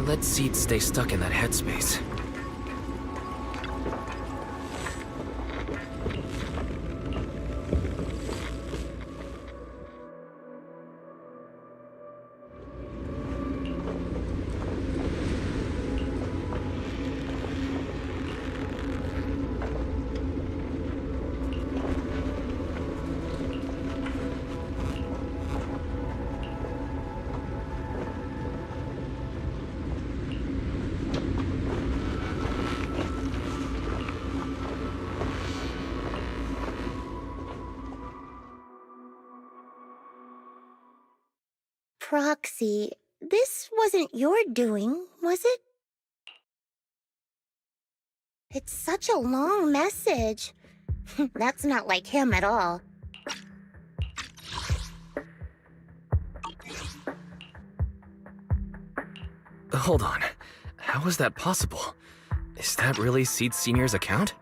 let Seed stay stuck in that headspace. Proxy, this wasn't your doing, was it? It's such a long message. That's not like him at all. Hold on. How is that possible? Is that really Seed Senior's account?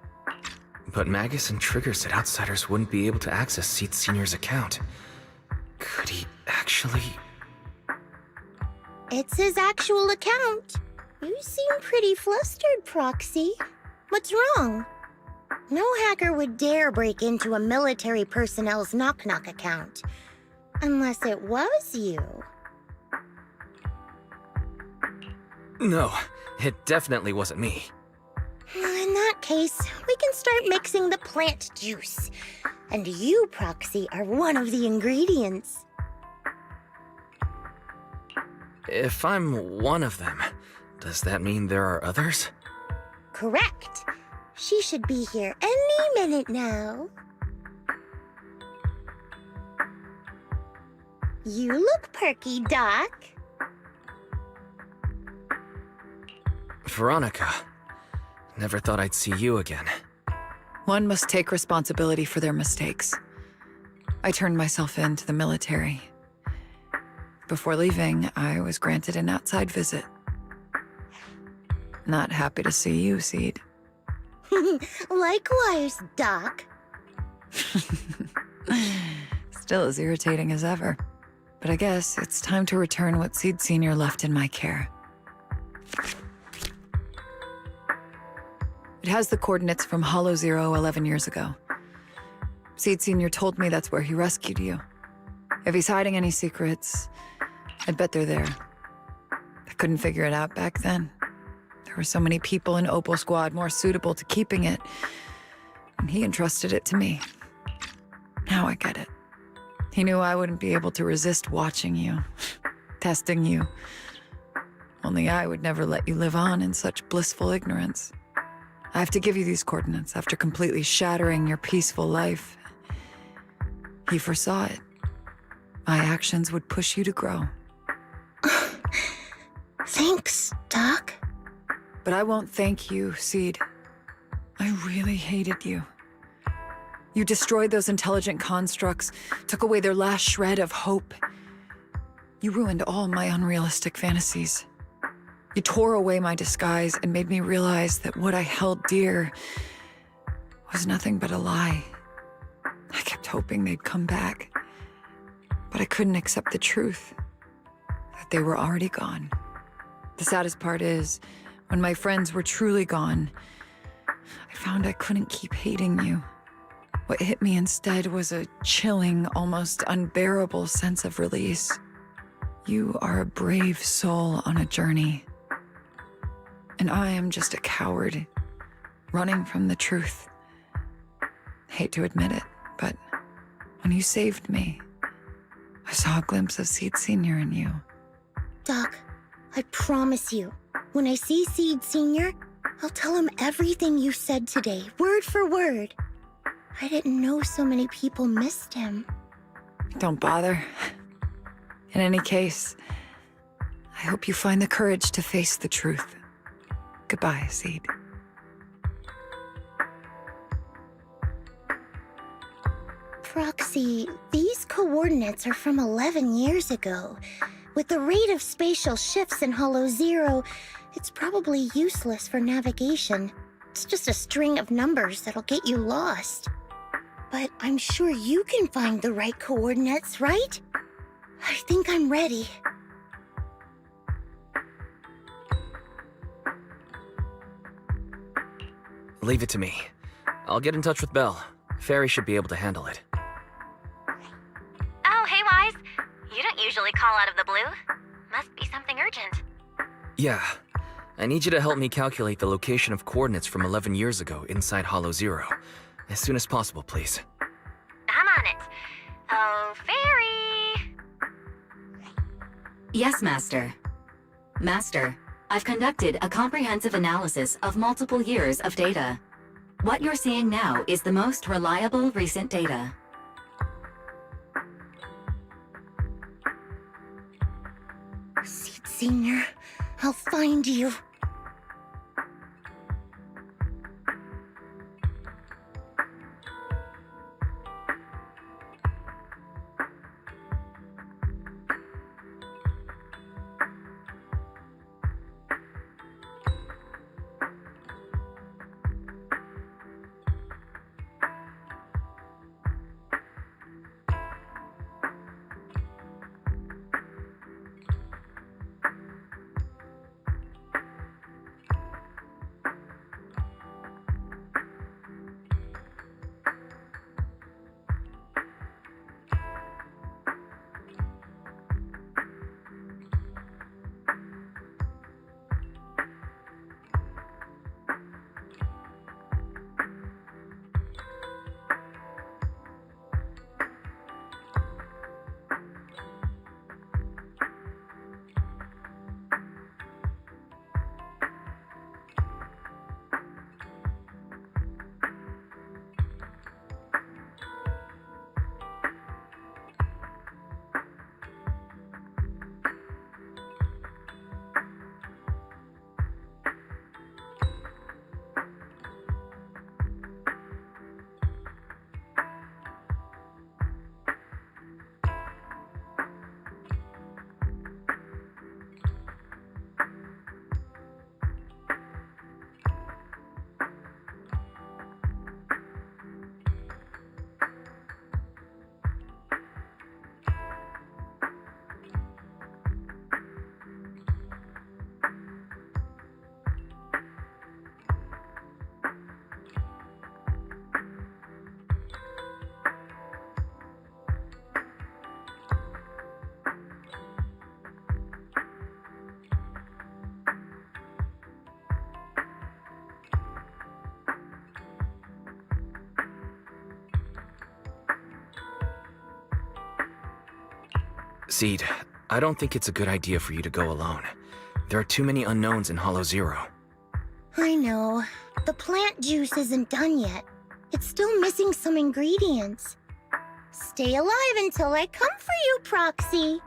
But Magus and Trigger said outsiders wouldn't be able to access Seed Senior's account. Could he actually... It's his actual account. You seem pretty flustered, Proxy. What's wrong? No hacker would dare break into a military personnel's knock-knock account. Unless it was you. No, it definitely wasn't me. In that case, we can start mixing the plant juice. And you, Proxy, are one of the ingredients. If I'm one of them, does that mean there are others? Correct. She should be here any minute now. You look perky, Doc. Veronica, never thought I'd see you again. One must take responsibility for their mistakes. I turned myself in to the military. Before leaving, I was granted an outside visit. Not happy to see you, Seed. Likewise, Doc. Still as irritating as ever. But I guess it's time to return what Seed Senior left in my care. It has the coordinates from Hollow Zero 11 years ago. Seed Senior told me that's where he rescued you. If he's hiding any secrets, I'd bet they're there. I couldn't figure it out back then. There were so many people in Opal Squad more suitable to keeping it, and he entrusted it to me. Now I get it. He knew I wouldn't be able to resist watching you, testing you. Only I would never let you live on in such blissful ignorance. I have to give you these coordinates after completely shattering your peaceful life. He foresaw it. My actions would push you to grow. Thanks, Doc. But I won't thank you, Seed. I really hated you. You destroyed those intelligent constructs, took away their last shred of hope. You ruined all my unrealistic fantasies. You tore away my disguise and made me realize that what I held dear was nothing but a lie. I kept hoping they'd come back, but I couldn't accept the truth, that they were already gone. The saddest part is, when my friends were truly gone, I found I couldn't keep hating you. What hit me instead was a chilling, almost unbearable sense of release. You are a brave soul on a journey. And I am just a coward, running from the truth. Hate to admit it, but when you saved me, I saw a glimpse of Seed Senior in you. Doc, I promise you, when I see Seed Senior, I'll tell him everything you said today, word for word. I didn't know so many people missed him. Don't bother. In any case, I hope you find the courage to face the truth. Goodbye, Seed. Proxy, these coordinates are from 11 years ago. With the rate of spatial shifts in Hollow Zero, it's probably useless for navigation. It's just a string of numbers that'll get you lost. But I'm sure you can find the right coordinates, right? I think I'm ready. Leave it to me. I'll get in touch with Belle. Fairy should be able to handle it. Oh, hey, Wise. You don't usually call out of the blue. Must be something urgent. Yeah. I need you to help me calculate the location of coordinates from 11 years ago inside Hollow Zero. As soon as possible, please. I'm on it. Oh, Fairy! Yes, Master. Master, I've conducted a comprehensive analysis of multiple years of data. What you're seeing now is the most reliable recent data. Seed Senior, I'll find you. Seed, I don't think it's a good idea for you to go alone. There are too many unknowns in Hollow Zero. I know. The plant juice isn't done yet. It's still missing some ingredients. Stay alive until I come for you, Proxy.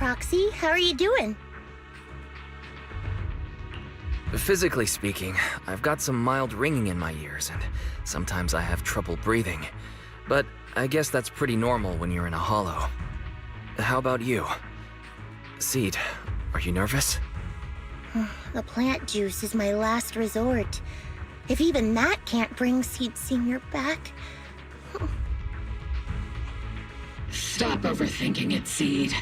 Proxy. How are you doing? Physically speaking, I've got some mild ringing in my ears, and sometimes I have trouble breathing. But I guess that's pretty normal when you're in a hollow. How about you? Seed, are you nervous? The plant juice is my last resort. If even that can't bring Seed Senior back... Stop overthinking it, Seed.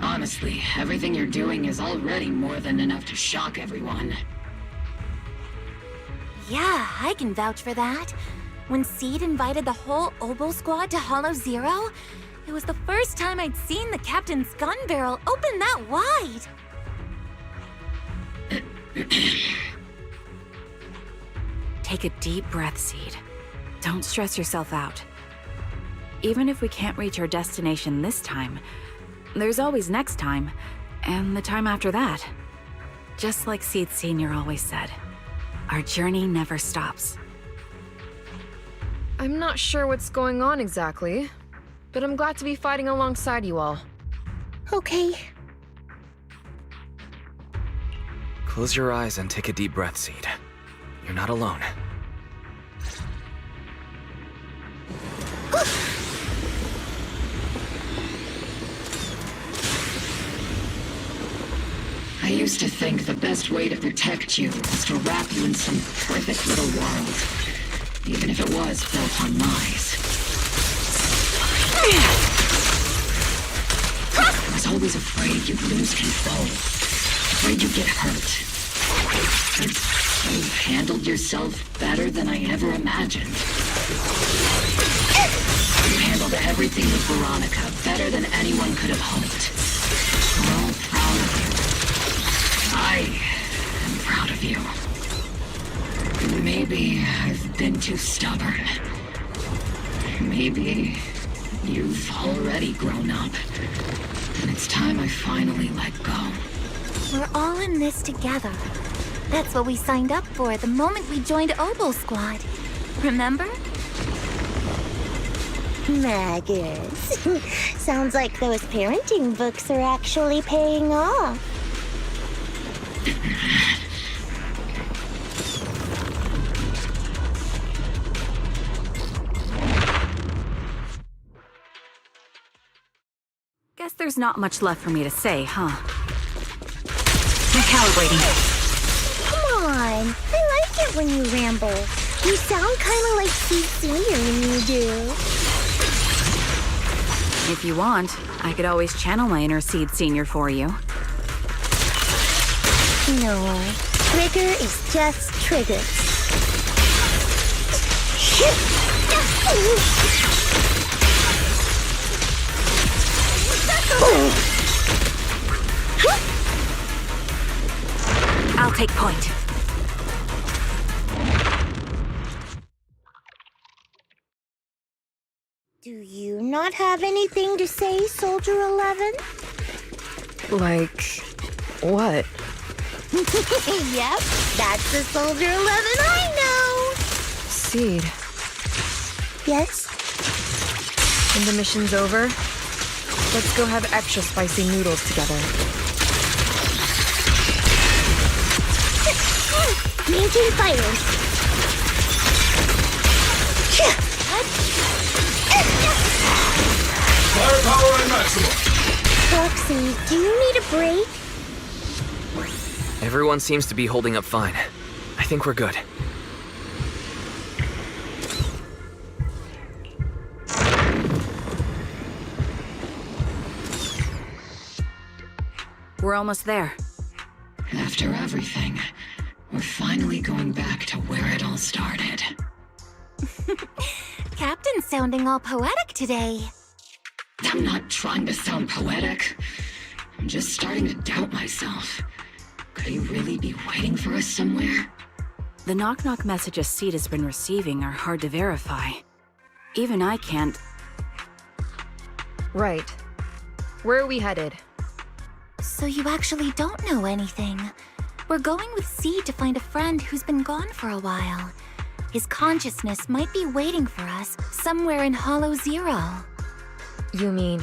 Honestly, everything you're doing is already more than enough to shock everyone. Yeah, I can vouch for that. When Seed invited the whole Oboe squad to Hollow Zero, it was the first time I'd seen the captain's gun barrel open that wide. Take a deep breath, Seed. Don't stress yourself out. Even if we can't reach our destination this time, there's always next time, and the time after that. Just like Seed Senior always said, our journey never stops. I'm not sure what's going on exactly, but I'm glad to be fighting alongside you all. Okay. Close your eyes and take a deep breath, Seed. You're not alone. I used to think the best way to protect you was to wrap you in some perfect little world, even if it was built on lies. I was always afraid you'd lose control, afraid you'd get hurt. But you handled yourself better than I ever imagined. You handled everything with Veronica better than anyone could have hoped. We're all proud of you. I am proud of you. Maybe I've been too stubborn. Maybe you've already grown up. And it's time I finally let go. We're all in this together. That's what we signed up for the moment we joined Oboe Squad. Remember? Magus. Sounds like those parenting books are actually paying off. Guess there's not much left for me to say, huh? Recalibrating. Come on. I like it when you ramble. You sound kind of like Seed Senior when you do. If you want, I could always channel my inner Seed Senior for you. No. Trigger is just Trigger. I'll take point. Do you not have anything to say, Soldier 11? Like, what? Yep, that's the Soldier 11 I know! Seed, Yes? when the mission's over, let's go have extra spicy noodles together. Maintain fire. Firepower and maximum. Proxy, do you need a break? Everyone seems to be holding up fine. I think we're good. We're almost there. After everything, we're finally going back to where it all started. Captain's sounding all poetic today. I'm not trying to sound poetic. I'm just starting to doubt myself. Could he really be waiting for us somewhere? The knock-knock messages Seed has been receiving are hard to verify. Even I can't... Right. Where are we headed? So you actually don't know anything. We're going with Seed to find a friend who's been gone for a while. His consciousness might be waiting for us somewhere in Hollow Zero. You mean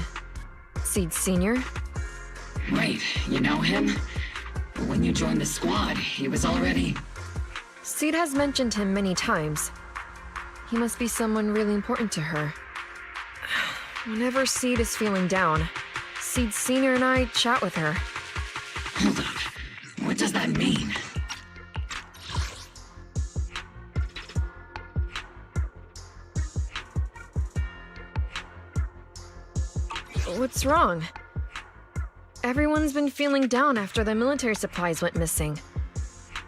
Seed Senior? Wait, you know him? When you joined the squad, he was already... Seed has mentioned him many times. He must be someone really important to her. Whenever Seed is feeling down, Seed Senior and I chat with her. Hold up. What does that mean? What's wrong? Everyone's been feeling down after the military supplies went missing.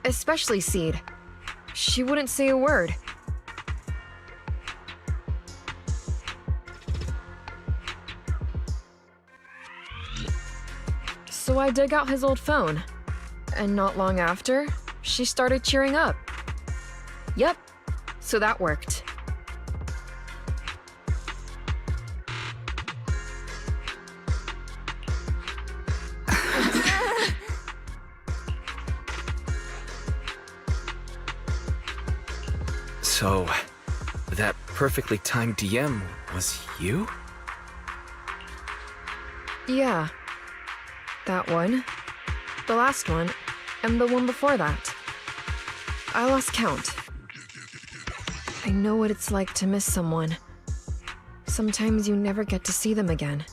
Especially Seed. She wouldn't say a word. So I dug out his old phone. And not long after, she started cheering up. Yep, so that worked. So, that perfectly timed DM was you? Yeah. That one. The last one. And the one before that. I lost count. I know what it's like to miss someone. Sometimes you never get to see them again.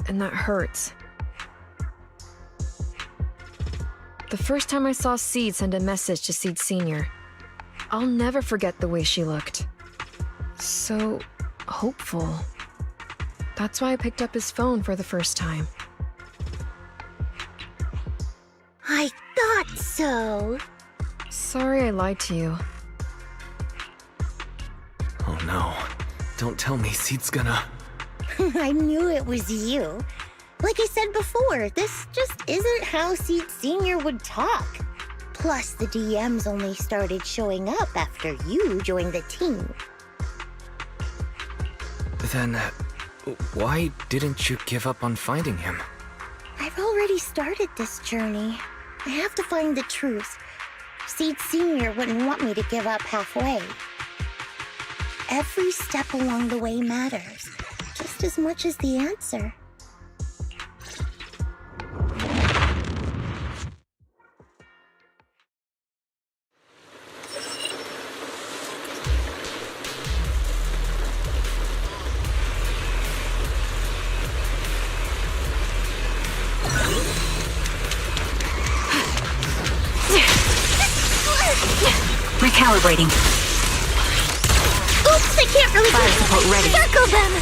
And that hurts. The first time I saw Seed send a message to Seed Senior, I'll never forget the way she looked. So hopeful. That's why I picked up his phone for the first time. I thought so. Sorry I lied to you. Oh no. Don't tell me Seed's gonna... I knew it was you. Like I said before, this just isn't how Seed Senior would talk. Plus, the DMs only started showing up after you joined the team. Then, why didn't you give up on finding him? I've already started this journey. I have to find the truth. Seed Senior wouldn't want me to give up halfway. Every step along the way matters, just as much as the answer. Recalibrating. Oops, I can't really Fire support ready. circle them!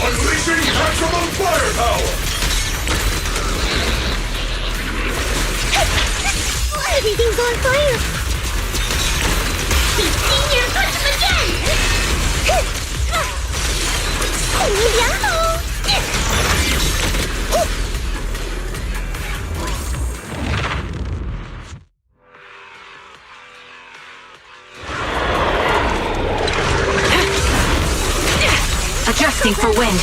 Unleashing maximum firepower! Everything's on fire! Seed Senior, punch him again! Adjusting for wind.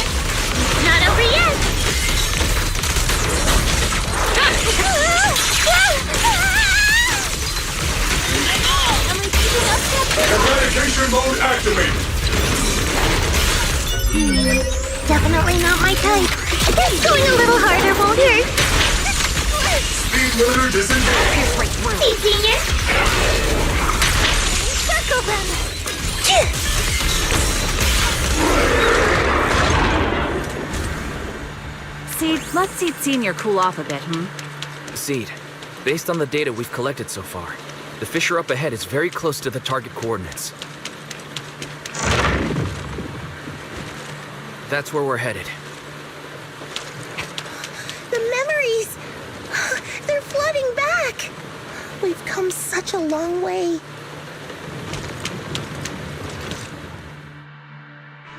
Not over yet! Eradication mode activated! Definitely not my type. This going a little harder won't hurt. Speed limiter disengaged! Seed Senior! Circle them! Seed, let's Seed Senior cool off a bit, Seed, based on the data we've collected so far, the fissure up ahead is very close to the target coordinates. That's where we're headed. The memories! They're flooding back! We've come such a long way.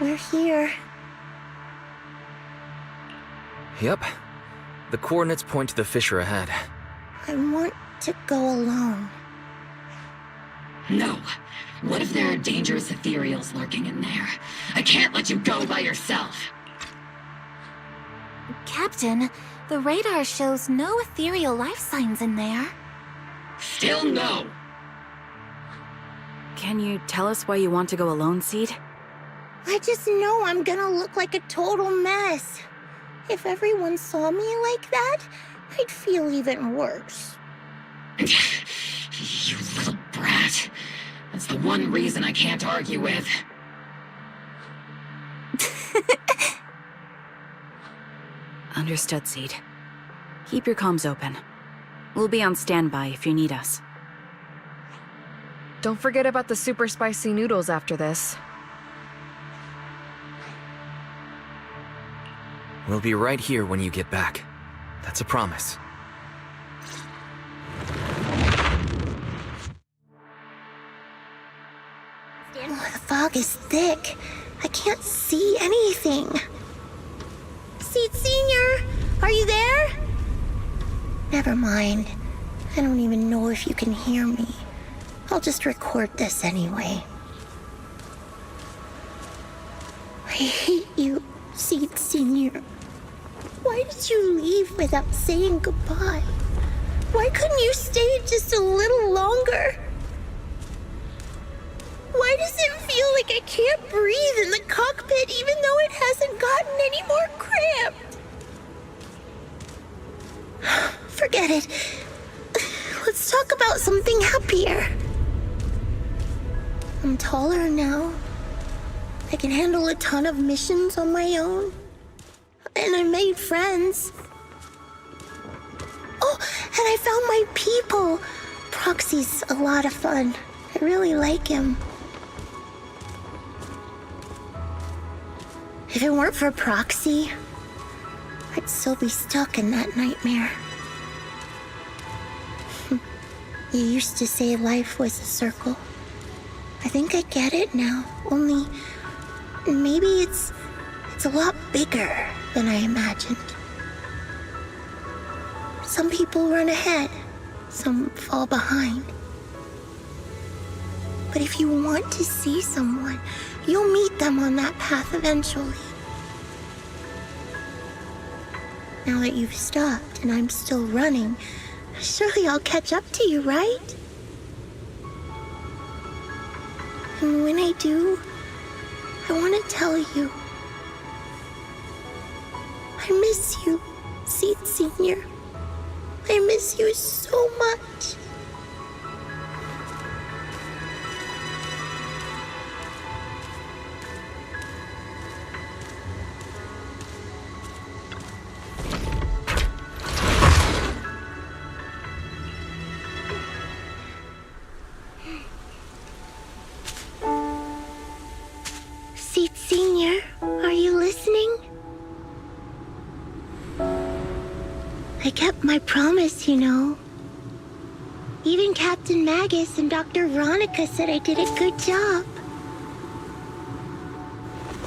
We're here. Yep. The coordinates point to the fissure ahead. I want to go alone. No. What if there are dangerous ethereals lurking in there? I can't let you go by yourself. Captain, the radar shows no ethereal life signs in there. Still no. Can you tell us why you want to go alone, Seed? I just know I'm gonna look like a total mess. If everyone saw me like that, I'd feel even worse. You little brat. That's the one reason I can't argue with. Understood, Seed. Keep your comms open. We'll be on standby if you need us. Don't forget about the super spicy noodles after this. We'll be right here when you get back. That's a promise. Oh, the fog is thick. I can't see anything. Seed Senior, are you there? Never mind. I don't even know if you can hear me. I'll just record this anyway. I hate you, Seed Senior. Why did you leave without saying goodbye? Why couldn't you stay just a little longer? Why does it feel like I can't breathe in the cockpit even though it hasn't gotten any more cramped? Forget it. Let's talk about something happier. I'm taller now. I can handle a ton of missions on my own. And I made friends. Oh, and I found my people. Proxy's a lot of fun. I really like him. If it weren't for Proxy, I'd still be stuck in that nightmare. You used to say life was a circle. I think I get it now, only maybe it's a lot bigger than I imagined. Some people run ahead, some fall behind. But if you want to see someone, you'll meet them on that path eventually. Now that you've stopped and I'm still running, surely I'll catch up to you, right? And when I do, I want to tell you. I miss you, Seed Senior. I miss you so much. Seed Senior, are you listening? I kept my promise, you know. Even Captain Magus and Dr. Veronica said I did a good job.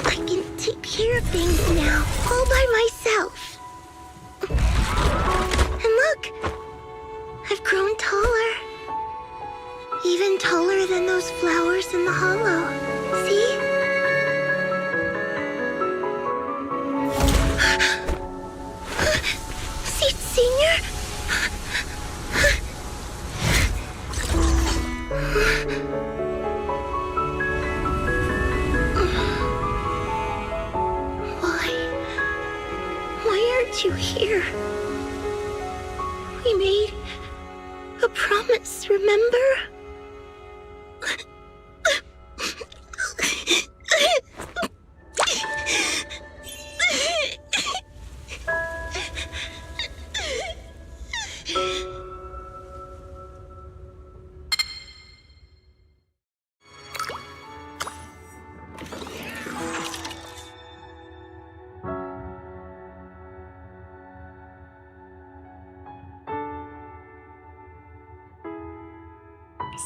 I can take care of things now, all by myself. And look, I've grown taller. Even taller than those flowers in the hollow. See? Seed Senior? Why aren't you here? We made a promise, remember?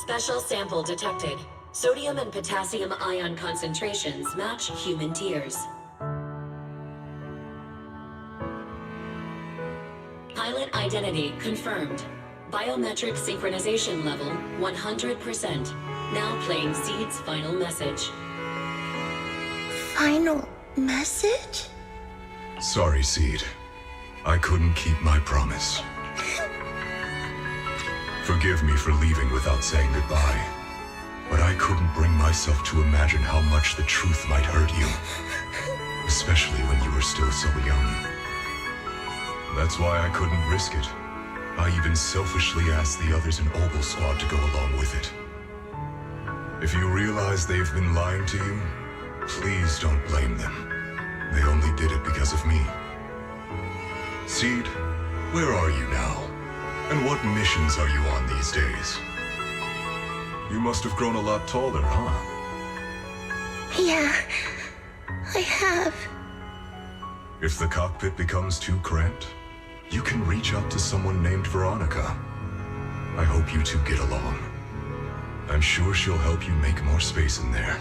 Special sample detected. Sodium and potassium ion concentrations match human tears. Pilot identity confirmed. Biometric synchronization level 100%. Now playing Seed's final message. Final message? Sorry, Seed. I couldn't keep my promise. Forgive me for leaving without saying goodbye. but I couldn't bring myself to imagine how much the truth might hurt you. Especially when you were still so young. That's why I couldn't risk it. I even selfishly asked the others in Ogle Squad to go along with it. If you realize they've been lying to you, please don't blame them. They only did it because of me. Seed, where are you now? And what missions are you on these days? You must have grown a lot taller, huh? Yeah, I have. If the cockpit becomes too cramped, you can reach out to someone named Veronica. I hope you two get along. I'm sure she'll help you make more space in there.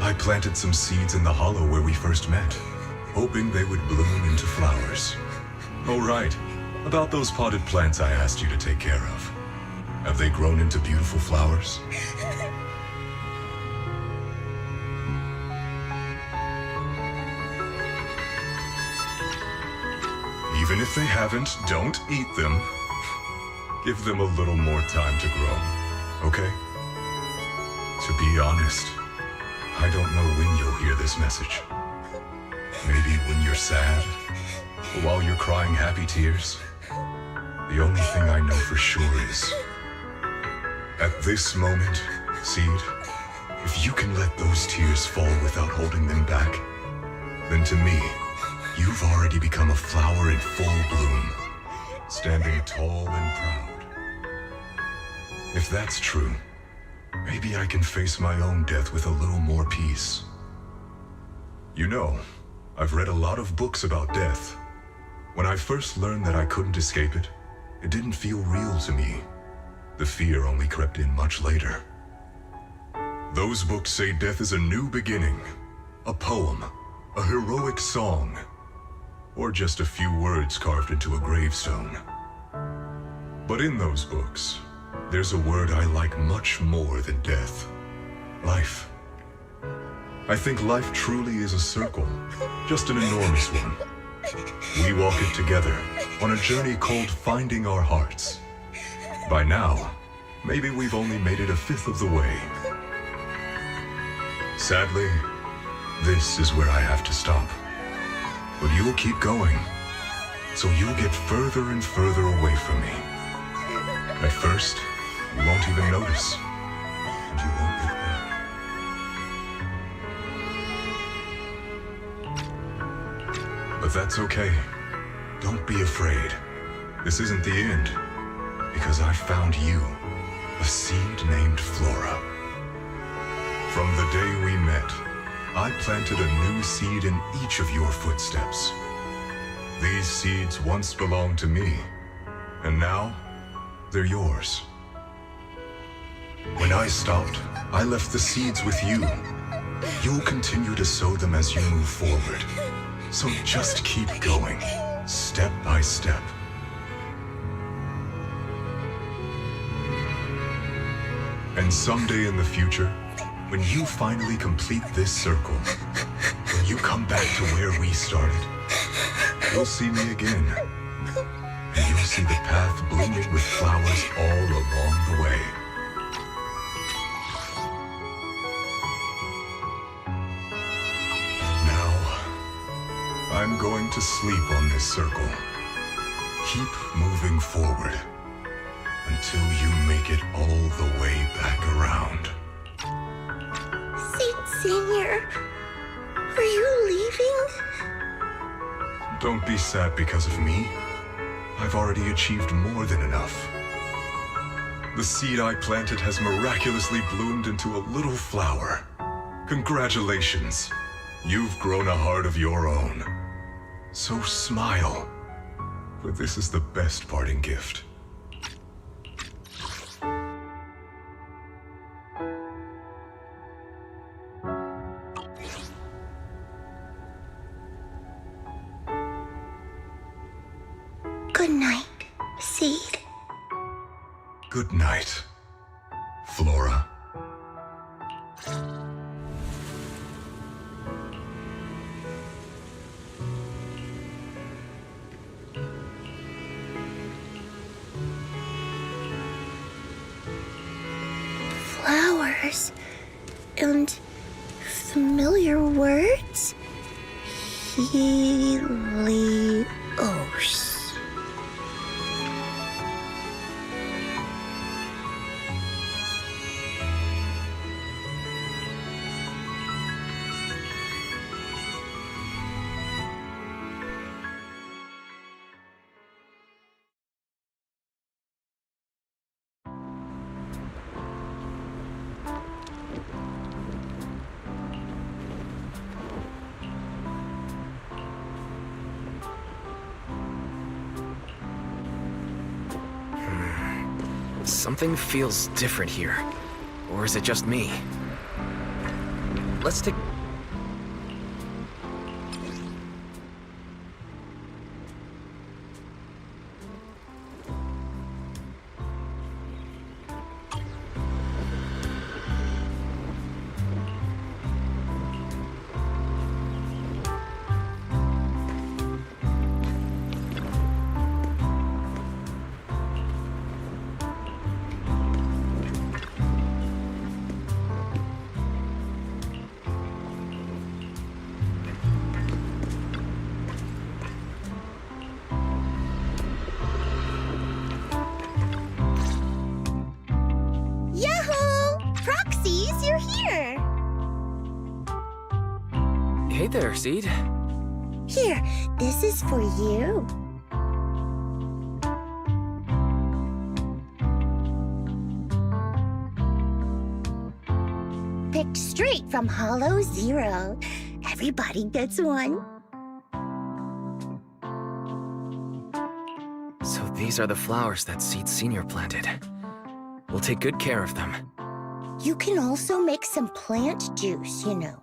I planted some seeds in the hollow where we first met, hoping they would bloom into flowers. Oh right, about those potted plants I asked you to take care of. Have they grown into beautiful flowers? Even if they haven't, don't eat them. Give them a little more time to grow, okay? To be honest, I don't know when you'll hear this message. Maybe when you're sad, or while you're crying happy tears. The only thing I know for sure is, at this moment, Seed, if you can let those tears fall without holding them back, then to me, you've already become a flower in full bloom, standing tall and proud. If that's true, maybe I can face my own death with a little more peace. You know, I've read a lot of books about death. When I first learned that I couldn't escape it, it didn't feel real to me. The fear only crept in much later. Those books say death is a new beginning, a poem, a heroic song, or just a few words carved into a gravestone. But in those books, there's a word I like much more than death. Life. I think life truly is a circle, just an enormous one. We walk it together on a journey called finding our hearts. By now, maybe we've only made it a fifth of the way. Sadly, this is where I have to stop. But you'll keep going, so you'll get further and further away from me. At first, you won't even notice, and you won't look back. But that's okay. Don't be afraid. This isn't the end, because I found you, a seed named Flora. From the day we met, I planted a new seed in each of your footsteps. These seeds once belonged to me, and now they're yours. When I stopped, I left the seeds with you. You'll continue to sow them as you move forward. So just keep going, step by step. And someday in the future, when you finally complete this circle, when you come back to where we started, you'll see me again. And you'll see the path blooming with flowers all along the way. Now, I'm going to sleep on this circle. Keep moving forward until you make it all the way back around. Senior, are you leaving? Don't be sad because of me. I've already achieved more than enough. The seed I planted has miraculously bloomed into a little flower. Congratulations. You've grown a heart of your own. So smile, for this is the best parting gift. Good night, Seed. Good night, Flora. flowers and familiar words. Helios. Something feels different here. Or is it just me? Let's take... You're here! Hey there, Seed. Here, this is for you. Picked straight from Hollow Zero. Everybody gets one. So these are the flowers that Seed Senior planted. We'll take good care of them. You can also make some plant juice, you know.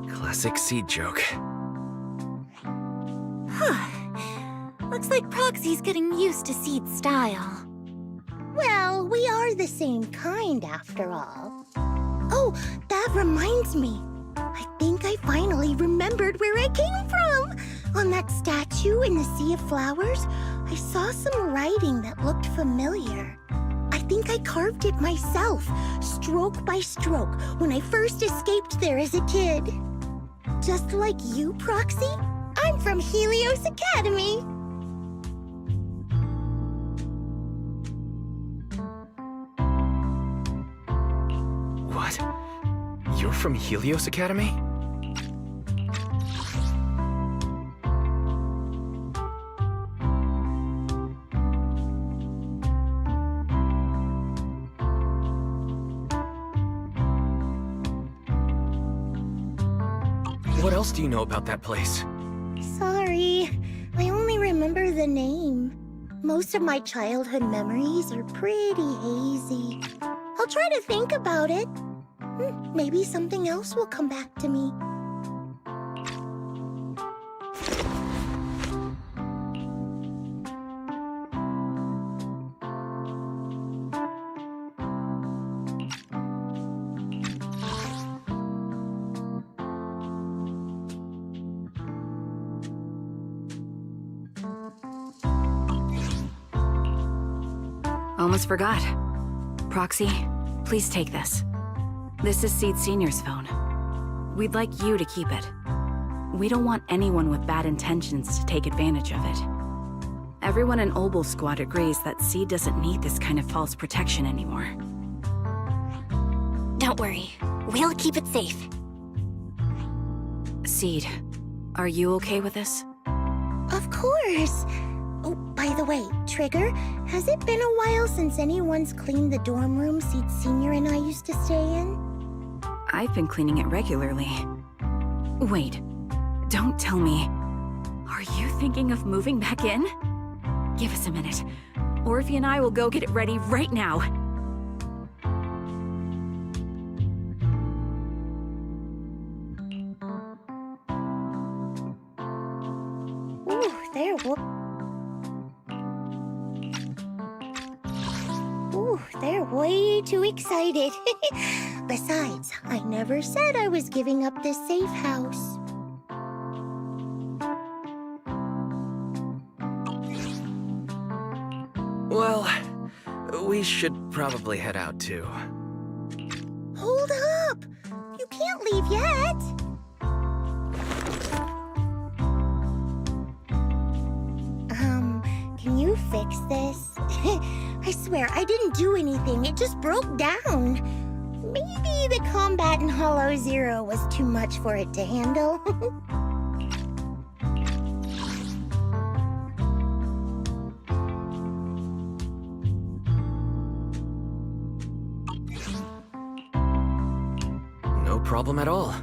Classic Seed joke. Looks like Proxy's getting used to Seed's style. Well, we are the same kind after all. Oh, that reminds me. I think I finally remembered where I came from. On that statue in the Sea of Flowers, I saw some writing that looked familiar. I think I carved it myself, stroke by stroke, when I first escaped there as a kid. Just like you, Proxy, I'm from Helios Academy. What? You're from Helios Academy? What else do you know about that place? Sorry, I only remember the name. Most of my childhood memories are pretty hazy. I'll try to think about it. Maybe something else will come back to me. Almost forgot. Proxy, please take this. This is Seed Senior's phone. We'd like you to keep it. We don't want anyone with bad intentions to take advantage of it. Everyone in Obel's squad agrees that Seed doesn't need this kind of false protection anymore. Don't worry. We'll keep it safe. Seed, are you okay with this? Of course. Oh, by the way, Trigger, has it been a while since anyone's cleaned the dorm room Seed Senior and I used to stay in? I've been cleaning it regularly. Wait, don't tell me. Are you thinking of moving back in? Give us a minute. Orphe and I will go get it ready right now. They're way too excited. Besides, I never said I was giving up this safe house. Well, we should probably head out too. Hold up! You can't leave yet! Can you fix this? I swear, I didn't do anything. It just broke down. Maybe the combat in Hollow Zero was too much for it to handle. No problem at all.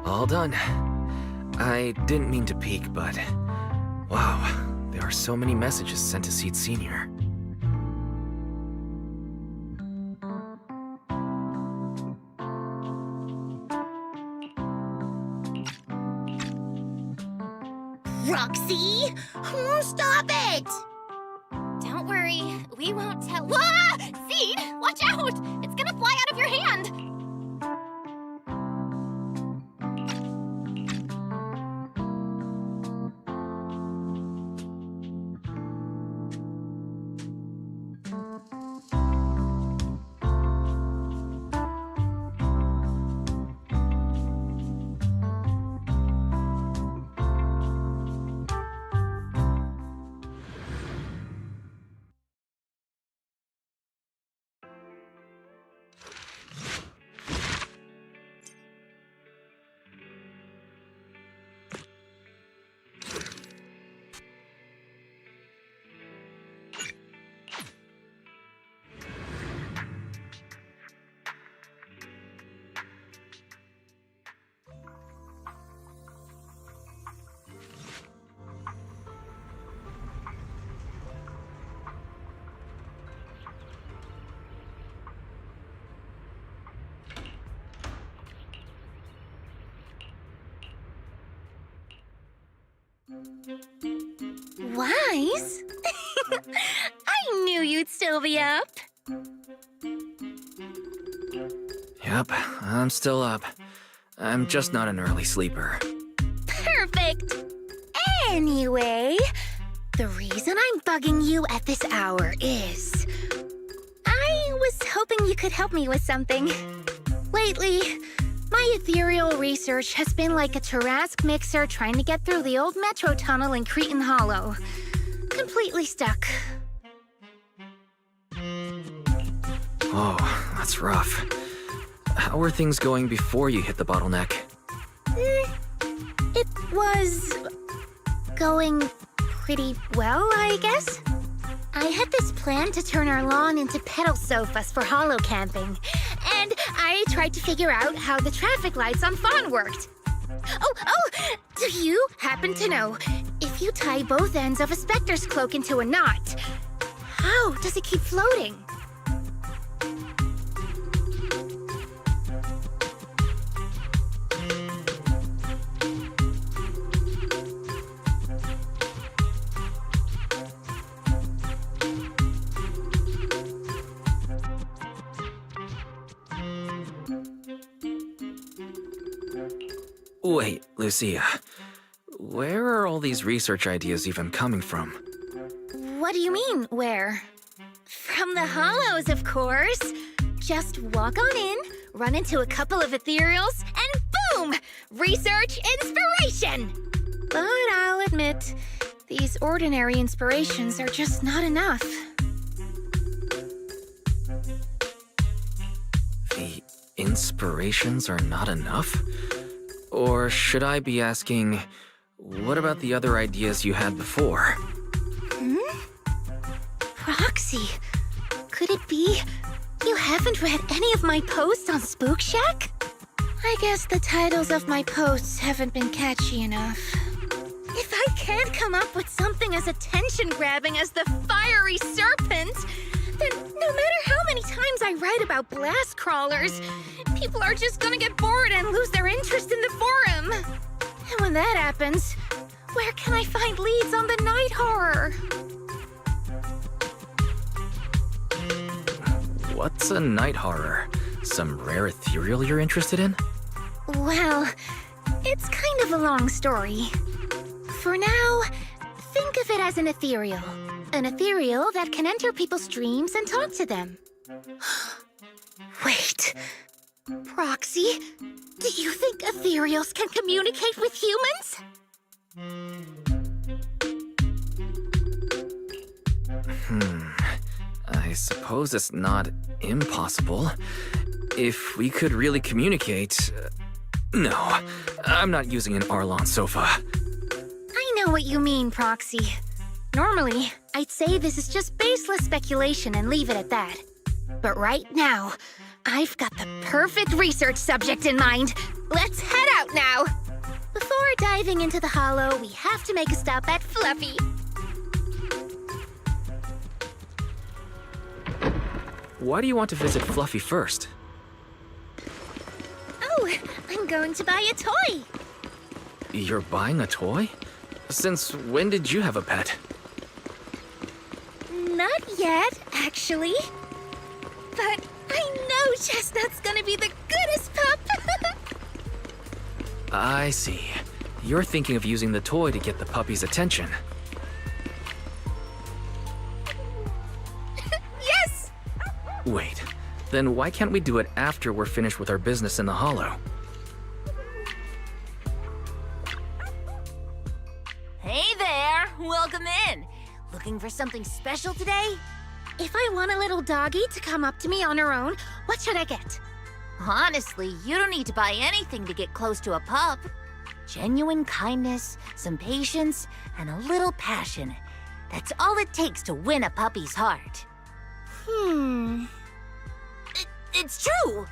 All done. I didn't mean to peek, but wow, there are so many messages sent to Seed Senior. Roxy! Oh, stop it! Don't worry, we won't tell. Wah! Seed, watch out! It's gonna fly out of your hand! Wise? I knew you'd still be up. Yep, I'm still up. I'm just not an early sleeper. Perfect. Anyway, the reason I'm bugging you at this hour is I was hoping you could help me with something. Lately, my ethereal research has been like a Tarrasque mixer trying to get through the old metro tunnel in Cretan Hollow. Completely stuck. Oh, that's rough. How were things going before you hit the bottleneck? It was going pretty well, I guess. I had this plan to turn our lawn into pedal sofas for hollow camping, and I tried to figure out how the traffic lights on Fawn worked. Oh, do you happen to know, if you tie both ends of a Spectre's cloak into a knot, how does it keep floating? Wait, Lucia. Where are all these research ideas even coming from? What do you mean, where? From the Hollows, of course. Just walk on in, run into a couple of ethereals, and boom! Research inspiration! But I'll admit, these ordinary inspirations are just not enough. The inspirations are not enough? Or should I be asking, what about the other ideas you had before? Roxy, could it be you haven't read any of my posts on Spook Shack? I guess the titles of my posts haven't been catchy enough. If I can't come up with something as attention-grabbing as the fiery serpent, then no matter how many times I write about blast crawlers, people are just gonna get bored and lose their interest in the forum. And when that happens, where can I find leads on the night horror? what's a night horror? Some rare ethereal you're interested in? Well, it's kind of a long story. For now, think of it as an ethereal. An ethereal that can enter people's dreams and talk to them. Wait. Proxy, do you think ethereals can communicate with humans? I suppose it's not impossible. If we could really communicate... no, I'm not using an Arlon sofa. I know what you mean, Proxy. Normally, I'd say this is just baseless speculation and leave it at that. But right now, I've got the perfect research subject in mind. Let's head out now! Before diving into the Hollow, we have to make a stop at Fluffy. Why do you want to visit Fluffy first? Oh, I'm going to buy a toy. You're buying a toy? Since when did you have a pet? Not yet, actually. But I know Chestnut's gonna be the goodest pup. I see. You're thinking of using the toy to get the puppy's attention. Yes! Wait, then why can't we do it after we're finished with our business in the Hollow? Hey there! Welcome in! Looking for something special today? If I want a little doggy to come up to me on her own, what should I get? Honestly, you don't need to buy anything to get close to a pup. Genuine kindness, some patience, and a little passion. That's all it takes to win a puppy's heart. It's true!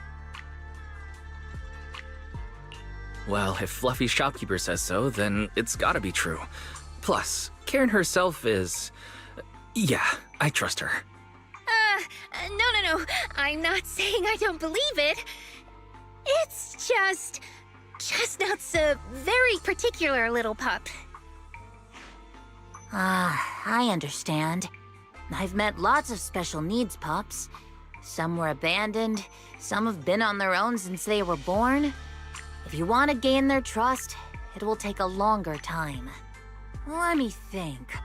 Well, if Fluffy's shopkeeper says so, then it's gotta be true. Plus, Karen herself is... yeah, I trust her. No. I'm not saying I don't believe it. It's just... Chestnut's a very particular little pup. I understand. I've met lots of special needs pups. Some were abandoned, some have been on their own since they were born. If you want to gain their trust, it will take a longer time. Let me think.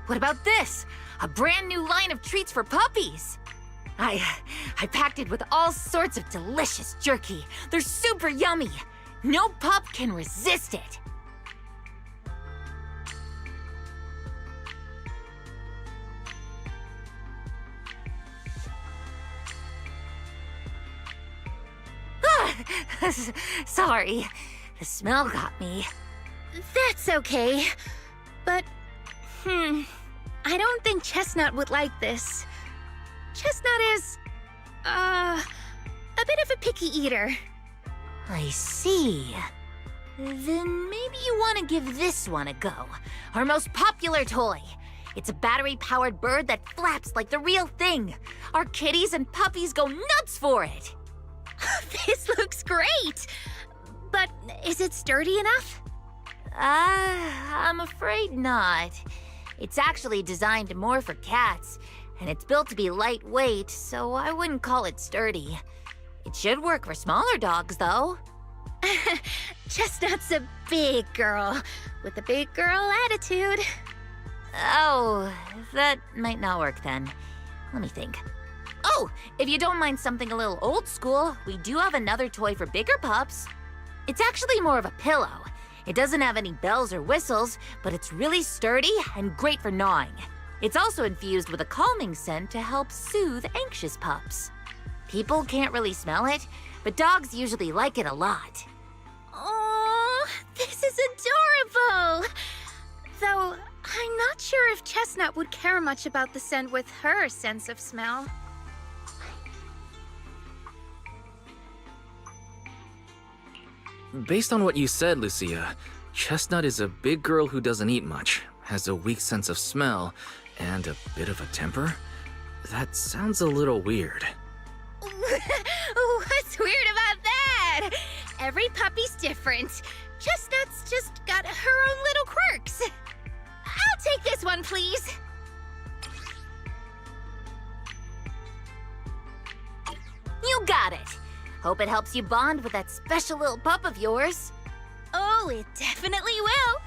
What about this? A brand new line of treats for puppies! I packed it with all sorts of delicious jerky. They're super yummy. No pup can resist it. Sorry, the smell got me. That's okay. But, I don't think Chestnut would like this. Chestnut is, a bit of a picky eater. I see. Then maybe you want to give this one a go. Our most popular toy. It's a battery-powered bird that flaps like the real thing. Our kitties and puppies go nuts for it. This looks great! But is it sturdy enough? I'm afraid not. It's actually designed more for cats, and it's built to be lightweight, so I wouldn't call it sturdy. It should work for smaller dogs, though. Chestnut's a big girl, with a big girl attitude. Oh, that might not work then. Let me think. Oh, if you don't mind something a little old school, we do have another toy for bigger pups. It's actually more of a pillow. It doesn't have any bells or whistles, but it's really sturdy and great for gnawing. It's also infused with a calming scent to help soothe anxious pups. People can't really smell it, but dogs usually like it a lot. Oh, this is adorable! Though, I'm not sure if Chestnut would care much about the scent with her sense of smell. Based on what you said, Lucia, Chestnut is a big girl who doesn't eat much, has a weak sense of smell, and a bit of a temper? That sounds a little weird. What's weird about that? Every puppy's different. Chestnut's just got her own little quirks. I'll take this one, please. You got it! Hope it helps you bond with that special little pup of yours. Oh, it definitely will.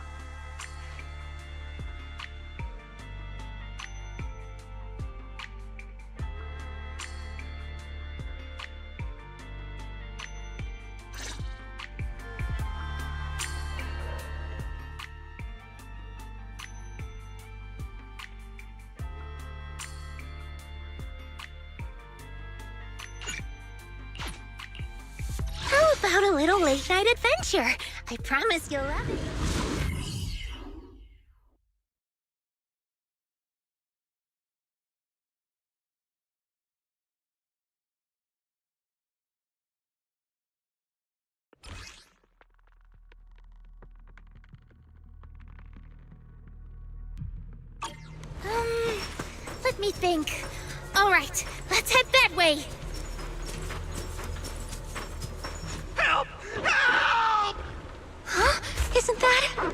How about a little late-night adventure? I promise you'll love it. Let me think. All right, let's head that way. Help! Help! Huh? Isn't that...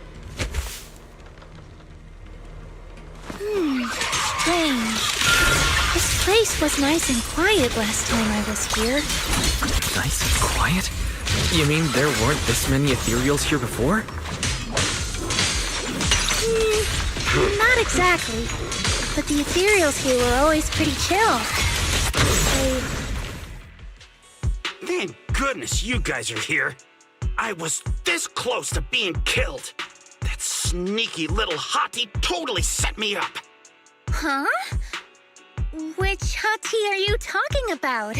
strange. This place was nice and quiet last time I was here. Nice and quiet? You mean there weren't this many ethereals here before? Not exactly. But the ethereals here were always pretty chill. Thank goodness you guys are here. I was this close to being killed. That sneaky little hottie totally set me up. Huh? Which hottie are you talking about?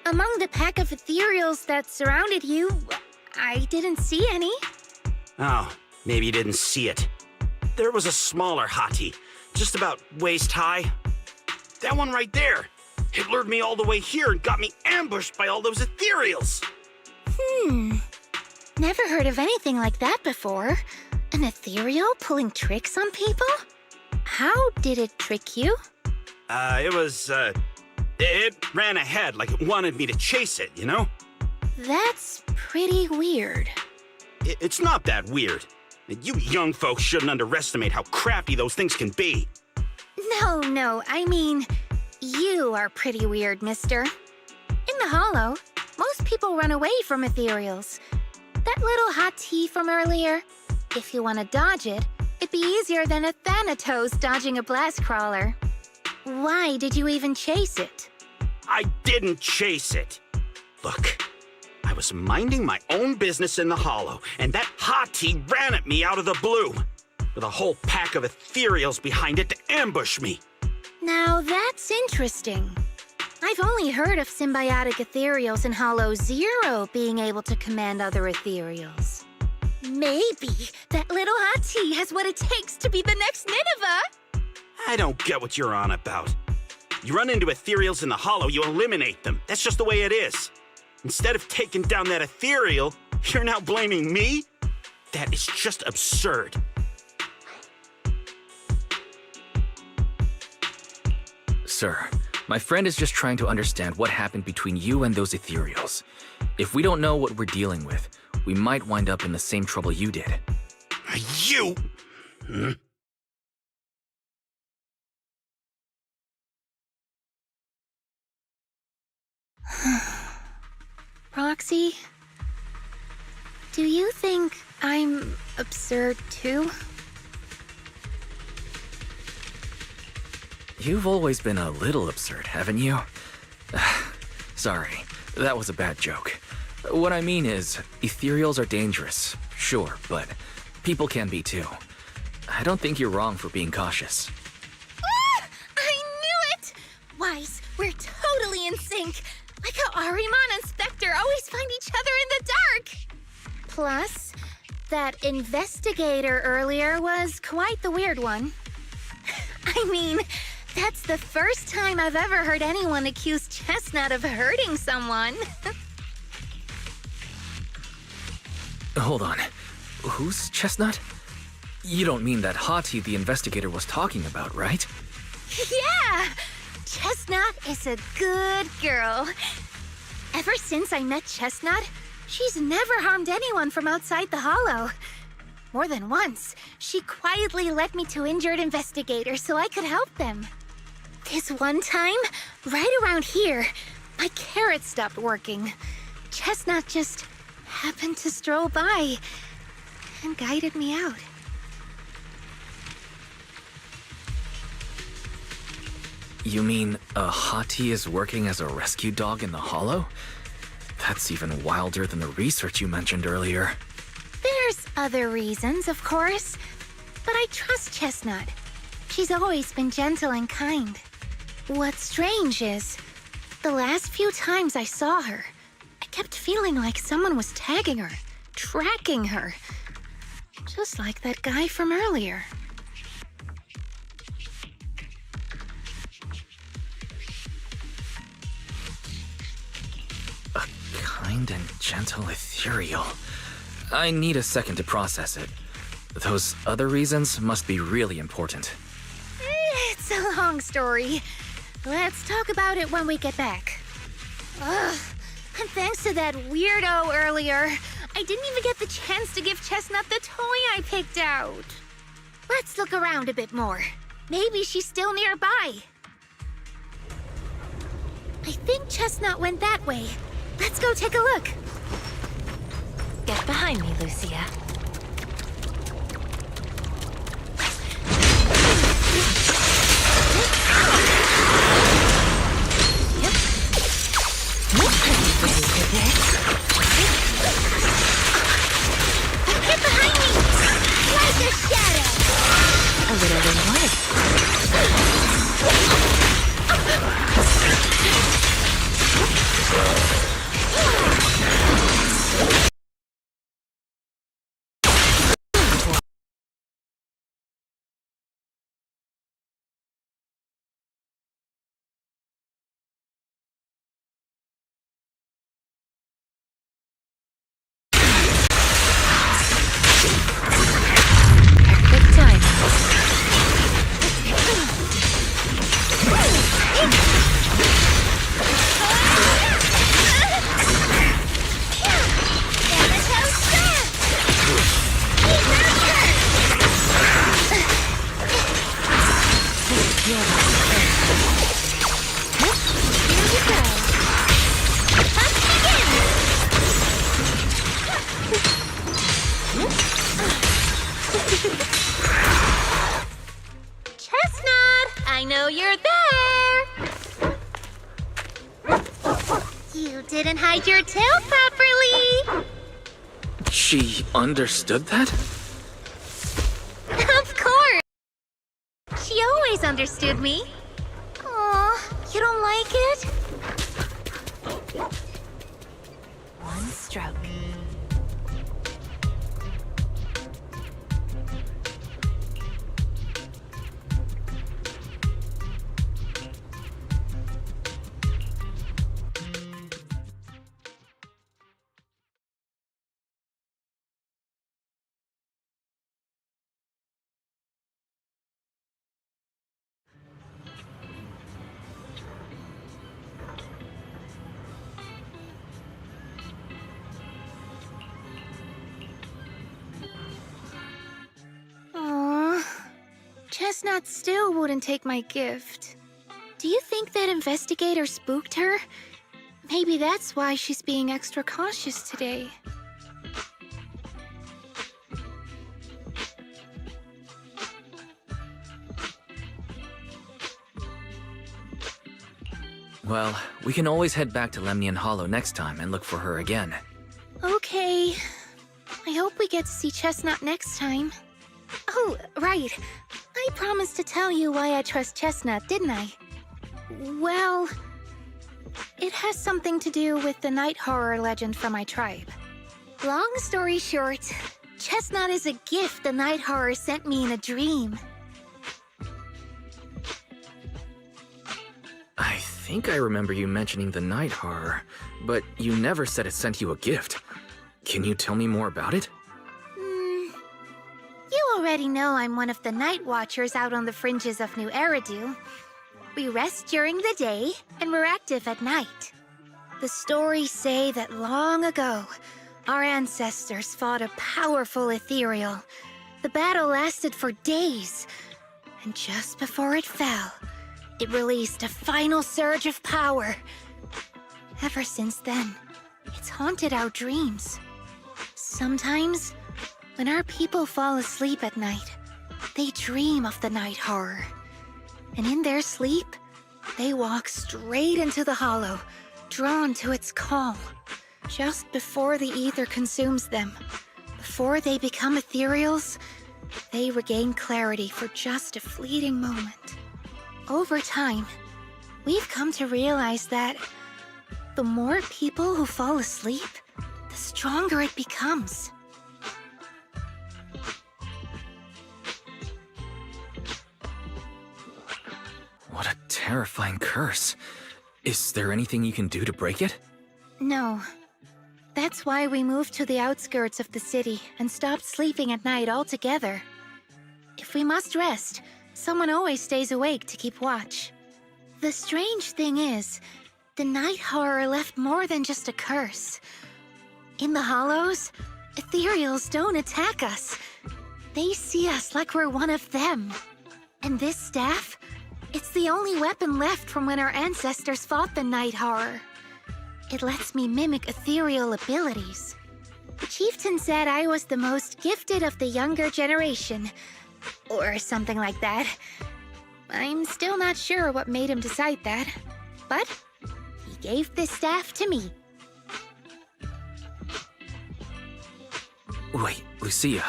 Among the pack of ethereals that surrounded you, I didn't see any. Oh, maybe you didn't see it. There was a smaller hottie, just about waist high. That one right there. It lured me all the way here and got me ambushed by all those ethereals. Never heard of anything like that before. An ethereal pulling tricks on people? How did it trick you? It ran ahead like it wanted me to chase it, you know? That's pretty weird. It's not that weird. You young folks shouldn't underestimate how crafty those things can be. No, I mean, you are pretty weird, mister. In the Hollow, most people run away from ethereals. That little hot tea from earlier, if you want to dodge it, it'd be easier than a Thanatos dodging a blast crawler. Why did you even chase it? I didn't chase it. Look, I was minding my own business in the Hollow, and that hottie ran at me out of the blue, with a whole pack of ethereals behind it to ambush me. Now that's interesting. I've only heard of symbiotic ethereals in Hollow Zero being able to command other ethereals. Maybe that little hottie has what it takes to be the next Nineveh. I don't get what you're on about. You run into ethereals in the Hollow, you eliminate them. That's just the way it is. Instead of taking down that ethereal, you're now blaming me? That is just absurd. Sir, my friend is just trying to understand what happened between you and those ethereals. If we don't know what we're dealing with, we might wind up in the same trouble you did. You? Roxy, do you think I'm absurd too? You've always been a little absurd, haven't you? Sorry, that was a bad joke. What I mean is, ethereals are dangerous, sure, but people can be too. I don't think you're wrong for being cautious. Ah! I knew it! Wise, we're totally in sync. Like how Ahriman and Spectre always find each other in the dark. Plus, that investigator earlier was quite the weird one. I mean, that's the first time I've ever heard anyone accuse Chestnut of hurting someone. Hold on. Who's Chestnut? You don't mean that hottie the investigator was talking about, right? Yeah! Chestnut is a good girl. Ever since I met Chestnut, she's never harmed anyone from outside the Hollow. More than once, she quietly led me to injured investigators so I could help them. This one time, right around here, My carrot stopped working. Chestnut just happened to stroll by and guided me out. You mean a Hati is working as a rescue dog in the Hollow? That's even wilder than the research you mentioned earlier. There's other reasons, of course, but I trust Chestnut. She's always been gentle and kind. What's strange is, the last few times I saw her, I kept feeling like someone was tagging her, tracking her. Just like that guy from earlier. A kind and gentle ethereal. I need a second to process it. Those other reasons must be really important. It's a long story. Let's talk about it when we get back. Ugh, and thanks to that weirdo earlier, I didn't even get the chance to give Chestnut the toy I picked out. Let's look around a bit more. Maybe she's still nearby. I think Chestnut went that way. Let's go take a look. Get behind me, Lucia. Get behind me! Like a shadow! A little reward. Perfect time. Chestnut, I know you're there. You didn't hide your tail properly. She understood that? Of course. She always understood me. Aw, you don't like it? One stroke. Chestnut still wouldn't take my gift. Do you think that investigator spooked her? Maybe that's why she's being extra cautious today. Well, we can always head back to Lemnian Hollow next time and look for her again. Okay. I hope we get to see Chestnut next time. Oh, right. I promised to tell you why I trust Chestnut, didn't I? Well, it has something to do with the night horror legend from my tribe. Long story short, Chestnut is a gift the night horror sent me in a dream. I think I remember you mentioning the night horror, but you never said it sent you a gift. Can you tell me more about it? You already know I'm one of the night watchers out on the fringes of New Eridu. We rest during the day, and we're active at night. The stories say that long ago, our ancestors fought a powerful ethereal. The battle lasted for days, and just before it fell, it released a final surge of power. Ever since then, it's haunted our dreams. Sometimes, when our people fall asleep at night, they dream of the night horror. And in their sleep, they walk straight into the hollow, drawn to its call. Just before the ether consumes them, before they become ethereals, they regain clarity for just a fleeting moment. Over time, we've come to realize that the more people who fall asleep, the stronger it becomes. What a terrifying curse. Is there anything you can do to break it? No. That's why we moved to the outskirts of the city and stopped sleeping at night altogether. If we must rest, someone always stays awake to keep watch. The strange thing is, the night horror left more than just a curse. In the hollows, ethereals don't attack us. They see us like we're one of them. And this staff, it's the only weapon left from when our ancestors fought the night horror. It lets me mimic ethereal abilities. The chieftain said I was the most gifted of the younger generation, or something like that. I'm still not sure what made him decide that, but he gave this staff to me. Wait, Lucia.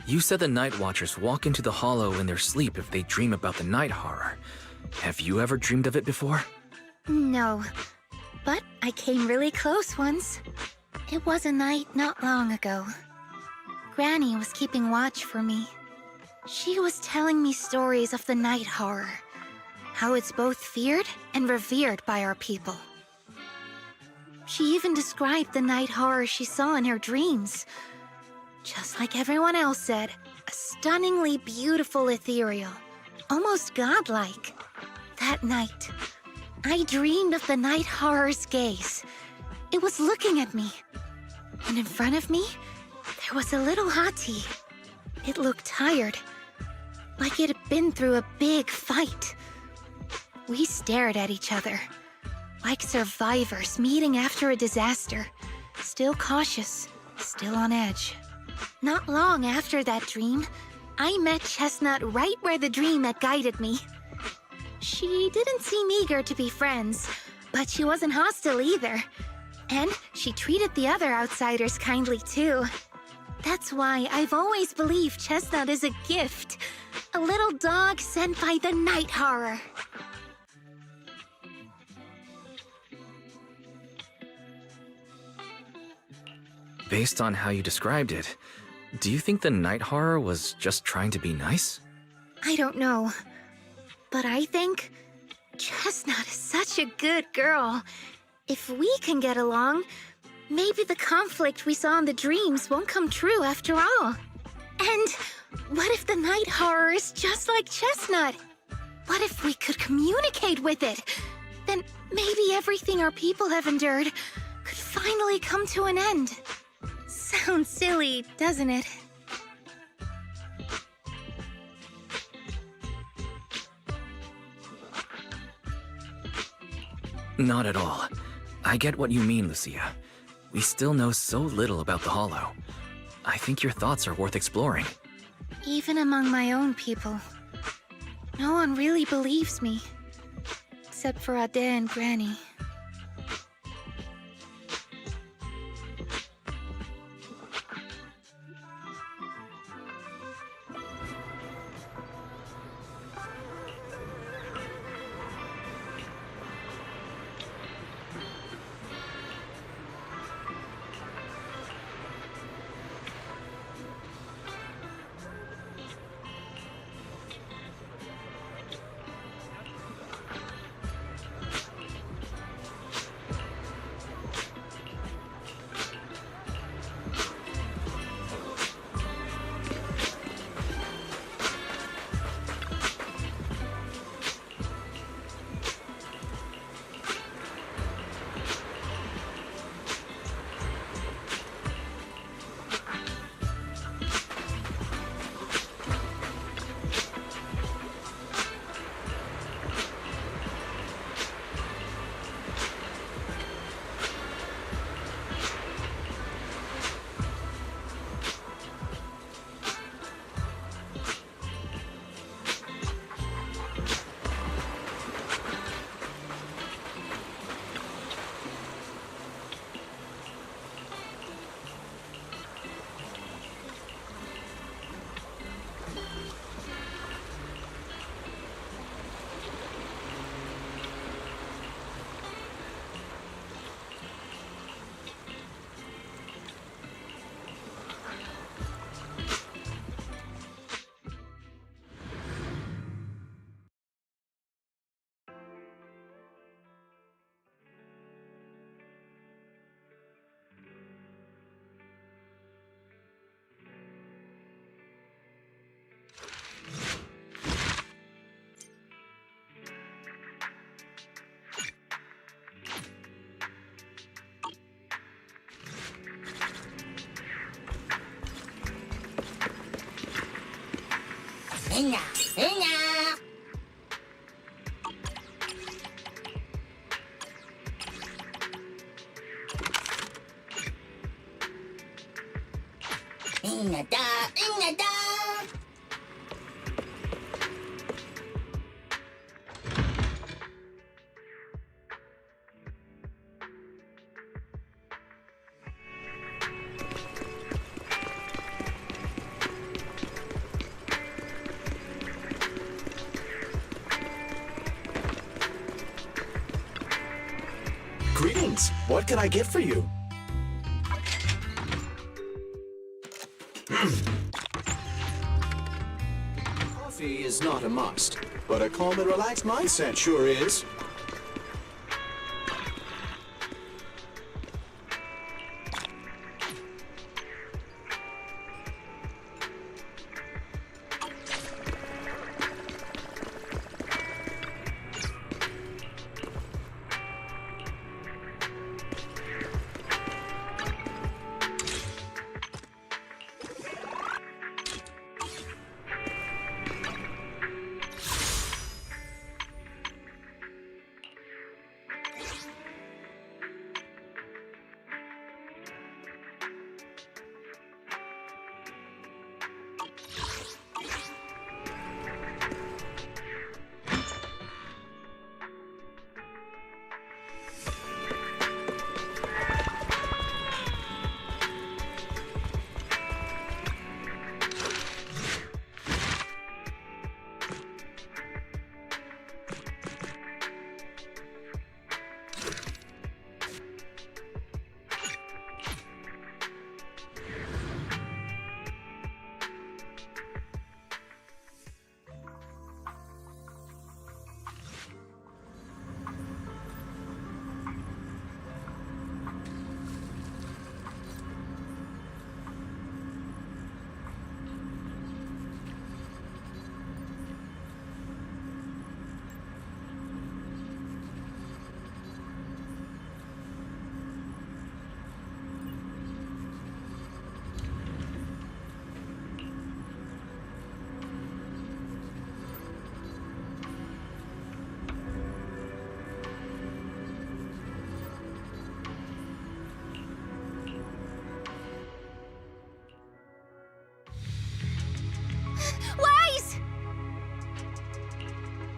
You said the Night Watchers walk into the hollow in their sleep if they dream about the night horror. Have you ever dreamed of it before? No, but I came really close once. It was a night not long ago. Granny was keeping watch for me. She was telling me stories of the night horror, how it's both feared and revered by our people. She even described the night horror she saw in her dreams. Just like everyone else said, a stunningly beautiful ethereal, almost godlike. That night, I dreamed of the night horror's gaze. It was looking at me. And in front of me, there was a little hottie. It looked tired, like it had been through a big fight. We stared at each other, like survivors meeting after a disaster, still cautious, still on edge. Not long after that dream, I met Chestnut right where the dream had guided me. She didn't seem eager to be friends, but she wasn't hostile either. And she treated the other outsiders kindly too. That's why I've always believed Chestnut is a gift. A little dog sent by the night horror. Based on how you described it, do you think the night horror was just trying to be nice? I don't know. But I think Chestnut is such a good girl. If we can get along, maybe the conflict we saw in the dreams won't come true after all. And what if the night horror is just like Chestnut? What if we could communicate with it? Then maybe everything our people have endured could finally come to an end. Sounds silly, doesn't it? Not at all. I get what you mean, Lucia. We still know so little about the Hollow. I think your thoughts are worth exploring. Even among my own people, no one really believes me. Except for Ade and Granny. Greetings. What can I get for you? Coffee is not a must, but a calm and relaxed mindset sure is.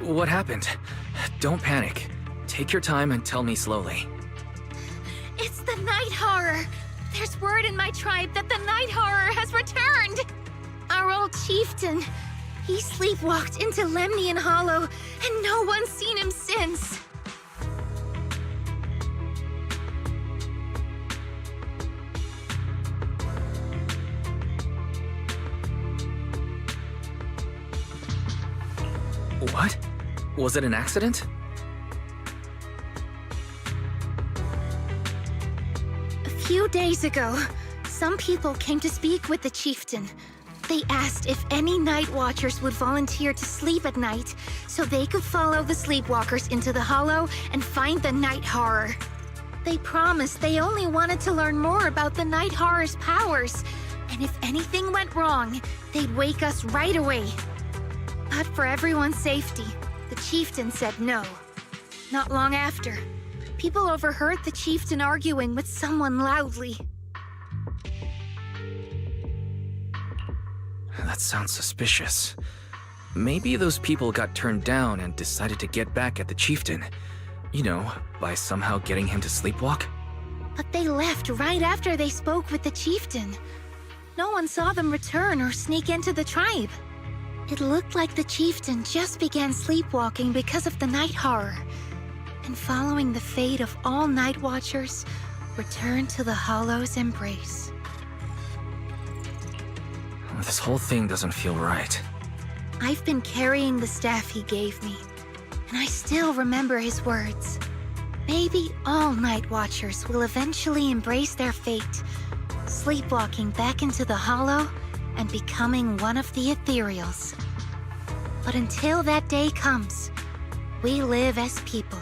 What happened? Don't panic. Take your time and tell me slowly. It's the Night Horror! There's word in my tribe that the Night Horror has returned! Our old chieftain. He sleepwalked into Lemnian Hollow, and no one's seen him since. What? Was it an accident? A few days ago, some people came to speak with the chieftain. They asked if any night watchers would volunteer to sleep at night so they could follow the sleepwalkers into the hollow and find the Night Horror. They promised they only wanted to learn more about the Night Horror's powers, and if anything went wrong, they'd wake us right away. But for everyone's safety, the chieftain said no. Not long after, people overheard the chieftain arguing with someone loudly. That sounds suspicious. Maybe those people got turned down and decided to get back at the chieftain. You know, by somehow getting him to sleepwalk? But they left right after they spoke with the chieftain. No one saw them return or sneak into the tribe. It looked like the chieftain just began sleepwalking because of the Night Horror, and following the fate of all Night Watchers, returned to the Hollow's embrace. This whole thing doesn't feel right. I've been carrying the staff he gave me, and I still remember his words. Maybe all Night Watchers will eventually embrace their fate, sleepwalking back into the Hollow and becoming one of the Ethereals. But until that day comes, we live as people.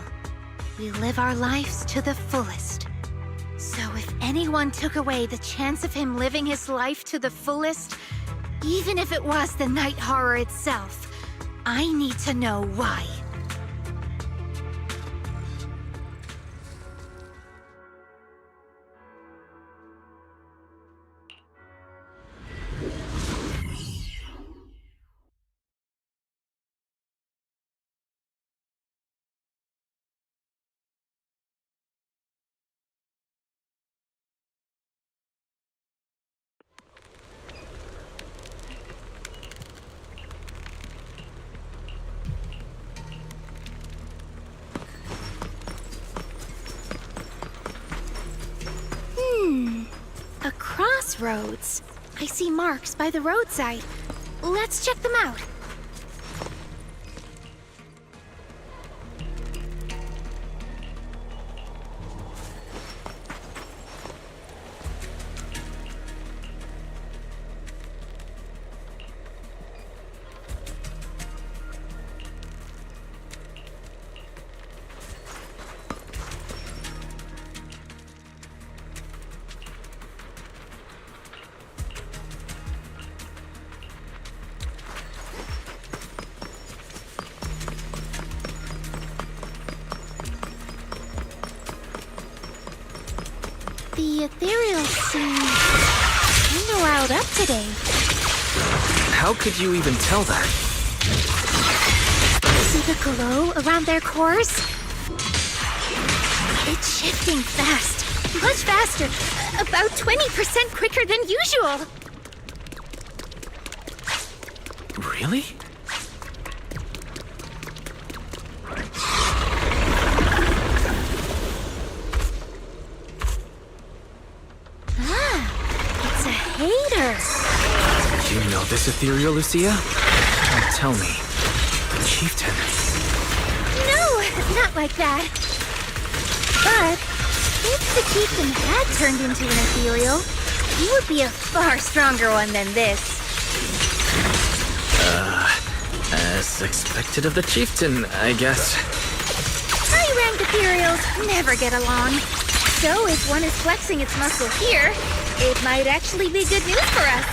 We live our lives to the fullest. So if anyone took away the chance of him living his life to the fullest, Even if it was the night horror itself, I need to know why. A crossroads. I see marks by the roadside. Let's check them out. The ethereal seem kinda riled up today. How could you even tell that? See the glow around their cores? It's shifting fast. Much faster. About 20% quicker than usual. Really? It's a hater. You know this ethereal, Lucia? Now tell me. The chieftain. No, not like that. But if the chieftain had turned into an ethereal, he would be a far stronger one than this. As expected of the chieftain, I guess. High-ranked ethereals never get along. So if one is flexing its muscle here, it might actually be good news for us.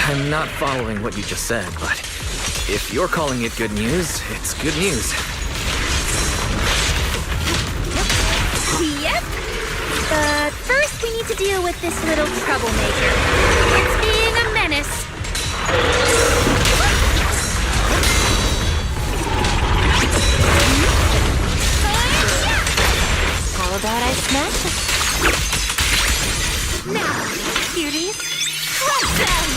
I'm not following what you just said, but if you're calling it good news, it's good news. Yep. But first we need to deal with this little troublemaker. It's being a menace. How about I smash it? Now, cuties, crush them!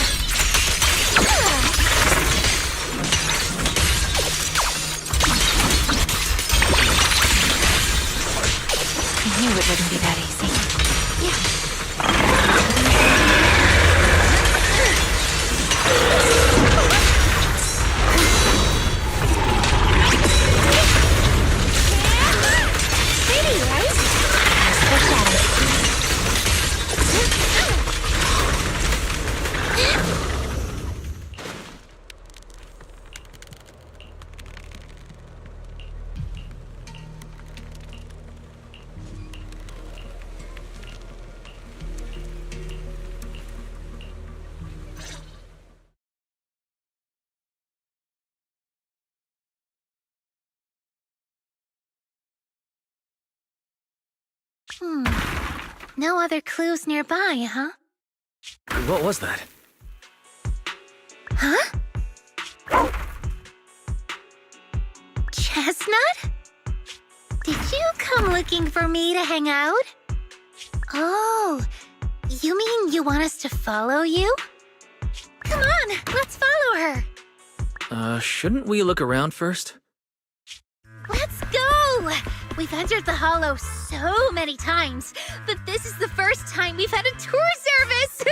I knew it wouldn't be that easy. Pretty, right? No other clues nearby, huh? What was that? Huh? Chestnut? Did you come looking for me to hang out? Oh, you mean you want us to follow you? Come on, let's follow her. Shouldn't we look around first? Let's go! We've entered the Hollow so many times, but this is the first time we've had a tour service!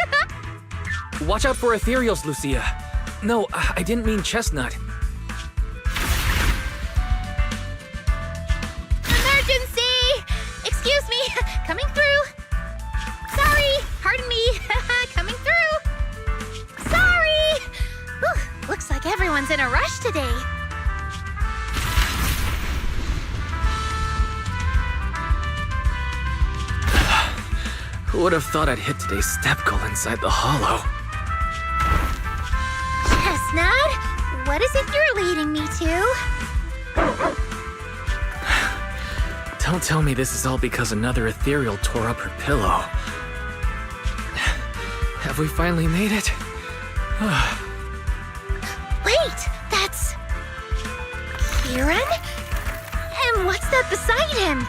Watch out for ethereals, Lucia. No, I didn't mean Chestnut. Emergency! Excuse me, coming through. Sorry, pardon me, coming through. Sorry! Whew, looks like everyone's in a rush today. Who would have thought I'd hit today's step goal inside the hollow? Chestnut, what is it you're leading me to? Don't tell me this is all because another ethereal tore up her pillow. Have we finally made it? Wait, that's... Kieran? And what's that beside him?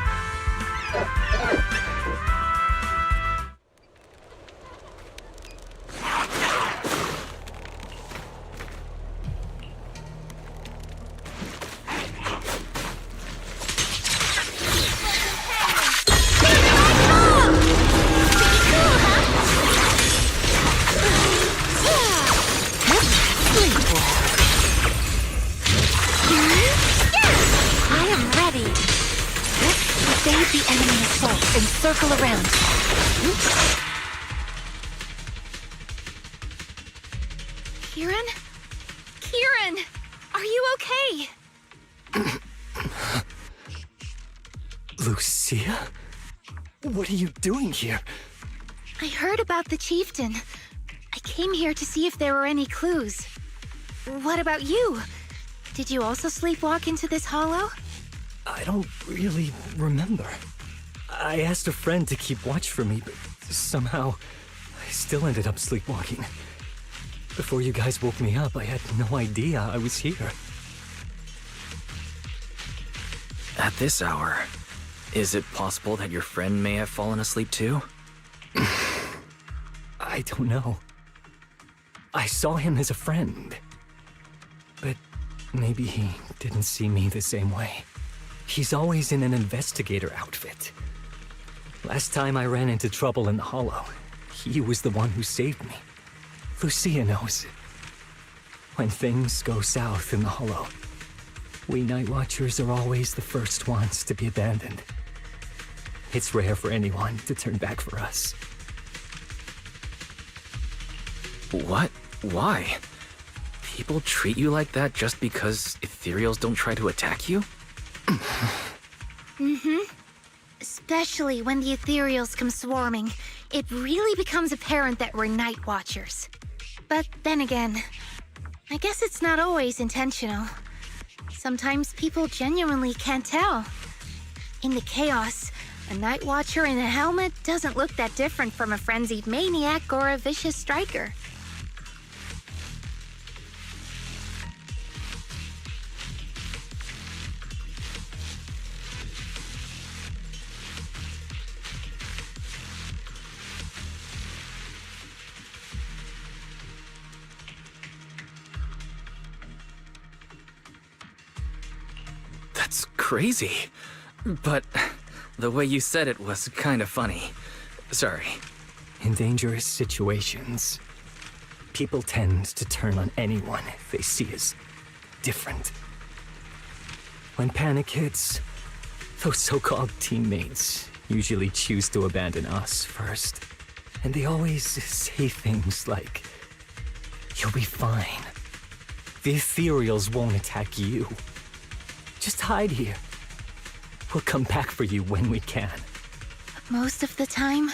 Circle around. Kieran? Kieran! Are you okay? Lucia? What are you doing here? I heard about the chieftain. I came here to see if there were any clues. What about you? Did you also sleepwalk into this hollow? I don't really remember. I asked a friend to keep watch for me, but somehow I still ended up sleepwalking. Before you guys woke me up, I had no idea I was here. At this hour, is it possible that your friend may have fallen asleep too? I don't know. I saw him as a friend. But maybe he didn't see me the same way. He's always in an investigator outfit. Last time I ran into trouble in the hollow, he was the one who saved me. Lucia knows. When things go south in the hollow, we Night Watchers are always the first ones to be abandoned. It's rare for anyone to turn back for us. What? Why? People treat you like that just because ethereals don't try to attack you? Mm-hmm. Especially when the ethereals come swarming, it really becomes apparent that we're Night Watchers. But then again, I guess it's not always intentional. Sometimes people genuinely can't tell. In the chaos, a Night Watcher in a helmet doesn't look that different from a frenzied maniac or a vicious striker. That's crazy. But the way you said it was kind of funny. Sorry. In dangerous situations, people tend to turn on anyone they see as different. When panic hits, those so-called teammates usually choose to abandon us first. And they always say things like, "You'll be fine. The ethereals won't attack you. Just hide here. We'll come back for you when we can." Most of the time,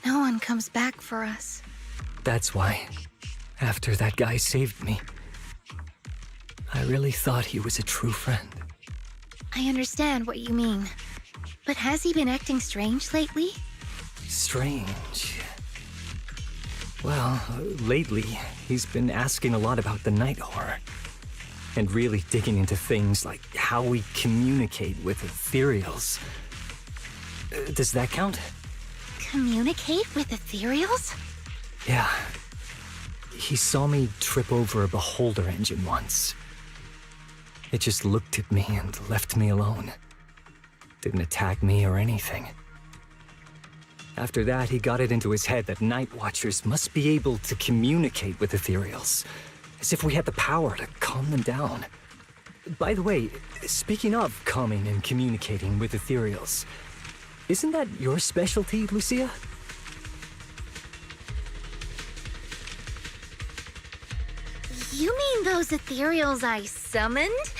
no one comes back for us. That's why, after that guy saved me, I really thought he was a true friend. I understand what you mean. But has he been acting strange lately? Strange. Well, lately, he's been asking a lot about the night horror. And really digging into things like how we communicate with ethereals. Does that count? Communicate with ethereals? Yeah. He saw me trip over a beholder engine once. It just looked at me and left me alone. Didn't attack me or anything. After that, he got it into his head that Night Watchers must be able to communicate with ethereals. As if we had the power to calm them down. By the way, speaking of calming and communicating with ethereals, isn't that your specialty, Lucia? You mean those ethereals I summoned?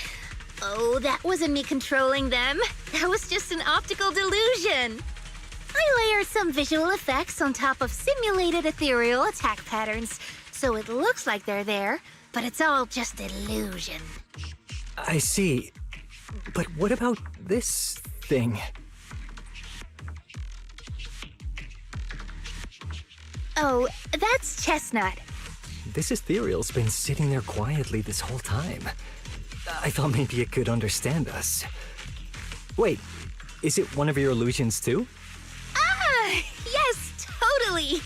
Oh, that wasn't me controlling them. That was just an optical delusion. I layered some visual effects on top of simulated ethereal attack patterns, so it looks like they're there, but it's all just illusion. I see. But what about this thing? Oh, that's Chestnut. This ethereal's been sitting there quietly this whole time. I thought maybe it could understand us. Wait, is it one of your illusions too? Ah, yes, totally.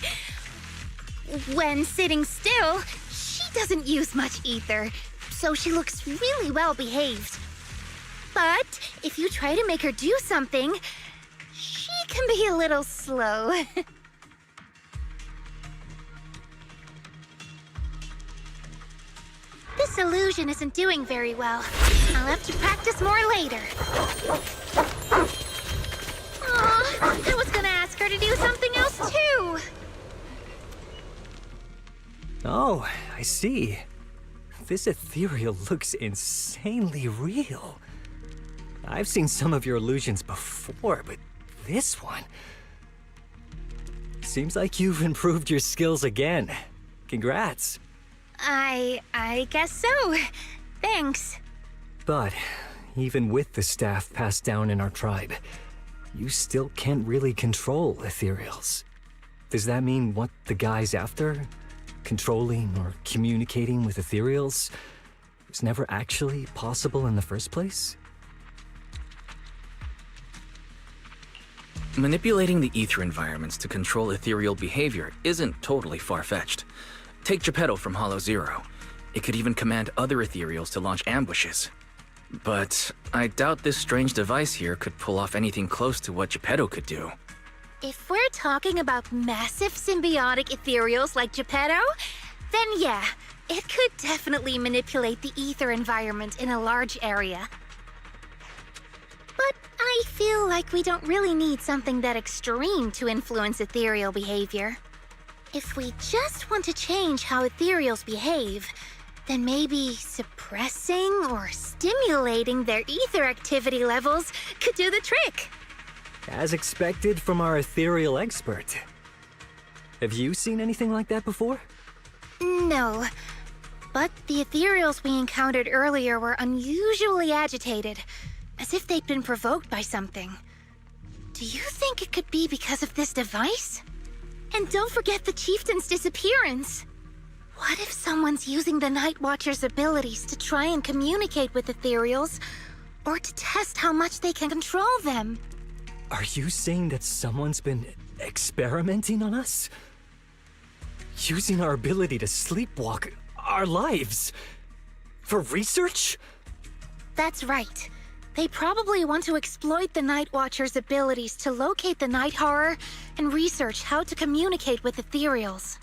When sitting still, she doesn't use much ether, so she looks really well behaved. But if you try to make her do something, she can be a little slow. This illusion isn't doing very well. I'll have to practice more later. Aw, I was gonna ask her to do something else too. Oh, I see. This ethereal looks insanely real. I've seen some of your illusions before, but this one... Seems like you've improved your skills again. Congrats. I guess so. Thanks. But even with the staff passed down in our tribe, you still can't really control ethereals. Does that mean what the guy's after? Controlling or communicating with ethereals was never actually possible in the first place? Manipulating the ether environments to control ethereal behavior isn't totally far-fetched. Take Geppetto from Hollow Zero. It could even command other ethereals to launch ambushes. But I doubt this strange device here could pull off anything close to what Geppetto could do. If we're talking about massive symbiotic ethereals like Geppetto, then yeah, it could definitely manipulate the ether environment in a large area. But I feel like we don't really need something that extreme to influence ethereal behavior. If we just want to change how ethereals behave, then maybe suppressing or stimulating their ether activity levels could do the trick. As expected from our ethereal expert. Have you seen anything like that before? No, but the ethereals we encountered earlier were unusually agitated, as if they'd been provoked by something. Do you think it could be because of this device? And don't forget the chieftain's disappearance. What if someone's using the Night Watcher's abilities to try and communicate with ethereals, or to test how much they can control them? Are you saying that someone's been experimenting on us? Using our ability to sleepwalk our lives? For research? That's right. They probably want to exploit the Night Watcher's abilities to locate the Night Horror and research how to communicate with ethereals.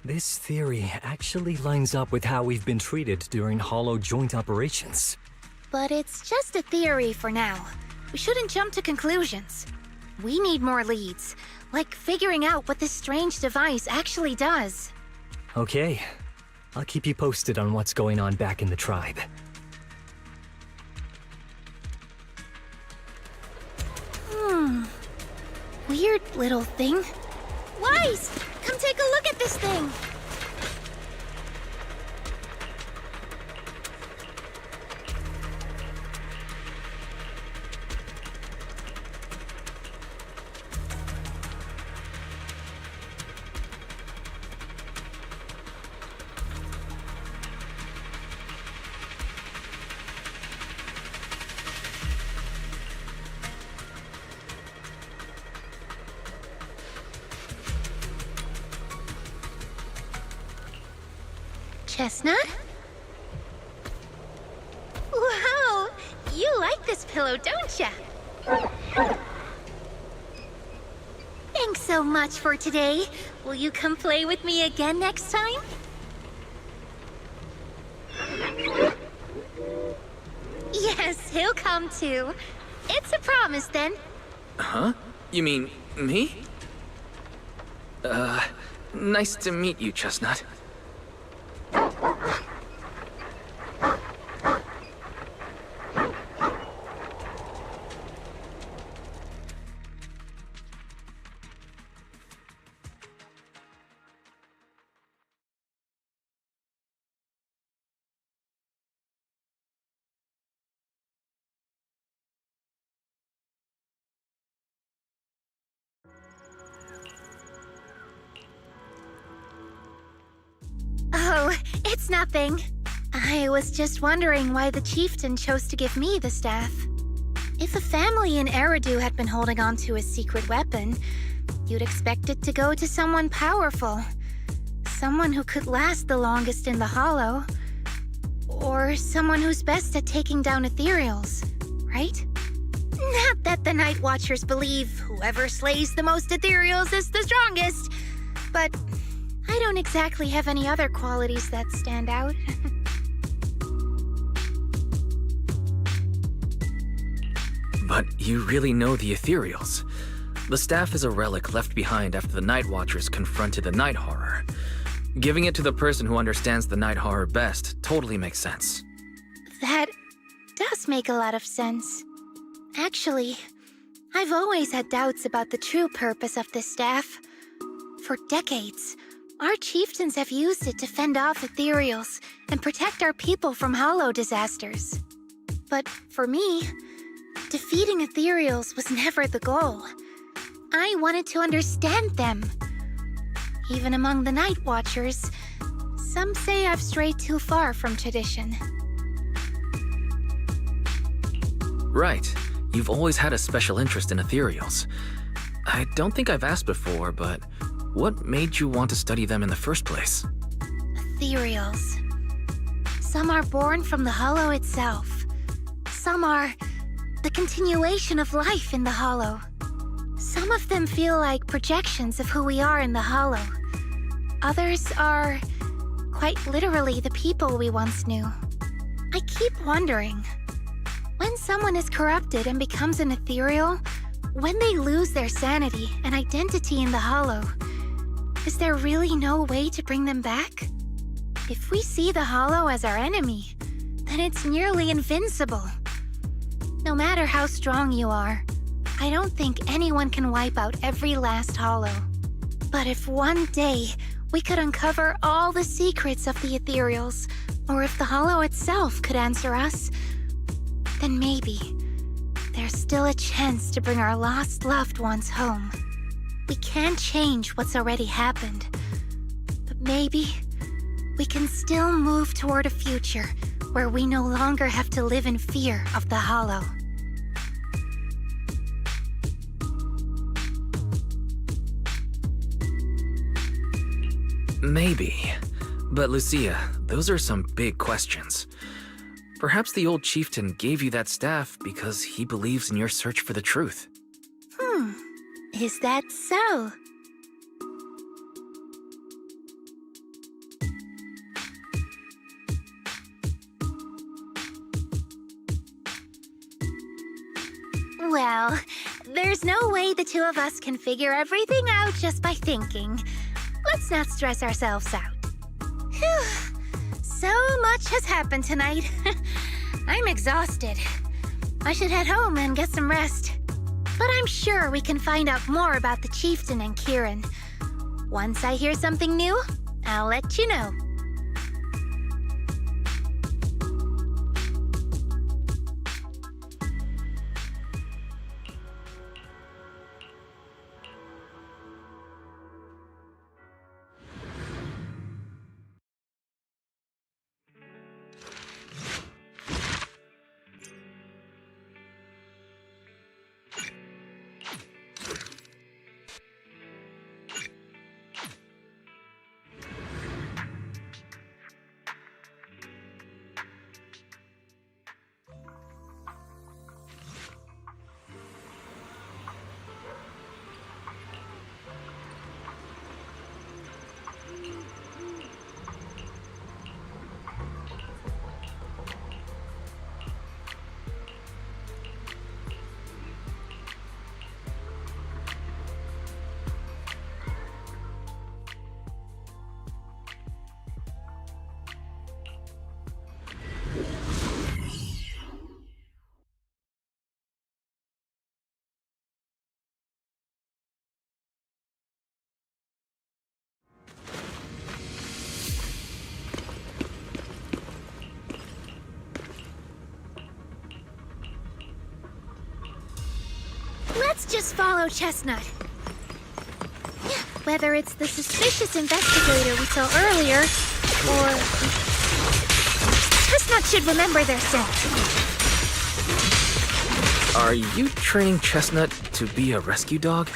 This theory actually lines up with how we've been treated during Hollow joint operations. But it's just a theory for now. We shouldn't jump to conclusions. We need more leads, like figuring out what this strange device actually does. Okay. I'll keep you posted on what's going on back in the tribe. Weird little thing. Wise! Come take a look at this thing! Chestnut? Wow! You like this pillow, don't ya? Thanks so much for today. Will you come play with me again next time? Yes, he'll come too. It's a promise then. Huh? You mean me? Nice to meet you, Chestnut. Oh, it's nothing. I was just wondering why the chieftain chose to give me the staff. If a family in Eridu had been holding on to a secret weapon, you'd expect it to go to someone powerful. Someone who could last the longest in the Hollow. Or someone who's best at taking down ethereals, right? Not that the Night Watchers believe whoever slays the most ethereals is the strongest, but I don't exactly have any other qualities that stand out. But you really know the ethereals. The staff is a relic left behind after the Night Watchers confronted the Night Horror. Giving it to the person who understands the Night Horror best totally makes sense. That does make a lot of sense. Actually, I've always had doubts about the true purpose of this staff. For decades, our chieftains have used it to fend off ethereals and protect our people from hollow disasters. But for me, defeating ethereals was never the goal. I wanted to understand them. Even among the Night Watchers, some say I've strayed too far from tradition. Right. You've always had a special interest in ethereals. I don't think I've asked before, but what made you want to study them in the first place? Ethereals. Some are born from the Hollow itself. Some are the continuation of life in the Hollow. Some of them feel like projections of who we are in the Hollow. Others are, quite literally, the people we once knew. I keep wondering, when someone is corrupted and becomes an ethereal, when they lose their sanity and identity in the Hollow, is there really no way to bring them back? If we see the Hollow as our enemy, then it's nearly invincible. No matter how strong you are, I don't think anyone can wipe out every last Hollow. But if one day we could uncover all the secrets of the ethereals, or if the Hollow itself could answer us, then maybe there's still a chance to bring our lost loved ones home. We can't change what's already happened, but maybe we can still move toward a future where we no longer have to live in fear of the Hollow. Maybe. But Lucia, those are some big questions. Perhaps the old chieftain gave you that staff because he believes in your search for the truth. Is that so? Well, there's no way the two of us can figure everything out just by thinking. Let's not stress ourselves out. Phew. So much has happened tonight. I'm exhausted. I should head home and get some rest. But I'm sure we can find out more about the chieftain and Kieran. Once I hear something new, I'll let you know. Let's just follow Chestnut. Whether it's the suspicious investigator we saw earlier, Or... Chestnut should remember their scent. Are you training Chestnut to be a rescue dog?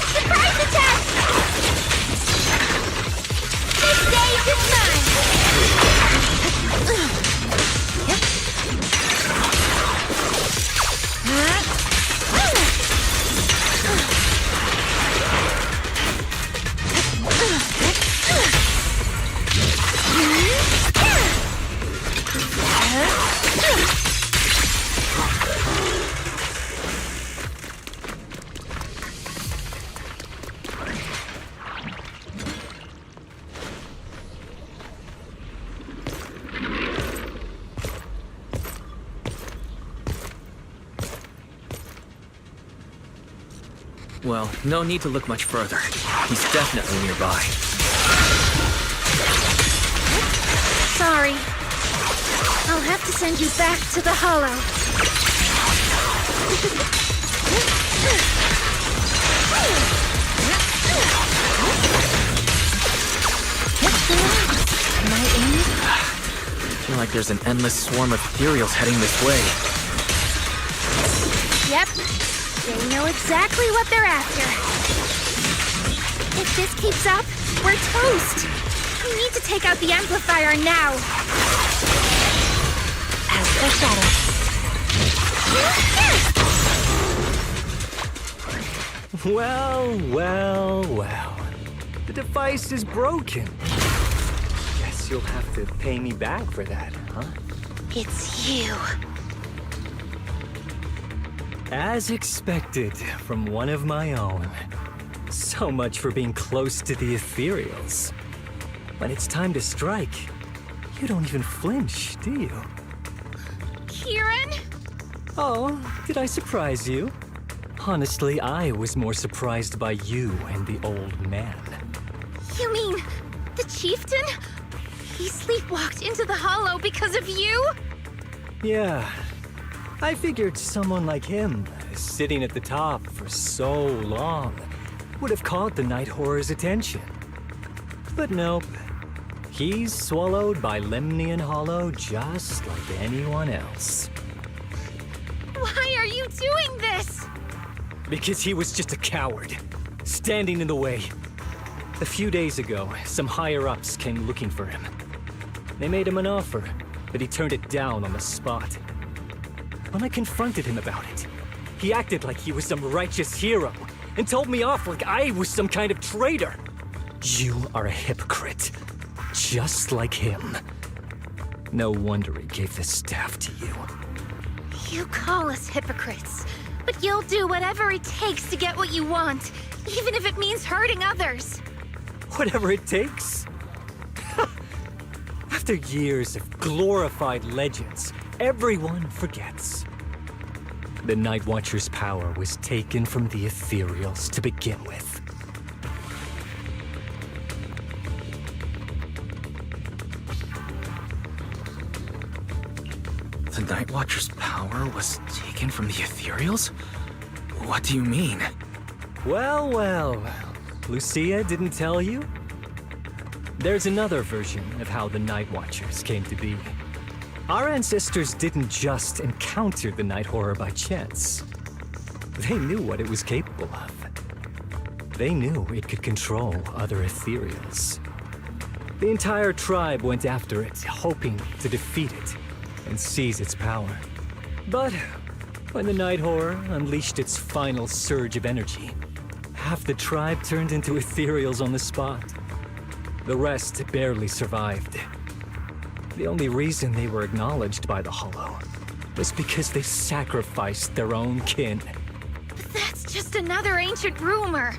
Surprise attack! This stage is Well, no need to look much further. He's definitely nearby. Sorry. I'll have to send you back to the Hollow. I feel like there's an endless swarm of ethereals heading this way. Yep. They know exactly what they're after. If this keeps up, we're toast. We need to take out the amplifier now. As for Shadow. Well. The device is broken. Guess you'll have to pay me back for that, huh? It's you. As expected from one of my own. So much for being close to the ethereals. When it's time to strike, you don't even flinch, do you? Kieran? Oh, did I surprise you? Honestly, I was more surprised by you and the old man. You mean the chieftain? He sleepwalked into the Hollow because of you? Yeah. I figured someone like him, sitting at the top for so long, would have caught the Night Horror's attention. But nope. He's swallowed by Lemnian Hollow just like anyone else. Why are you doing this? Because he was just a coward, standing in the way. A few days ago, some higher-ups came looking for him. They made him an offer, but he turned it down on the spot. When I confronted him about it, he acted like he was some righteous hero and told me off like I was some kind of traitor. You are a hypocrite, just like him. No wonder he gave the staff to you. You call us hypocrites, but you'll do whatever it takes to get what you want, even if it means hurting others. Whatever it takes. After years of glorified legends, everyone forgets. The Night Watcher's power was taken from the ethereals to begin with. The Night Watcher's power was taken from the ethereals? What do you mean? Well. Lucia didn't tell you? There's another version of how the Night Watchers came to be. Our ancestors didn't just encounter the Night Horror by chance. They knew what it was capable of. They knew it could control other ethereals. The entire tribe went after it, hoping to defeat it and seize its power. But when the Night Horror unleashed its final surge of energy, half the tribe turned into ethereals on the spot. The rest barely survived. The only reason they were acknowledged by the Hollow was because they sacrificed their own kin. But that's just another ancient rumor.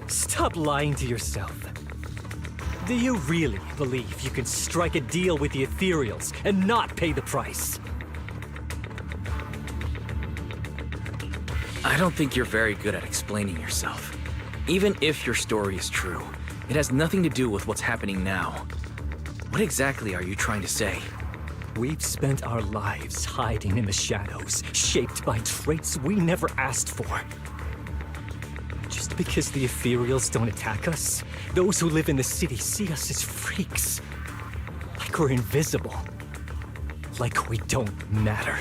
Stop lying to yourself. Do you really believe you can strike a deal with the Ethereals and not pay the price? I don't think you're very good at explaining yourself. Even if your story is true, it has nothing to do with what's happening now. What exactly are you trying to say? We've spent our lives hiding in the shadows, shaped by traits we never asked for. Just because the Ethereals don't attack us, those who live in the city see us as freaks. Like we're invisible. Like we don't matter.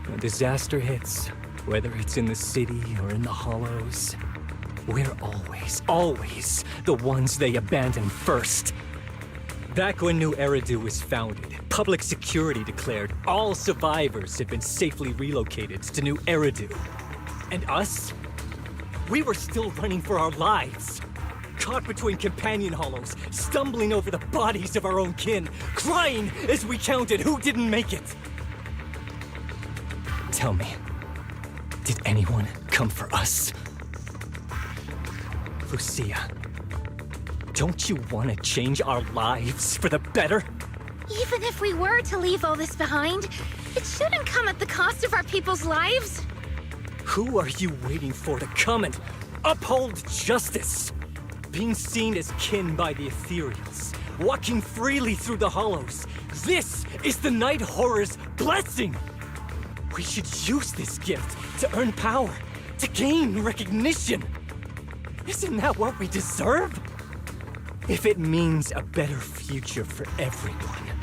When disaster hits, whether it's in the city or in the hollows, we're always the ones they abandon first. Back when New Eridu was founded, public security declared all survivors had been safely relocated to New Eridu. And us? We were still running for our lives. Caught between companion hollows, stumbling over the bodies of our own kin, crying as we counted who didn't make it. Tell me, did anyone come for us? Lucia, don't you want to change our lives for the better? Even if we were to leave all this behind, it shouldn't come at the cost of our people's lives. Who are you waiting for to come and uphold justice? Being seen as kin by the Ethereals, walking freely through the hollows. This is the Night Horror's blessing! We should use this gift to earn power, to gain recognition. Isn't that what we deserve? If it means a better future for everyone,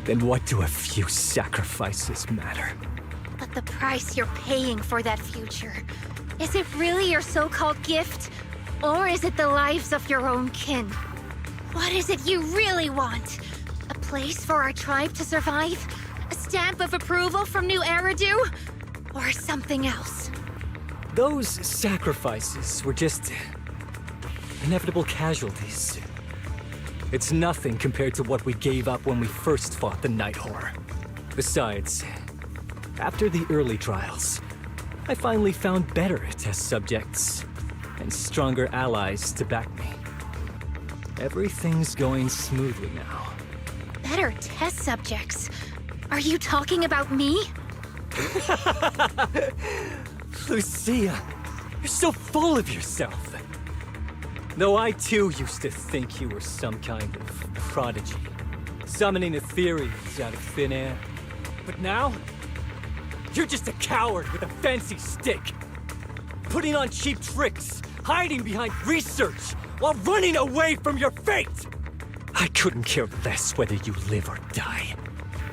then what do a few sacrifices matter? But the price you're paying for that future, is it really your so-called gift? Or is it the lives of your own kin? What is it you really want? A place for our tribe to survive? A stamp of approval from New Eridu? Or something else? Those sacrifices were just inevitable casualties. It's nothing compared to what we gave up when we first fought the Night Horror. Besides, after the early trials, I finally found better test subjects and stronger allies to back me. Everything's going smoothly now. Better test subjects? Are you talking about me? Lucia, you're so full of yourself. Though I too used to think you were some kind of prodigy, summoning Ethereals out of thin air. But now, you're just a coward with a fancy stick. Putting on cheap tricks, hiding behind research, while running away from your fate! I couldn't care less whether you live or die.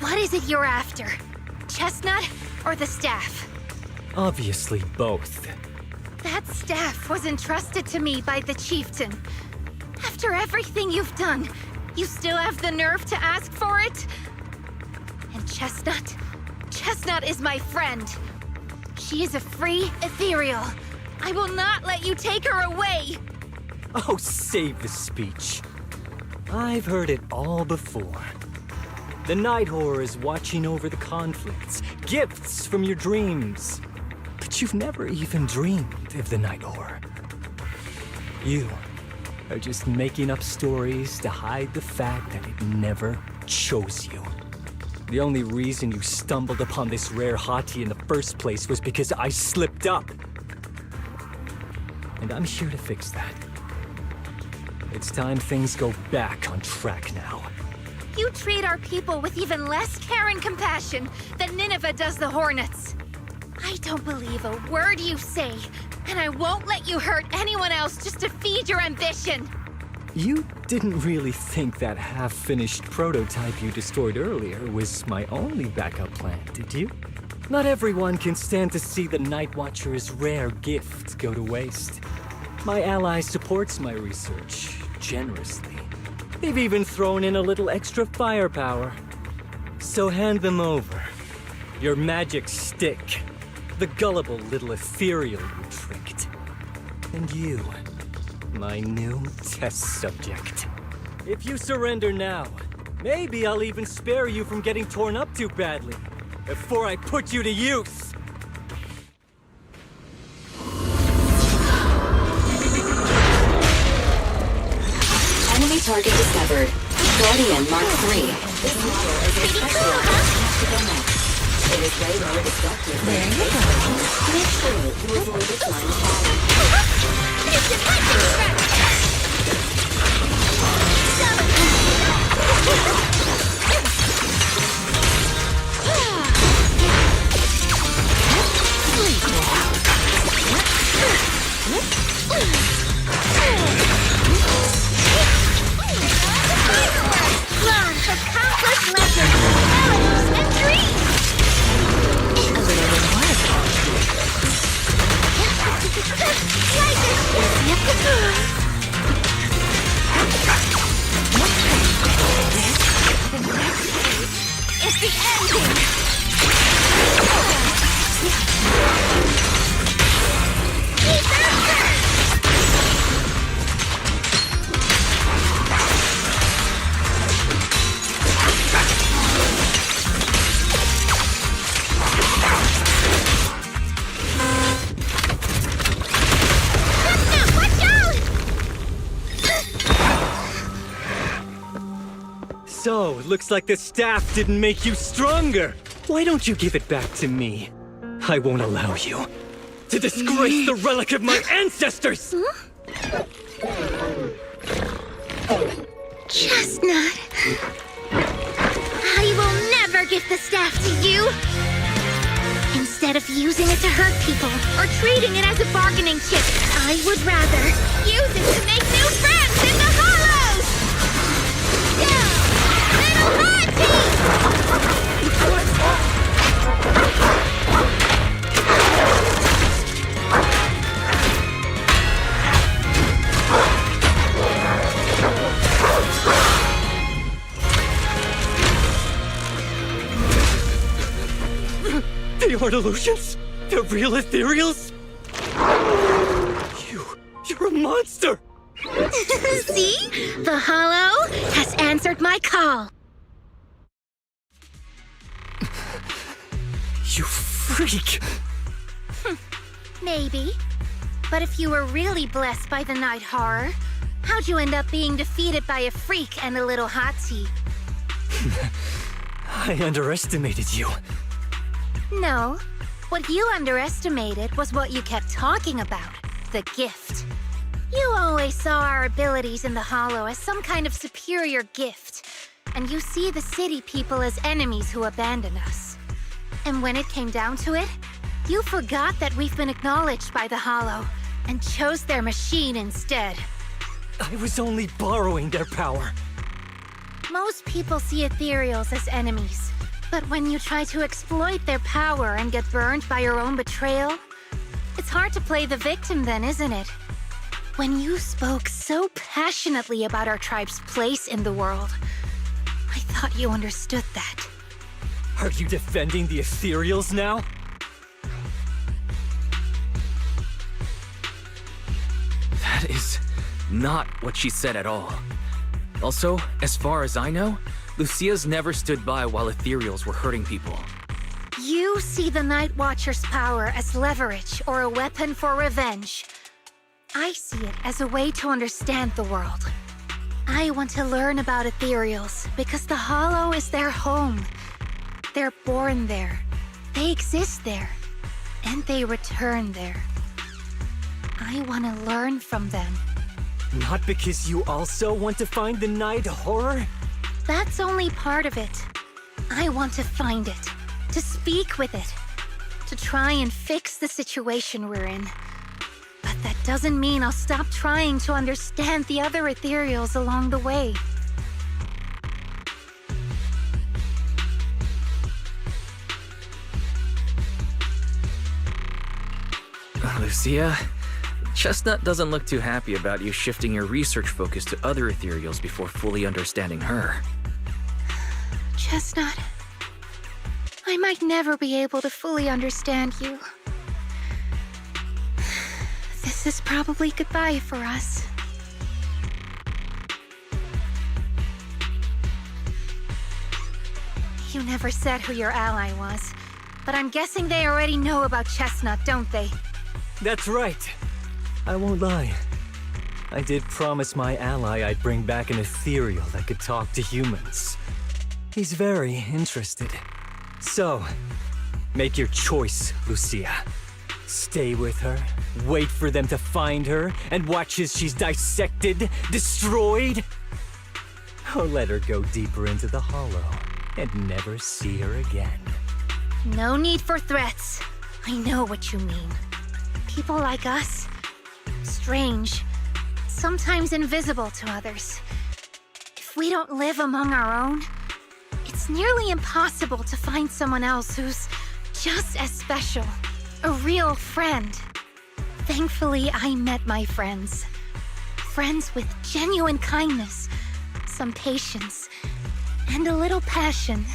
What is it you're after? Chestnut or the staff? Obviously both. That staff was entrusted to me by the chieftain. After everything you've done, you still have the nerve to ask for it? And Chestnut? Chestnut is my friend. She is a free ethereal. I will not let you take her away! Oh, save the speech. I've heard it all before. The Night Horror is watching over the conflicts, gifts from your dreams. But you've never even dreamed of the Night Horror. You are just making up stories to hide the fact that it never chose you. The only reason you stumbled upon this rare hottie in the first place was because I slipped up. And I'm here to fix that. It's time things go back on track now. You treat our people with even less care and compassion than Nineveh does the Hornets. I don't believe a word you say, and I won't let you hurt anyone else just to feed your ambition. You didn't really think that half-finished prototype you destroyed earlier was my only backup plan, did you? Not everyone can stand to see the Night Watcher's rare gift go to waste. My ally supports my research generously. They've even thrown in a little extra firepower. So hand them over. Your magic stick. The gullible little ethereal you tricked. And you, my new test subject. If you surrender now, maybe I'll even spare you from getting torn up too badly before I put you to use. Enemy target discovered. Guardian Mark 3. This model is especially to go next. It is way more destructive. There you go. Make sure you avoid its line of Launch of countless legends, melodies, and dreams! A little remarkable. It's the ending! So, looks like the staff didn't make you stronger. Why don't you give it back to me? I won't allow you to disgrace the relic of my ancestors! Chestnut! I will never give the staff to you! Instead of using it to hurt people, or treating it as a bargaining chip, I would rather use it to make new friends in the hollows! Yeah! Little Monty! They aren't illusions? They're real ethereals? You're a monster! See? The hollow has answered my call. You freak! Maybe. But if you were really blessed by the night horror, how'd you end up being defeated by a freak and a little hot tea? I underestimated you. No. What you underestimated was what you kept talking about. The gift. You always saw our abilities in the Hollow as some kind of superior gift. And you see the city people as enemies who abandon us. And when it came down to it, you forgot that we've been acknowledged by the Hollow and chose their machine instead. I was only borrowing their power. Most people see ethereals as enemies. But when you try to exploit their power and get burned by your own betrayal, it's hard to play the victim then, isn't it? When you spoke so passionately about our tribe's place in the world, I thought you understood that. Are you defending the ethereals now? That is not what she said at all. Also, as far as I know, Lucia's never stood by while ethereals were hurting people. You see the Night Watcher's power as leverage or a weapon for revenge. I see it as a way to understand the world. I want to learn about ethereals because the Hollow is their home. They're born there. They exist there. And they return there. I want to learn from them. Not because you also want to find the night horror? That's only part of it. I want to find it, to speak with it, to try and fix the situation we're in. But that doesn't mean I'll stop trying to understand the other ethereals along the way. Lucia, Chestnut doesn't look too happy about you shifting your research focus to other ethereals before fully understanding her. Chestnut, I might never be able to fully understand you. This is probably goodbye for us. You never said who your ally was, but I'm guessing they already know about Chestnut, don't they? That's right. I won't lie. I did promise my ally I'd bring back an ethereal that could talk to humans. He's very interested. So, make your choice, Lucia. Stay with her, wait for them to find her, and watch as she's dissected, destroyed? Or let her go deeper into the hollow and never see her again. No need for threats. I know what you mean. People like us, strange, sometimes invisible to others. If we don't live among our own, it's nearly impossible to find someone else who's just as special. A real friend. Thankfully, I met my friends. Friends with genuine kindness, some patience, and a little passion.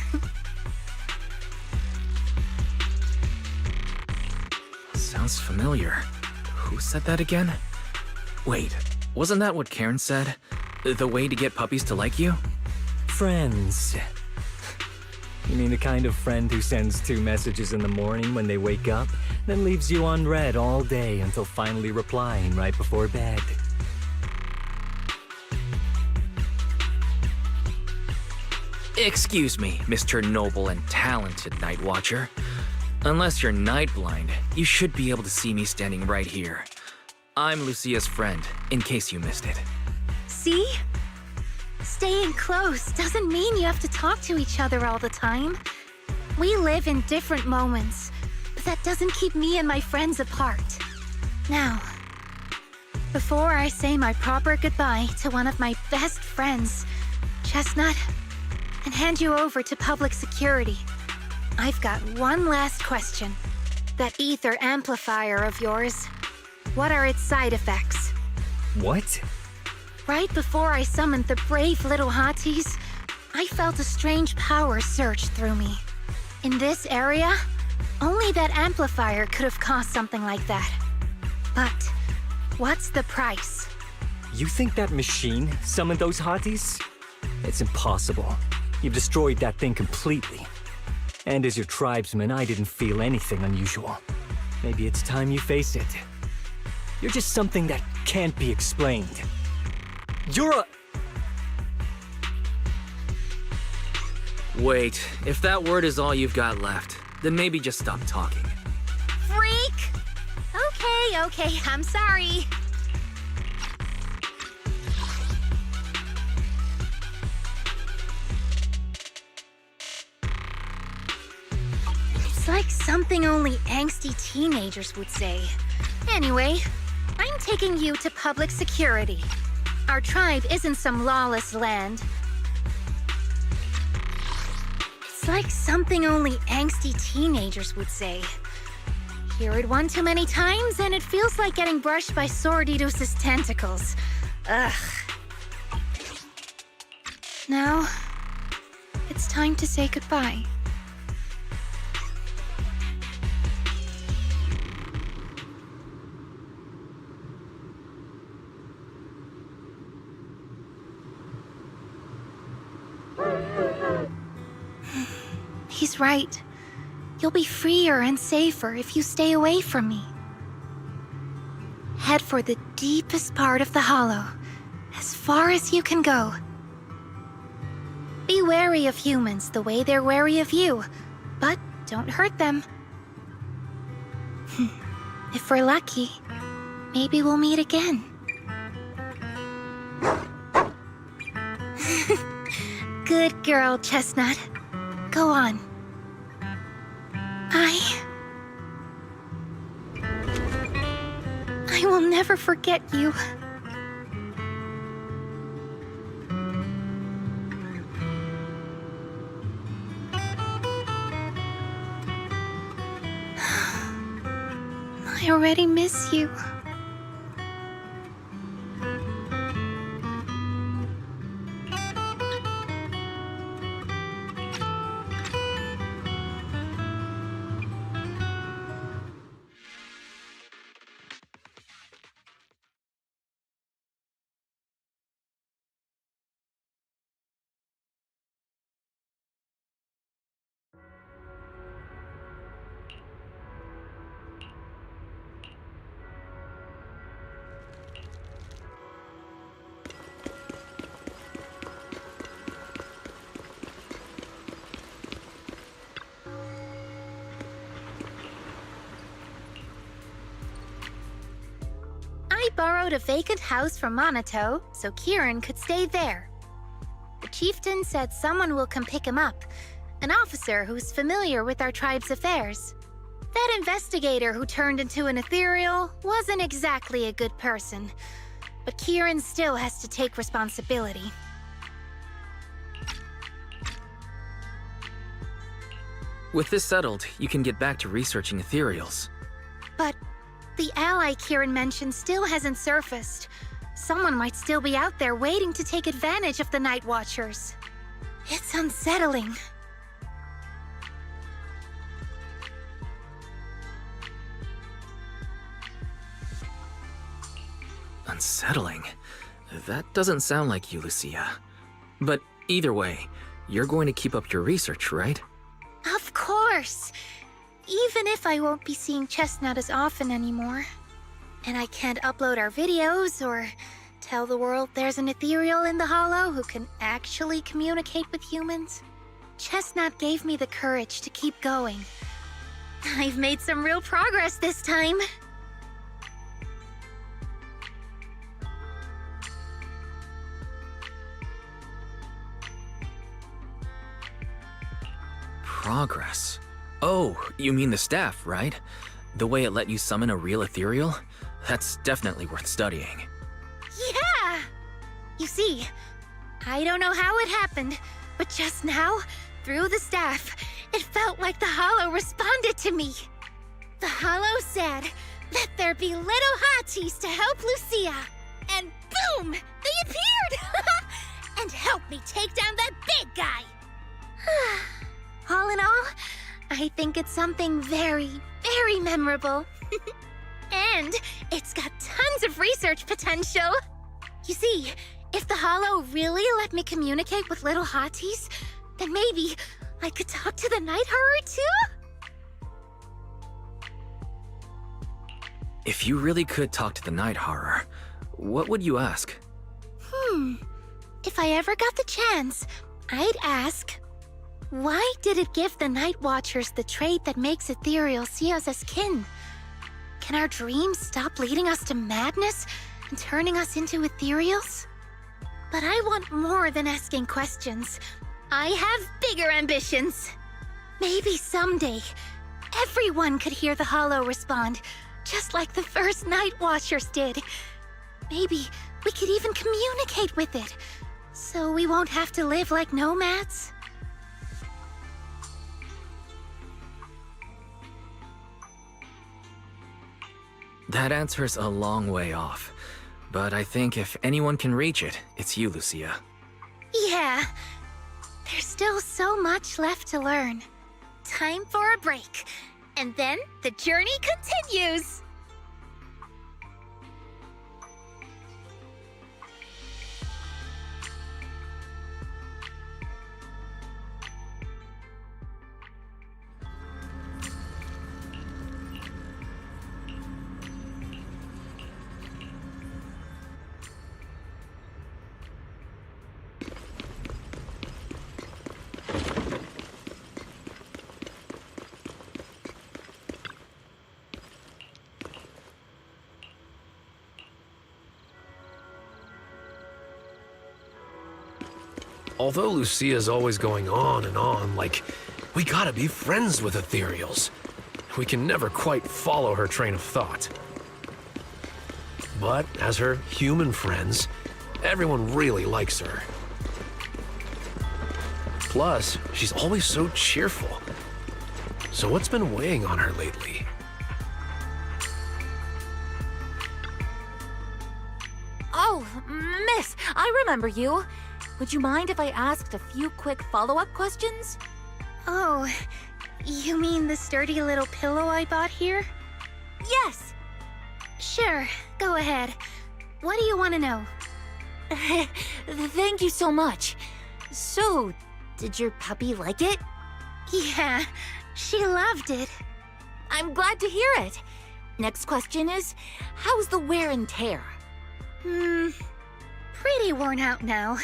Sounds familiar. Who said that again? Wait, wasn't that what Karen said? The way to get puppies to like you? Friends. You mean the kind of friend who sends 2 messages in the morning when they wake up, then leaves you unread all day until finally replying right before bed? Excuse me, Mr. Noble and Talented Night Watcher. Unless you're night blind, you should be able to see me standing right here. I'm Lucia's friend, in case you missed it. See? Staying close doesn't mean you have to talk to each other all the time. We live in different moments, but that doesn't keep me and my friends apart. Now, before I say my proper goodbye to one of my best friends, Chestnut, and hand you over to public security, I've got one last question. That ether amplifier of yours, what are its side effects? What? Right before I summoned the brave little hotties, I felt a strange power surge through me. In this area, only that amplifier could have caused something like that. But what's the price? You think that machine summoned those hotties? It's impossible. You've destroyed that thing completely. And as your tribesman, I didn't feel anything unusual. Maybe it's time you face it. You're just something that can't be explained. You're a... Wait, if that word is all you've got left, then maybe just stop talking. Freak! Okay, I'm sorry. It's like something only angsty teenagers would say. Anyway, I'm taking you to public security. Our tribe isn't some lawless land. It's like something only angsty teenagers would say. Hear it one too many times, and it feels like getting brushed by Sordidus's tentacles. Ugh. Now, it's time to say goodbye. He's right. You'll be freer and safer if you stay away from me. Head for the deepest part of the hollow, as far as you can go. Be wary of humans the way they're wary of you, but don't hurt them. If we're lucky, maybe we'll meet again. Good girl, Chestnut. Go on. I will never forget you. I already miss you. borrowed a vacant house from Monato so Kieran could stay there. The chieftain said someone will come pick him up, an officer who's familiar with our tribe's affairs. That investigator who turned into an ethereal wasn't exactly a good person, but Kieran still has to take responsibility. With this settled, you can get back to researching ethereals. But the ally Kieran mentioned still hasn't surfaced. Someone might still be out there waiting to take advantage of the Night Watchers. It's unsettling. Unsettling? That doesn't sound like you, Lucia. But either way, you're going to keep up your research, right? Of course! Even if I won't be seeing Chestnut as often anymore. And I can't upload our videos or tell the world there's an ethereal in the Hollow who can actually communicate with humans. Chestnut gave me the courage to keep going. I've made some real progress this time. Progress? Oh, you mean the staff, right? The way it let you summon a real ethereal? That's definitely worth studying. Yeah! You see, I don't know how it happened, but just now, through the staff, it felt like the Hollow responded to me. The Hollow said, "Let there be little hotties to help Lucia." And boom! They appeared! And helped me take down that big guy! All in all, I think it's something very, very memorable. And it's got tons of research potential. You see, if the Hollow really let me communicate with little hotties, then maybe I could talk to the Night Horror too? If you really could talk to the Night Horror, what would you ask? If I ever got the chance, I'd ask, why did it give the Night Watchers the trait that makes ethereal see us as kin? Can our dreams stop leading us to madness and turning us into ethereals? But I want more than asking questions. I have bigger ambitions. Maybe someday, everyone could hear the Hollow respond, just like the first Night Watchers did. Maybe we could even communicate with it, so we won't have to live like nomads. That answer's a long way off, but I think if anyone can reach it, it's you, Lucia. Yeah, there's still so much left to learn. Time for a break, and then the journey continues! Although Lucia's always going on and on, like, we gotta be friends with ethereals, we can never quite follow her train of thought. But as her human friends, everyone really likes her. Plus, she's always so cheerful. So what's been weighing on her lately? Oh, miss, I remember you. Would you mind if I asked a few quick follow-up questions? Oh, you mean the sturdy little pillow I bought here? Yes. Sure, go ahead. What do you want to know? Thank you so much. So, did your puppy like it? Yeah, she loved it. I'm glad to hear it. Next question is, how's the wear and tear? Pretty worn out now.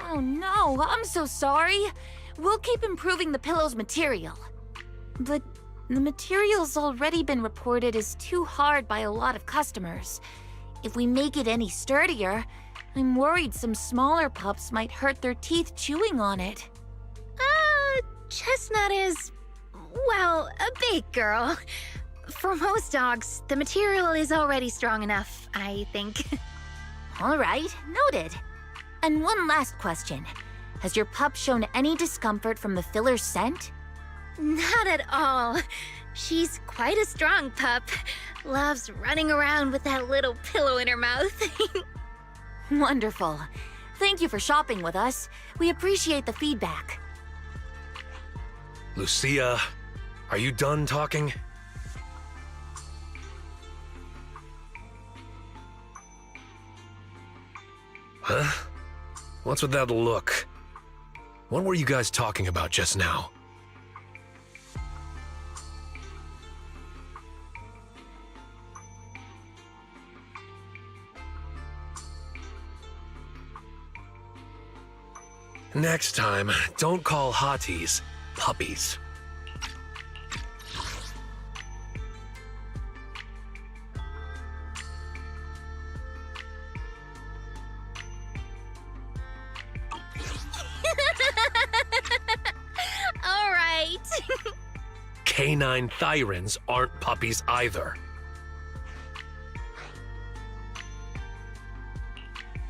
Oh no, I'm so sorry. We'll keep improving the pillow's material. But the material's already been reported as too hard by a lot of customers. If we make it any sturdier, I'm worried some smaller pups might hurt their teeth chewing on it. Chestnut is, well, a big girl. For most dogs, the material is already strong enough, I think. All right, noted. And one last question. Has your pup shown any discomfort from the filler's scent? Not at all. She's quite a strong pup. Loves running around with that little pillow in her mouth. Wonderful. Thank you for shopping with us. We appreciate the feedback. Lucia, are you done talking? Huh? What's with that look? What were you guys talking about just now? Next time, don't call hotties puppies. All right. Canine thyrans aren't puppies either.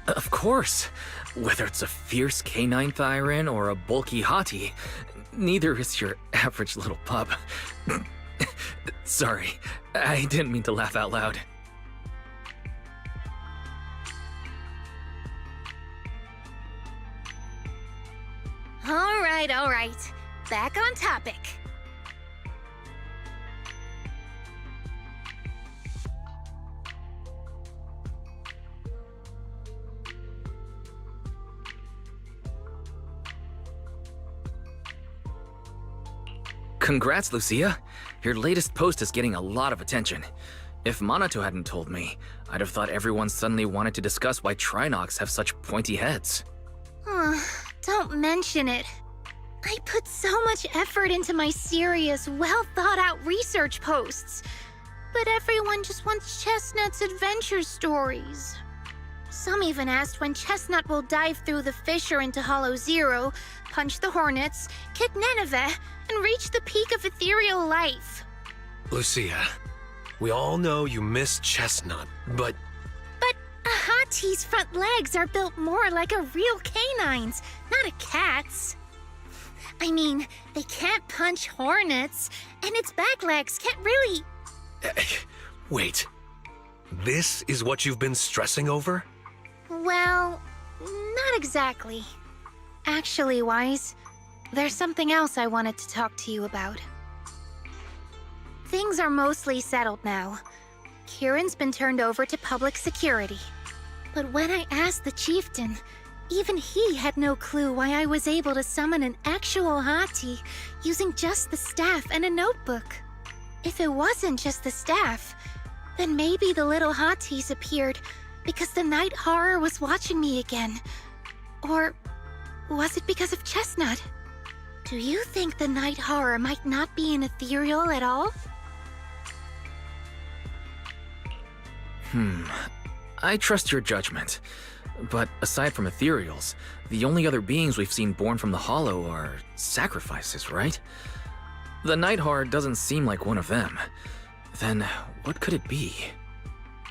Of course. Whether it's a fierce canine thyran or a bulky hottie, neither is your average little pup. Sorry, I didn't mean to laugh out loud. All right. Back on topic. Congrats, Lucia. Your latest post is getting a lot of attention. If Monato hadn't told me, I'd have thought everyone suddenly wanted to discuss why Trinocs have such pointy heads. Don't mention it. I put so much effort into my serious, well-thought-out research posts. But everyone just wants Chestnut's adventure stories. Some even asked when Chestnut will dive through the fissure into Hollow Zero, punch the Hornets, kick Nineveh, and reach the peak of ethereal life. Lucia, we all know you miss Chestnut, but... But a hottie's front legs are built more like a real canine's, not a cat's. I mean, they can't punch hornets, and its back legs can't really... Wait. This is what you've been stressing over? Well, not exactly. Actually, Wise, there's something else I wanted to talk to you about. Things are mostly settled now. Kieran's been turned over to public security. But when I asked the chieftain, even he had no clue why I was able to summon an actual hottie using just the staff and a notebook. If it wasn't just the staff, then maybe the little hotties appeared because the night horror was watching me again. Or was it because of Chestnut? Do you think the night horror might not be an ethereal at all? I trust your judgment. But aside from ethereals, the only other beings we've seen born from the Hollow are sacrifices, right? The night horror doesn't seem like one of them. Then what could it be?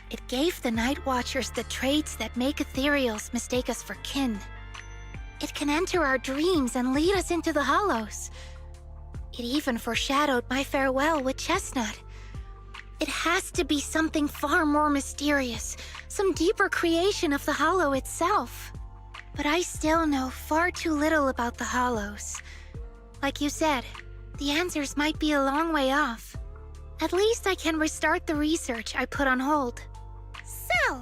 It gave the Night Watchers the traits that make ethereals mistake us for kin. It can enter our dreams and lead us into the Hollows. It even foreshadowed my farewell with Chestnut. It has to be something far more mysterious, some deeper creation of the Hollow itself. But I still know far too little about the Hollows. Like you said, the answers might be a long way off. At least I can restart the research I put on hold. So,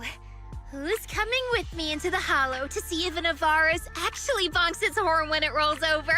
who's coming with me into the Hollow to see if an Avaris actually bonks its horn when it rolls over?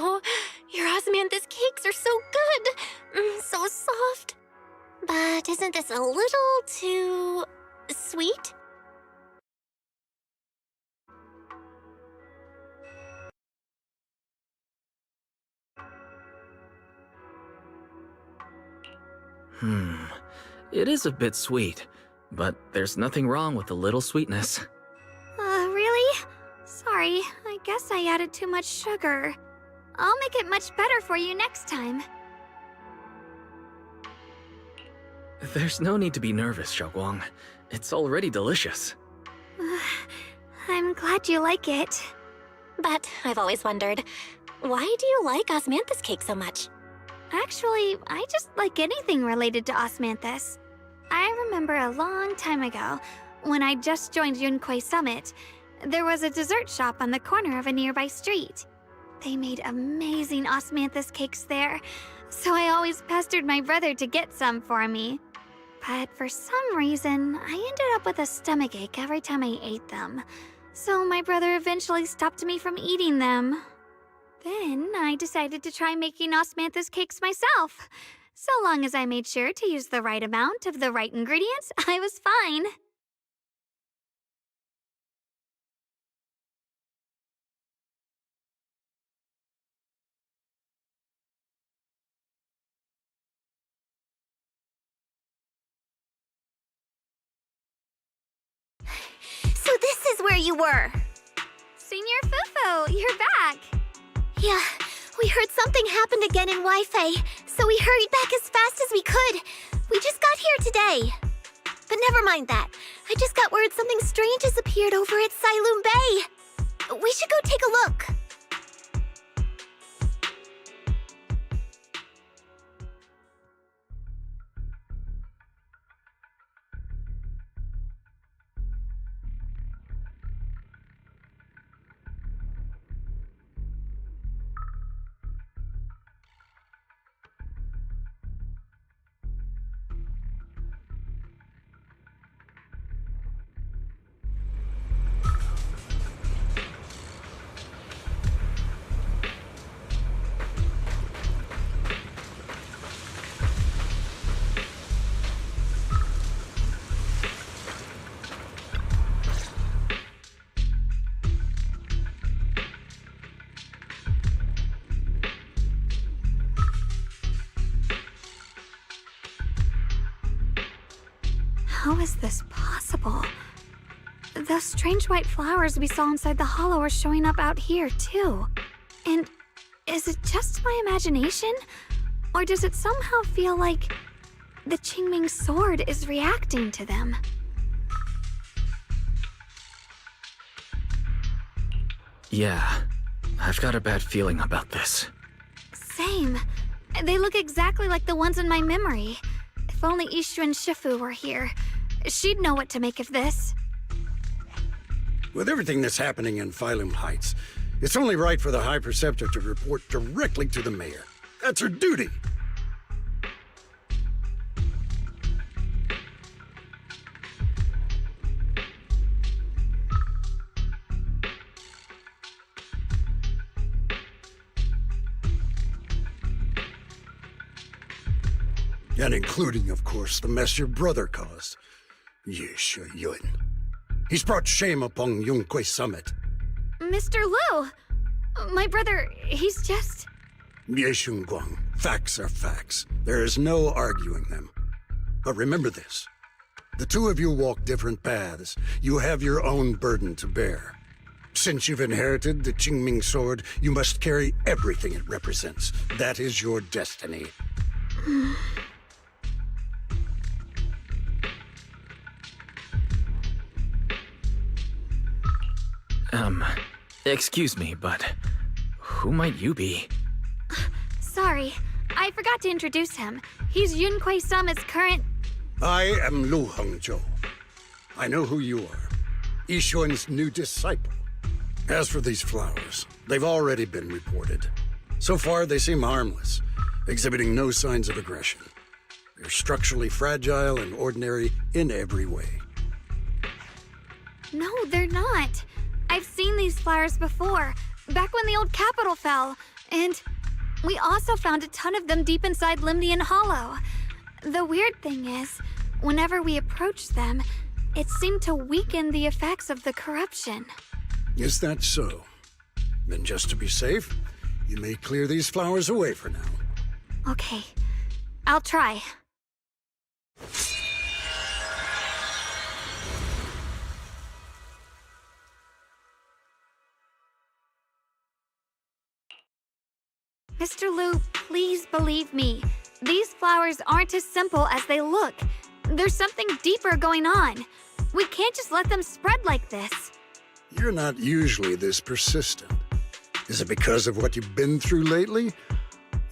Oh, your osmanthus cakes are so good. So soft. But isn't this a little too sweet? It is a bit sweet, but there's nothing wrong with a little sweetness. Really? Sorry, I guess I added too much sugar. I'll make it much better for you next time. There's no need to be nervous, Xiaoguang. It's already delicious. I'm glad you like it. But I've always wondered, why do you like osmanthus cake so much? Actually, I just like anything related to osmanthus. I remember a long time ago, when I just joined Yunquay Summit, there was a dessert shop on the corner of a nearby street. They made amazing osmanthus cakes there, so I always pestered my brother to get some for me. But for some reason, I ended up with a stomachache every time I ate them. So my brother eventually stopped me from eating them. Then I decided to try making osmanthus cakes myself. So long as I made sure to use the right amount of the right ingredients, I was fine. So this is where you were. Senior Fufu, you're back. Yeah, we heard something happened again in Wi-Fi, so we hurried back as fast as we could. We just got here today. But never mind that. I just got word something strange has appeared over at Sailoon Bay. We should go take a look. How is this possible? Those strange white flowers we saw inside the hollow are showing up out here, too. And is it just my imagination? Or does it somehow feel like the Qingming sword is reacting to them? Yeah, I've got a bad feeling about this. Same. They look exactly like the ones in my memory. If only Ishu and Shifu were here. She'd know what to make of this. With everything that's happening in Phylum Heights, it's only right for the High Preceptor to report directly to the mayor. That's her duty. And including, of course, the mess your brother caused. Yesha Yun. He's brought shame upon Yunquay Summit. Mr. Liu! My brother, he's just... Yeshun Guang, facts are facts. There is no arguing them. But remember this. The two of you walk different paths. You have your own burden to bear. Since you've inherited the Qingming sword, you must carry everything it represents. That is your destiny. Excuse me, but who might you be? Sorry, I forgot to introduce him. He's Yunquay Summit's current... I am Lu Hengzhou. I know who you are. Yixuan's new disciple. As for these flowers, they've already been reported. So far, they seem harmless, exhibiting no signs of aggression. They're structurally fragile and ordinary in every way. No, they're not. I've seen these flowers before, back when the old capital fell. And we also found a ton of them deep inside Limnian Hollow. The weird thing is, whenever we approached them, it seemed to weaken the effects of the corruption. Is that so? Then just to be safe, you may clear these flowers away for now. Okay, I'll try. Mr. Liu, please believe me. These flowers aren't as simple as they look. There's something deeper going on. We can't just let them spread like this. You're not usually this persistent. Is it because of what you've been through lately?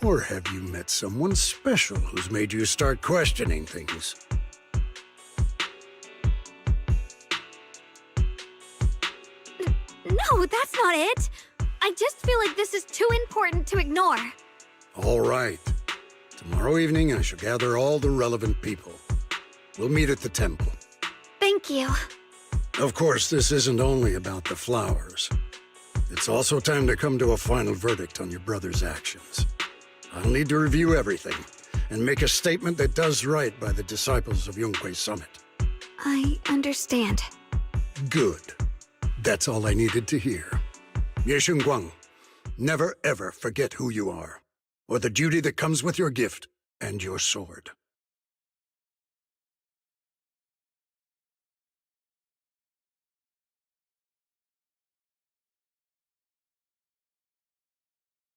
Or have you met someone special who's made you start questioning things? No, that's not it. I just feel like this is too important to ignore. All right. Tomorrow evening, I shall gather all the relevant people. We'll meet at the temple. Thank you. Of course, this isn't only about the flowers. It's also time to come to a final verdict on your brother's actions. I'll need to review everything and make a statement that does right by the disciples of Yunhui Summit. I understand. Good. That's all I needed to hear. Ye Xunguang, never ever forget who you are, or the duty that comes with your gift and your sword.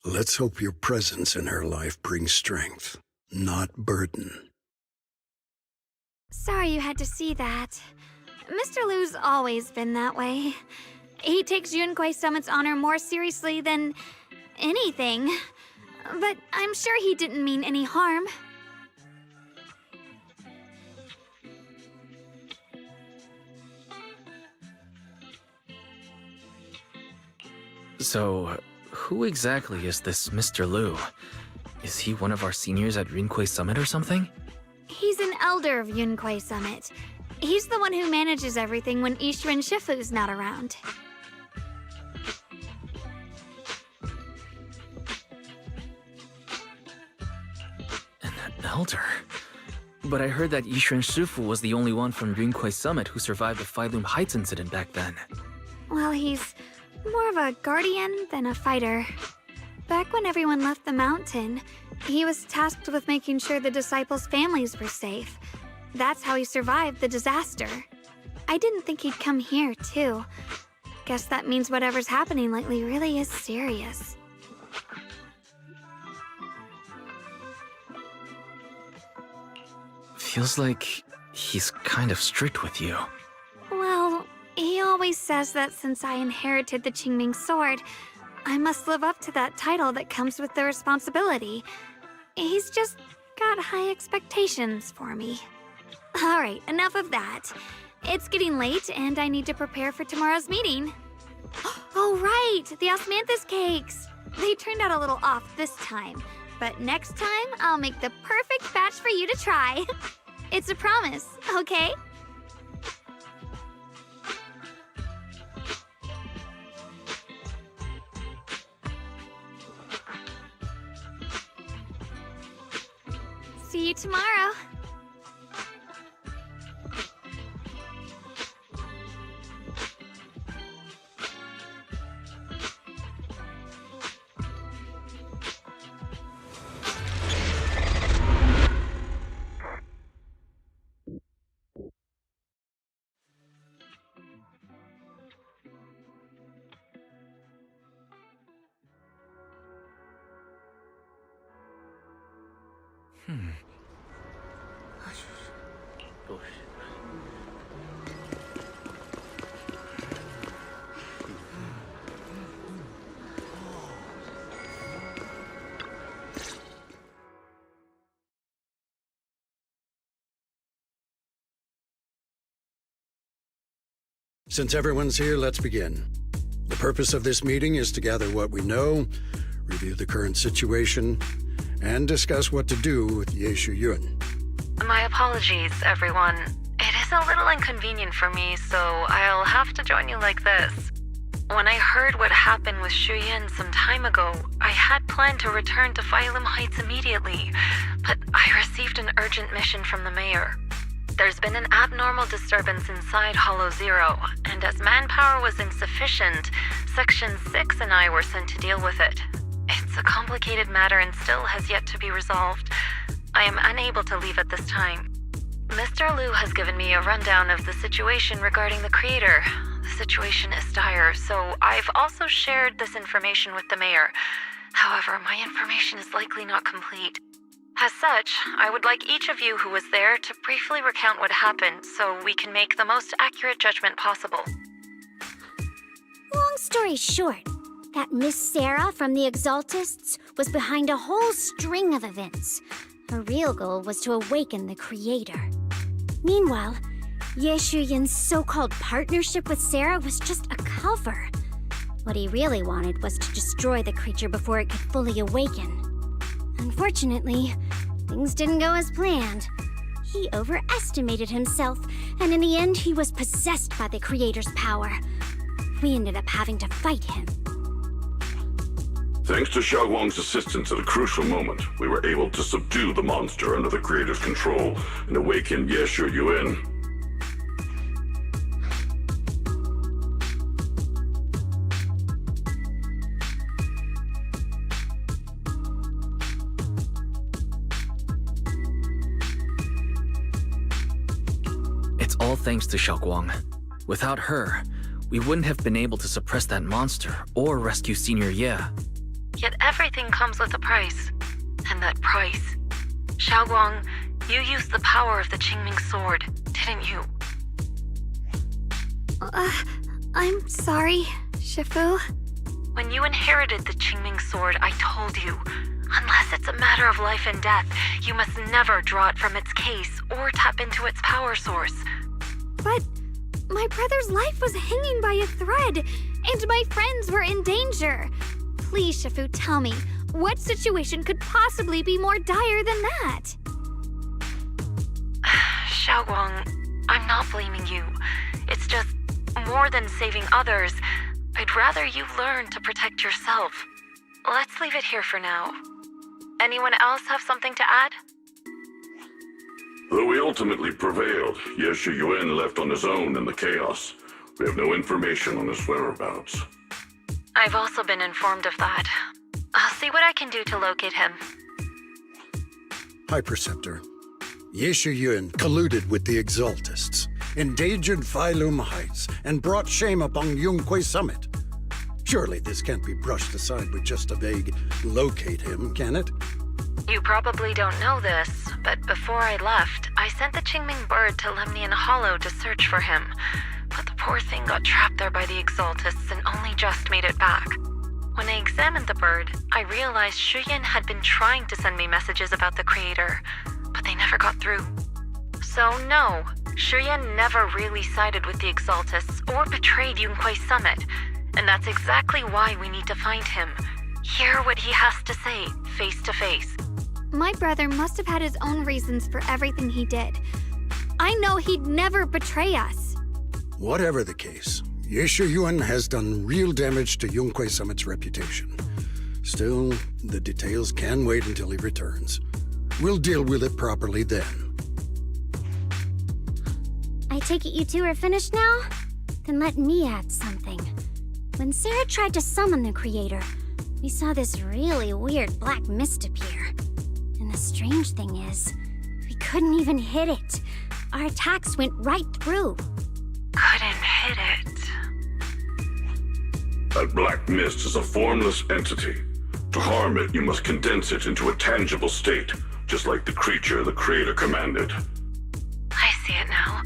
Let's hope your presence in her life brings strength, not burden. Sorry you had to see that. Mr. Liu's always been that way. He takes Yunhui Summit's honor more seriously than anything. But I'm sure he didn't mean any harm. So, who exactly is this Mr. Liu? Is he one of our seniors at Yunhui Summit or something? He's an elder of Yunhui Summit. He's the one who manages everything when Yishuan Shifu's not around. An elder? But I heard that Yishuan Shifu was the only one from Yunhui Summit who survived the Phyloom Heights incident back then. Well, he's more of a guardian than a fighter. Back when everyone left the mountain, he was tasked with making sure the disciples' families were safe. That's how he survived the disaster. I didn't think he'd come here, too. Guess that means whatever's happening lately really is serious. Feels like he's kind of strict with you. Well, he always says that since I inherited the Qingming sword, I must live up to that title that comes with the responsibility. He's just got high expectations for me. Alright, enough of that. It's getting late and I need to prepare for tomorrow's meeting. Oh right, the osmanthus cakes! They turned out a little off this time, but next time I'll make the perfect batch for you to try. It's a promise, okay? See you tomorrow. Since everyone's here, let's begin. The purpose of this meeting is to gather what we know, review the current situation, and discuss what to do with Ye Shuyun. My apologies, everyone. It is a little inconvenient for me, so I'll have to join you like this. When I heard what happened with Shuyan some time ago, I had planned to return to Phylum Heights immediately, but I received an urgent mission from the mayor. There's been an abnormal disturbance inside Hollow Zero, and as manpower was insufficient, Section 6 and I were sent to deal with it. It's a complicated matter and still has yet to be resolved. I am unable to leave at this time. Mr. Liu has given me a rundown of the situation regarding the creator. The situation is dire, so I've also shared this information with the mayor. However, my information is likely not complete. As such, I would like each of you who was there to briefly recount what happened so we can make the most accurate judgment possible. Long story short, that Miss Sarah from the Exaltists was behind a whole string of events. Her real goal was to awaken the creator. Meanwhile, Ye Shuyan's so-called partnership with Sarah was just a cover. What he really wanted was to destroy the creature before it could fully awaken. Unfortunately, things didn't go as planned. He overestimated himself, and in the end, he was possessed by the creator's power. We ended up having to fight him. Thanks to Xiaoguang's assistance at a crucial moment, we were able to subdue the monster under the creator's control and awaken Ye Shuyuan. It's all thanks to Xiaoguang. Without her, we wouldn't have been able to suppress that monster or rescue Senior Ye. Yet everything comes with a price. And that price... Xiaoguang, you used the power of the Qingming sword, didn't you? I'm sorry, Shifu. When you inherited the Qingming sword, I told you, unless it's a matter of life and death, you must never draw it from its case or tap into its power source. But my brother's life was hanging by a thread, and my friends were in danger. Please, Shifu, tell me, what situation could possibly be more dire than that? Xiaoguang, I'm not blaming you. It's just, more than saving others, I'd rather you learn to protect yourself. Let's leave it here for now. Anyone else have something to add? Though we ultimately prevailed, Ye Shuyuan left on his own in the chaos. We have no information on his whereabouts. I've also been informed of that. I'll see what I can do to locate him. High Preceptor, Ye Shuyuan colluded with the Exaltists, endangered Phylum Heights, and brought shame upon Yunque Summit. Surely this can't be brushed aside with just a vague locate him, can it? You probably don't know this, but before I left, I sent the Qingming bird to Lemnian Hollow to search for him. But the poor thing got trapped there by the Exaltists and only just made it back. When I examined the bird, I realized Shuyan had been trying to send me messages about the creator, but they never got through. So no, Shuyan never really sided with the Exaltists or betrayed Yunque Summit, and that's exactly why we need to find him. Hear what he has to say, face to face. My brother must have had his own reasons for everything he did. I know he'd never betray us. Whatever the case, Ye Shuyuan has done real damage to Yunque Summit's reputation. Still, the details can wait until he returns. We'll deal with it properly then. I take it you two are finished now? Then let me add something. When Sarah tried to summon the creator, we saw this really weird black mist appear. And the strange thing is, we couldn't even hit it. Our attacks went right through. Couldn't hit it. That black mist is a formless entity. To harm it, you must condense it into a tangible state, just like the creature the creator commanded. I see it now.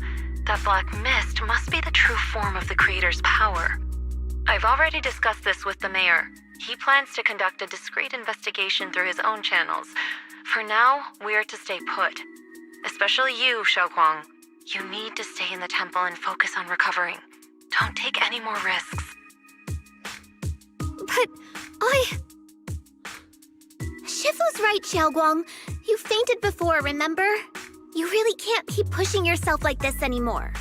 That black mist must be the true form of the creator's power. I've already discussed this with the mayor. He plans to conduct a discreet investigation through his own channels. For now, we're to stay put. Especially you, Xiaoguang. You need to stay in the temple and focus on recovering. Don't take any more risks. But Shifu's right, Xiaoguang. You fainted before, remember? You really can't keep pushing yourself like this anymore.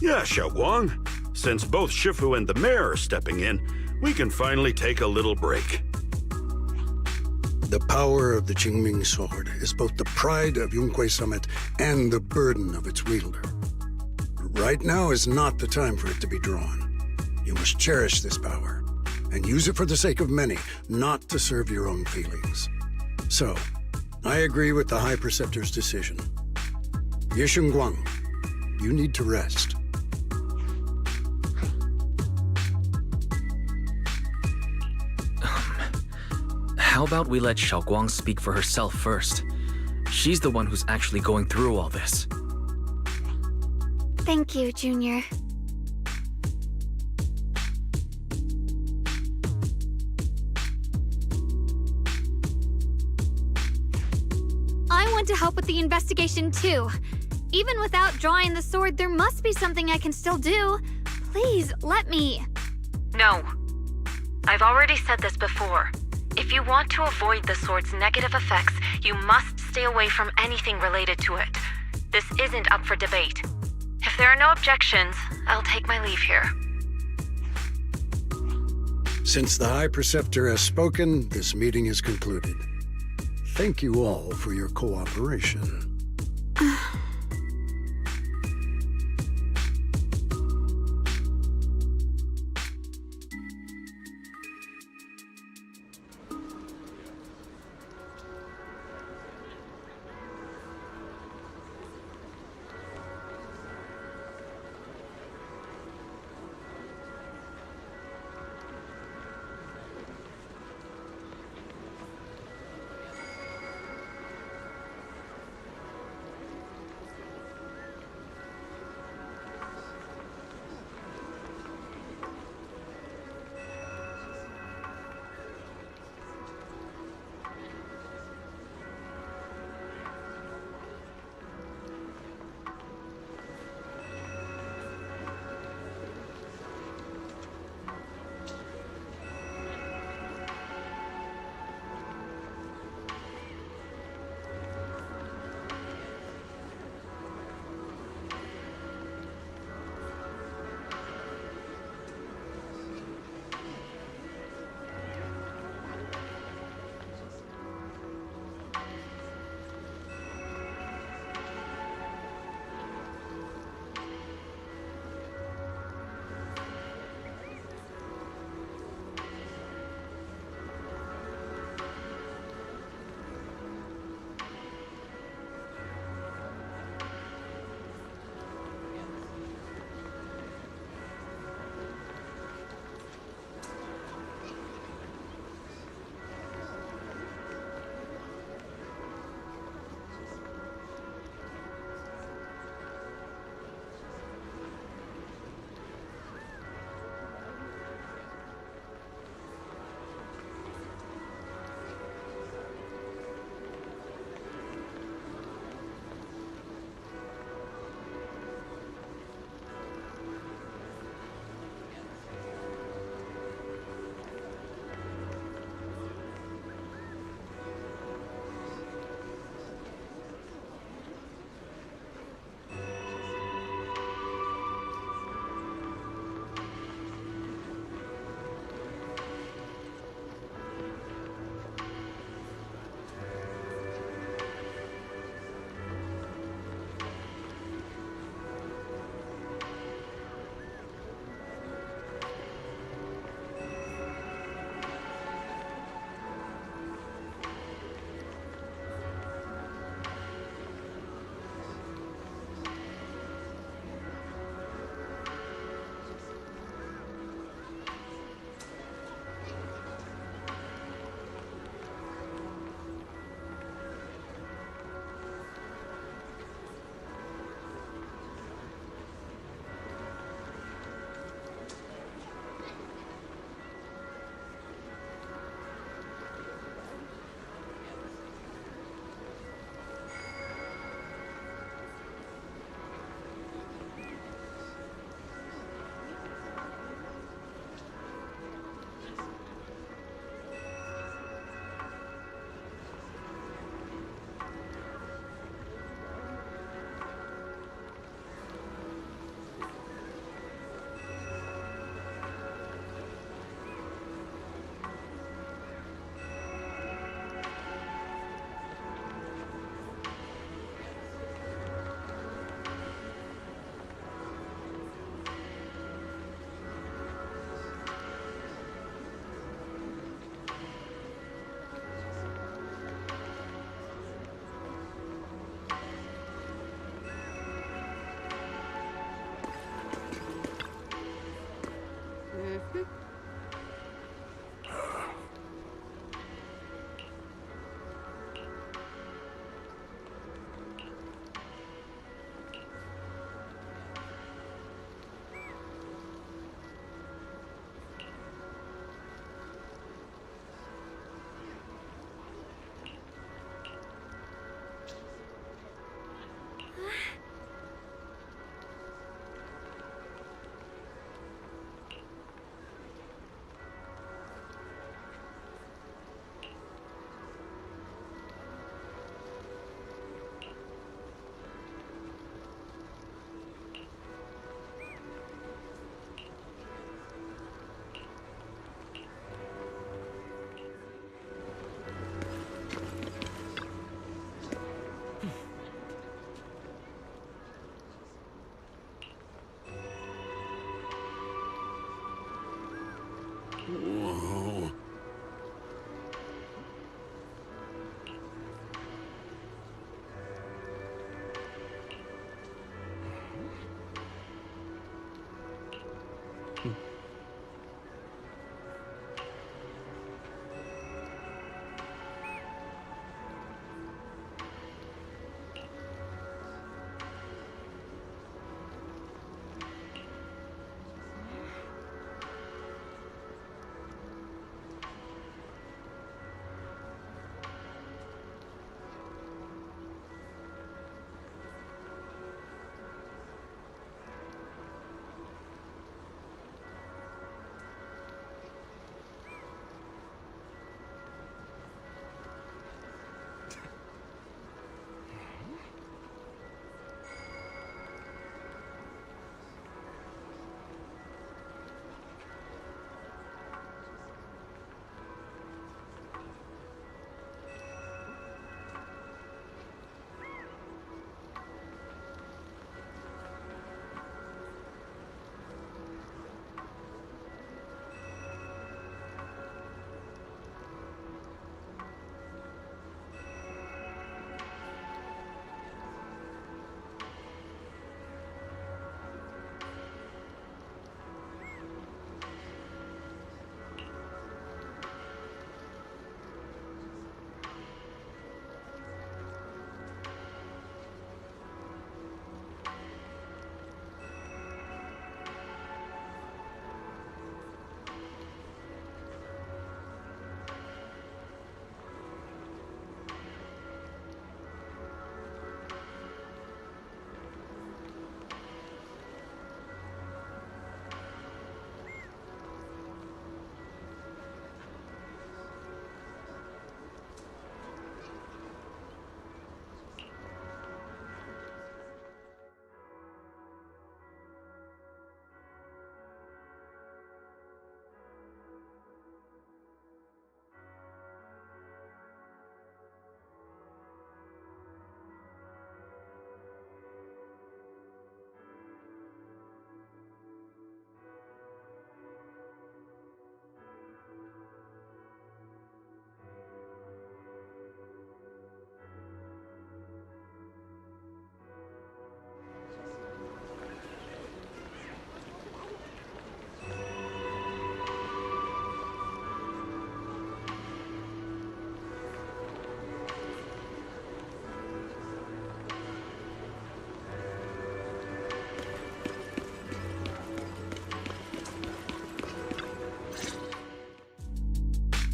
Yeah, Xiaoguang. Since both Shifu and the mayor are stepping in, we can finally take a little break. The power of the Qingming sword is both the pride of Yunhui Summit and the burden of its wielder. Right now is not the time for it to be drawn. You must cherish this power, and use it for the sake of many, not to serve your own feelings. So, I agree with the High Preceptor's decision. Yishun Guang, you need to rest. How about we let Xiaoguang speak for herself first? She's the one who's actually going through all this. Thank you, Junior. I want to help with the investigation too. Even without drawing the sword, there must be something I can still do. Please, let me. No. I've already said this before. If you want to avoid the sword's negative effects, you must stay away from anything related to it. This isn't up for debate. If there are no objections, I'll take my leave here. Since the High Preceptor has spoken, this meeting is concluded. Thank you all for your cooperation.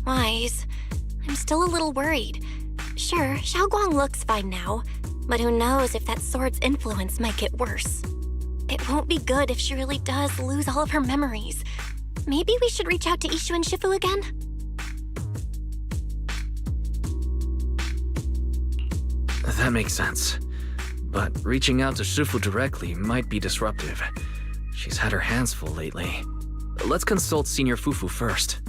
Wise. I'm still a little worried. Sure, Xiaoguang looks fine now, but who knows if that sword's influence might get worse. It won't be good if she really does lose all of her memories. Maybe we should reach out to Ishu and Shifu again? That makes sense. But reaching out to Shifu directly might be disruptive. She's had her hands full lately. Let's consult Senior Fufu first.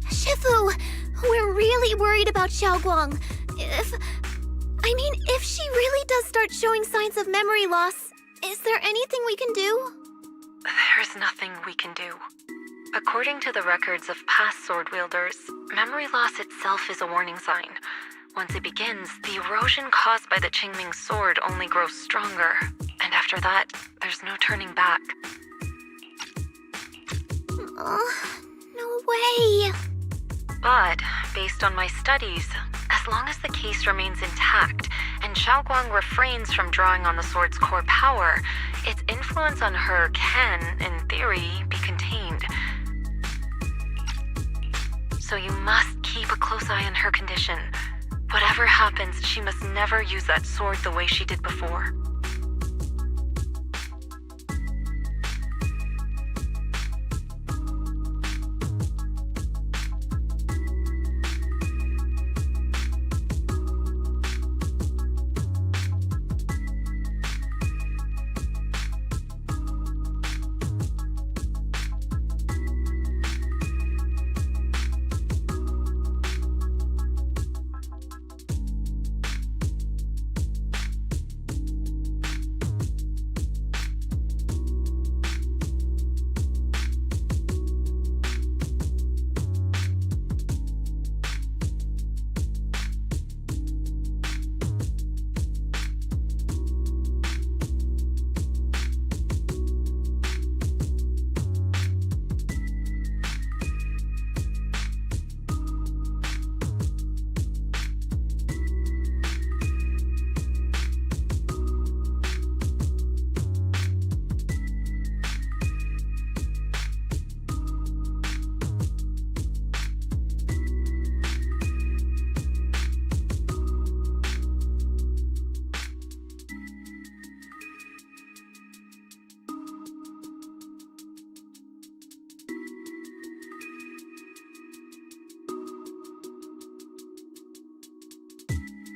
Shifu, we're really worried about Xiaoguang. If she really does start showing signs of memory loss, is there anything we can do? There's nothing we can do. According to the records of past sword wielders, memory loss itself is a warning sign. Once it begins, the erosion caused by the Qingming sword only grows stronger, and after that, there's no turning back. No way! But, based on my studies, as long as the case remains intact and Xiaoguang refrains from drawing on the sword's core power, its influence on her can, in theory, be contained. So you must keep a close eye on her condition. Whatever happens, she must never use that sword the way she did before.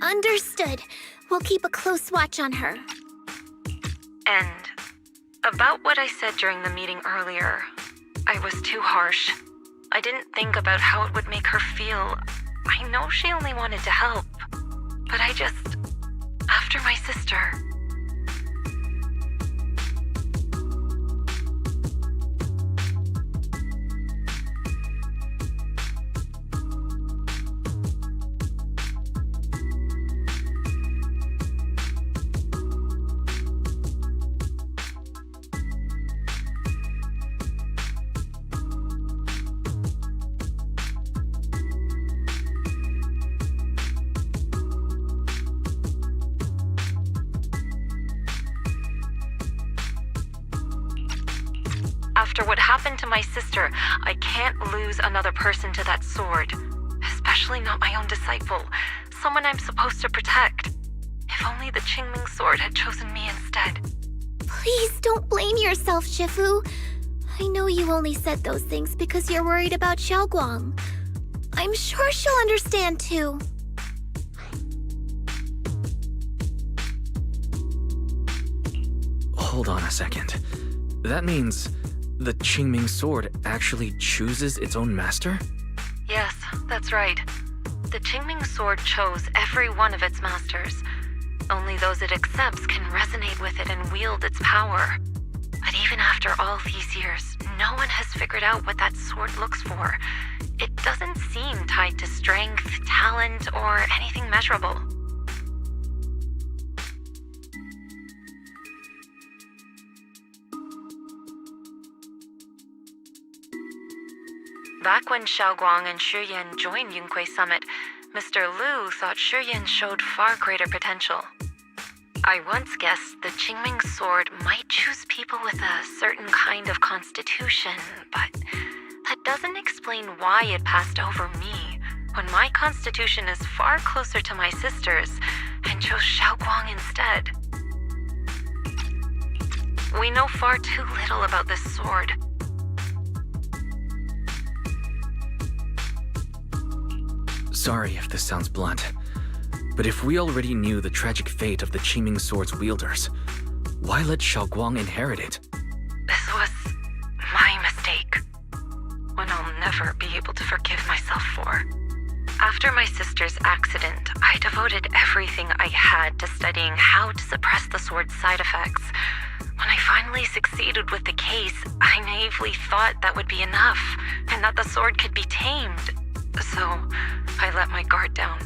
Understood. We'll keep a close watch on her. And about what I said during the meeting earlier, I was too harsh. I didn't think about how it would make her feel. I know she only wanted to help, but after my sister... After what happened to my sister, I can't lose another person to that sword. Especially not my own disciple, someone I'm supposed to protect. If only the Qingming sword had chosen me instead. Please don't blame yourself, Shifu. I know you only said those things because you're worried about Xiaoguang. I'm sure she'll understand too. Hold on a second. That means the Qingming sword actually chooses its own master? Yes, that's right. The Qingming sword chose every one of its masters. Only those it accepts can resonate with it and wield its power. But even after all these years, no one has figured out what that sword looks for. It doesn't seem tied to strength, talent, or anything measurable. Back when Xiaoguang and Shi Yan joined Yunque Summit, Mr. Liu thought Shiyan showed far greater potential. I once guessed the Qingming sword might choose people with a certain kind of constitution, but that doesn't explain why it passed over me when my constitution is far closer to my sister's and chose Xiaoguang instead. We know far too little about this sword. Sorry if this sounds blunt, but if we already knew the tragic fate of the Qingming sword's wielders, why let Xiaoguang inherit it? This was my mistake. One I'll never be able to forgive myself for. After my sister's accident, I devoted everything I had to studying how to suppress the sword's side effects. When I finally succeeded with the case, I naively thought that would be enough, and that the sword could be tamed. So, I let my guard down.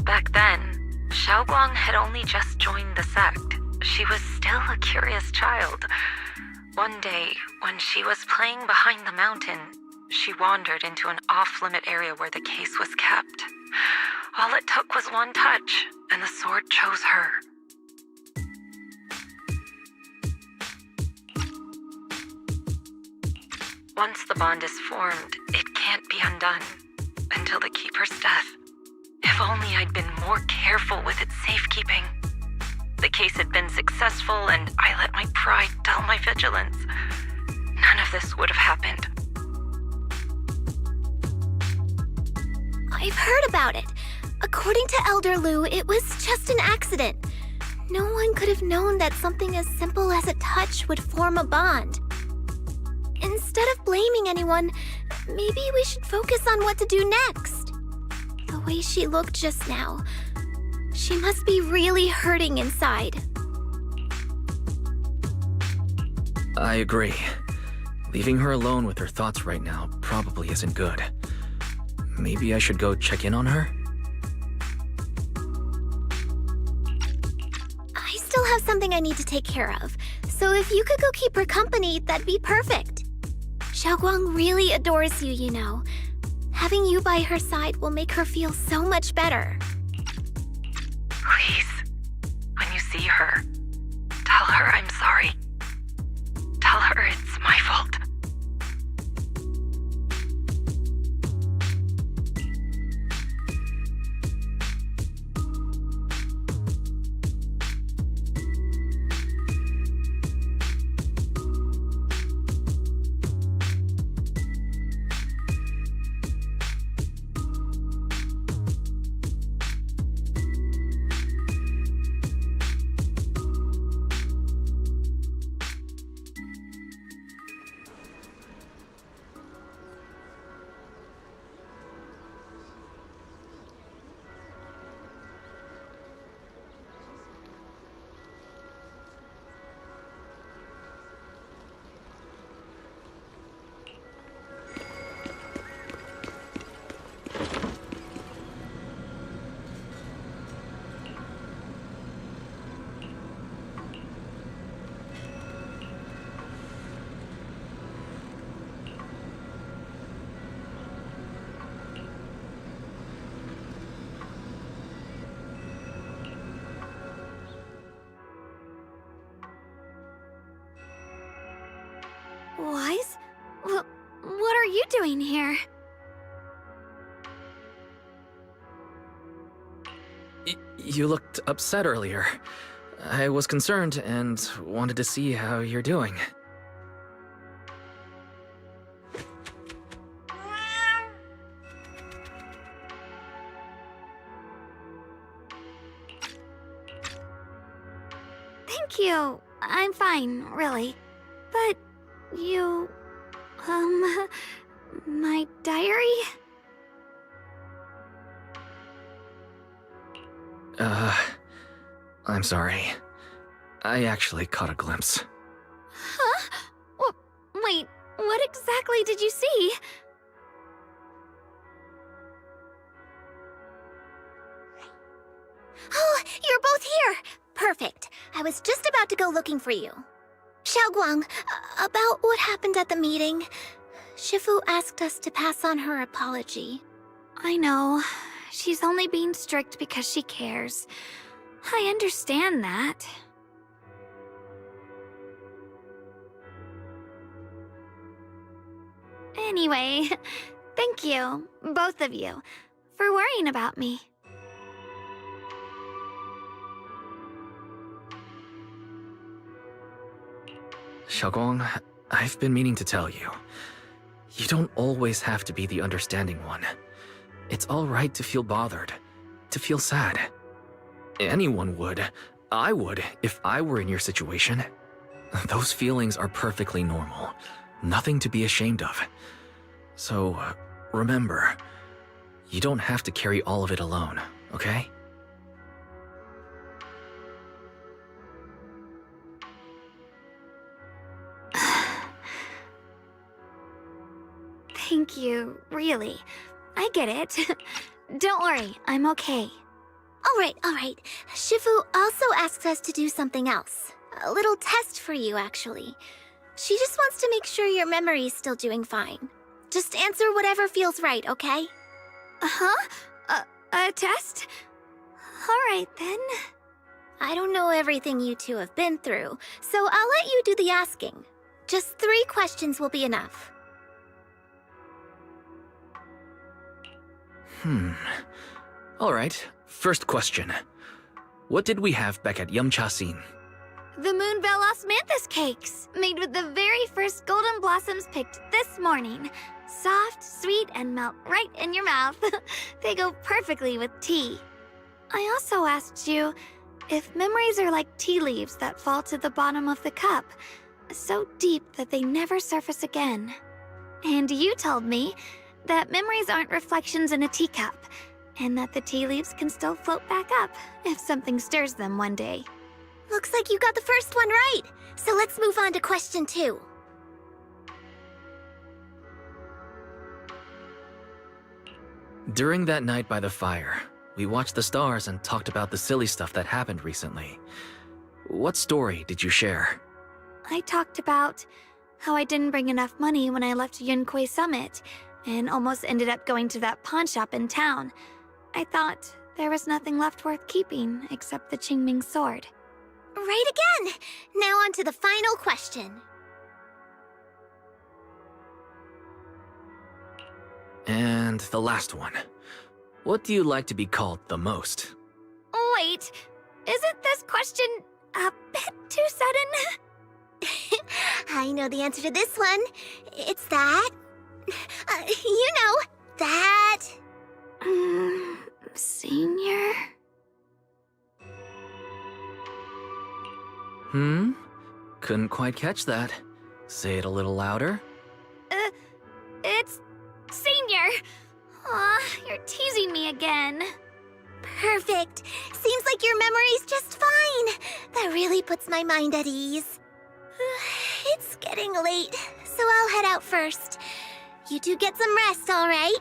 Back then, Xiaoguang had only just joined the sect. She was still a curious child. One day, when she was playing behind the mountain, she wandered into an off-limit area where the case was kept. All it took was one touch, and the sword chose her. Once the bond is formed, it can't be undone until the Keeper's death. If only I'd been more careful with its safekeeping. The case had been successful, and I let my pride dull my vigilance. None of this would have happened. I've heard about it. According to Elder Liu, it was just an accident. No one could have known that something as simple as a touch would form a bond. Instead of blaming anyone, maybe we should focus on what to do next. The way she looked just now, she must be really hurting inside. I agree. Leaving her alone with her thoughts right now probably isn't good. Maybe I should go check in on her? I still have something I need to take care of, so if you could go keep her company, that'd be perfect. Xiaoguang really adores you, you know. Having you by her side will make her feel so much better. Please, when you see her, tell her I'm sorry. Tell her it's my fault. Wise? What are you doing here? You looked upset earlier. I was concerned and wanted to see how you're doing. I'm fine, really. But you... my diary? I'm sorry. I actually caught a glimpse. Huh? Wait, what exactly did you see? Oh, you're both here! Perfect. I was just about to go looking for you. Xiaoguang, about what happened at the meeting. Shifu asked us to pass on her apology. I know. She's only being strict because she cares. I understand that. Anyway, thank you, both of you, for worrying about me. Xiaoguang, I've been meaning to tell you. You don't always have to be the understanding one. It's all right to feel bothered, to feel sad. Anyone would. I would, if I were in your situation. Those feelings are perfectly normal. Nothing to be ashamed of. So, remember, you don't have to carry all of it alone, okay? Thank you, really. I get it. Don't worry, I'm okay. All right. Shifu also asks us to do something else. A little test for you, actually. She just wants to make sure your memory's still doing fine. Just answer whatever feels right, okay? Uh-huh? A test? All right, then. I don't know everything you two have been through, so I'll let you do the asking. Just 3 questions will be enough. All right, first question. What did we have back at Yumcha Scene? The Moonbell Osmanthus cakes, made with the very first golden blossoms picked this morning. Soft, sweet, and melt right in your mouth. They go perfectly with tea. I also asked you if memories are like tea leaves that fall to the bottom of the cup, so deep that they never surface again. And you told me that memories aren't reflections in a teacup, and that the tea leaves can still float back up if something stirs them one day. Looks like you got the first one right, so let's move on to question 2. During that night by the fire, we watched the stars and talked about the silly stuff that happened recently. What story did you share? I talked about how I didn't bring enough money when I left Yunquei Summit, and almost ended up going to that pawn shop in town. I thought there was nothing left worth keeping except the Qingming sword. Right again! Now on to the final question. And the last one. What do you like to be called the most? Wait, isn't this question a bit too sudden? I know the answer to this one. It's that... you know, that... Senior? Couldn't quite catch that. Say it a little louder. It's... Senior! Aw, you're teasing me again. Perfect. Seems like your memory's just fine. That really puts my mind at ease. It's getting late, so I'll head out first. You two get some rest, all right?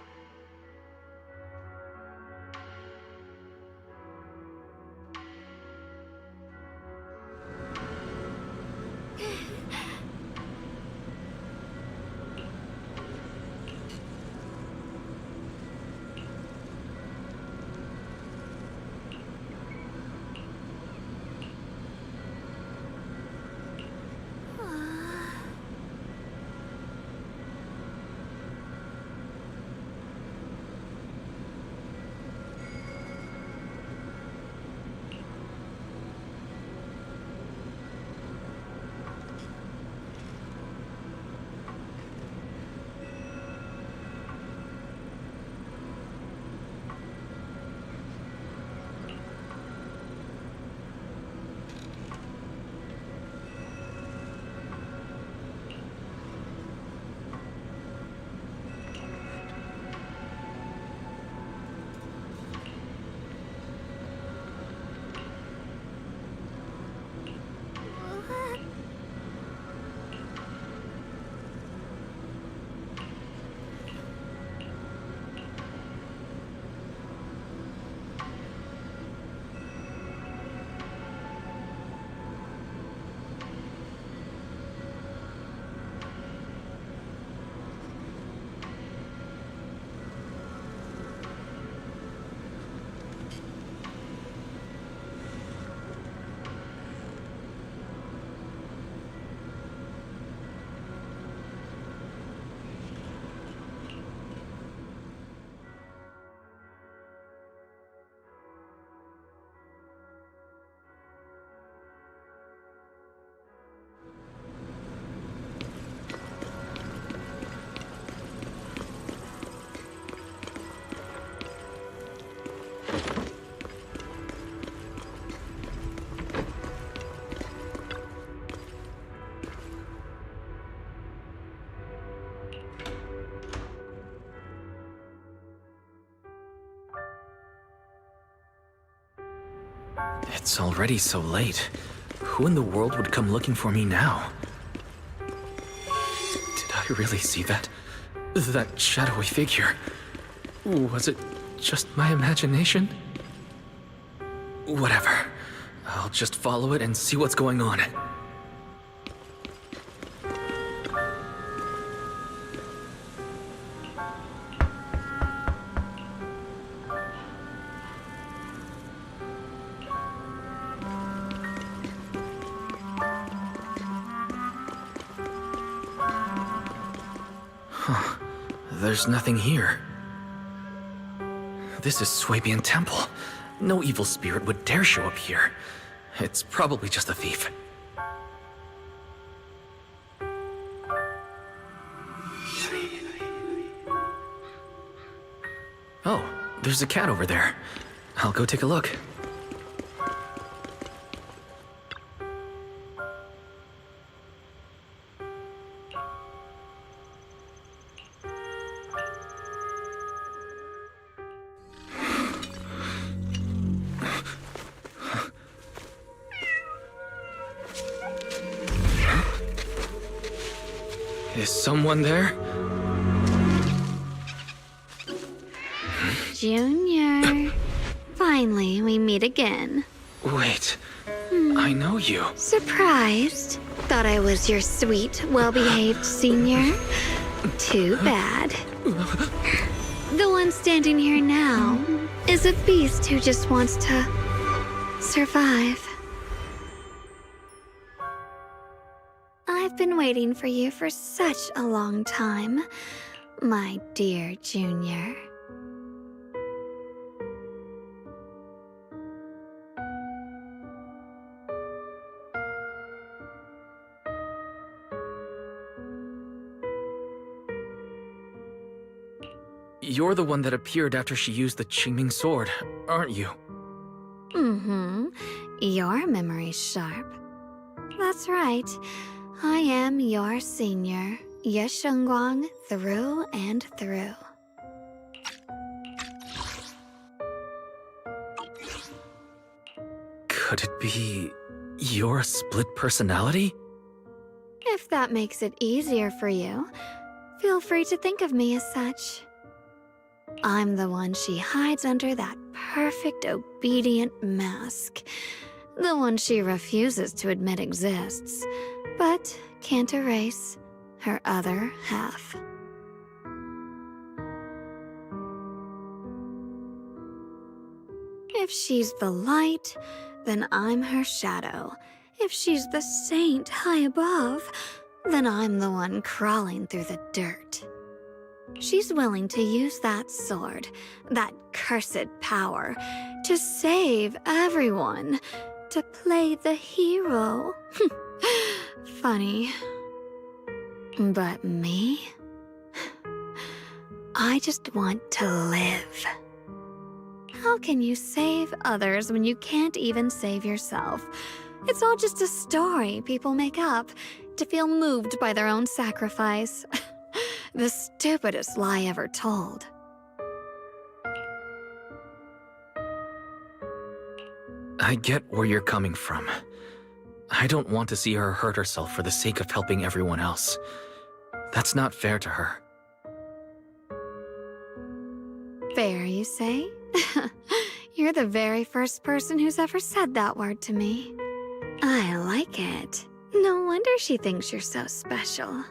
It's already so late. Who in the world would come looking for me now? Did I really see that? That shadowy figure? Was it just my imagination? Whatever. I'll just follow it and see what's going on. Huh. There's nothing here. This is Swabian Temple. No evil spirit would dare show up here. It's probably just a thief. Oh, there's a cat over there. I'll go take a look. Is someone there? Junior. Finally, we meet again. Wait, I know you. Surprised? Thought I was your sweet, well-behaved senior? Too bad. The one standing here now is a beast who just wants to survive. I've been waiting for you for such a long time, my dear Junior. You're the one that appeared after she used the Qingming sword, aren't you? Mm-hmm. Your memory's sharp. That's right. I am your senior, Ye Shengguang, through and through. Could it be your split personality? If that makes it easier for you, feel free to think of me as such. I'm the one she hides under that perfect obedient mask. The one she refuses to admit exists, but can't erase her other half. If she's the light, then I'm her shadow. If she's the saint high above, then I'm the one crawling through the dirt. She's willing to use that sword, that cursed power, to save everyone, to play the hero. Funny. But me? I just want to live. How can you save others when you can't even save yourself? It's all just a story people make up to feel moved by their own sacrifice. The stupidest lie ever told. I get where you're coming from. I don't want to see her hurt herself for the sake of helping everyone else. That's not fair to her. Fair, you say? You're the very first person who's ever said that word to me. I like it. No wonder she thinks you're so special.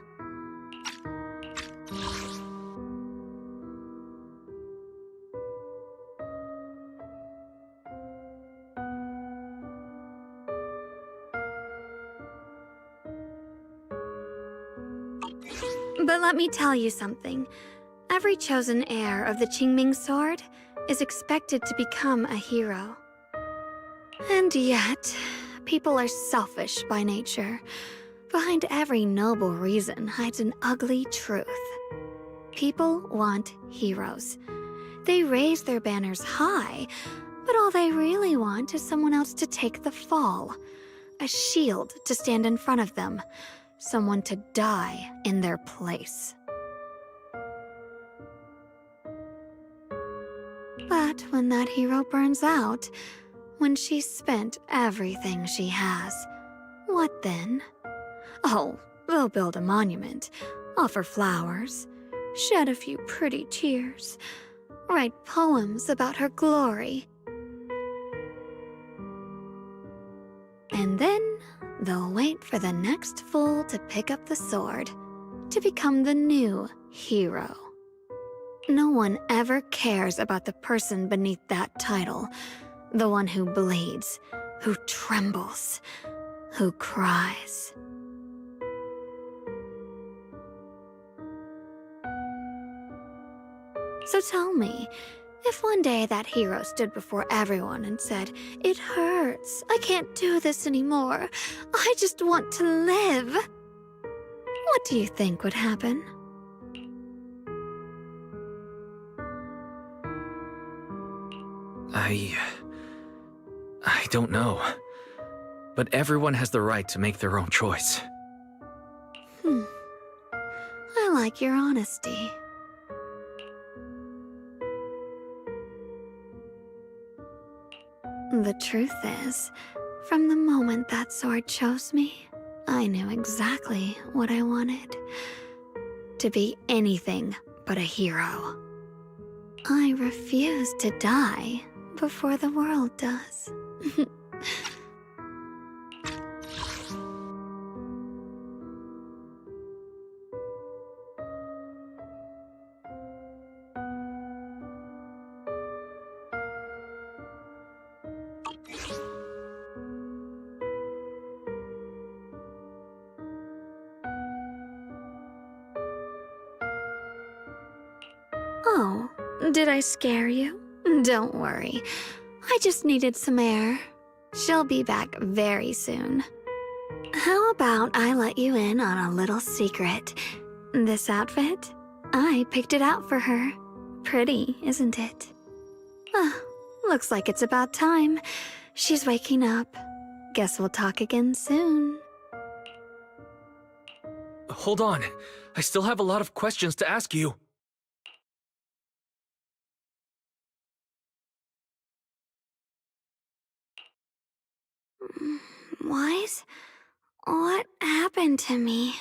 But let me tell you something. Every chosen heir of the Qingming sword is expected to become a hero. And yet, people are selfish by nature. Behind every noble reason hides an ugly truth. People want heroes. They raise their banners high, but all they really want is someone else to take the fall. A shield to stand in front of them. Someone to die in their place. But when that hero burns out, when she's spent everything she has, what then? Oh, they'll build a monument, offer flowers, shed a few pretty tears, write poems about her glory. And then they'll wait for the next fool to pick up the sword, to become the new hero. No one ever cares about the person beneath that title, the one who bleeds, who trembles, who cries. So tell me, if one day that hero stood before everyone and said, "It hurts, I can't do this anymore, I just want to live," what do you think would happen? I don't know. But everyone has the right to make their own choice. I like your honesty. The truth is, from the moment that sword chose me, I knew exactly what I wanted. To be anything but a hero. I refuse to die before the world does. Oh, did I scare you? Don't worry. I just needed some air. She'll be back very soon. How about I let you in on a little secret? This outfit? I picked it out for her. Pretty, isn't it? Looks like it's about time. She's waking up. Guess we'll talk again soon. Hold on. I still have a lot of questions to ask you. Wise? What happened to me?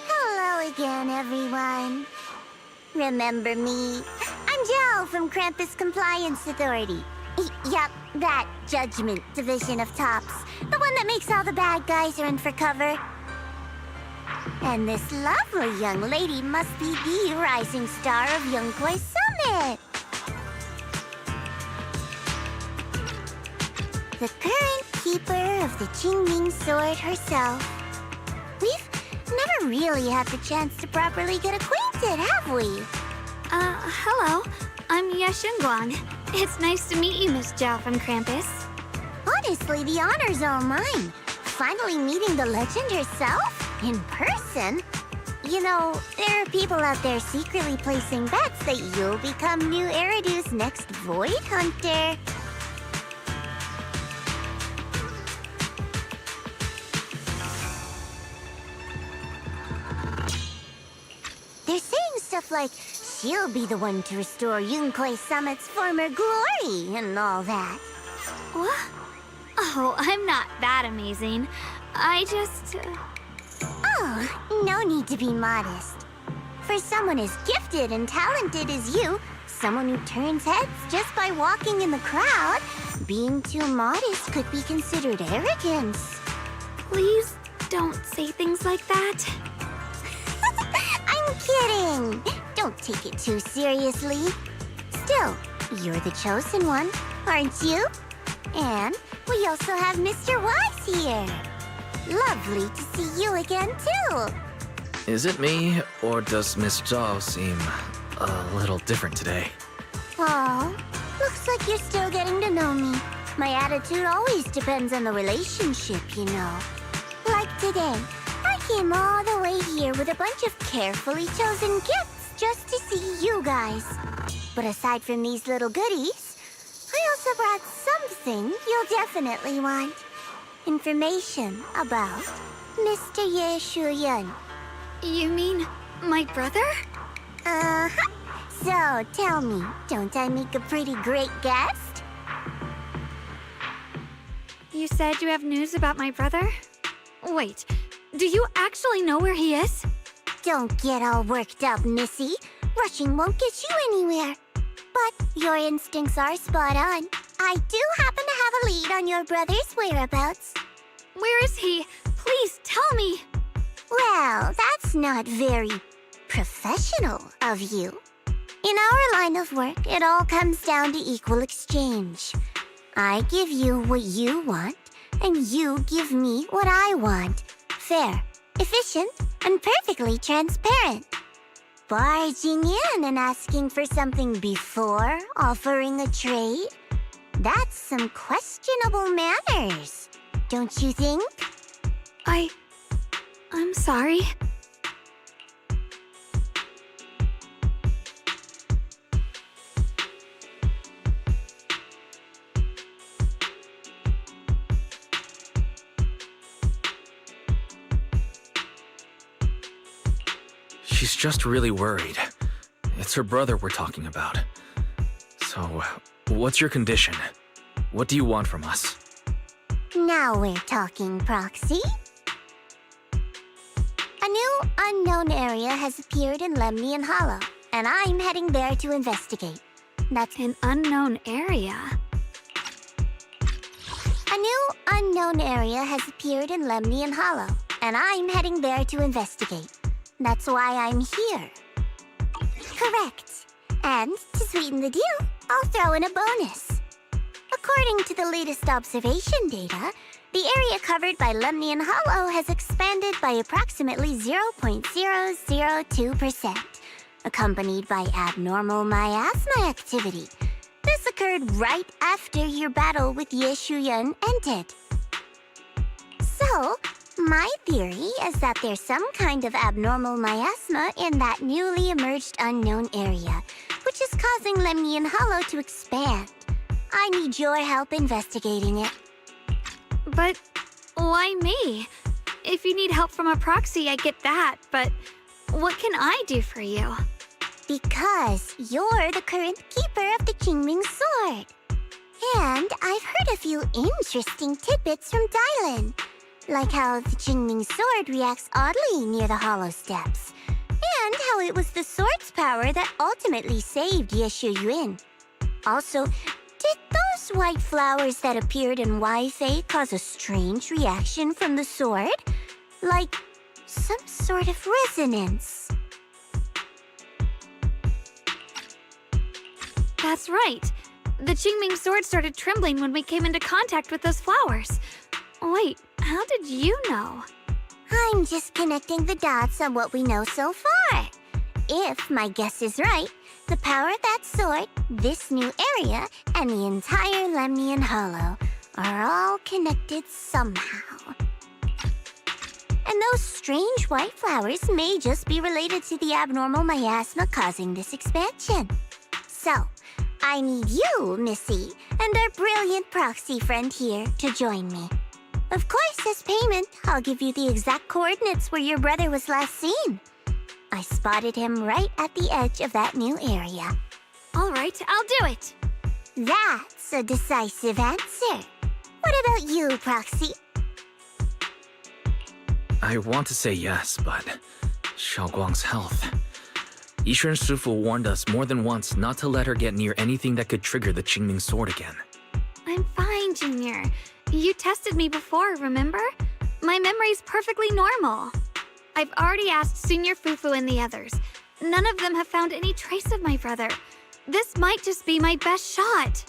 Hello again, everyone. Remember me? I'm Jel from Krampus Compliance Authority. Yup, that Judgment Division of Tops. The one that makes all the bad guys run for cover. And this lovely young lady must be the rising star of Youngkoi it! The current keeper of the Qingming sword herself. We've never really had the chance to properly get acquainted, have we? Hello. I'm Yashunguang. It's nice to meet you, Miss Zhao from Krampus. Honestly, the honor's all mine. Finally meeting the legend herself? In person? You know, there are people out there secretly placing bets that you'll become new Eridu's next Void Hunter. They're saying stuff like, she'll be the one to restore Yunkai Summit's former glory and all that. What? Oh, I'm not that amazing. I just... Oh, no need to be modest. For someone as gifted and talented as you, someone who turns heads just by walking in the crowd, being too modest could be considered arrogance. Please don't say things like that. I'm kidding! Don't take it too seriously. Still, you're the chosen one, aren't you? And we also have Mr. Wise here. Lovely to see you again, too. Is it me, or does Miss Zhao seem a little different today? Aw, looks like you're still getting to know me. My attitude always depends on the relationship, you know. Like today, I came all the way here with a bunch of carefully chosen gifts just to see you guys. But aside from these little goodies, I also brought something you'll definitely want. Information about Mr. Ye Shuyun. You mean my brother? Uh-huh. So, tell me, don't I make a pretty great guest? You said you have news about my brother? Wait, do you actually know where he is? Don't get all worked up, Missy. Rushing won't get you anywhere. But your instincts are spot on. I do happen to have a lead on your brother's whereabouts. Where is he? Please tell me. Well, that's not very professional of you. In our line of work, it all comes down to equal exchange. I give you what you want, and you give me what I want. Fair, efficient, and perfectly transparent. Barging in and asking for something before offering a trade? That's some questionable manners, don't you think? I'm sorry. She's just really worried. It's her brother we're talking about. So, what's your condition? What do you want from us? Now we're talking, Proxy. A new unknown area has appeared in Lemnian Hollow, and I'm heading there to investigate. That's an unknown area? A new unknown area has appeared in Lemnian Hollow, and I'm heading there to investigate. That's why I'm here. Correct. And to sweeten the deal, I'll throw in a bonus. According to the latest observation data, the area covered by Lemnian Hollow has expanded by approximately 0.002%, accompanied by abnormal miasma activity. This occurred right after your battle with Ye Shuyun ended. So, my theory is that there's some kind of abnormal miasma in that newly emerged unknown area, which is causing Lemnian Hollow to expand. I need your help investigating it. But why me? If you need help from a proxy, I get that, but what can I do for you? Because you're the current keeper of the Qingming sword. And I've heard a few interesting tidbits from Dylan. Like how the Qingming sword reacts oddly near the hollow steps. And how it was the sword's power that ultimately saved Ye Shuyun. Also, did those white flowers that appeared in Wi-Fi cause a strange reaction from the sword? Like some sort of resonance. That's right. The Qingming sword started trembling when we came into contact with those flowers. Wait, how did you know? I'm just connecting the dots on what we know so far. If my guess is right, the power of that sword, this new area, and the entire Lemnian Hollow are all connected somehow. And those strange white flowers may just be related to the abnormal miasma causing this expansion. So, I need you, Missy, and our brilliant proxy friend here to join me. Of course, as payment, I'll give you the exact coordinates where your brother was last seen. I spotted him right at the edge of that new area. All right, I'll do it. That's a decisive answer. What about you, Proxy? I want to say yes, but Xiaoguang's health. Yishuan Shifu warned us more than once not to let her get near anything that could trigger the Qingming sword again. I'm fine, Junior. You tested me before, remember? My memory's perfectly normal. I've already asked Senior Fufu and the others. None of them have found any trace of my brother. This might just be my best shot.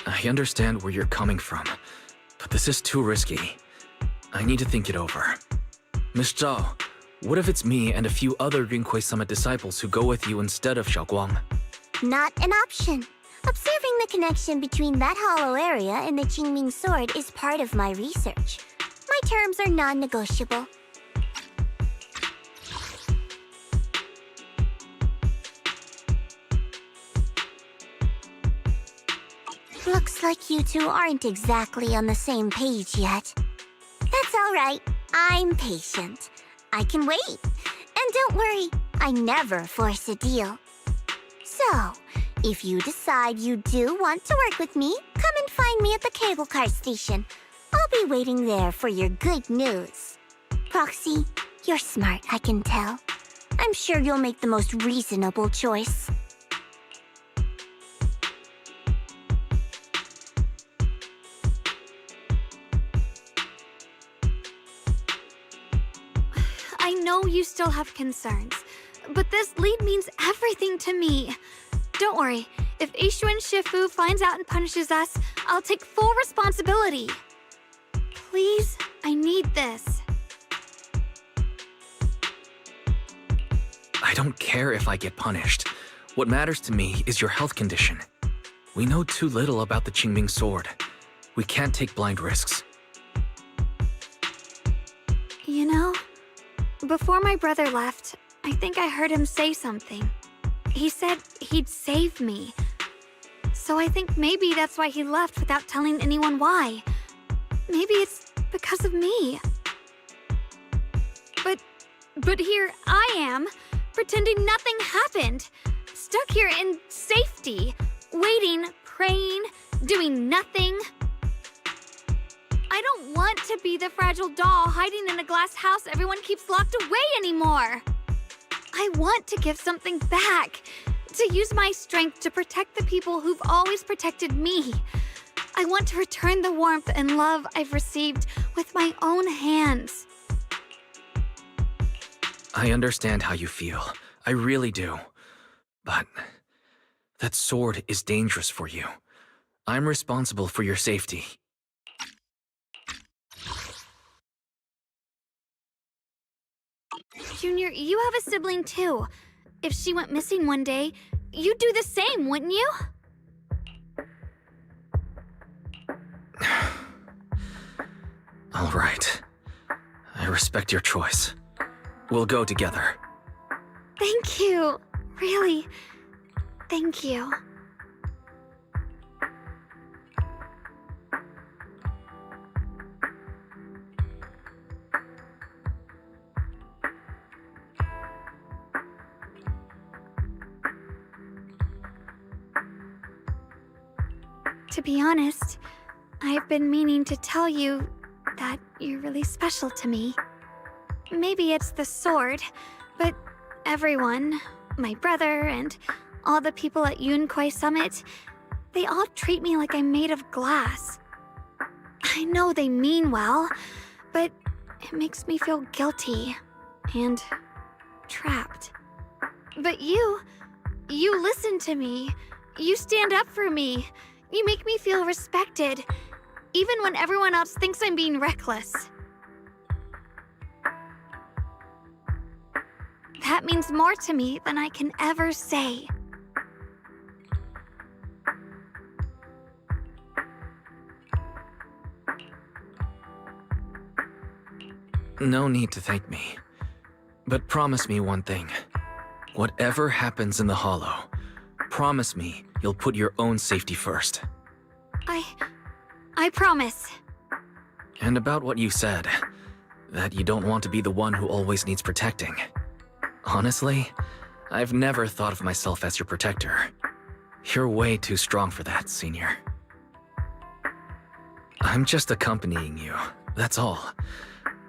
I understand where you're coming from, but this is too risky. I need to think it over. Miss Zhao, what if it's me and a few other Yunhui Summit disciples who go with you instead of Xiaoguang? Not an option. Observing the connection between that hollow area and the Qingming sword is part of my research. My terms are non-negotiable. Looks like you two aren't exactly on the same page yet. That's all right. I'm patient. I can wait. And don't worry, I never force a deal. So, if you decide you do want to work with me, come and find me at the cable car station. I'll be waiting there for your good news. Proxy, you're smart, I can tell. I'm sure you'll make the most reasonable choice. I know you still have concerns, but this lead means everything to me. Don't worry, if Yishuan Shifu finds out and punishes us, I'll take full responsibility. Please, I need this. I don't care if I get punished. What matters to me is your health condition. We know too little about the Qingming sword. We can't take blind risks. You know, before my brother left, I think I heard him say something. He said he'd save me. So I think maybe that's why he left without telling anyone why. Maybe it's because of me. But here I am, pretending nothing happened. Stuck here in safety, waiting, praying, doing nothing. I don't want to be the fragile doll hiding in a glass house everyone keeps locked away anymore. I want to give something back, to use my strength to protect the people who've always protected me. I want to return the warmth and love I've received with my own hands. I understand how you feel. I really do. But that sword is dangerous for you. I'm responsible for your safety. Junior, you have a sibling too. If she went missing one day, you'd do the same, wouldn't you? All right. I respect your choice. We'll go together. Thank you. Really. Thank you. To be honest, I've been meaning to tell you that you're really special to me. Maybe it's the sword, but everyone, my brother and all the people at Yunhui Summit, they all treat me like I'm made of glass. I know they mean well, but it makes me feel guilty and trapped. But you, You listen to me. You stand up for me. You make me feel respected, even when everyone else thinks I'm being reckless. That means more to me than I can ever say. No need to thank me. But promise me one thing. Whatever happens in the Hollow, promise me you'll put your own safety first. I promise. And about what you said, that you don't want to be the one who always needs protecting. Honestly, I've never thought of myself as your protector. You're way too strong for that, Senior. I'm just accompanying you, that's all.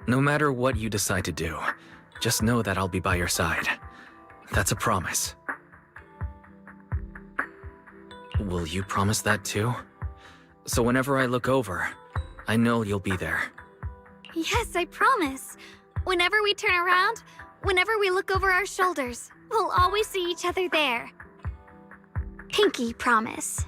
No matter what you decide to do, just know that I'll be by your side. That's a promise. Will you promise that too? So whenever I look over, I know you'll be there. Yes, I promise. Whenever we turn around, whenever we look over our shoulders, we'll always see each other there. Pinky promise.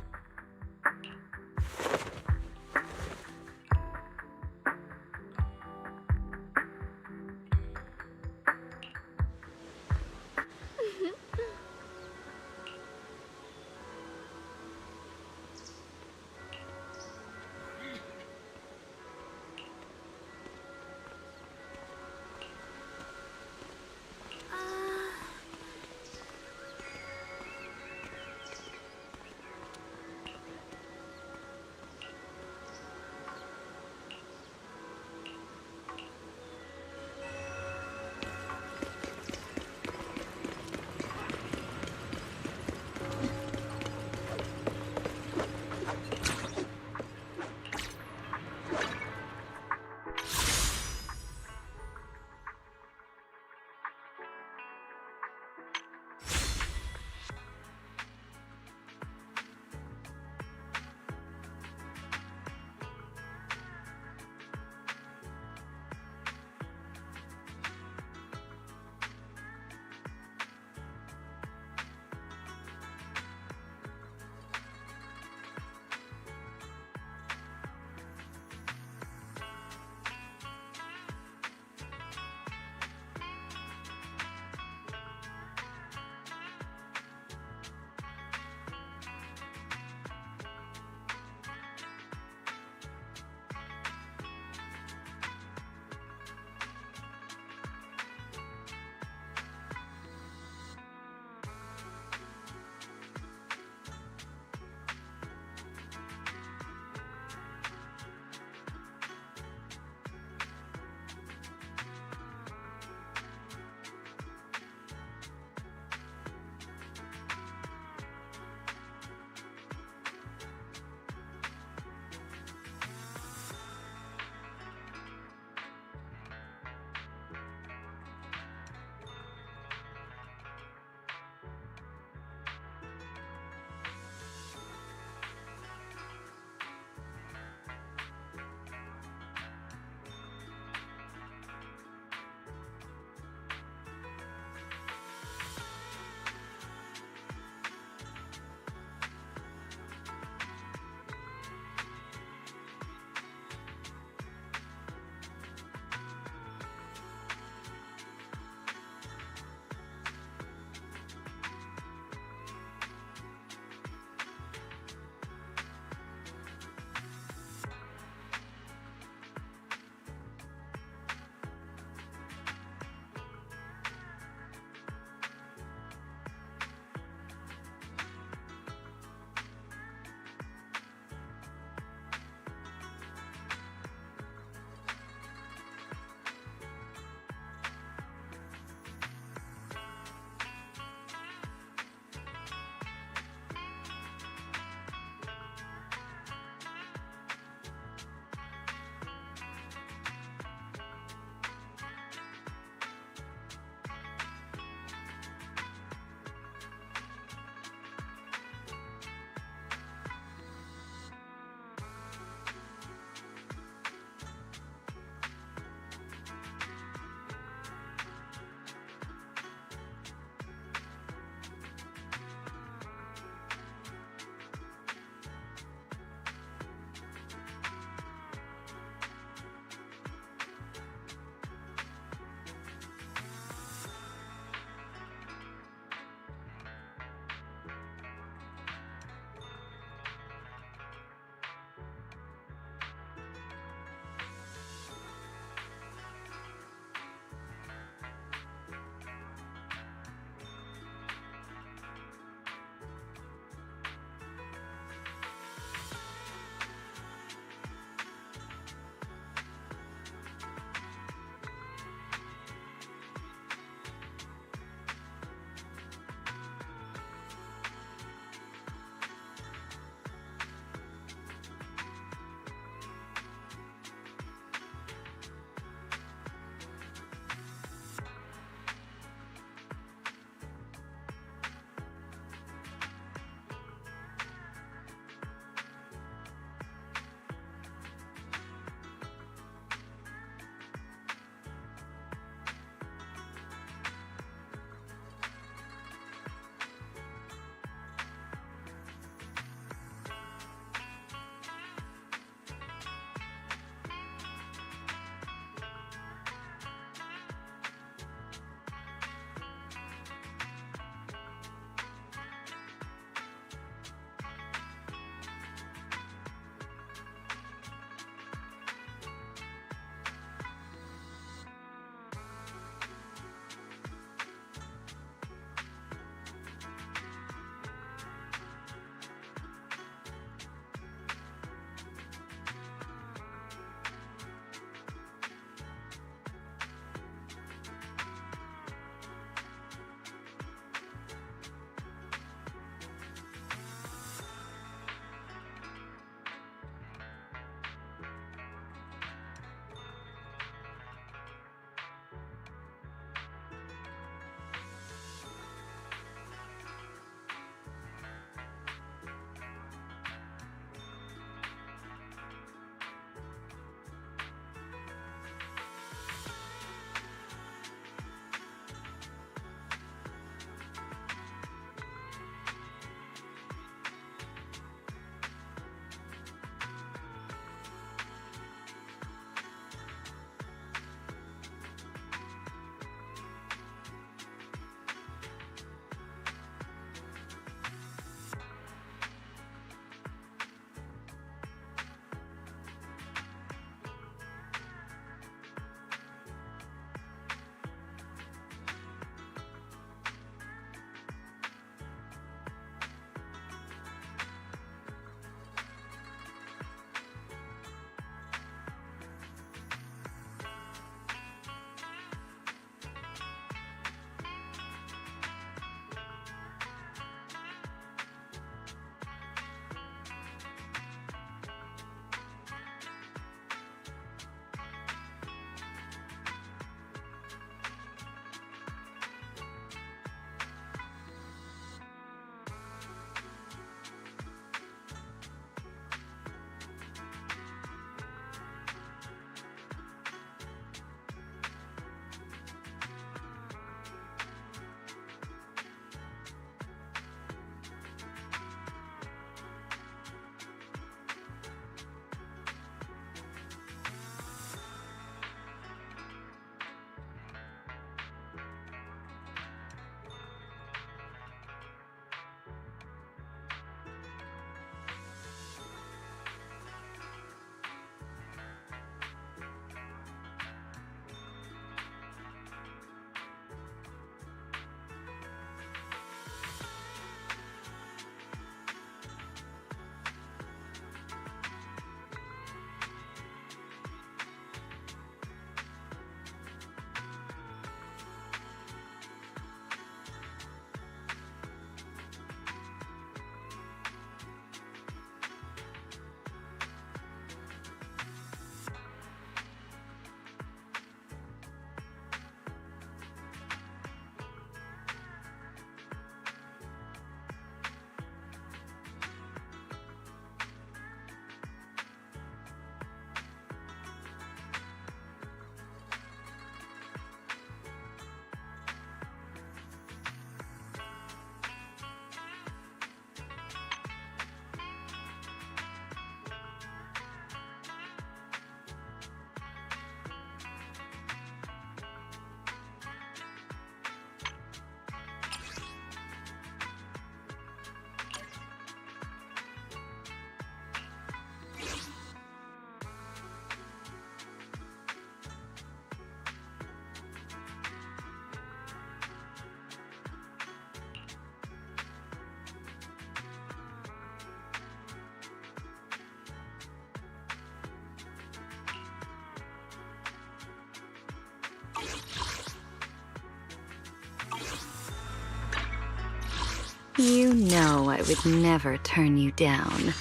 You know I would never turn you down.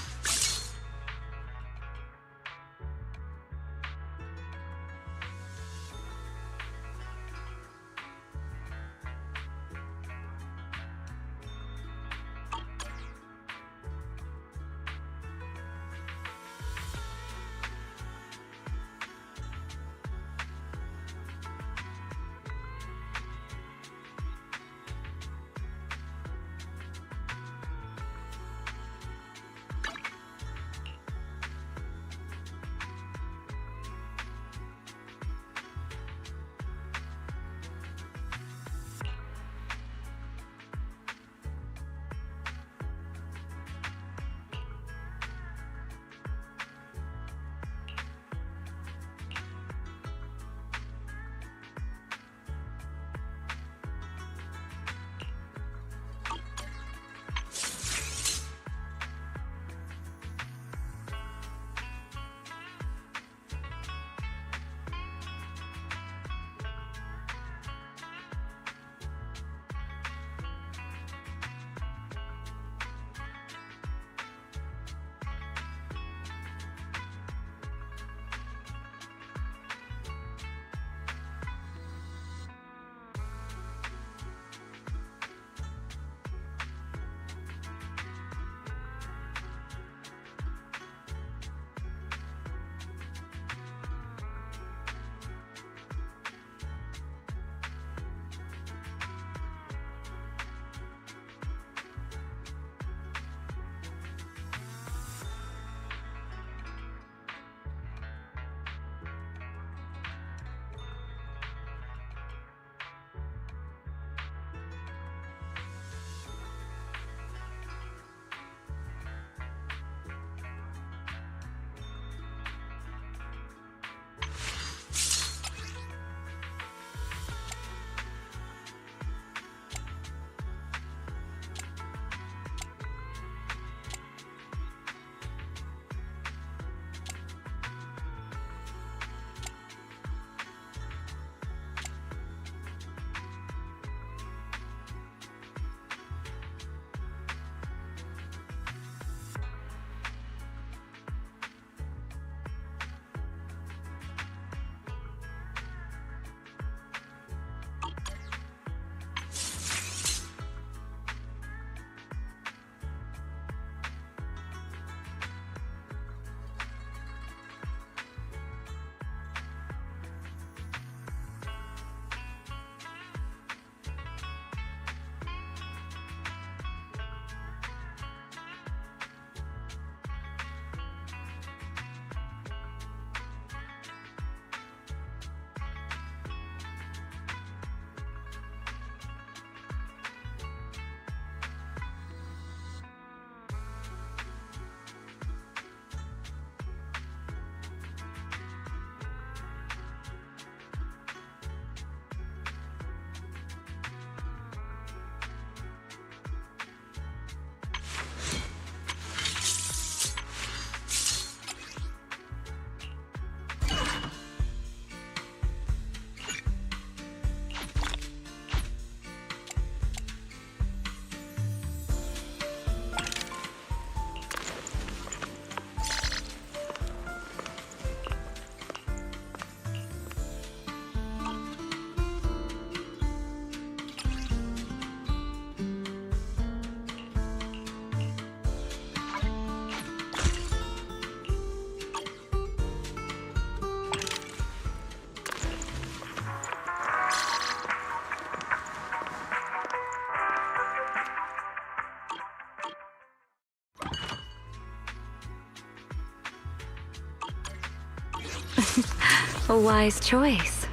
A wise choice.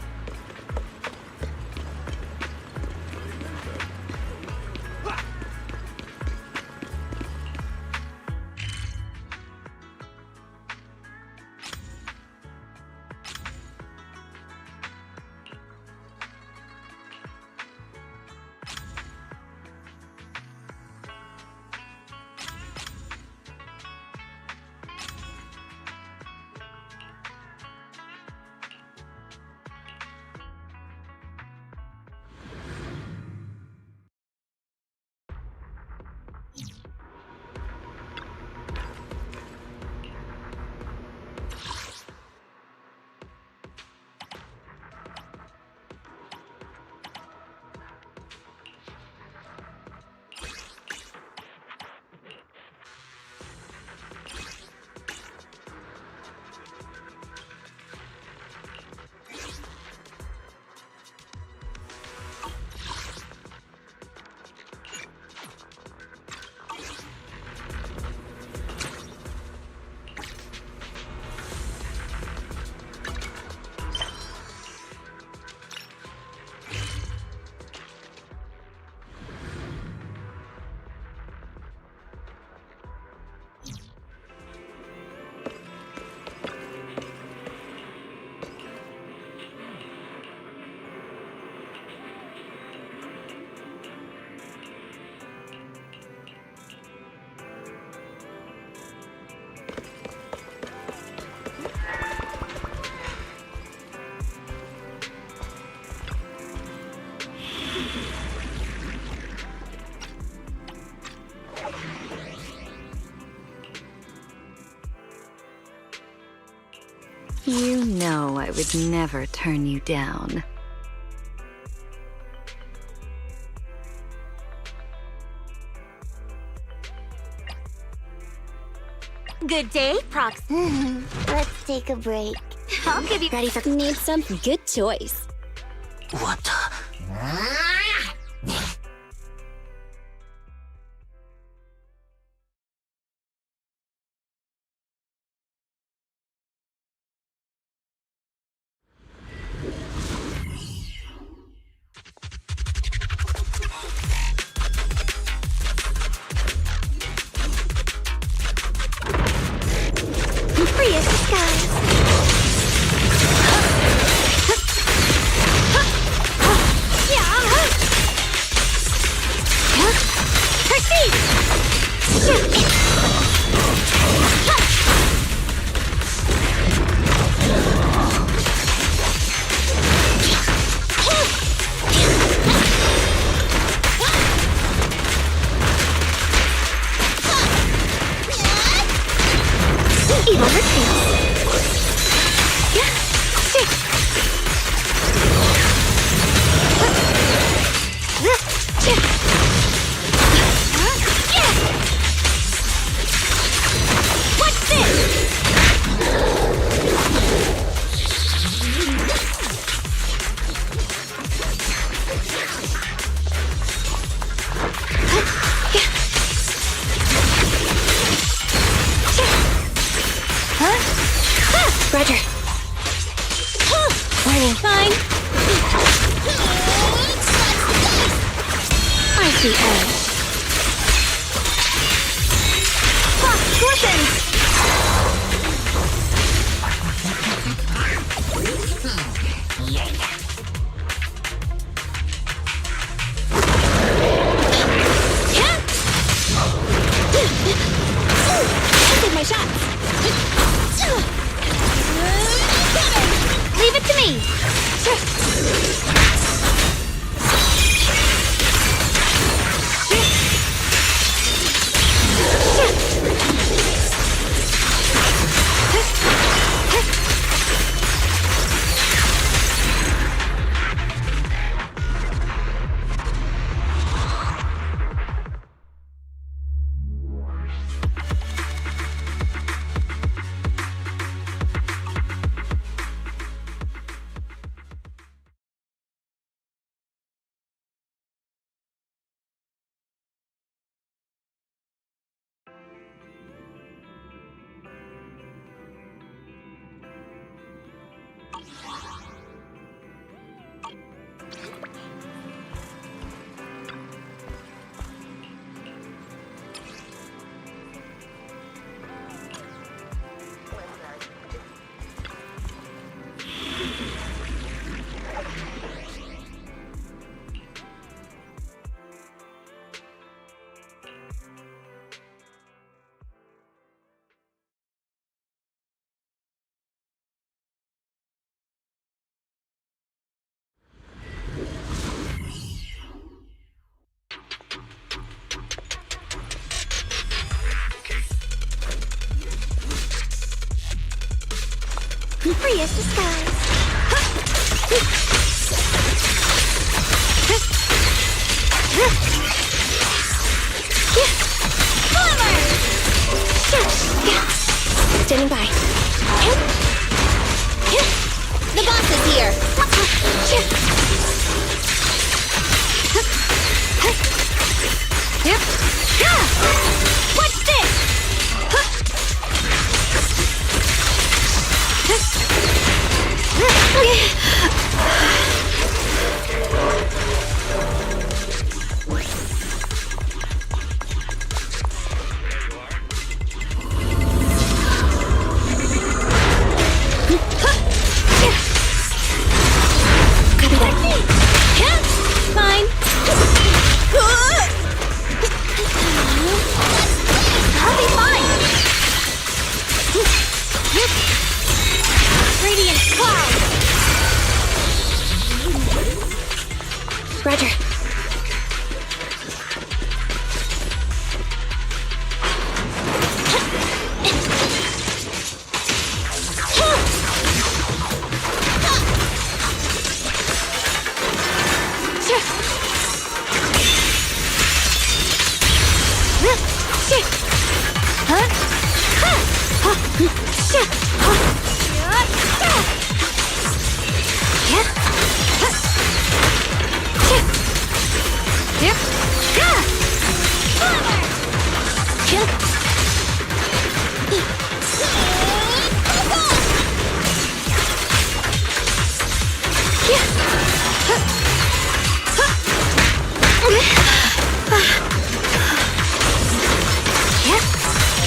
You know I would never turn you down. Good day, Prox. Let's take a break. I'll give you ready for. Need some good choice. What the? Free as the skies. Evil retreats. What's this? Roger. Warning. Fine. I see edge. I'll take my shots. Leave it to me. Free as the skies. Standing by. The boss is here. What's this? Fine. I'll be fine. Radiant cloud. Roger.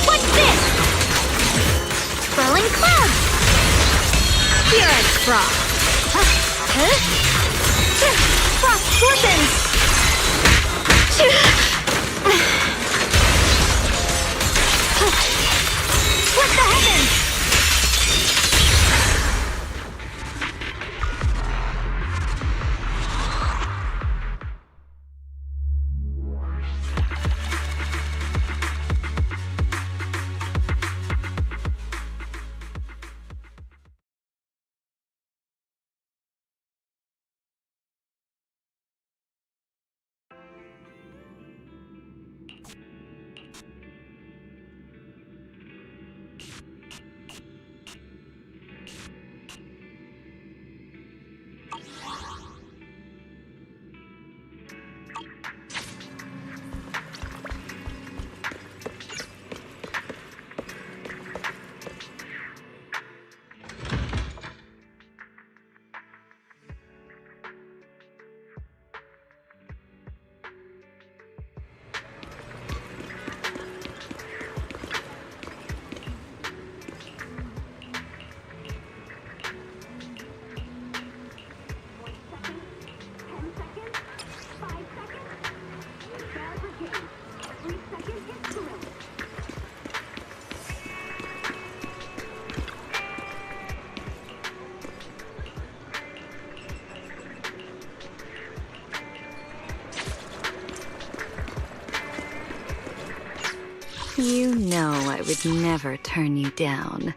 What's this? Swirling cloud. Here is frost. Frost scorpions. Split the heavens. You know I would never turn you down.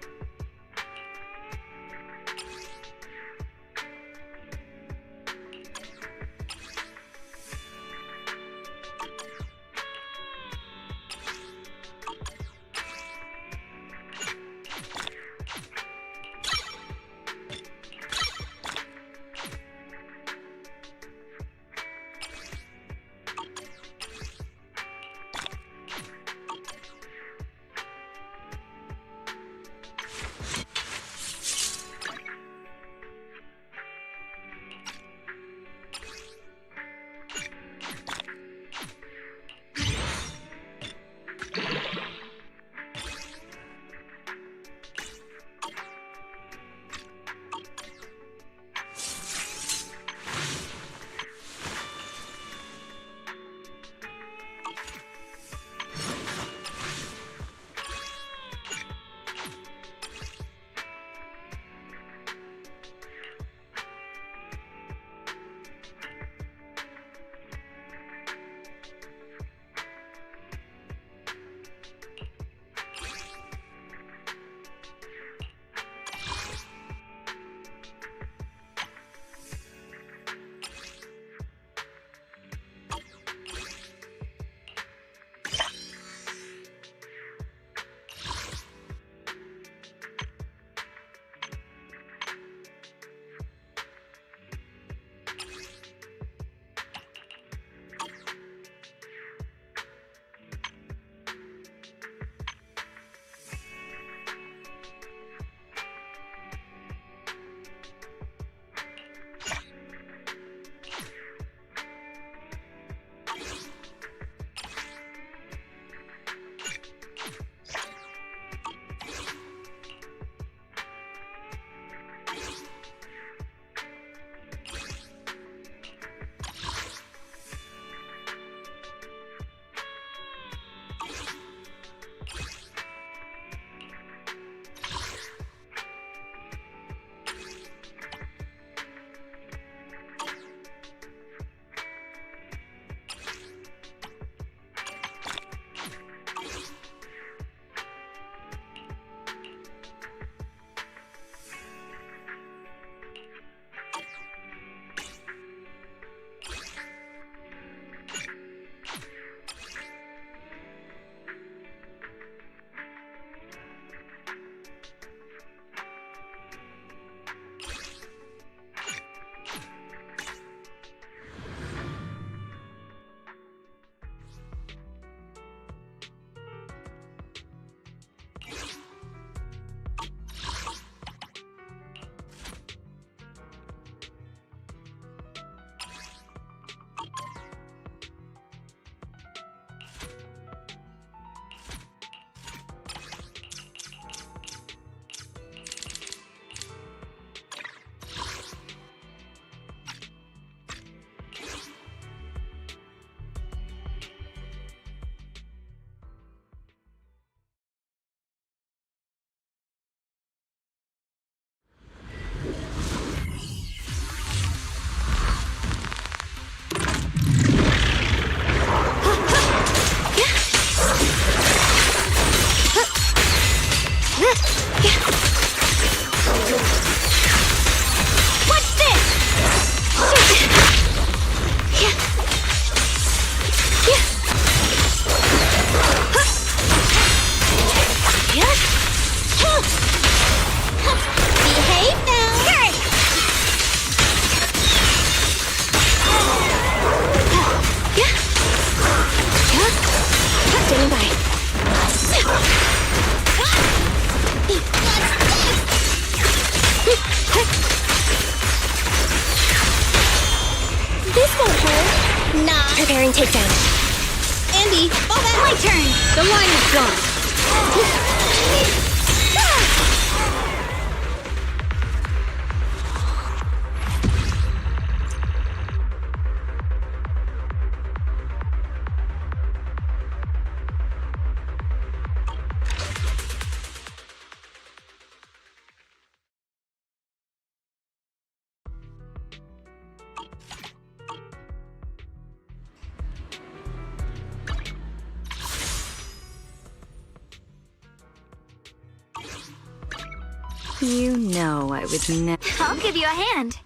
Repairing takedown. Andy, fall back! My turn! The line is gone! You know I would never. I'll give you a hand.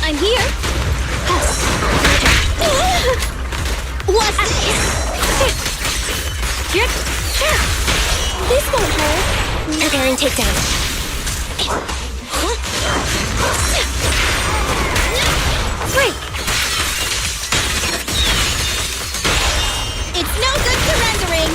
I'm here. What's this? This won't hurt. Repairing takedown. Freak! It's no good surrendering.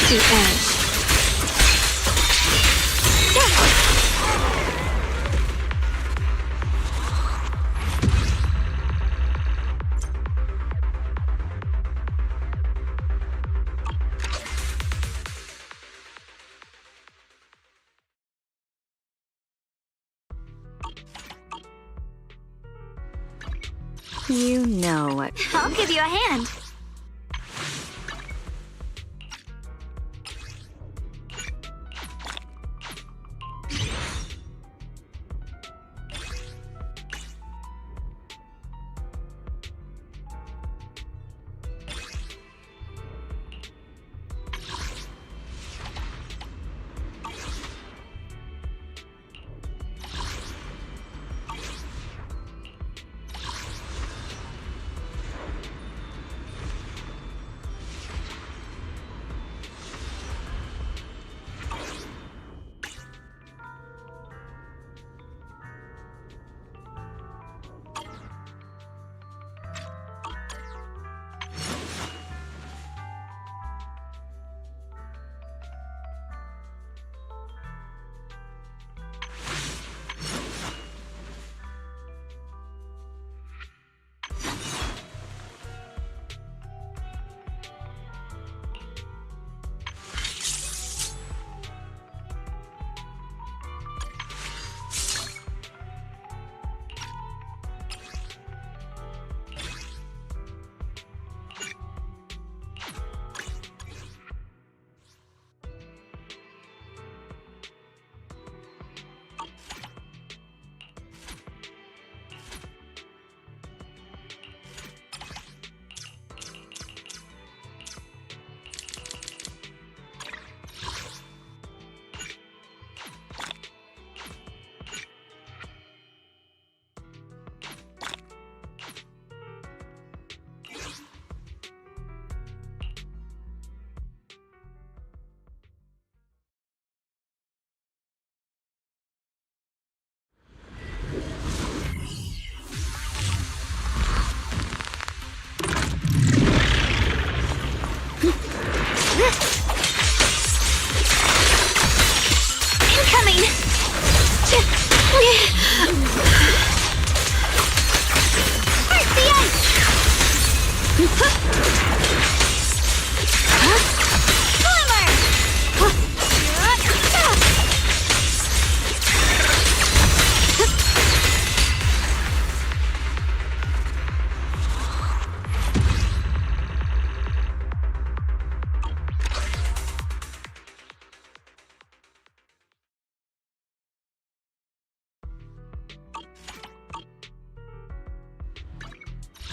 The edge. You know it. I'll give you a hand.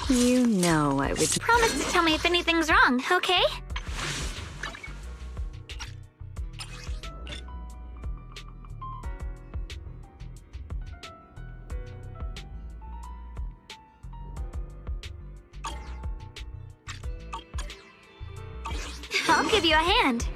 You know I would. Promise to tell me if anything's wrong, okay? I'll give you a hand.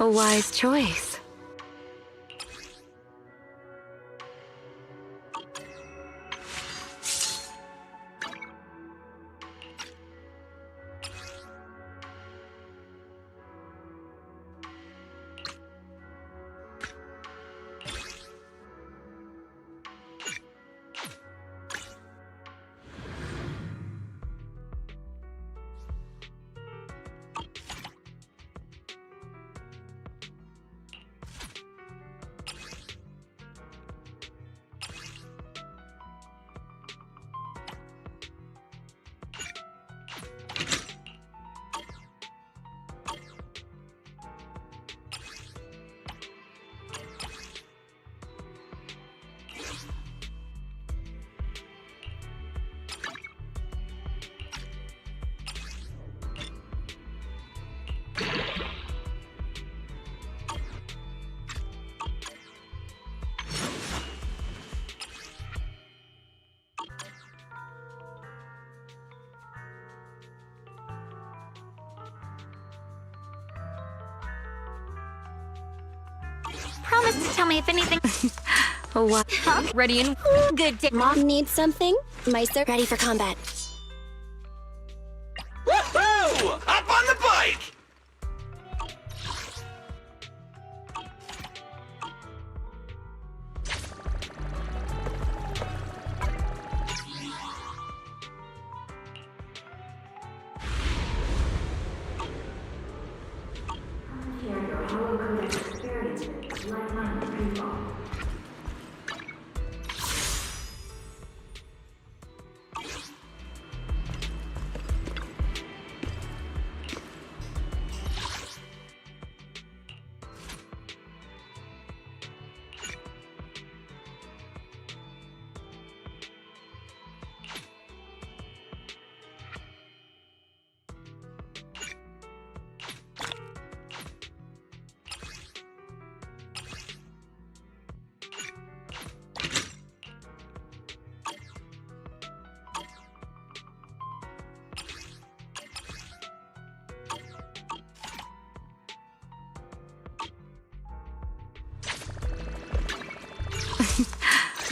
A wise choice. Promise to tell me if anything. A what? Ready and good day. Need something? My sir, ready for combat. Woohoo! Up on the bike!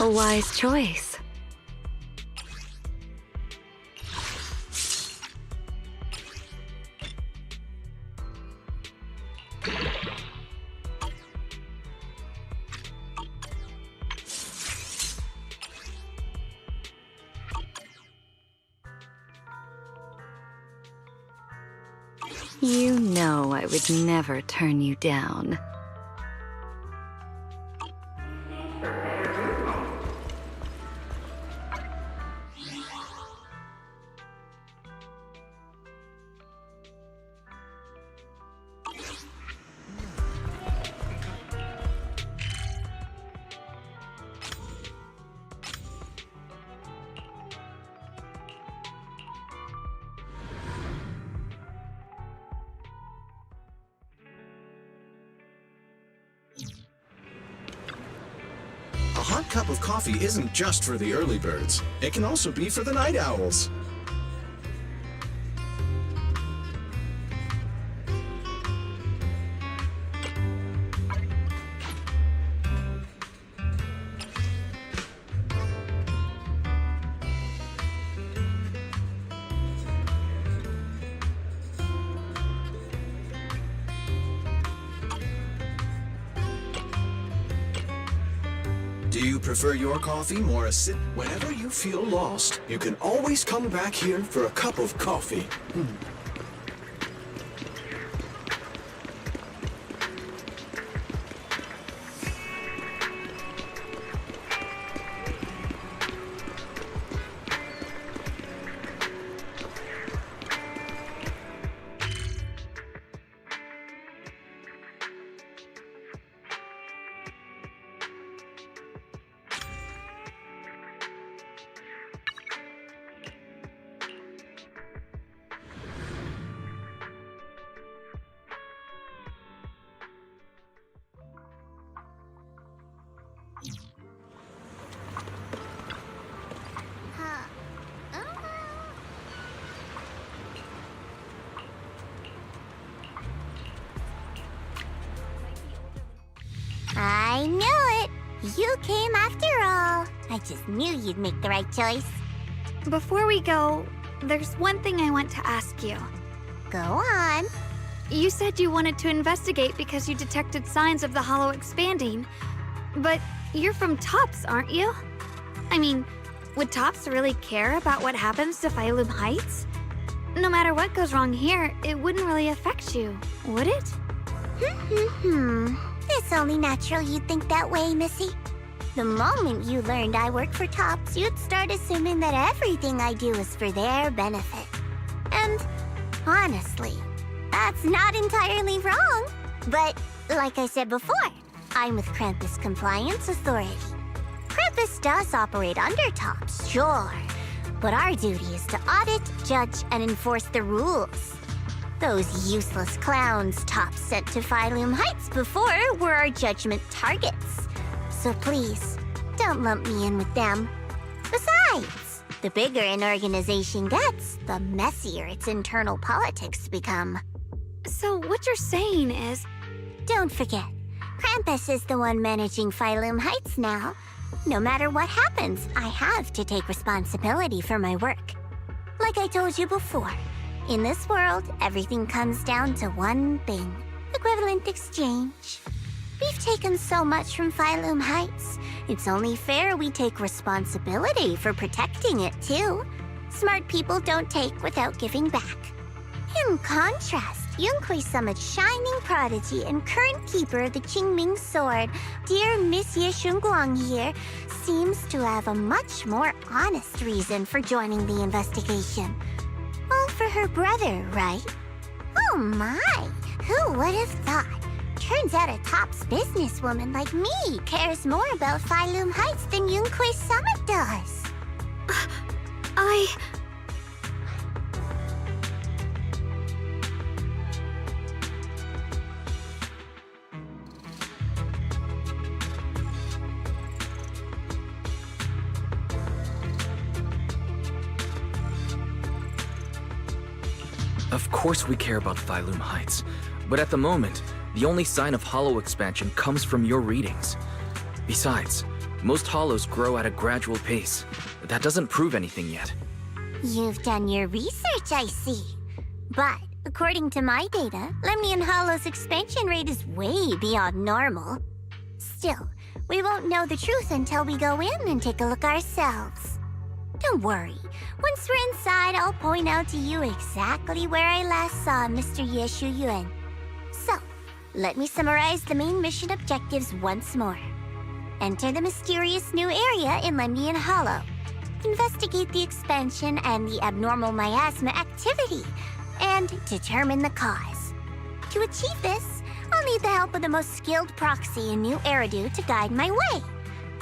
A wise choice. You know I would never turn you down. A hot cup of coffee isn't just for the early birds. It can also be for the night owls. Do you prefer your coffee more a sip? Whenever you feel lost, you can always come back here for a cup of coffee. You came after all. I just knew you'd make the right choice. Before we go, there's one thing I want to ask you. Go on. You said you wanted to investigate because you detected signs of the Hollow expanding. But you're from Tops, aren't you? I mean, would Tops really care about what happens to Phylum Heights? No matter what goes wrong here, it wouldn't really affect you, would it? It's only natural you'd think that way, Missy. The moment you learned I work for Tops, you'd start assuming that everything I do is for their benefit. And honestly, that's not entirely wrong. But like I said before, I'm with Krampus Compliance Authority. Krampus does operate under Tops, sure. But our duty is to audit, judge, and enforce the rules. Those useless clowns Tops sent to Phylum Heights before were our judgment targets. So please, don't lump me in with them. Besides, the bigger an organization gets, the messier its internal politics become. So what you're saying is... Don't forget, Krampus is the one managing Phylum Heights now. No matter what happens, I have to take responsibility for my work. Like I told you before, in this world, everything comes down to one thing: equivalent exchange. We've taken so much from Phylum Heights. It's only fair we take responsibility for protecting it, too. Smart people don't take without giving back. In contrast, Yunhui Summit's shining prodigy and current keeper of the Qingming Sword, dear Miss Ye Shunguang here, seems to have a much more honest reason for joining the investigation. All for her brother, right? Oh my, who would have thought? Turns out a Tops businesswoman like me cares more about Phylum Heights than Yunhui Summit does. Of course we care about Phylum Heights, but at the moment, the only sign of Hollow expansion comes from your readings. Besides, most Hollows grow at a gradual pace. That doesn't prove anything yet. You've done your research, I see. But according to my data, Lemnian Hollow's expansion rate is way beyond normal. Still, we won't know the truth until we go in and take a look ourselves. Don't worry. Once we're inside, I'll point out to you exactly where I last saw Mr. Ye Shuyuan. So, let me summarize the main mission objectives once more. Enter the mysterious new area in Lemnian Hollow. Investigate the expansion and the abnormal miasma activity, and determine the cause. To achieve this, I'll need the help of the most skilled proxy in New Eridu to guide my way.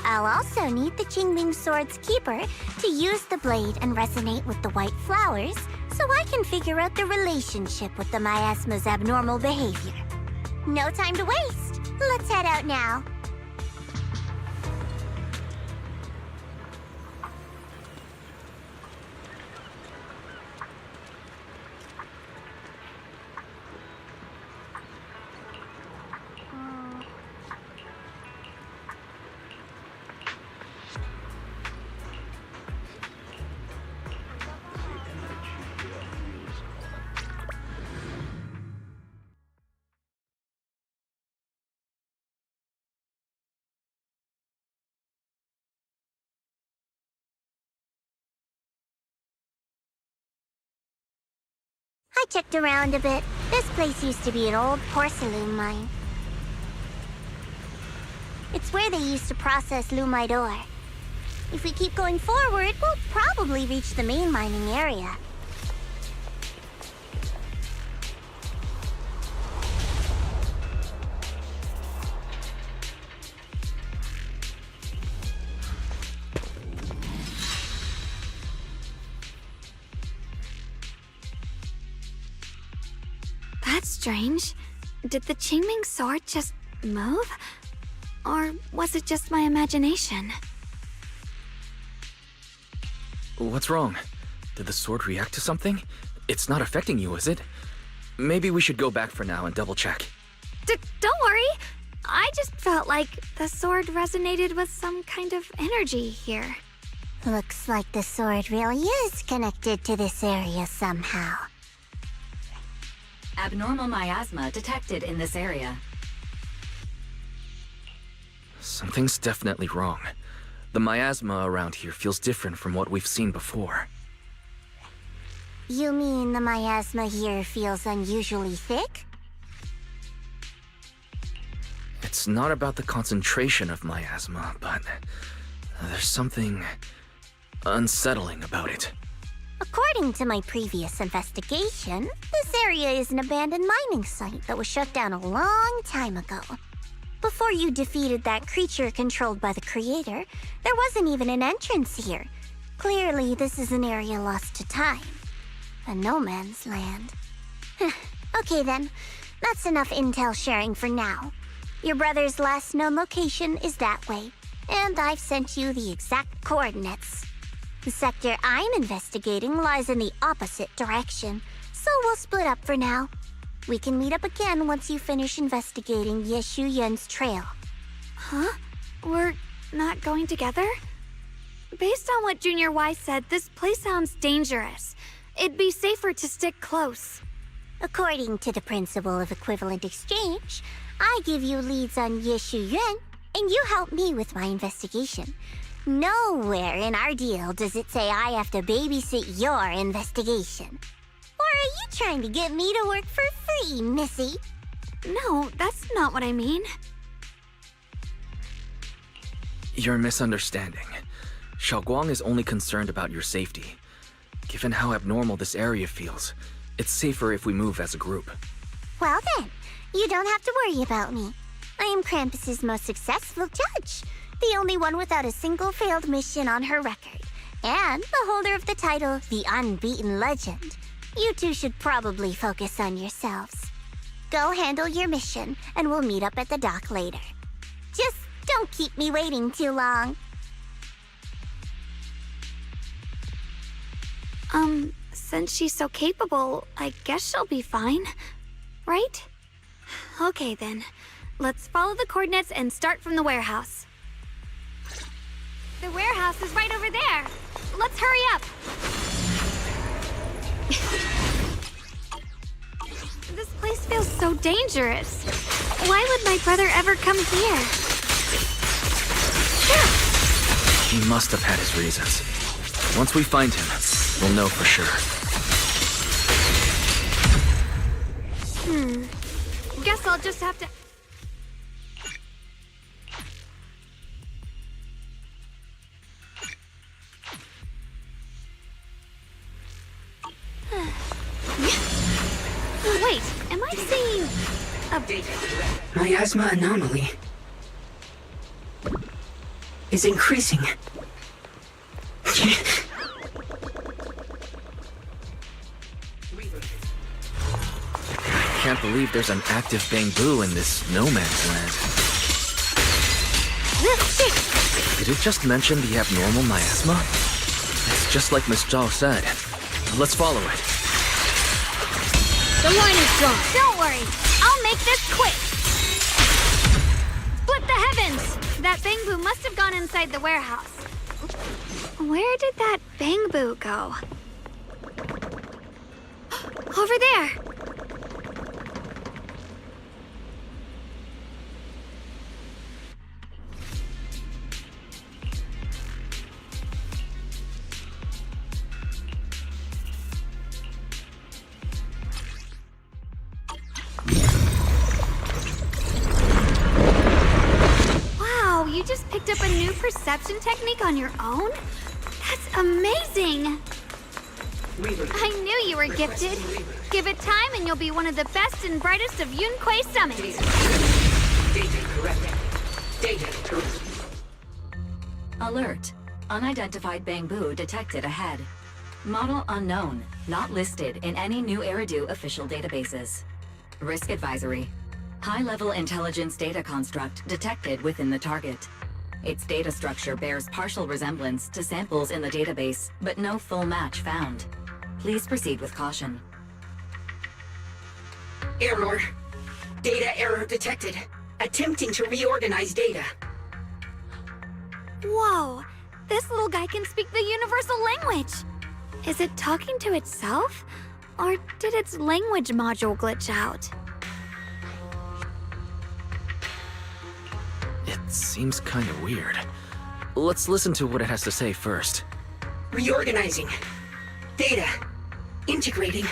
I'll also need the Qingming Sword's keeper to use the blade and resonate with the white flowers so I can figure out the relationship with the miasma's abnormal behavior. No time to waste. Let's head out now. I checked around a bit. This place used to be an old porcelain mine. It's where they used to process lumite ore. If we keep going forward, we'll probably reach the main mining area. That's strange. Did the Qingming Sword just move? Or was it just my imagination? What's wrong? Did the sword react to something? It's not affecting you, is it? Maybe we should go back for now and double check. Don't worry. I just felt like the sword resonated with some kind of energy here. Looks like the sword really is connected to this area somehow. Abnormal miasma detected in this area. Something's definitely wrong. The miasma around here feels different from what we've seen before. You mean the miasma here feels unusually thick? It's not about the concentration of miasma, but there's something unsettling about it. According to my previous investigation, this area is an abandoned mining site that was shut down a long time ago. Before you defeated that creature controlled by the Creator, there wasn't even an entrance here. Clearly, this is an area lost to time. A no man's land. Okay then, that's enough intel sharing for now. Your brother's last known location is that way, and I've sent you the exact coordinates. The sector I'm investigating lies in the opposite direction, so we'll split up for now. We can meet up again once you finish investigating Yeshu Yun's trail. Huh? We're not going together? Based on what Junior Y said, this place sounds dangerous. It'd be safer to stick close. According to the principle of equivalent exchange, I give you leads on Yeshu Yun, and you help me with my investigation. Nowhere in our deal does it say I have to babysit your investigation. Or are you trying to get me to work for free, Missy? No, that's not what I mean. You're misunderstanding. Xiaoguang is only concerned about your safety. Given how abnormal this area feels, it's safer if we move as a group. Well then, you don't have to worry about me. I am Krampus's most successful judge, the only one without a single failed mission on her record, and the holder of the title, the Unbeaten Legend. You two should probably focus on yourselves. Go handle your mission, and we'll meet up at the dock later. Just don't keep me waiting too long. Since she's so capable, I guess she'll be fine, right? Okay then, let's follow the coordinates and start from the warehouse. The warehouse is right over there. Let's hurry up. This place feels so dangerous. Why would my brother ever come here? He must have had his reasons. Once we find him, we'll know for sure. Guess I'll just have to... Wait, am I seeing a... Miasma anomaly is increasing. Can't believe there's an active bamboo in this no man's land. Did it just mention the abnormal miasma? It's just like Miss Zhao said. Let's follow it. The line is drawn. Don't worry, I'll make this quick. Split the heavens! That bamboo must have gone inside the warehouse. Where did that bamboo go? Over there! Wow, you just picked up a new perception technique on your own? That's amazing! I knew you were gifted. Give it time and you'll be one of the best and brightest of Yunquei summits. Alert. Unidentified bamboo detected ahead. Model unknown, not listed in any new Eridu official databases. Risk advisory. High-level intelligence data construct detected within the target. Its data structure bears partial resemblance to samples in the database, but no full match found. Please proceed with caution. Error. Data error detected. attempting to reorganize data. Whoa, this little guy can speak the universal language. Is it talking to itself? Or did its language module glitch out? It seems kind of weird. Let's listen to what it has to say first. Reorganizing. Data. Integrating.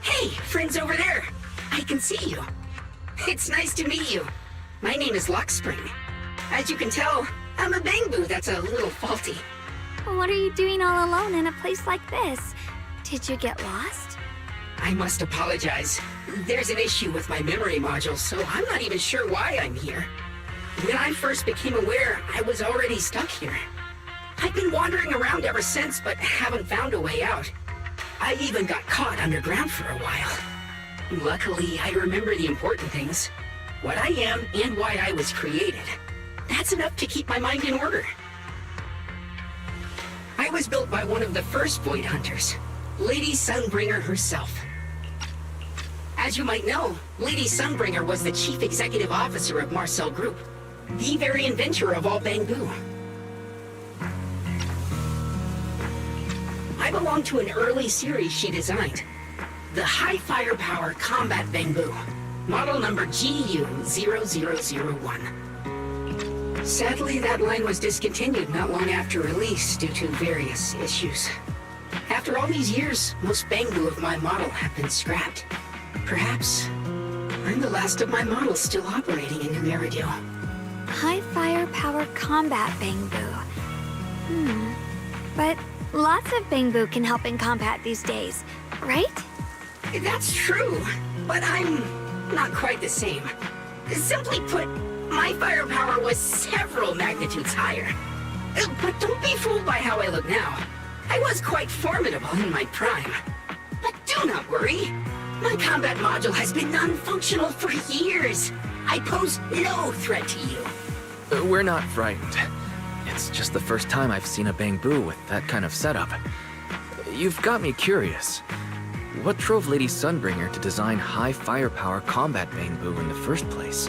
Hey, friends over there! I can see you. It's nice to meet you. My name is Lockspring. As you can tell, I'm a Bangbu that's a little faulty. What are you doing all alone in a place like this? Did you get lost? I must apologize. There's an issue with my memory module, so I'm not even sure why I'm here. When I first became aware, I was already stuck here. I've been wandering around ever since, but haven't found a way out. I even got caught underground for a while. Luckily, I remember the important things. What I am and why I was created. That's enough to keep my mind in order. I was built by one of the first Void Hunters, Lady Sunbringer herself. As you might know, Lady Sunbringer was the chief executive officer of Marcel Group, the very inventor of all Bangbu. I belong to an early series she designed, the High Firepower Combat Bangbu, model number GU0001. Sadly, that line was discontinued not long after release due to various issues. After all these years, most Bangbu of my model have been scrapped. Perhaps I'm the last of my models still operating in New Eridu. High firepower combat Bangbu. But lots of Bangbu can help in combat these days, right? That's true, but I'm not quite the same. Simply put, my firepower was several magnitudes higher. But don't be fooled by how I look now. I was quite formidable in my prime. But do not worry. My combat module has been non-functional for years. I pose no threat to you. We're not frightened. It's just the first time I've seen a Bangbu with that kind of setup. You've got me curious. What drove Lady Sunbringer to design high firepower combat Bangbu in the first place?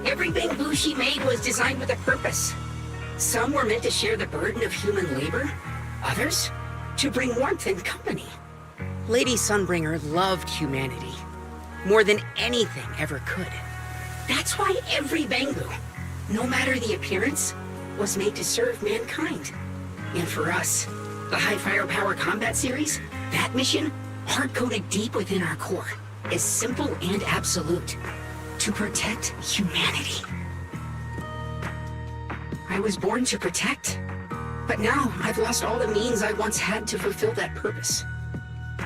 Every Bangbu she made was designed with a purpose. Some were meant to share the burden of human labor. Others, to bring warmth and company. Lady Sunbringer loved humanity, more than anything ever could. That's why every Bangbu, no matter the appearance, was made to serve mankind. And for us, the High Firepower Combat Series, that mission, hard-coded deep within our core, is simple and absolute. To protect humanity. I was born to protect, but now I've lost all the means I once had to fulfill that purpose.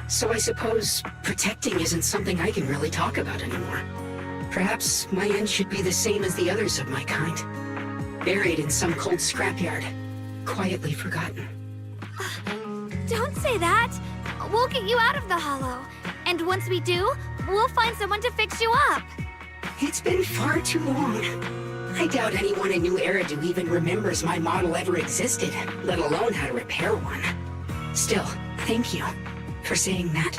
So I suppose protecting isn't something I can really talk about anymore. Perhaps my end should be the same as the others of my kind. Buried in some cold scrapyard, quietly forgotten. Don't say that! We'll get you out of the hollow. And once we do, we'll find someone to fix you up. It's been far too long. I doubt anyone in New Eridu even remembers my model ever existed, let alone how to repair one. Still, thank you for saying that.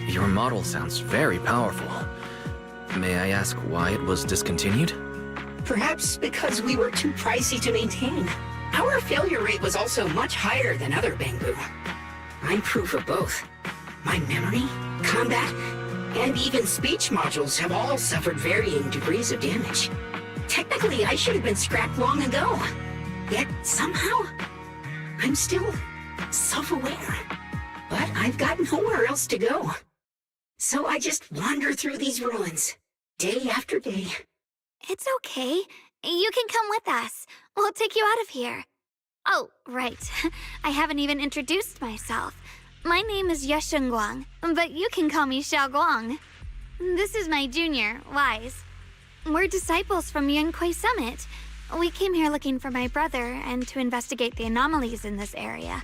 Your model sounds very powerful. May I ask why it was discontinued? Perhaps because we were too pricey to maintain. Our failure rate was also much higher than other Bangbu. I'm proof of both. My memory, combat, and even speech modules have all suffered varying degrees of damage. Technically, I should have been scrapped long ago. Yet, somehow, I'm still self-aware. But I've got nowhere else to go. So I just wander through these ruins, day after day. It's okay. You can come with us. We'll take you out of here. Oh, right. I haven't even introduced myself. My name is Yusheng Guang, but you can call me Xiao Guang. This is my junior, Wise. We're disciples from Yunquai Summit. We came here looking for my brother and to investigate the anomalies in this area.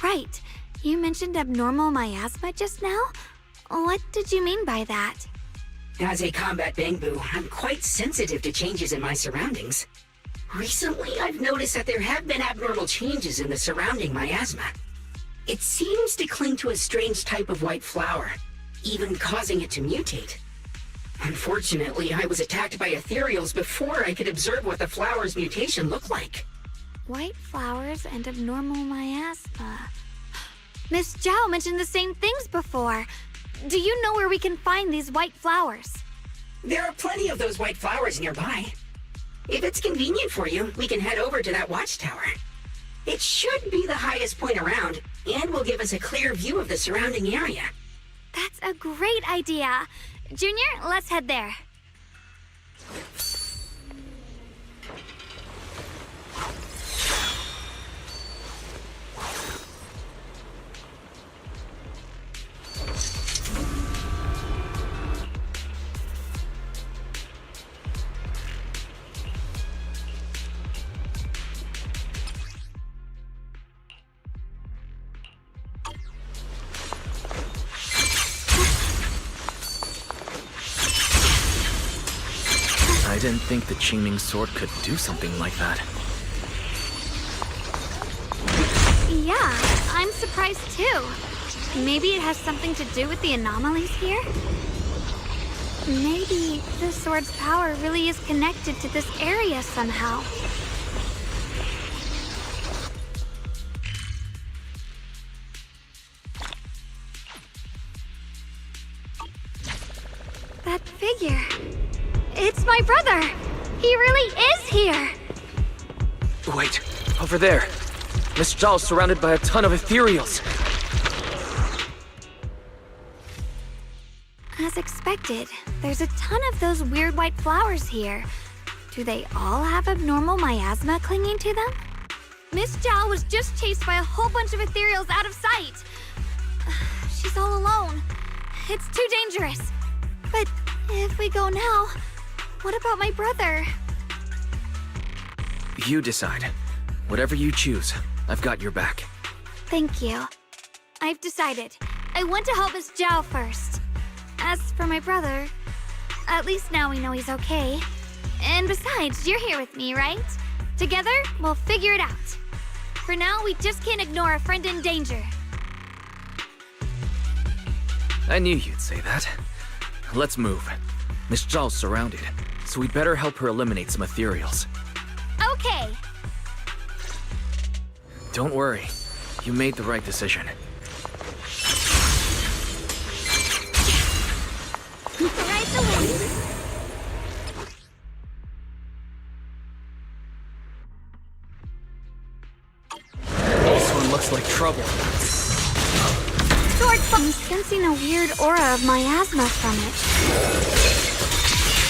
Right. You mentioned abnormal miasma just now? What did you mean by that? As a combat Bangbu, I'm quite sensitive to changes in my surroundings. Recently, I've noticed that there have been abnormal changes in the surrounding miasma. It seems to cling to a strange type of white flower, even causing it to mutate. Unfortunately, I was attacked by ethereals before I could observe what the flower's mutation looked like. White flowers and abnormal miasma. Miss Zhao mentioned the same things before. Do you know where we can find these white flowers? There are plenty of those white flowers nearby. If it's convenient for you, we can head over to that watchtower. It should be the highest point around, and will give us a clear view of the surrounding area. That's a great idea. Junior, let's head there. I didn't think the Qingming sword could do something like that. Yeah, I'm surprised too. Maybe it has something to do with the anomalies here? Maybe the sword's power really is connected to this area somehow. That figure. It's my brother! He really is here! Wait, over there. Miss Zhao's surrounded by a ton of ethereals. As expected, there's a ton of those weird white flowers here. Do they all have abnormal miasma clinging to them? Miss Zhao was just chased by a whole bunch of ethereals out of sight. She's all alone. It's too dangerous. But if we go now, what about my brother? You decide. Whatever you choose, I've got your back. Thank you. I've decided. I want to help Miss Zhao first. As for my brother, at least now we know he's okay. And besides, you're here with me, right? Together, we'll figure it out. For now, we just can't ignore a friend in danger. I knew you'd say that. Let's move. Miss Zhao's surrounded, so we'd better help her eliminate some ethereals. Okay. Don't worry. You made the right decision. Right away. This one looks like trouble. Sword, I'm sensing a weird aura of miasma from it.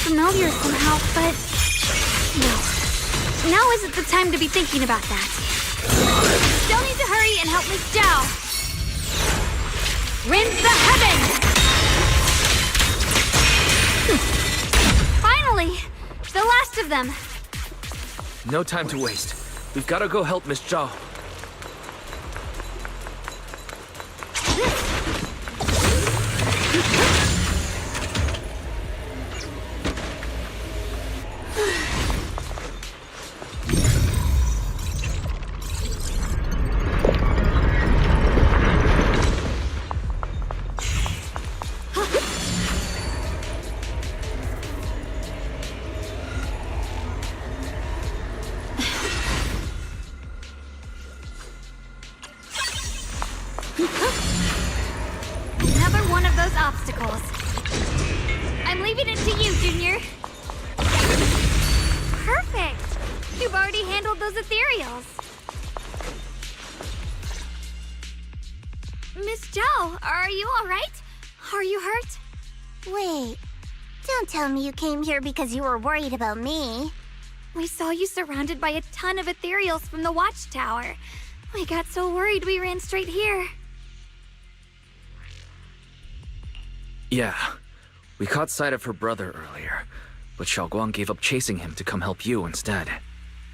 Familiar somehow, but no. Now isn't the time to be thinking about that. Still need to hurry and help Miss Zhao. Rinse the heavens! Finally! The last of them. No time to waste. We've got to go help Miss Zhao. Another one of those obstacles. I'm leaving it to you, Junior. Perfect! You've already handled those ethereals. Miss Zhao, are you alright? Are you hurt? Wait, don't tell me you came here because you were worried about me. We saw you surrounded by a ton of ethereals from the watchtower. We got so worried we ran straight here. Yeah, we caught sight of her brother earlier, but Xiaoguang gave up chasing him to come help you instead.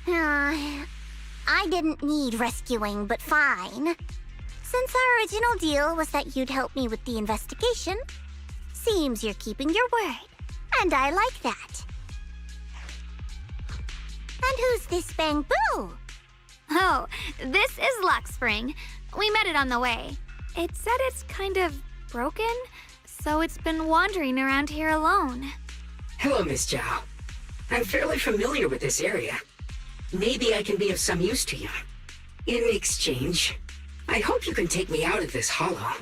I didn't need rescuing, but fine. Since our original deal was that you'd help me with the investigation, seems you're keeping your word, and I like that. And who's this Bamboo? Oh, this is Luck Spring. We met it on the way. It said it's kind of broken, so it's been wandering around here alone. Hello, Miss Zhao. I'm fairly familiar with this area. Maybe I can be of some use to you. In exchange, I hope you can take me out of this hollow.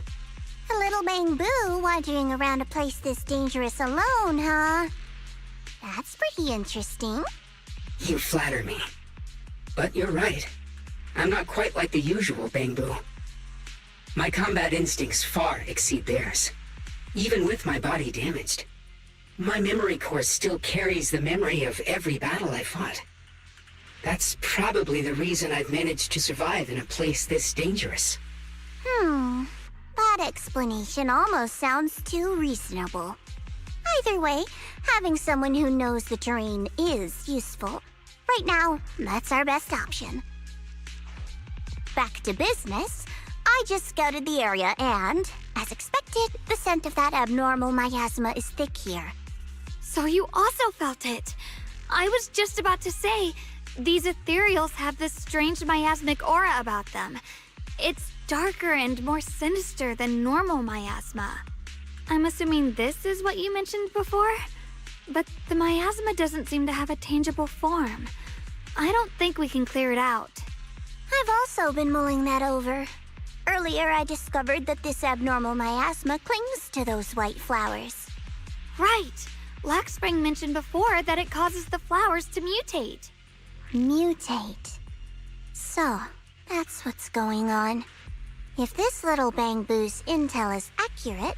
A little bamboo wandering around a place this dangerous alone, huh? That's pretty interesting. You flatter me. But you're right. I'm not quite like the usual bamboo. My combat instincts far exceed theirs. Even with my body damaged, my memory core still carries the memory of every battle I fought. That's probably the reason I've managed to survive in a place this dangerous. That explanation almost sounds too reasonable. Either way, having someone who knows the terrain is useful. Right now, that's our best option. Back to business. I just scouted the area and, as expected, the scent of that abnormal miasma is thick here. So you also felt it. I was just about to say, these ethereals have this strange miasmic aura about them. It's darker and more sinister than normal miasma. I'm assuming this is what you mentioned before? But the miasma doesn't seem to have a tangible form. I don't think we can clear it out. I've also been mulling that over. Earlier, I discovered that this abnormal miasma clings to those white flowers. Right. Blackspring mentioned before that it causes the flowers to mutate. Mutate. So, that's what's going on. If this little bamboo's intel is accurate,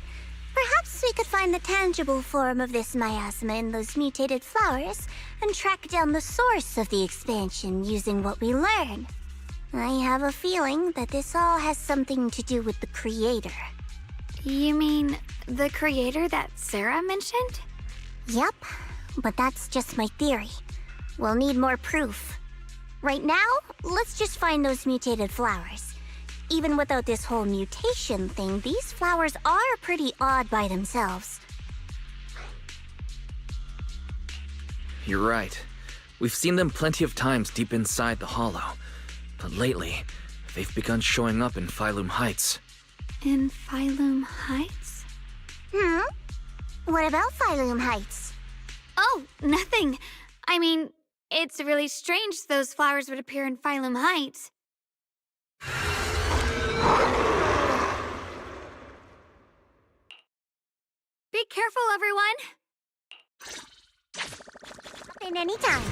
perhaps we could find the tangible form of this miasma in those mutated flowers and track down the source of the expansion using what we learn. I have a feeling that this all has something to do with the creator. You mean the creator that Sarah mentioned? Yep, but that's just my theory. We'll need more proof. Right now, let's just find those mutated flowers. Even without this whole mutation thing, these flowers are pretty odd by themselves. You're right. We've seen them plenty of times deep inside the hollow. But lately, they've begun showing up in Phylum Heights. In Phylum Heights? What about Phylum Heights? Oh, nothing. I mean, it's really strange those flowers would appear in Phylum Heights. Be careful, everyone! In any time.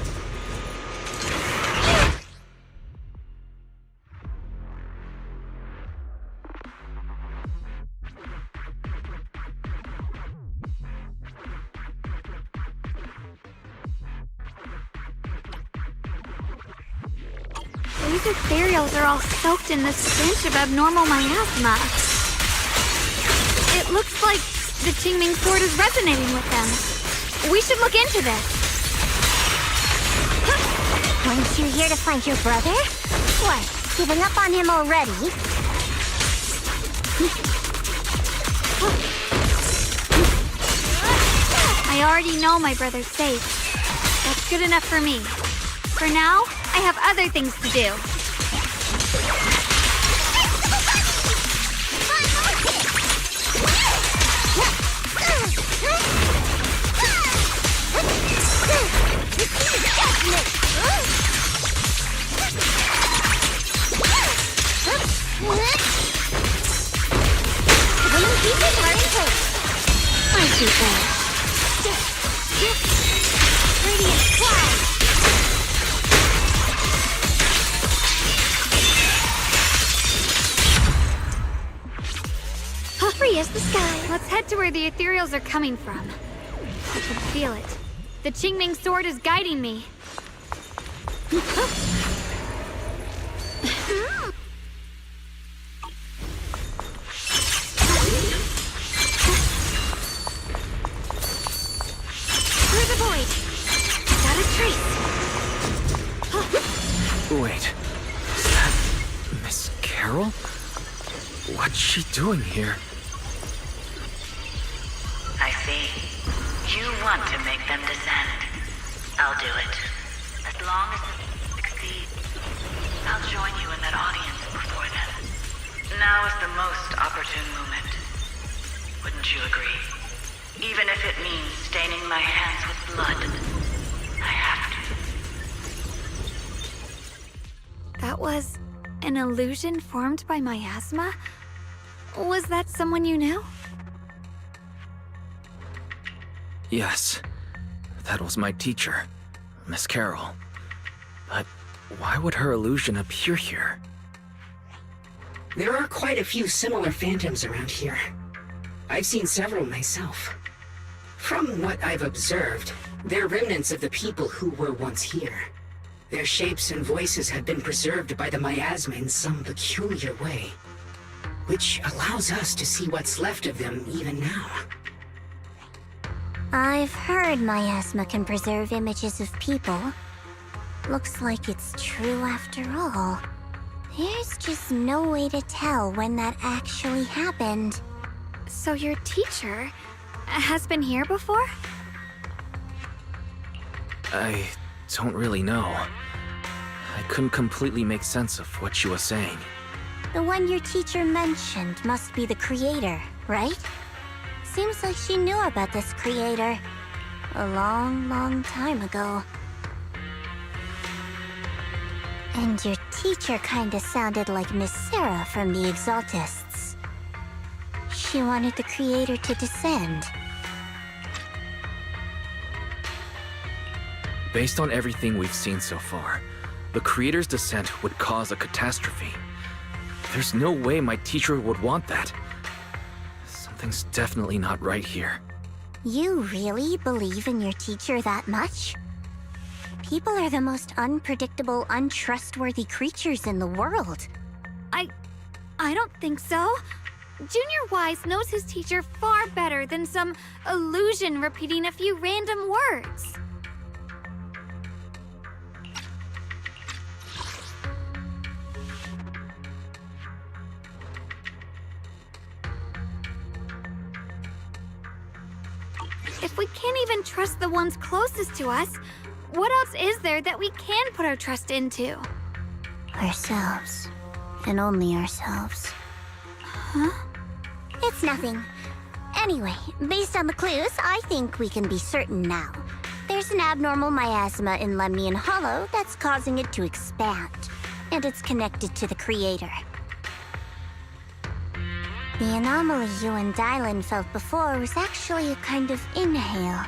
These ethereals are all soaked in this stench of abnormal miasma. It looks like the Qingming sword is resonating with them. We should look into this. Weren't you here to find your brother? What, giving up on him already? I already know my brother's safe. That's good enough for me. For now, I have other things to do. I see that. Radiant cloud. Free as the sky. Let's head to where the ethereals are coming from. I can feel it. The Qingming sword is guiding me. Through the void. Got a trace. Wait, is that Miss Carol? What's she doing here? I see. You want to make them descend. I'll do it. As long as it succeeds, I'll join you in that audience before then. Now is the most opportune moment. Wouldn't you agree? Even if it means staining my hands with blood, I have to. That was an illusion formed by miasma? Was that someone you knew? Yes, that was my teacher, Miss Carroll. But why would her illusion appear here? There are quite a few similar phantoms around here. I've seen several myself. From what I've observed, they're remnants of the people who were once here. Their shapes and voices have been preserved by the miasma in some peculiar way, which allows us to see what's left of them even now. I've heard miasma can preserve images of people. Looks like it's true after all. There's just no way to tell when that actually happened. So your teacher has been here before? I don't really know. I couldn't completely make sense of what she was saying. The one your teacher mentioned must be the creator, right? Seems like she knew about this creator a long, long time ago. And your teacher kinda sounded like Miss Sarah from the Exaltists. She wanted the creator to descend. Based on everything we've seen so far, the creator's descent would cause a catastrophe. There's no way my teacher would want that. Something's definitely not right here. You really believe in your teacher that much? People are the most unpredictable, untrustworthy creatures in the world. I don't think so. Junior Wise knows his teacher far better than some illusion repeating a few random words. If we can't even trust the ones closest to us, what else is there that we can put our trust into? Ourselves. And only ourselves. Huh? It's nothing. Anyway, based on the clues, I think we can be certain now. There's an abnormal miasma in Lemnian Hollow that's causing it to expand. And it's connected to the creator. The anomaly you and Dylan felt before was actually a kind of inhale.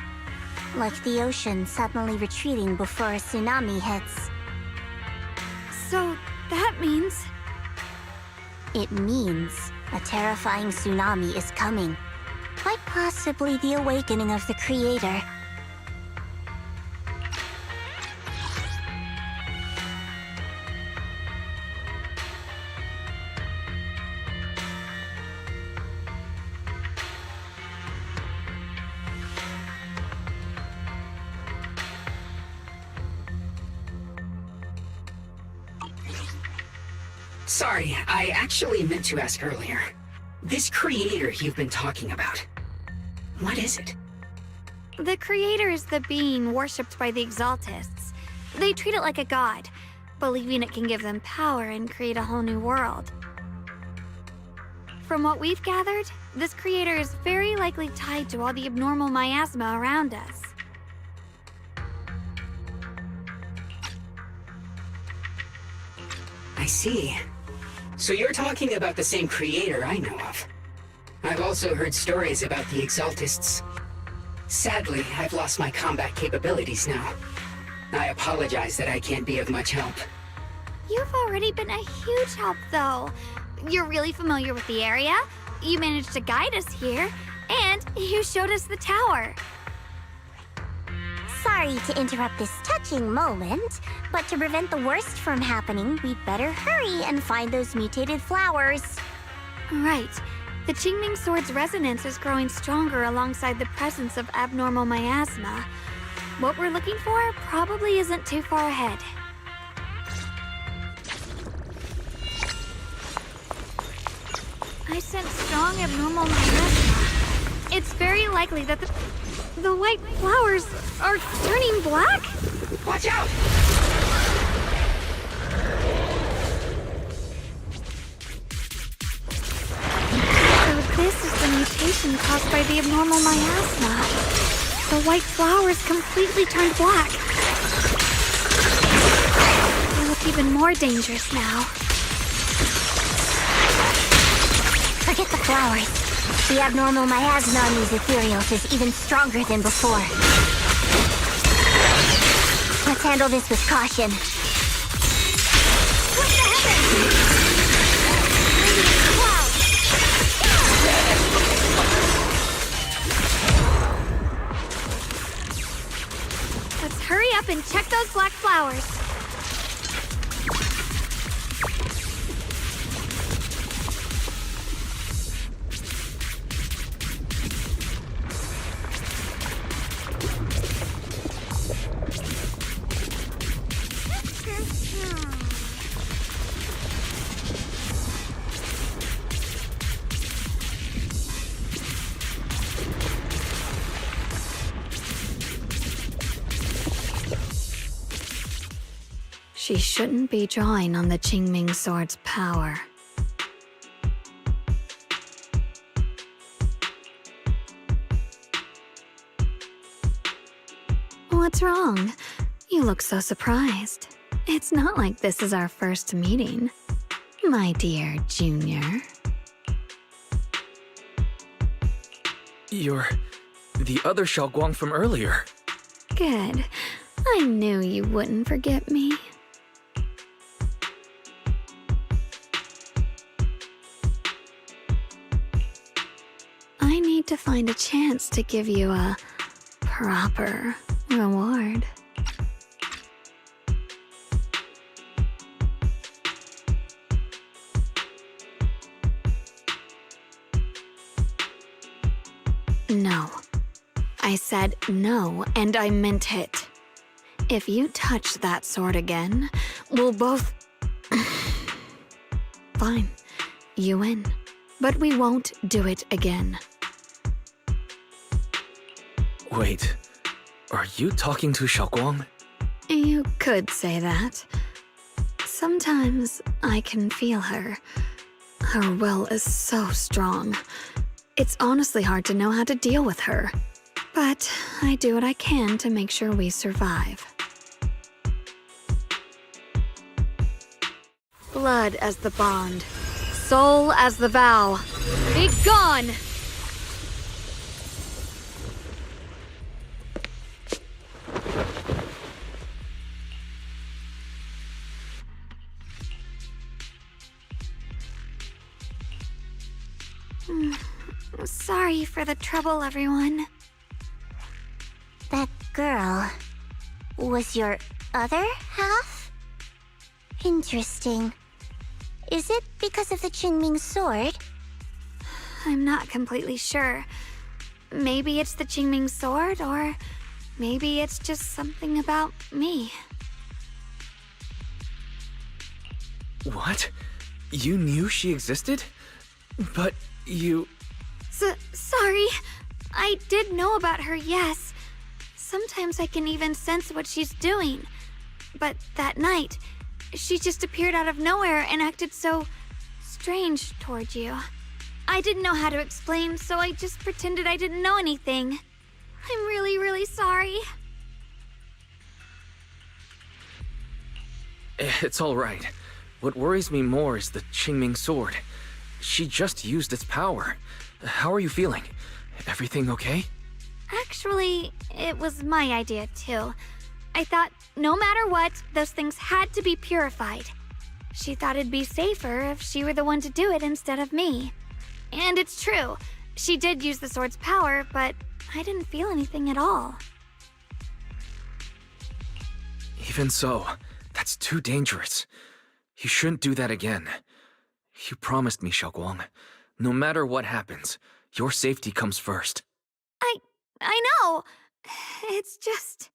Like the ocean suddenly retreating before a tsunami hits. So, that means... It means a terrifying tsunami is coming. Quite possibly the awakening of the creator. Sorry, I actually meant to ask earlier. This creator you've been talking about, what is it? The creator is the being worshipped by the Exaltists. They treat it like a god, believing it can give them power and create a whole new world. From what we've gathered, this creator is very likely tied to all the abnormal miasma around us. I see. So you're talking about the same creator I know of. I've also heard stories about the Exaltists. Sadly, I've lost my combat capabilities now. I apologize that I can't be of much help. You've already been a huge help, though. You're really familiar with the area, you managed to guide us here, and you showed us the tower. Sorry to interrupt this touching moment, but to prevent the worst from happening, we'd better hurry and find those mutated flowers. Right. The Qingming Sword's resonance is growing stronger alongside the presence of abnormal miasma. What we're looking for probably isn't too far ahead. I sense strong abnormal miasma. It's very likely that the white flowers are turning black? Watch out! So this is the mutation contamination caused by the abnormal miasma. The white flowers completely turned black. They look even more dangerous now. Forget the flowers. The abnormal miasma on these ethereals is even stronger than before. Let's handle this with caution. What the heavens? Let's hurry up and check those black flowers. She shouldn't be drawing on the Qingming Sword's power. What's wrong? You look so surprised. It's not like this is our first meeting, my dear Junior. You're the other Xiaoguang from earlier. Good. I knew you wouldn't forget me. I need to find a chance to give you a proper reward. No. I said no, and I meant it. If you touch that sword again, we'll both... Fine. You win. But we won't do it again. Wait, are you talking to Xiaoguang? You could say that. Sometimes I can feel her. Her will is so strong. It's honestly hard to know how to deal with her. But I do what I can to make sure we survive. Blood as the bond. Soul as the vow. Be gone! Sorry for the trouble, everyone. That girl was your other half? Interesting. Is it because of the Qingming Sword? I'm not completely sure. Maybe it's the Qingming Sword, or maybe it's just something about me. What? You knew she existed? But you... Sorry. I did know about her, yes. Sometimes I can even sense what she's doing. But that night, she just appeared out of nowhere and acted so strange toward you. I didn't know how to explain, so I just pretended I didn't know anything. I'm really, really sorry. It's all right. What worries me more is the Qingming Sword. She just used its power. How are you feeling? Everything okay? Actually, it was my idea too. I thought no matter what, those things had to be purified. She thought it'd be safer if she were the one to do it instead of me. And it's true. She did use the sword's power, but I didn't feel anything at all. Even so, that's too dangerous. You shouldn't do that again. You promised me, Xiaoguang. No matter what happens, your safety comes first. I know. It's just...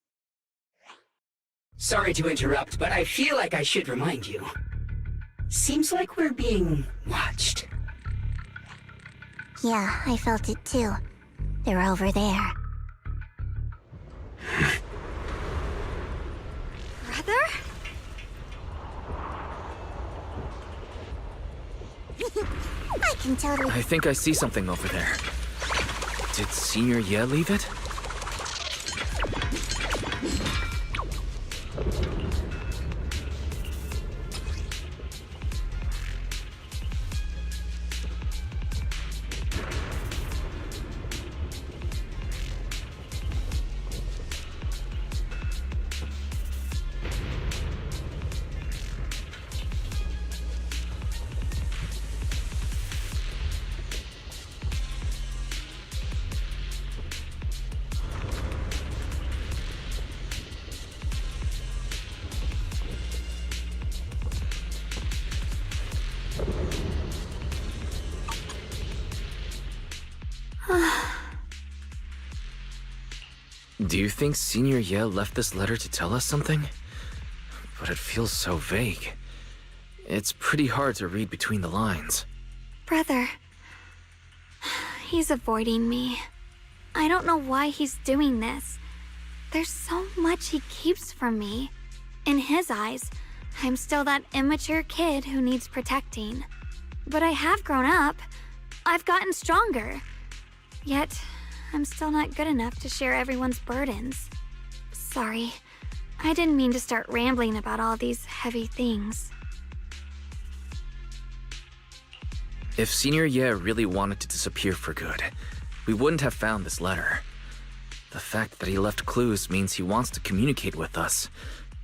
Sorry to interrupt, but I feel like I should remind you. Seems like we're being watched. Yeah, I felt it too. They're over there. Brother? I can totally... I think I see something over there. Did Senior Ye leave it? Do you think Senior Ye left this letter to tell us something? But it feels so vague. It's pretty hard to read between the lines. Brother. He's avoiding me. I don't know why he's doing this. There's so much he keeps from me. In his eyes, I'm still that immature kid who needs protecting. But I have grown up. I've gotten stronger. Yet, I'm still not good enough to share everyone's burdens. Sorry. I didn't mean to start rambling about all these heavy things. If Senior Ye really wanted to disappear for good, we wouldn't have found this letter. The fact that he left clues means he wants to communicate with us,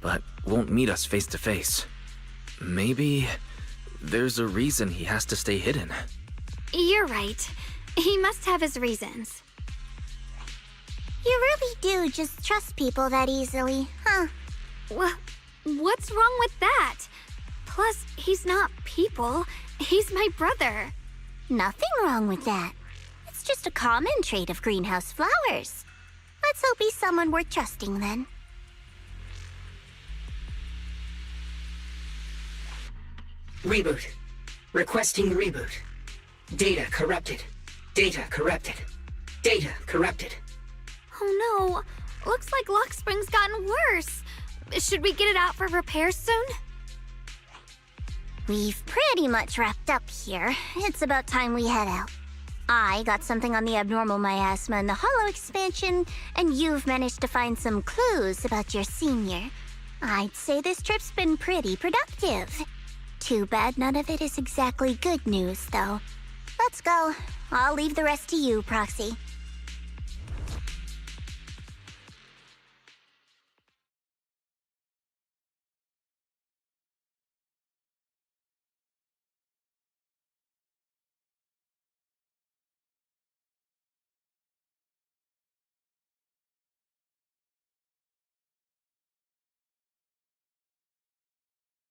but won't meet us face to face. Maybe there's a reason he has to stay hidden. You're right. He must have his reasons. You really do just trust people that easily, huh? What's wrong with that? Plus, he's not people. He's my brother. Nothing wrong with that. It's just a common trait of greenhouse flowers. Let's hope he's someone worth trusting then. Reboot. Requesting reboot. Data corrupted. Data corrupted. Data corrupted. Oh no. Looks like Lockspring's gotten worse. Should we get it out for repairs soon? We've pretty much wrapped up here. It's about time we head out. I got something on the abnormal miasma and the hollow expansion, and you've managed to find some clues about your senior. I'd say this trip's been pretty productive. Too bad none of it is exactly good news, though. Let's go. I'll leave the rest to you, Proxy.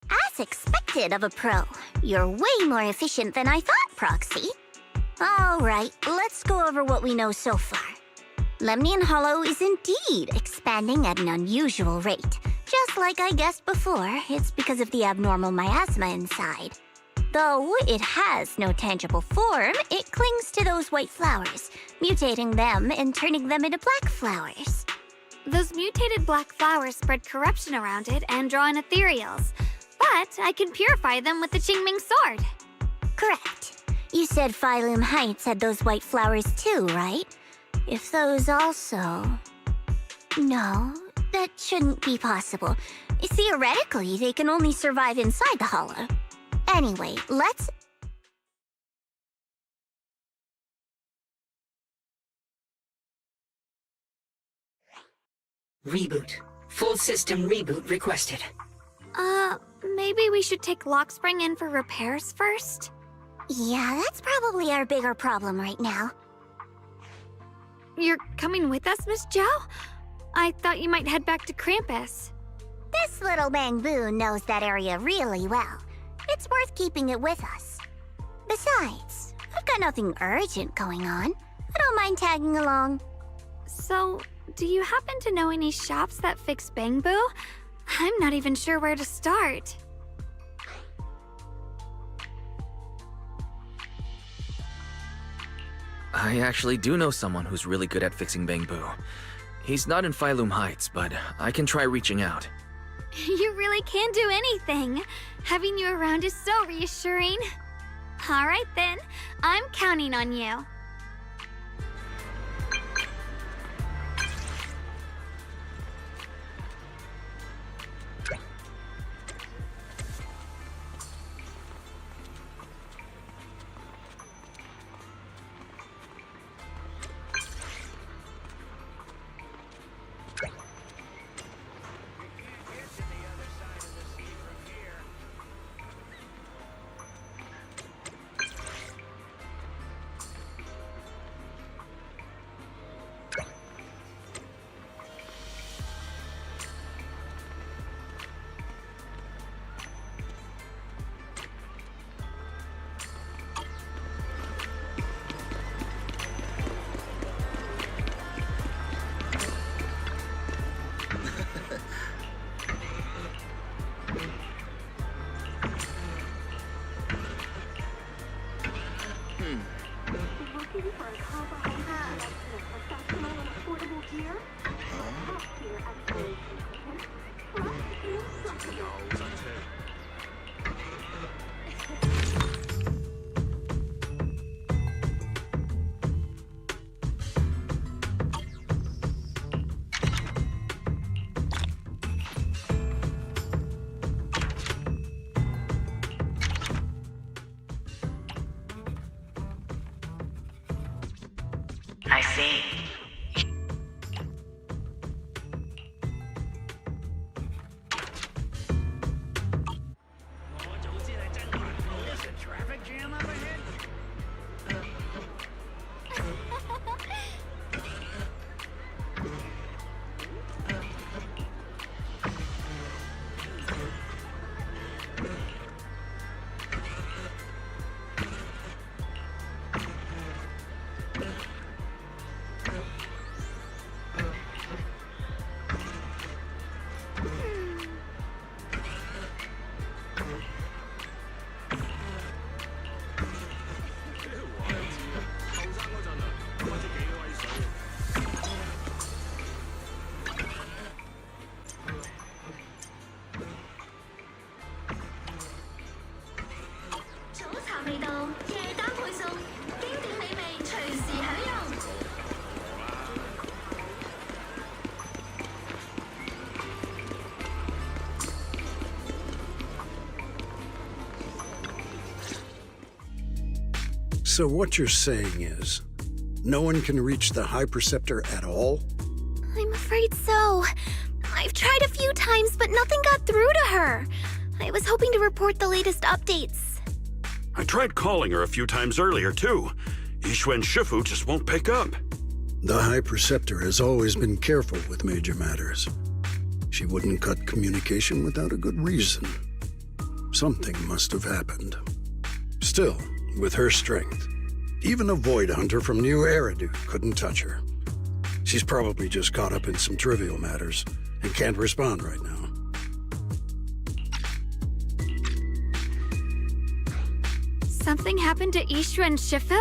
As expected of a pro, you're way more efficient than I thought, Proxy. All right, let's go over what we know so far. Lemnian Hollow is indeed expanding at an unusual rate. Just like I guessed before, it's because of the abnormal miasma inside. Though it has no tangible form, it clings to those white flowers, mutating them and turning them into black flowers. Those mutated black flowers spread corruption around it and draw in ethereals. But I can purify them with the Qingming sword. Correct. You said Phylum Heights had those white flowers too, right? If those also... No, that shouldn't be possible. Theoretically, they can only survive inside the hollow. Anyway, let's... Reboot. Full system reboot requested. Maybe we should take Lockspring in for repairs first? Yeah, that's probably our bigger problem right now. You're coming with us, Miss Zhao? I thought you might head back to Krampus. This little Bangbu knows that area really well. It's worth keeping it with us. Besides, I've got nothing urgent going on. I don't mind tagging along. So, do you happen to know any shops that fix Bangbu? I'm not even sure where to start. I actually do know someone who's really good at fixing Bangbu. He's not in Phylum Heights, but I can try reaching out. You really can do anything. Having you around is so reassuring. All right then, I'm counting on you. I see. So what you're saying is, no one can reach the High Preceptor at all? I'm afraid so. I've tried a few times, but nothing got through to her. I was hoping to report the latest updates. I tried calling her a few times earlier, too. Yixuan Shifu just won't pick up. The High Preceptor has always been careful with major matters. She wouldn't cut communication without a good reason. Something must have happened. Still, with her strength, even a Void Hunter from New Eridu couldn't touch her. She's probably just caught up in some trivial matters and can't respond right now. Something happened to Yixuan Shifu?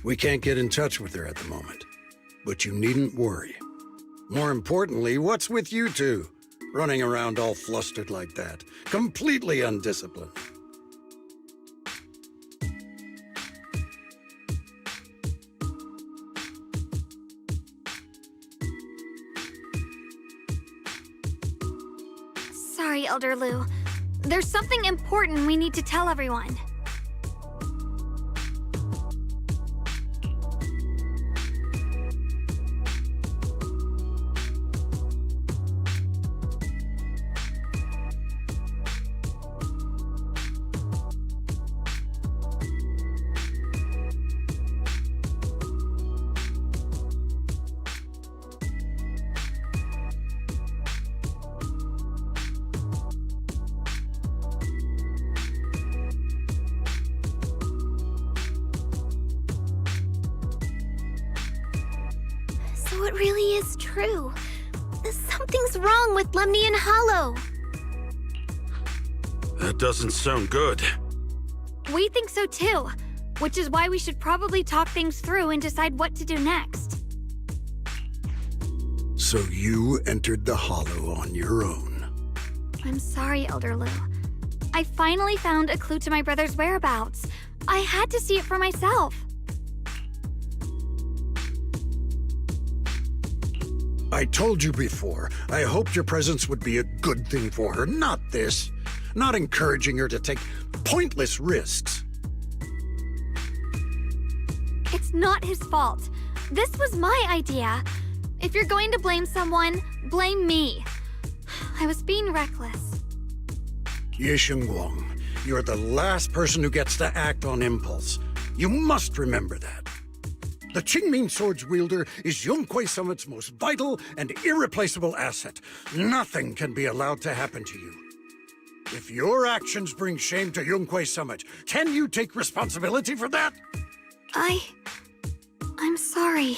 We can't get in touch with her at the moment, but you needn't worry. More importantly, what's with you two? Running around all flustered like that, completely undisciplined. Sorry, Elder Lu. There's something important we need to tell everyone. So it really is true. Something's wrong with Lemnian Hollow. That doesn't sound good. We think so too, which is why we should probably talk things through and decide what to do next. So you entered the Hollow on your own. I'm sorry, Elder Lu. I finally found a clue to my brother's whereabouts. I had to see it for myself. I told you before, I hoped your presence would be a good thing for her, not this. Not encouraging her to take pointless risks. It's not his fault. This was my idea. If you're going to blame someone, blame me. I was being reckless. Ye Shengguang, you're the last person who gets to act on impulse. You must remember that. The Qingming Sword's wielder is Yonghui Summit's most vital and irreplaceable asset. Nothing can be allowed to happen to you. If your actions bring shame to Yonghui Summit, can you take responsibility for that? I'm sorry.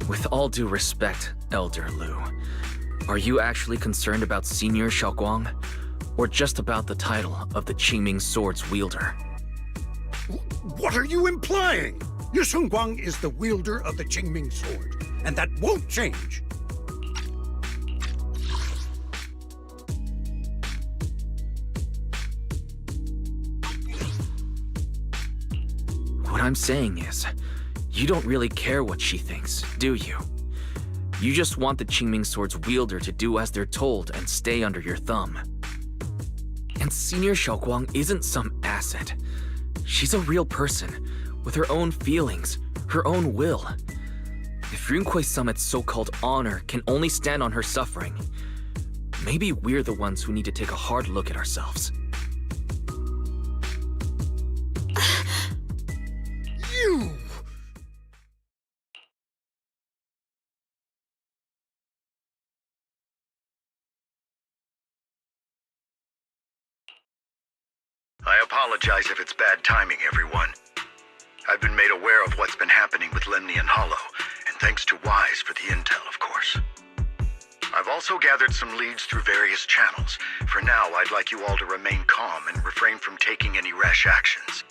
With all due respect, Elder Lu, are you actually concerned about Senior Xiaoguang, or just about the title of the Qingming Sword's wielder? What are you implying? Yu Shengguang is the wielder of the Qingming Sword, and that won't change. What I'm saying is, you don't really care what she thinks, do you? You just want the Qingming Sword's wielder to do as they're told and stay under your thumb. And Senior Xiaoguang isn't some asset. She's a real person, with her own feelings, her own will. If Yunquei Summit's so-called honor can only stand on her suffering, maybe we're the ones who need to take a hard look at ourselves. You! I apologize if it's bad timing, everyone. I've been made aware of what's been happening with Lemnian Hollow, and thanks to Wise for the intel, of course. I've also gathered some leads through various channels. For now, I'd like you all to remain calm and refrain from taking any rash actions.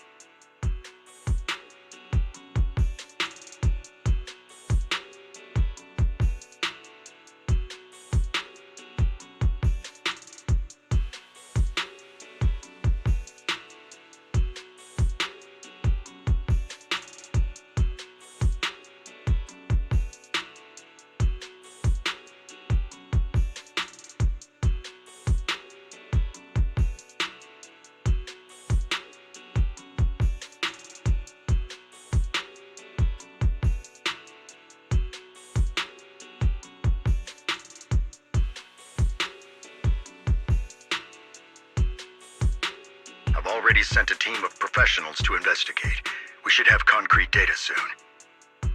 I've already sent a team of professionals to investigate. We should have concrete data soon.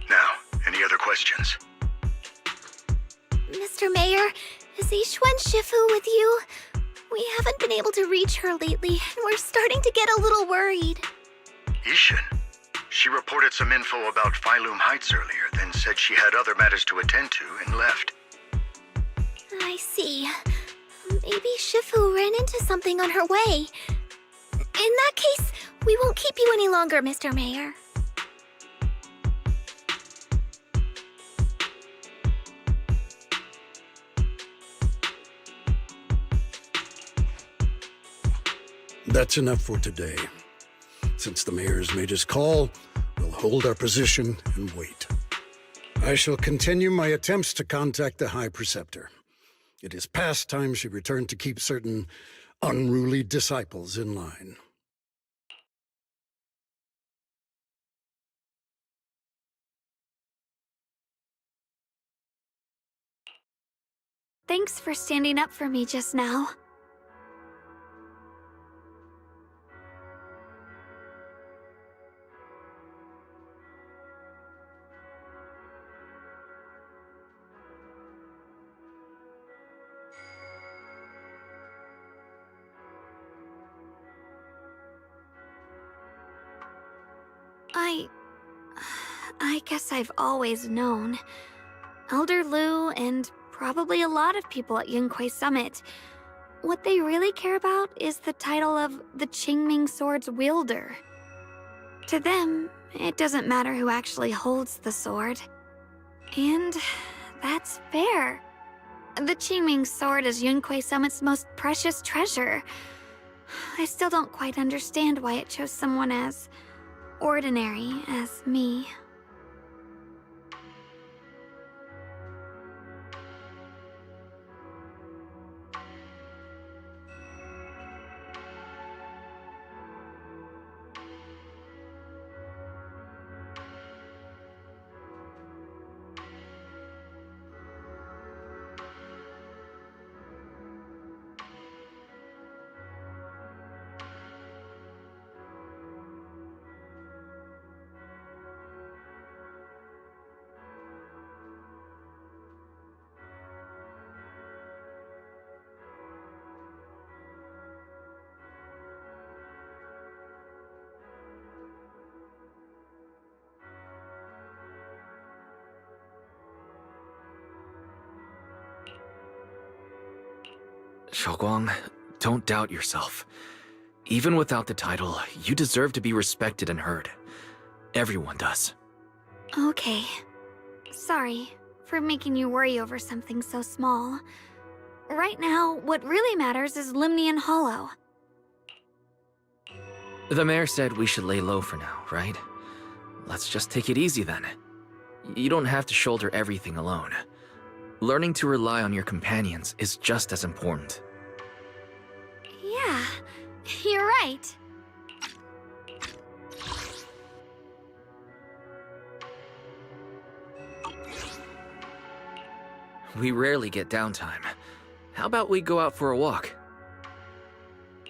Now, any other questions? Mr. Mayor, is Yixuan Shifu with you? We haven't been able to reach her lately, and we're starting to get a little worried. Yishin. She reported some info about Phylum Heights earlier, then said she had other matters to attend to and left. I see. Maybe Shifu ran into something on her way. In that case, we won't keep you any longer, Mr. Mayor. That's enough for today. Since the mayor's made his call, we'll hold our position and wait. I shall continue my attempts to contact the High Preceptor. It is past time she returned to keep certain unruly disciples in line. Thanks for standing up for me just now. I guess I've always known. Elder Lu and probably a lot of people at Yunquei Summit, what they really care about is the title of the Qingming Sword's wielder. To them, it doesn't matter who actually holds the sword. And that's fair. The Qingming Sword is Yunquei Summit's most precious treasure. I still don't quite understand why it chose someone as ordinary as me. Xiaoguang, don't doubt yourself. Even without the title, you deserve to be respected and heard. Everyone does. Okay. Sorry for making you worry over something so small. Right now, what really matters is Limnian Hollow. The mayor said we should lay low for now, right? Let's just take it easy then. You don't have to shoulder everything alone. Learning to rely on your companions is just as important. Yeah, you're right. We rarely get downtime. How about we go out for a walk?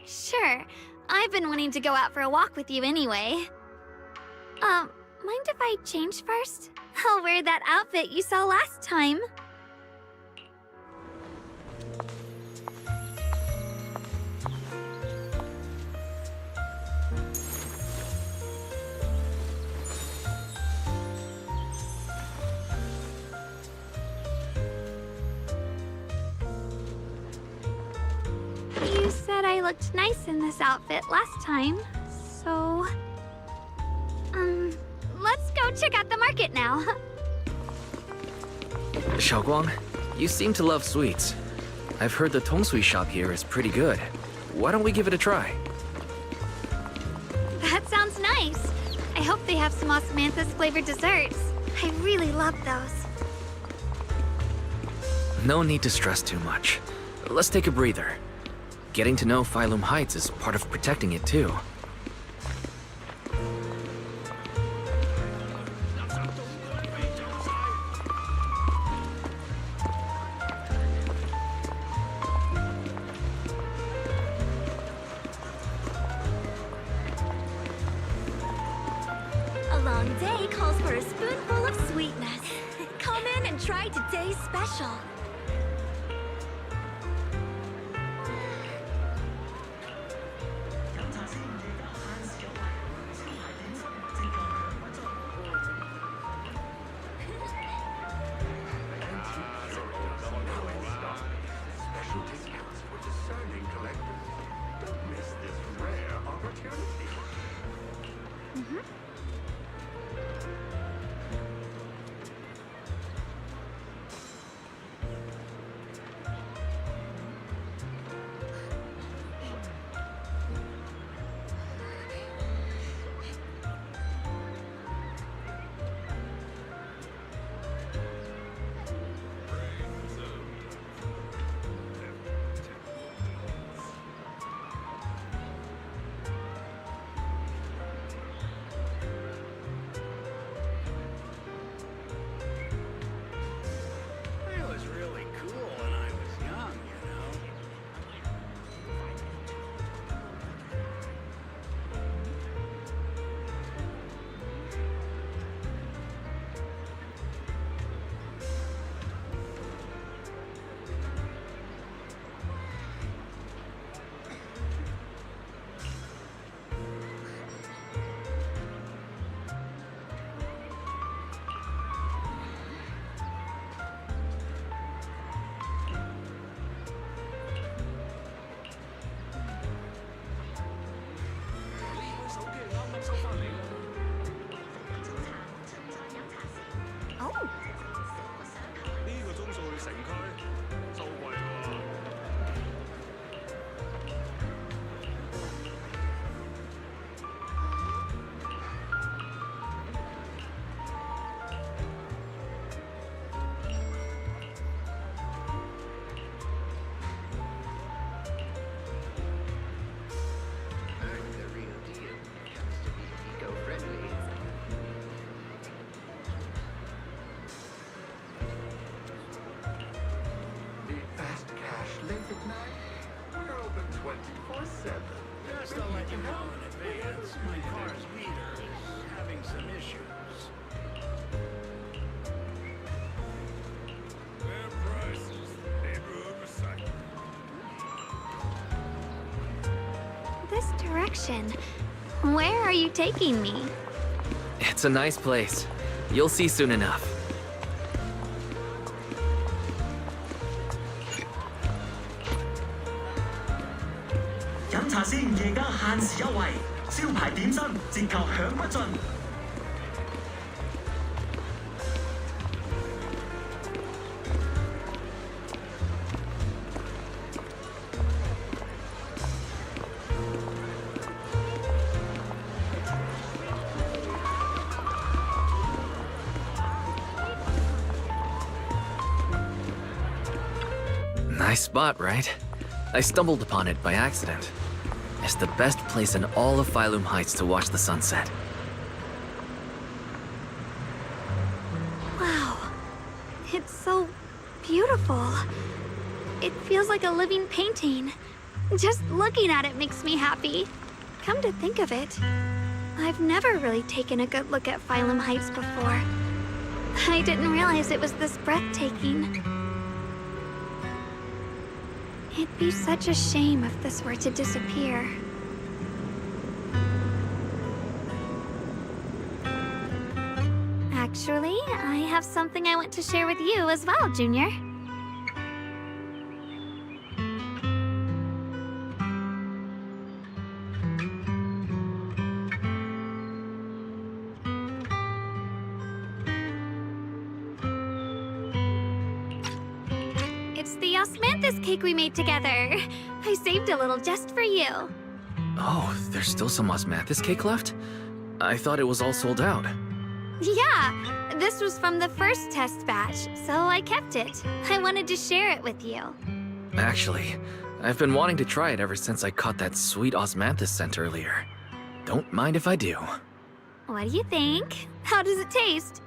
Sure. I've been wanting to go out for a walk with you anyway. Mind if I change first? I'll wear that outfit you saw last time. You said I looked nice in this outfit last time, so... let's go check out the market now. Xiaoguang, you seem to love sweets. I've heard the tongsui shop here is pretty good. Why don't we give it a try? That sounds nice. I hope they have some osmanthus-flavored desserts. I really love those. No need to stress too much. Let's take a breather. Getting to know Phylum Heights is part of protecting it too. A long day calls for a spoonful of sweetness. Come in and try today's special. Just to let you know in advance, my car's meter is having some issues. Fair prices, neighborhood recycling. This direction. Where are you taking me? It's a nice place. You'll see soon enough. 茶先，夜間限時優惠，招牌點心折扣享不盡。Nice spot, right? I stumbled upon it by accident. It's the best place in all of Phylum Heights to watch the sunset. Wow. It's so beautiful. It feels like a living painting. Just looking at it makes me happy. Come to think of it, I've never really taken a good look at Phylum Heights before. I didn't realize it was this breathtaking. It'd be such a shame if this were to disappear. Actually, I have something I want to share with you as well, Junior. It's the osmanthus cake we made together. I saved a little just for you. Oh, there's still some osmanthus cake left? I thought it was all sold out. Yeah, this was from the first test batch, so I kept it. I wanted to share it with you. Actually, I've been wanting to try it ever since I caught that sweet osmanthus scent earlier. Don't mind if I do. What do you think? How does it taste?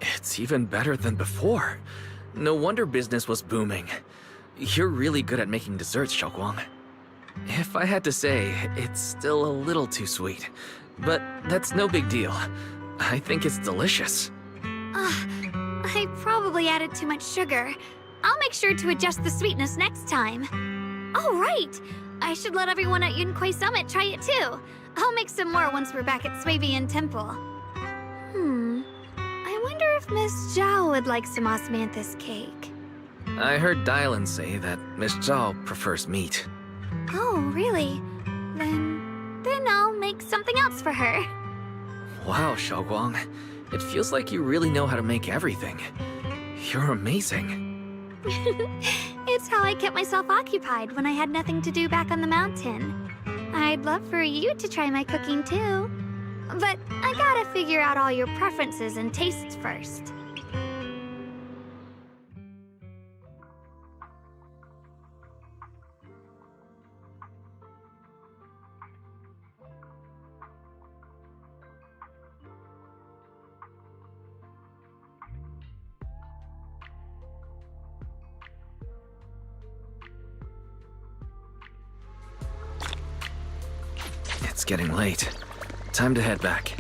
It's even better than before. No wonder business was booming. You're really good at making desserts, Xiaoguang. If I had to say, it's still a little too sweet. But that's no big deal. I think it's delicious. I probably added too much sugar. I'll make sure to adjust the sweetness next time. Oh, right! I should let everyone at Yunquai Summit try it too. I'll make some more once we're back at Swavian Temple. I wonder if Miss Zhao would like some osmanthus cake. I heard Dylan say that Miss Zhao prefers meat. Oh, really? Then I'll make something else for her. Wow, Xiaoguang. It feels like you really know how to make everything. You're amazing. It's how I kept myself occupied when I had nothing to do back on the mountain. I'd love for you to try my cooking too. But I gotta figure out all your preferences and tastes first. It's getting late. Time to head back.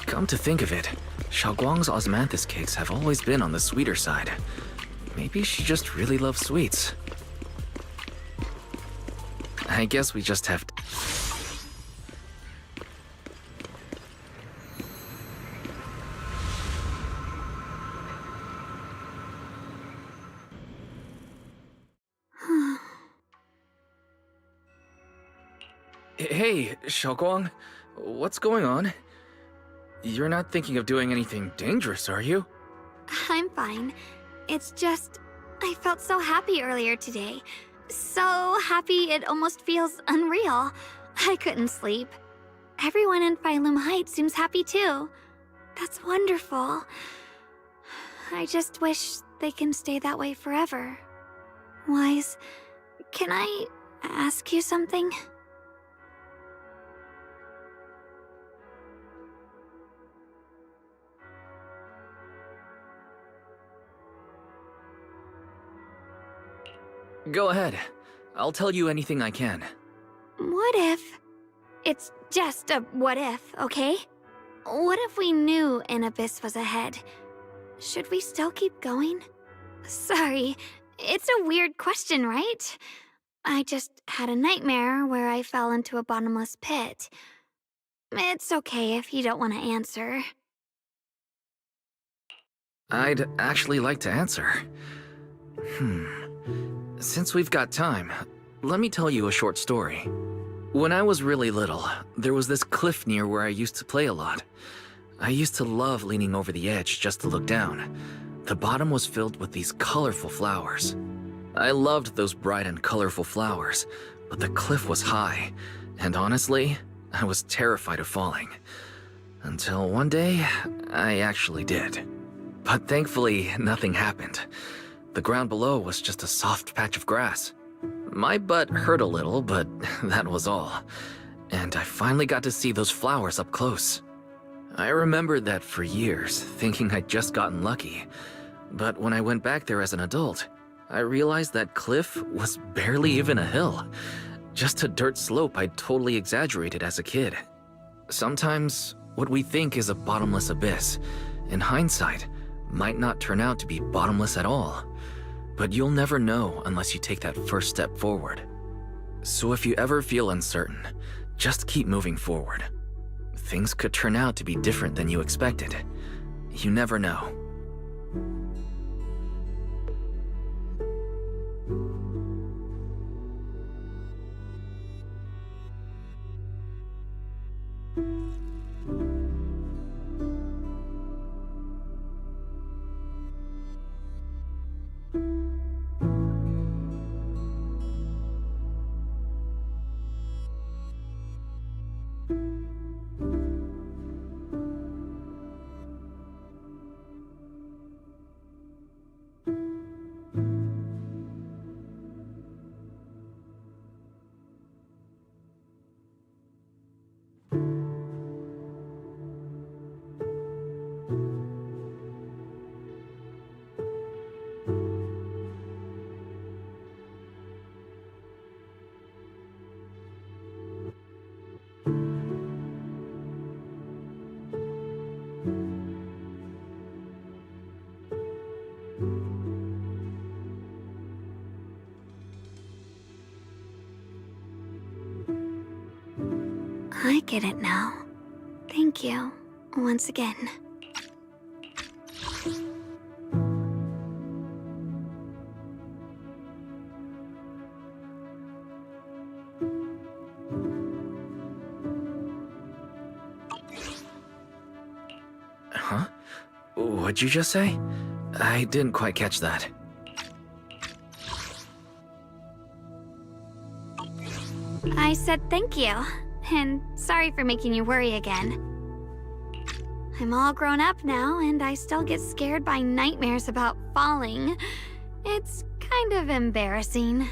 Come to think of it, Xiaoguang's osmanthus cakes have always been on the sweeter side. Maybe she just really loves sweets. I guess we just have to... Hey, Xiaoguang. What's going on? You're not thinking of doing anything dangerous, are you? I'm fine. It's just, I felt so happy earlier today. So happy it almost feels unreal. I couldn't sleep. Everyone in Phylum Heights seems happy too. That's wonderful. I just wish they can stay that way forever. Wise, can I ask you something? Go ahead. I'll tell you anything I can. What if... It's just a what if, okay? What if we knew an abyss was ahead? Should we still keep going? Sorry, it's a weird question, right? I just had a nightmare where I fell into a bottomless pit. It's okay if you don't want to answer. I'd actually like to answer. Since we've got time, let me tell you a short story. When I was really little, there was this cliff near where I used to play a lot. I used to love leaning over the edge just to look down. The bottom was filled with these colorful flowers. I loved those bright and colorful flowers, but the cliff was high, and honestly, I was terrified of falling. Until one day, I actually did. But thankfully, nothing happened. The ground below was just a soft patch of grass. My butt hurt a little, but that was all. And I finally got to see those flowers up close. I remembered that for years, thinking I'd just gotten lucky. But when I went back there as an adult, I realized that cliff was barely even a hill. Just a dirt slope I'd totally exaggerated as a kid. Sometimes, what we think is a bottomless abyss, in hindsight, might not turn out to be bottomless at all. But you'll never know unless you take that first step forward. So if you ever feel uncertain, just keep moving forward. Things could turn out to be different than you expected. You never know. I get it now. Thank you, once again. Huh? What'd you just say? I didn't quite catch that. I said thank you, and sorry for making you worry again. I'm all grown up now, and I still get scared by nightmares about falling. It's kind of embarrassing.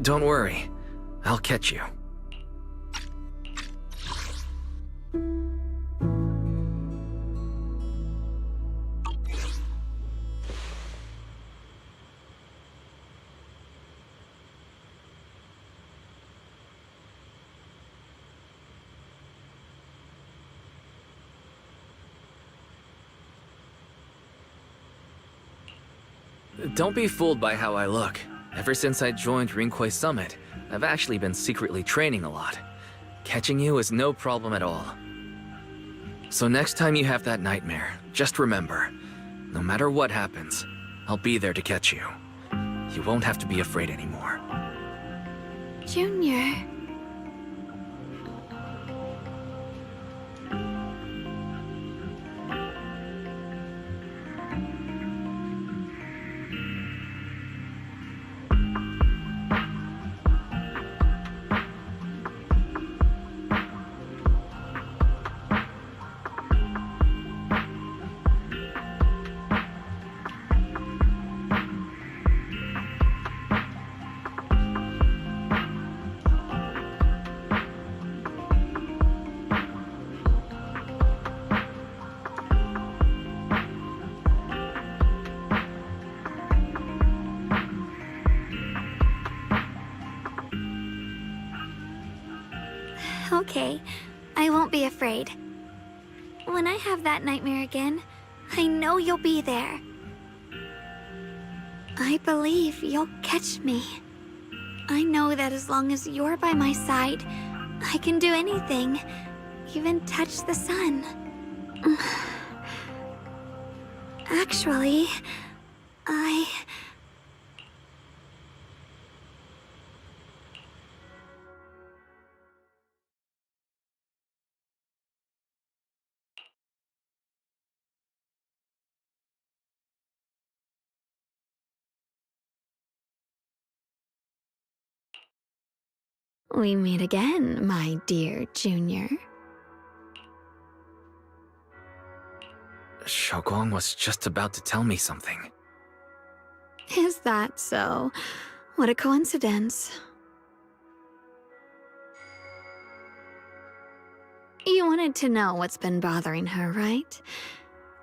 Don't worry. I'll catch you. Don't be fooled by how I look. Ever since I joined Rinkwei Summit, I've actually been secretly training a lot. Catching you is no problem at all. So next time you have that nightmare, just remember, no matter what happens, I'll be there to catch you. You won't have to be afraid anymore. Junior... Okay, I won't be afraid. When I have that nightmare again, I know you'll be there. I believe you'll catch me. I know that as long as you're by my side, I can do anything, even touch the sun. Actually, we meet again, my dear Junior. Xiaoguang was just about to tell me something. Is that so? What a coincidence. You wanted to know what's been bothering her, right?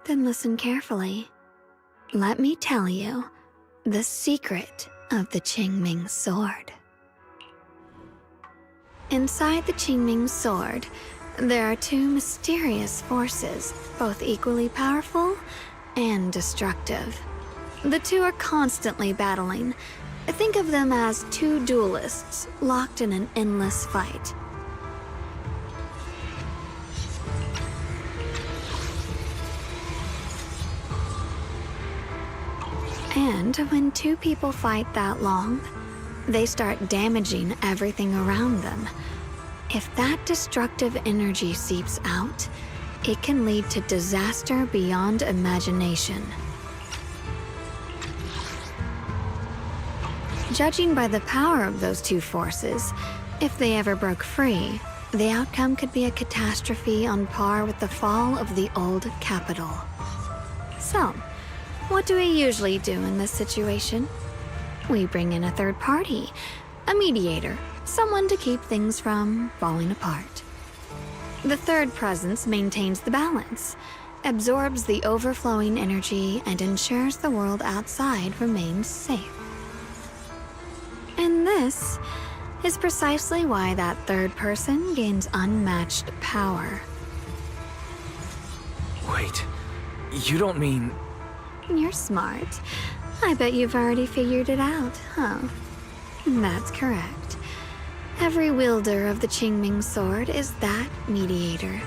Then listen carefully. Let me tell you the secret of the Qingming sword. Inside the Qingming sword, there are two mysterious forces, both equally powerful and destructive. The two are constantly battling. Think of them as two duelists locked in an endless fight. And when two people fight that long, they start damaging everything around them. If that destructive energy seeps out, it can lead to disaster beyond imagination. Judging by the power of those two forces, if they ever broke free, the outcome could be a catastrophe on par with the fall of the old capital. So, what do we usually do in this situation? We bring in a third party, a mediator, someone to keep things from falling apart. The third presence maintains the balance, absorbs the overflowing energy, and ensures the world outside remains safe. And this is precisely why that third person gains unmatched power. Wait, you don't mean... You're smart. I bet you've already figured it out, huh? That's correct. Every wielder of the Qingming sword is that mediator.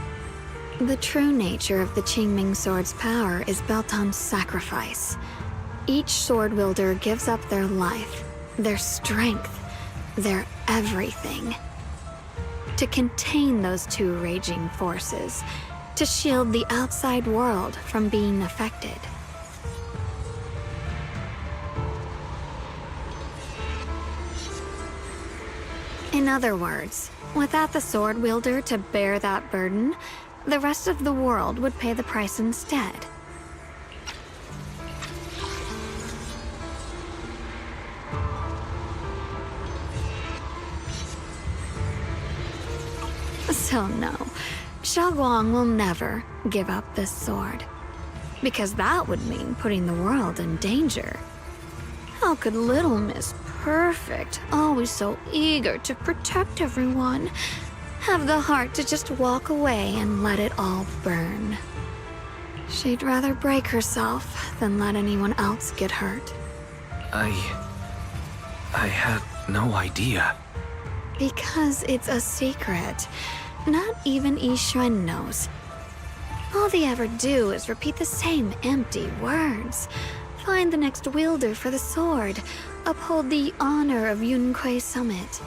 The true nature of the Qingming sword's power is built on sacrifice. Each sword wielder gives up their life, their strength, their everything, to contain those two raging forces, to shield the outside world from being affected. In other words, without the sword wielder to bear that burden, the rest of the world would pay the price instead. So no, Xiaoguang will never give up this sword, because that would mean putting the world in danger. How could little Miss Perfect, always so eager to protect everyone, have the heart to just walk away and let it all burn? She'd rather break herself than let anyone else get hurt. I had no idea. Because it's a secret. Not even Yixuan knows. All they ever do is repeat the same empty words. Find the next wielder for the sword. Uphold the honor of Yunque Summit.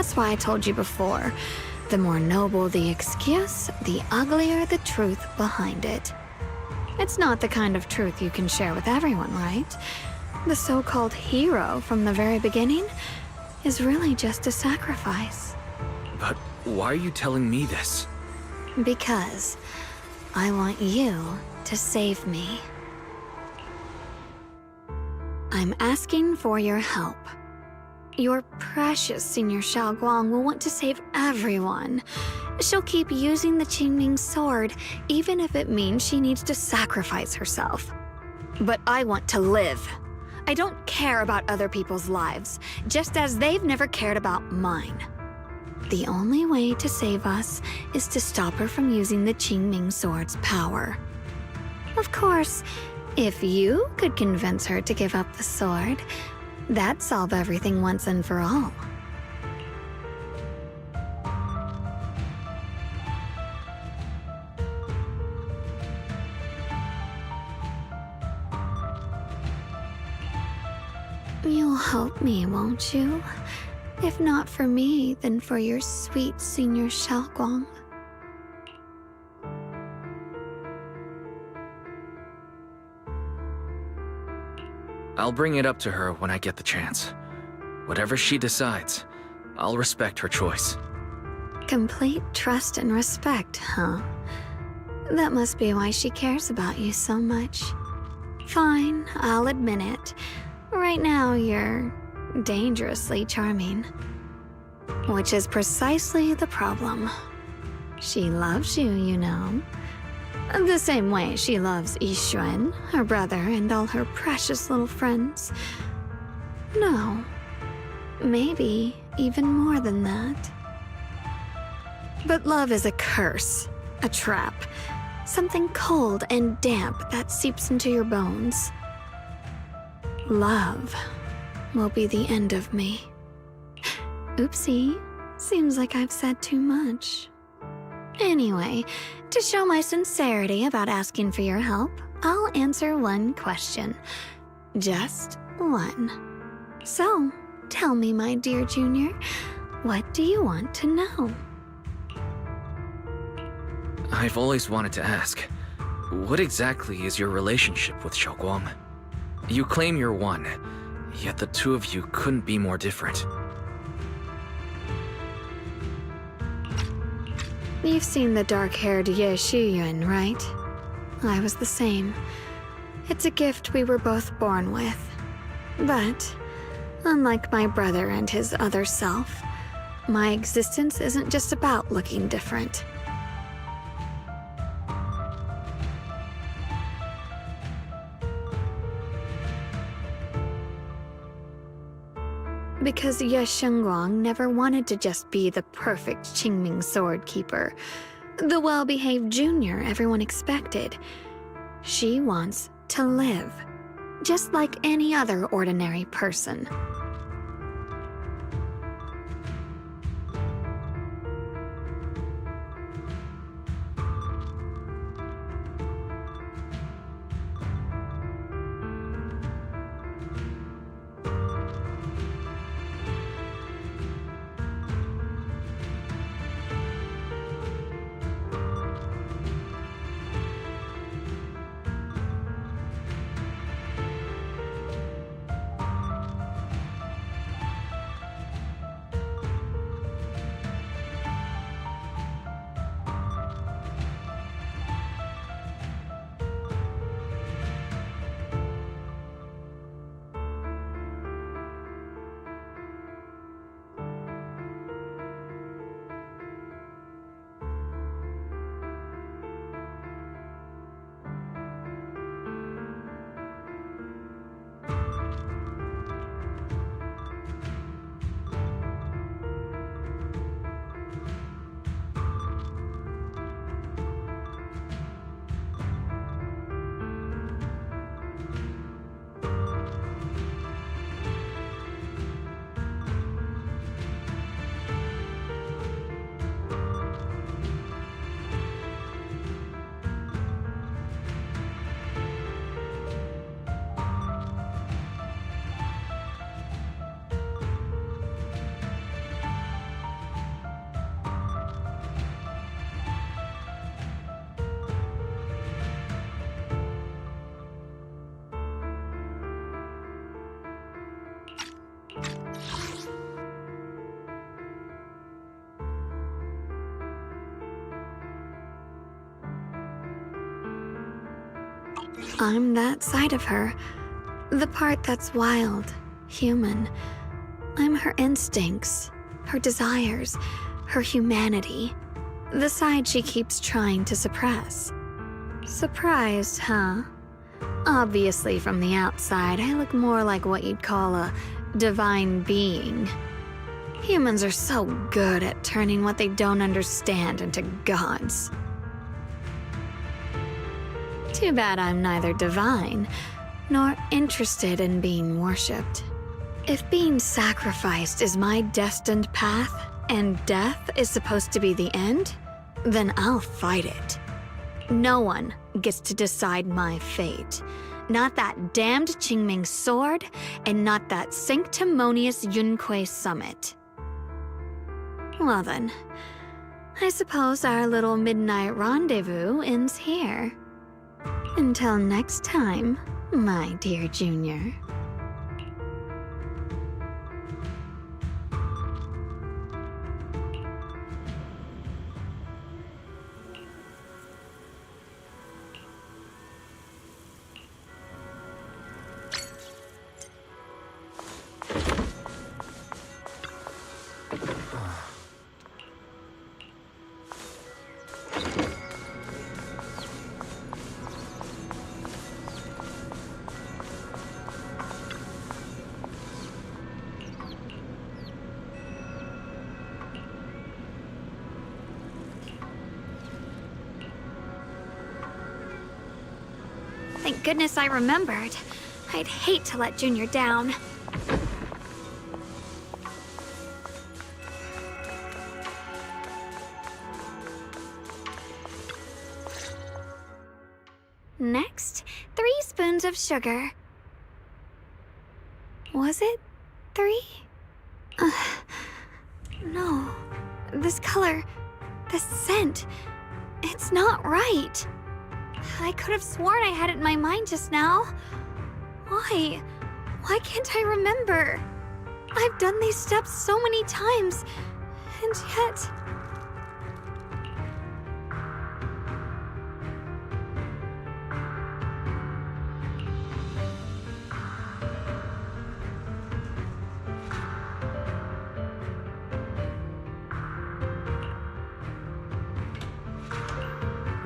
That's why I told you before. The more noble the excuse, the uglier the truth behind it. It's not the kind of truth you can share with everyone, right? The so-called hero from the very beginning is really just a sacrifice. But why are you telling me this? Because I want you to save me. I'm asking for your help. Your precious Senior Xiaoguang will want to save everyone. She'll keep using the Qingming sword, even if it means she needs to sacrifice herself. But I want to live. I don't care about other people's lives, just as they've never cared about mine. The only way to save us is to stop her from using the Qingming sword's power. Of course, if you could convince her to give up the sword, that'd solve everything once and for all. You'll help me, won't you? If not for me, then for your sweet Senior Xiaoguang. I'll bring it up to her when I get the chance. Whatever she decides, I'll respect her choice. Complete trust and respect, huh? That must be why she cares about you so much. Fine, I'll admit it. Right now, you're dangerously charming. Which is precisely the problem. She loves you, you know. The same way she loves Yixuan, her brother, and all her precious little friends. No, maybe even more than that. But love is a curse, a trap, something cold and damp that seeps into your bones. Love will be the end of me. Oopsie, seems like I've said too much. Anyway, to show my sincerity about asking for your help, I'll answer one question. Just one. So, tell me, my dear Junior, what do you want to know? I've always wanted to ask, what exactly is your relationship with Xiaoguang? You claim you're one, yet the two of you couldn't be more different. You've seen the dark-haired Ye Shiyuan, right? I was the same. It's a gift we were both born with. But, unlike my brother and his other self, my existence isn't just about looking different. Because Ye Shengguang never wanted to just be the perfect Qingming sword keeper, the well-behaved junior everyone expected. She wants to live, just like any other ordinary person. I'm that side of her. The part that's wild, human. I'm her instincts, her desires, her humanity. The side she keeps trying to suppress. Surprised, huh? Obviously, from the outside, I look more like what you'd call a divine being. Humans are so good at turning what they don't understand into gods. Too bad I'm neither divine, nor interested in being worshipped. If being sacrificed is my destined path, and death is supposed to be the end, then I'll fight it. No one gets to decide my fate. Not that damned Qingming sword, and not that sanctimonious Yunque summit. Well then, I suppose our little midnight rendezvous ends here. Until next time, my dear Junior. Thank goodness I remembered. I'd hate to let Junior down. Next, 3 spoons of sugar. Was it 3? No. This color, this scent, it's not right. I could have sworn I had it in my mind just now. Why? Why can't I remember? I've done these steps so many times, and yet...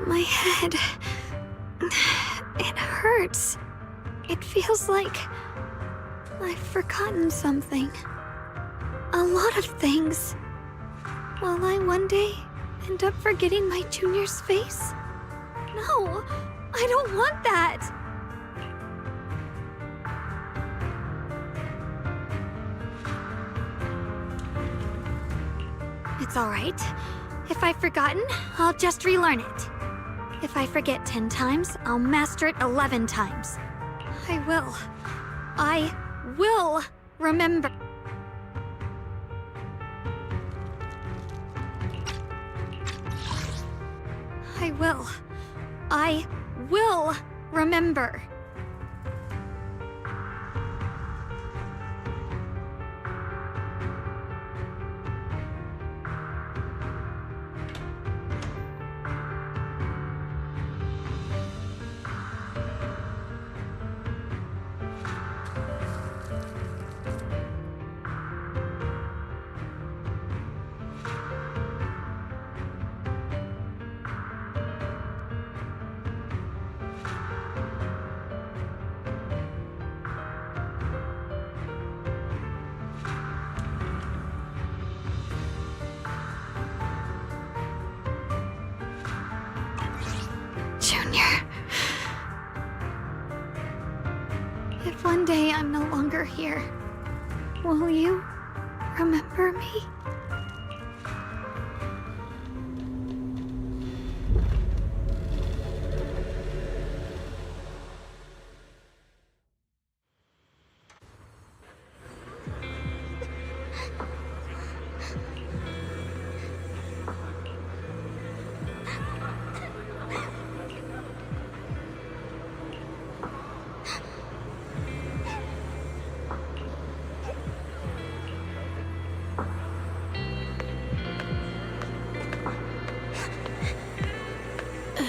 My head... it hurts. It feels like I've forgotten something. A lot of things. Will I one day end up forgetting my Junior's face? No, I don't want that. It's all right. If I've forgotten, I'll just relearn it. If I forget 10 times, I'll master it 11 times. I will remember. I will remember. If one day I'm no longer here, will you remember me?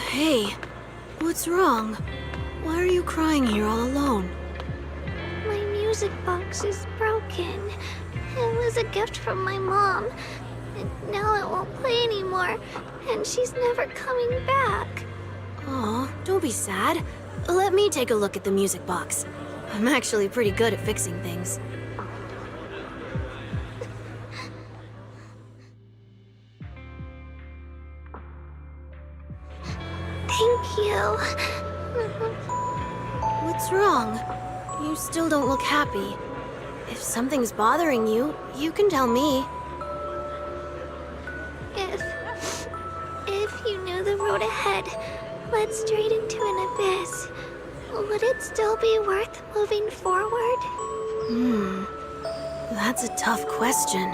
Hey, what's wrong? Why are you crying here all alone? My music box is broken. It was a gift from my mom. And now it won't play anymore. And she's never coming back. Aw, don't be sad. Let me take a look at the music box. I'm actually pretty good at fixing things. Thank you. What's wrong? You still don't look happy. If something's bothering you, you can tell me. If you knew the road ahead led straight into an abyss, would it still be worth moving forward? That's a tough question.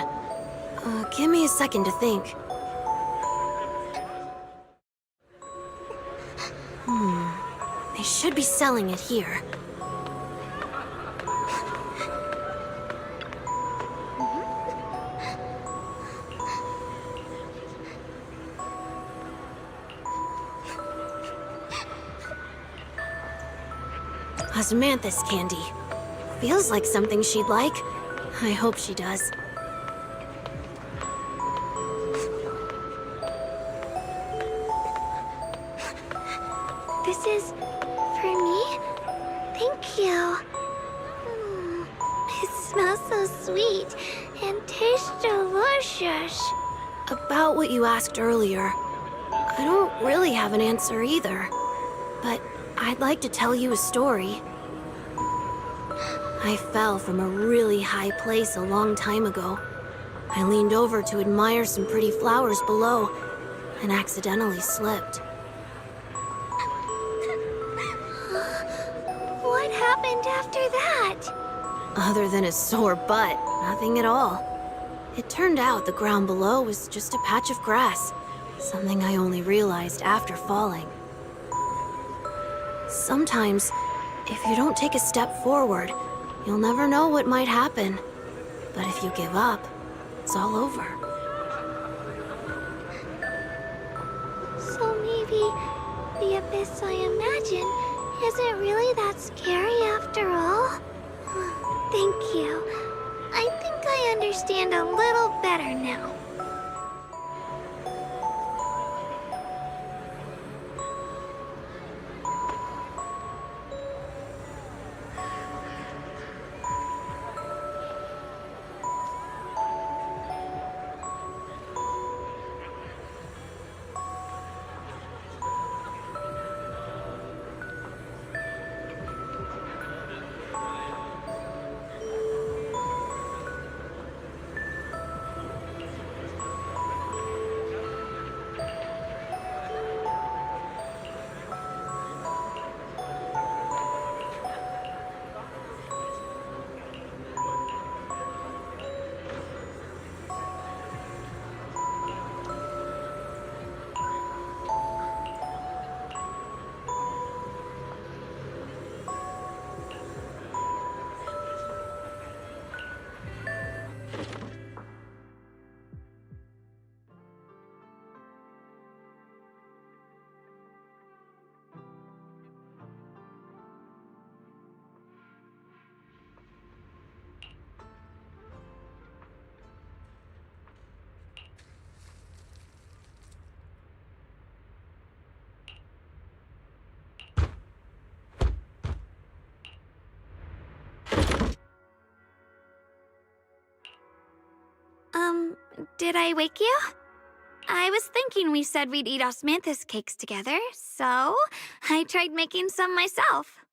Give me a second to think. They should be selling it here. Osmanthus candy. Feels like something she'd like. I hope she does. This is for me? Thank you. It smells so sweet and tastes delicious. About what you asked earlier, I don't really have an answer either. But I'd like to tell you a story. I fell from a really high place a long time ago. I leaned over to admire some pretty flowers below and accidentally slipped. What happened after that? Other than a sore butt, nothing at all. It turned out the ground below was just a patch of grass, something I only realized after falling. Sometimes, if you don't take a step forward, you'll never know what might happen. But if you give up, it's all over. So maybe the abyss I imagine isn't really that scary after all? Thank you. I think I understand a little better now. Did I wake you? I was thinking we said we'd eat osmanthus cakes together, so I tried making some myself.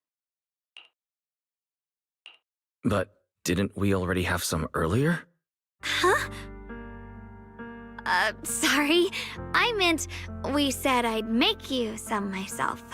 But didn't we already have some earlier? Huh? Sorry. I meant we said I'd make you some myself.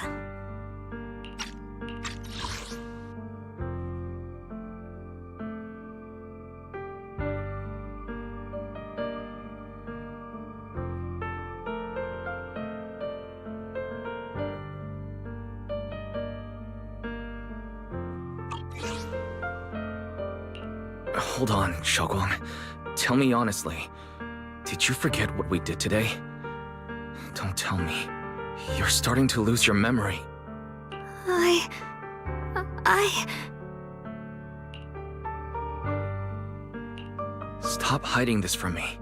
Hold on, Shoguang. Tell me honestly. Did you forget what we did today? Don't tell me. You're starting to lose your memory. Stop hiding this from me.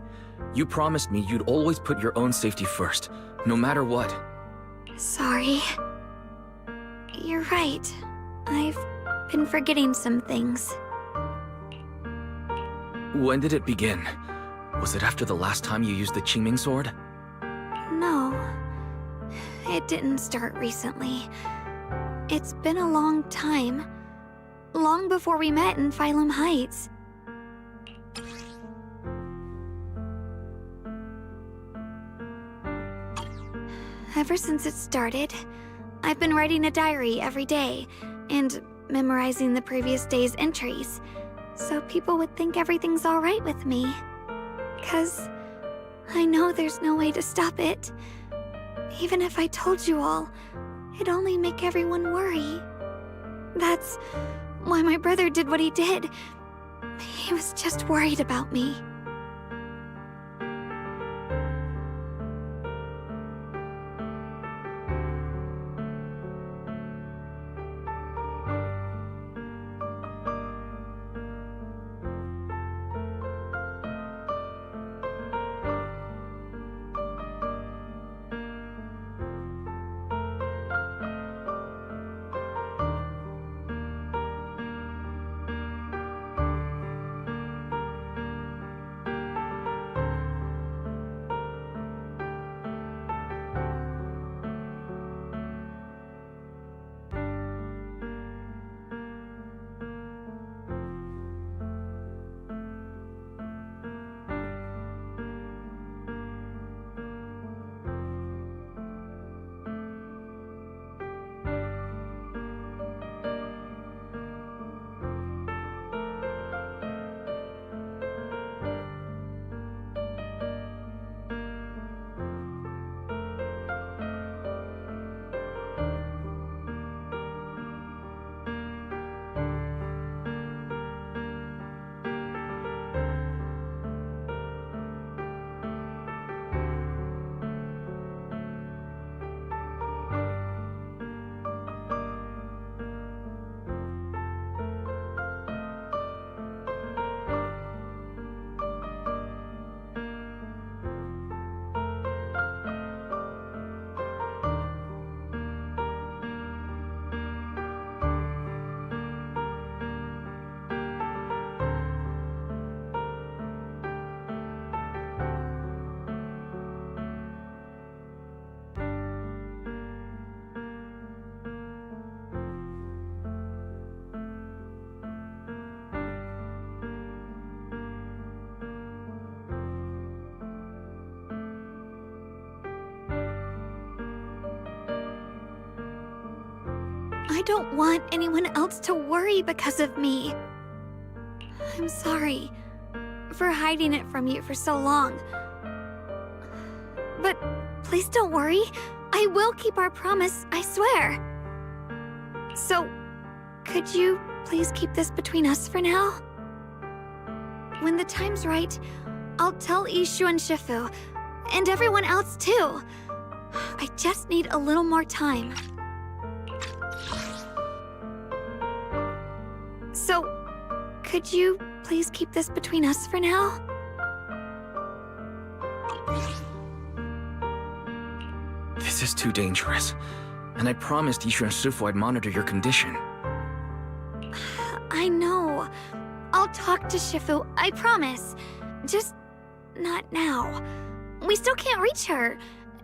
You promised me you'd always put your own safety first, no matter what. Sorry. You're right. I've been forgetting some things. When did it begin? Was it after the last time you used the Qingming sword? No. It didn't start recently. It's been a long time. Long before we met in Phylum Heights. Ever since it started, I've been writing a diary every day and memorizing the previous day's entries, so people would think everything's alright with me. 'Cause I know there's no way to stop it. Even if I told you all, it'd only make everyone worry. That's why my brother did what he did. He was just worried about me. I don't want anyone else to worry because of me. I'm sorry for hiding it from you for so long. But please don't worry. I will keep our promise, I swear. So, could you please keep this between us for now? When the time's right, I'll tell Ishu and Shifu, and everyone else too. I just need a little more time. So, could you please keep this between us for now? This is too dangerous. And I promised Ishu and Shifu I'd monitor your condition. I know. I'll talk to Shifu, I promise. Just not now. We still can't reach her.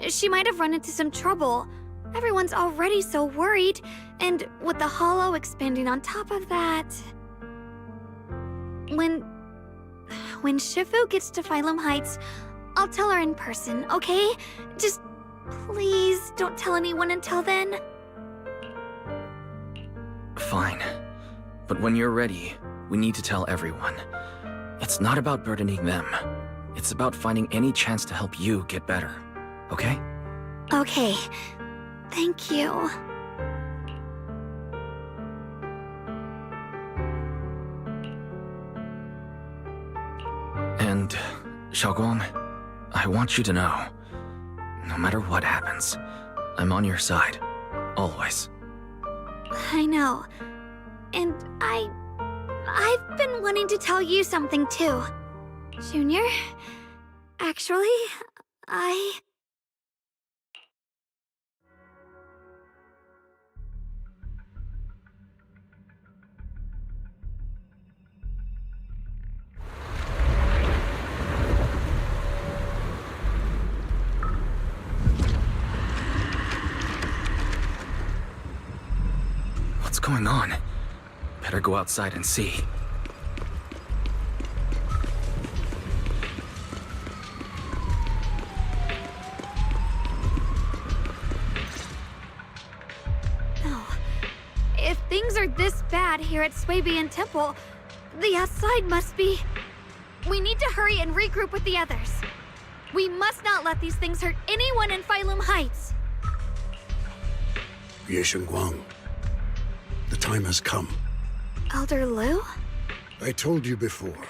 She might have run into some trouble. Everyone's already so worried, and with the hollow expanding on top of that... When Shifu gets to Phylum Heights, I'll tell her in person, okay? Just please don't tell anyone until then. Fine. But when you're ready, we need to tell everyone. It's not about burdening them. It's about finding any chance to help you get better. Okay? Okay. Thank you. And, Xiaoguang, I want you to know, no matter what happens, I'm on your side. Always. I know. And I've been wanting to tell you something too. Junior, actually, What's going on? Better go outside and see. No. If things are this bad here at Swabian Temple, the outside must be... We need to hurry and regroup with the others. We must not let these things hurt anyone in Phylum Heights. Ye Guang, the time has come. Elder Liu? I told you before,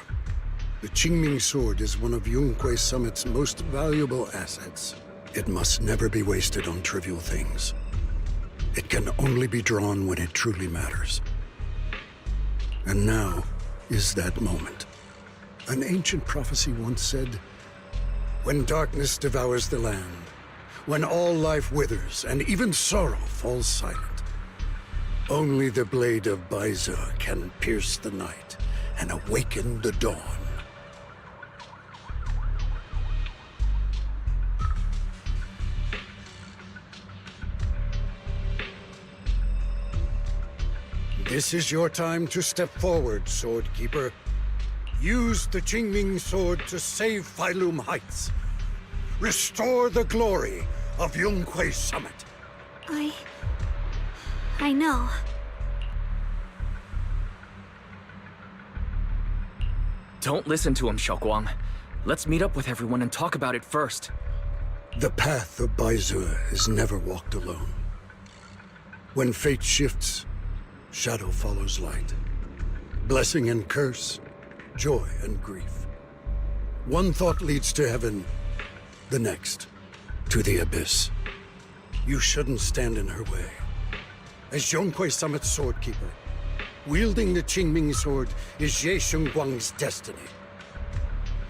the Qingming sword is one of Yunque Summit's most valuable assets. It must never be wasted on trivial things. It can only be drawn when it truly matters. And now is that moment. An ancient prophecy once said, when darkness devours the land, when all life withers and even sorrow falls silent, only the blade of Baize can pierce the night and awaken the dawn. This is your time to step forward, Swordkeeper. Use the Qingming sword to save Phylum Heights. Restore the glory of Yunque Summit. I know. Don't listen to him, Xiaoguang. Let's meet up with everyone and talk about it first. The path of Baize is never walked alone. When fate shifts, shadow follows light. Blessing and curse, joy and grief. One thought leads to heaven, the next to the abyss. You shouldn't stand in her way. As Yunque Summit's swordkeeper, wielding the Qingming sword is Ye Guang's destiny.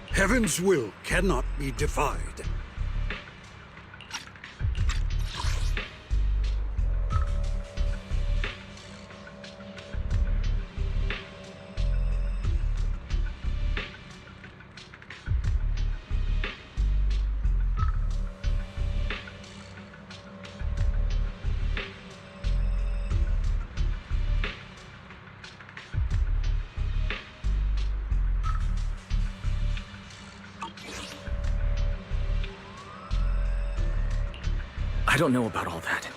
Heaven's will cannot be defied. I don't know about all that,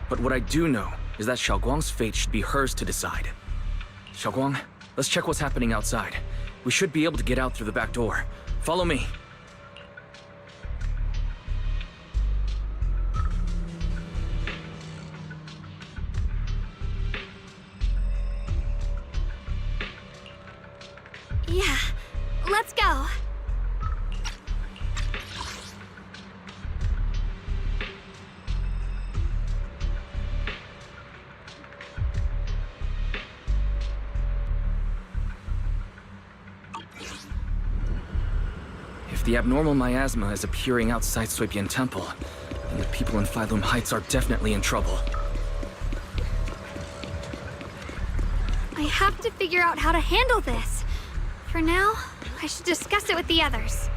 but what I do know is that Xiaoguang's fate should be hers to decide. Xiaoguang, let's check what's happening outside. We should be able to get out through the back door. Follow me. Yeah, let's go. If the abnormal miasma is appearing outside Swabian Temple, then the people in Phylum Heights are definitely in trouble. I have to figure out how to handle this. For now, I should discuss it with the others.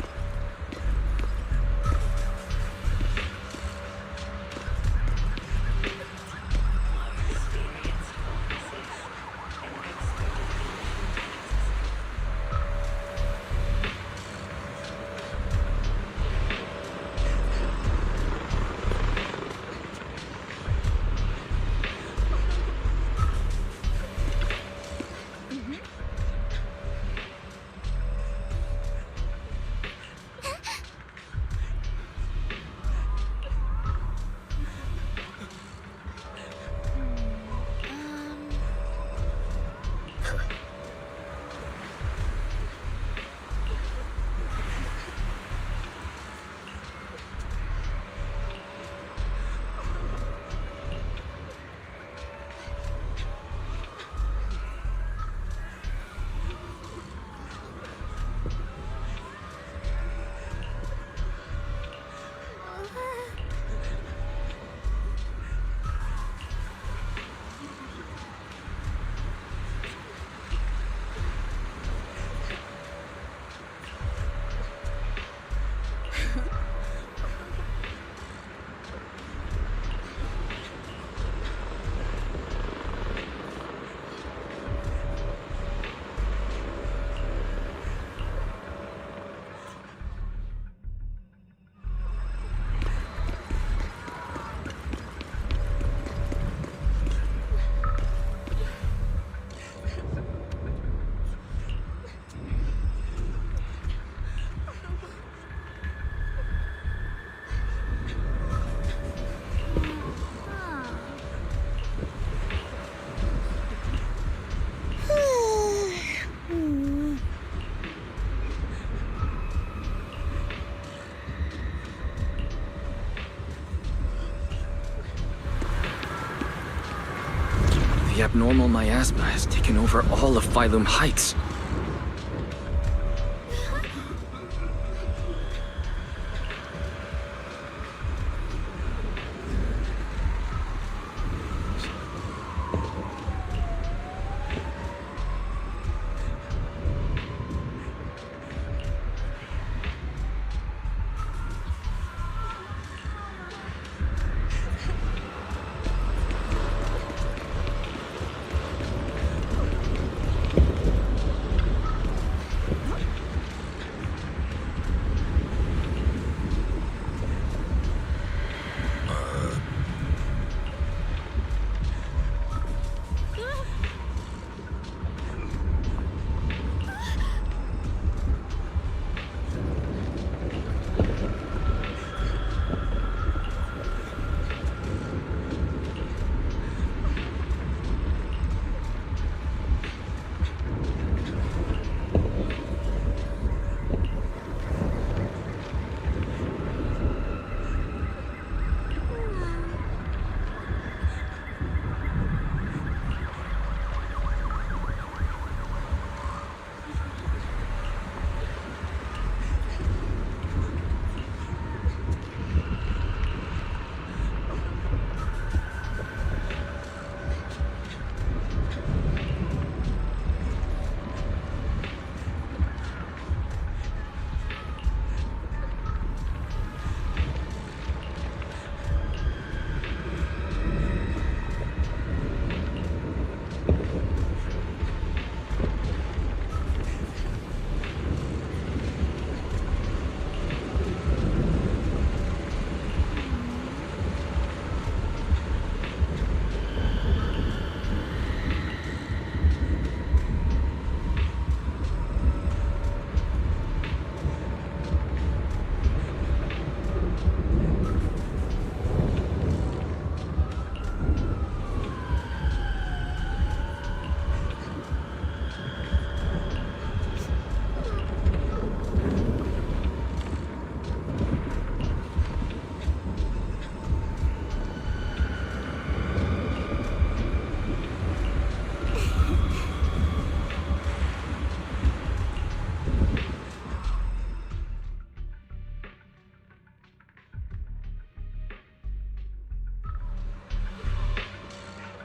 abnormal miasma has taken over all of Phylum Heights.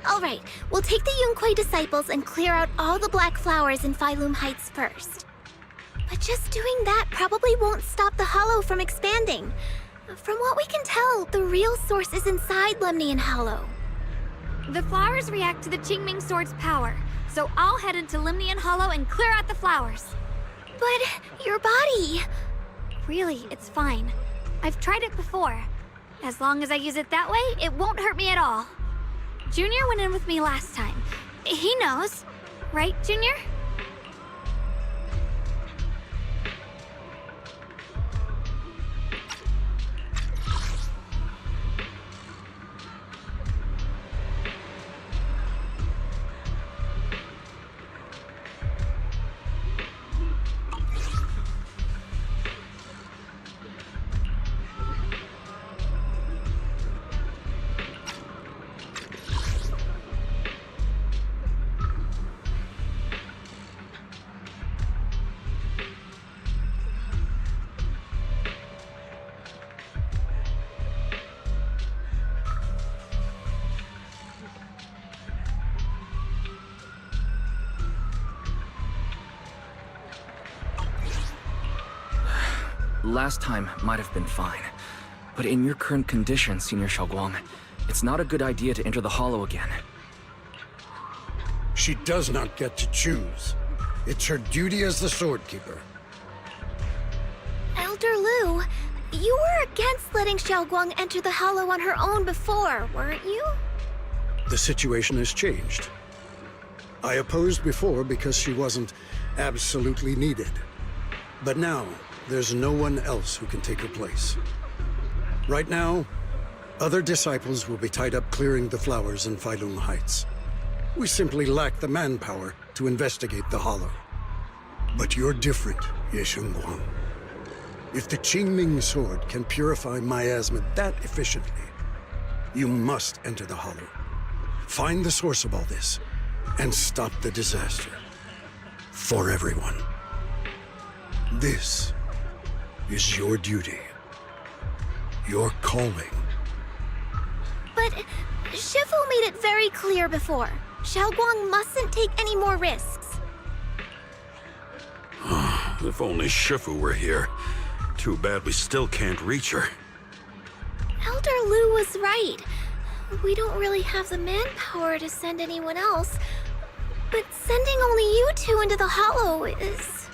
Alright, we'll take the Yunquai disciples and clear out all the black flowers in Phylum Heights first. But just doing that probably won't stop the Hollow from expanding. From what we can tell, the real source is inside Lemnian Hollow. The flowers react to the Qingming Sword's power, so I'll head into Lemnian Hollow and clear out the flowers. But your body... Really, it's fine. I've tried it before. As long as I use it that way, it won't hurt me at all. Junior went in with me last time. He knows. Right, Junior? Last time might have been fine, but in your current condition, Senior Xiaoguang, it's not a good idea to enter the Hollow again. She does not get to choose. It's her duty as the Sword Keeper. Elder Lu, you were against letting Xiaoguang enter the Hollow on her own before, weren't you? The situation has changed. I opposed before because she wasn't absolutely needed. But now, there's no one else who can take her place. Right now, other disciples will be tied up clearing the flowers in Phylum Heights. We simply lack the manpower to investigate the Hollow. But you're different, Ye Shengguang. If the Qingming Sword can purify miasma that efficiently, you must enter the Hollow. Find the source of all this, and stop the disaster. For everyone. This is your duty. Your calling. But Shifu made it very clear before. Xiaoguang mustn't take any more risks. If only Shifu were here. Too bad we still can't reach her. Elder Lu was right. We don't really have the manpower to send anyone else. But sending only you two into the Hollow is...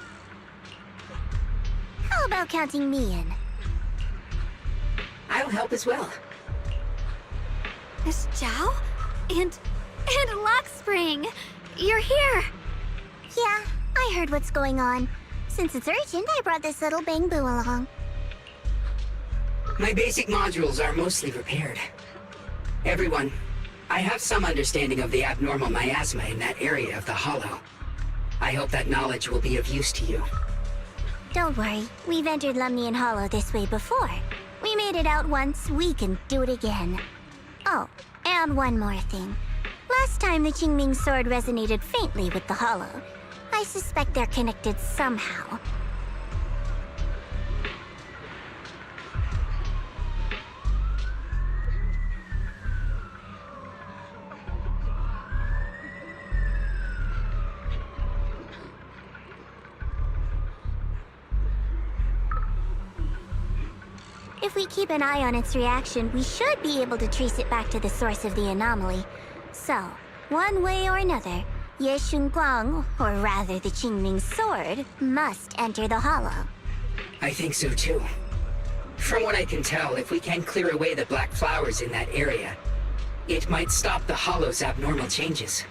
How about counting me in? I'll help as well. Miss Zhao? And Lockspring! You're here! Yeah, I heard what's going on. Since it's urgent, I brought this little Bangbu along. My basic modules are mostly repaired. Everyone, I have some understanding of the abnormal miasma in that area of the Hollow. I hope that knowledge will be of use to you. Don't worry, we've entered Lemnian Hollow this way before. We made it out once, we can do it again. Oh, and one more thing. Last time the Qingming sword resonated faintly with the Hollow. I suspect they're connected somehow. If we keep an eye on its reaction, we should be able to trace it back to the source of the anomaly. So, one way or another, Ye Shunguang, or rather the Qingming sword, must enter the Hollow. I think so too. From what I can tell, if we can clear away the black flowers in that area, it might stop the Hollow's abnormal changes.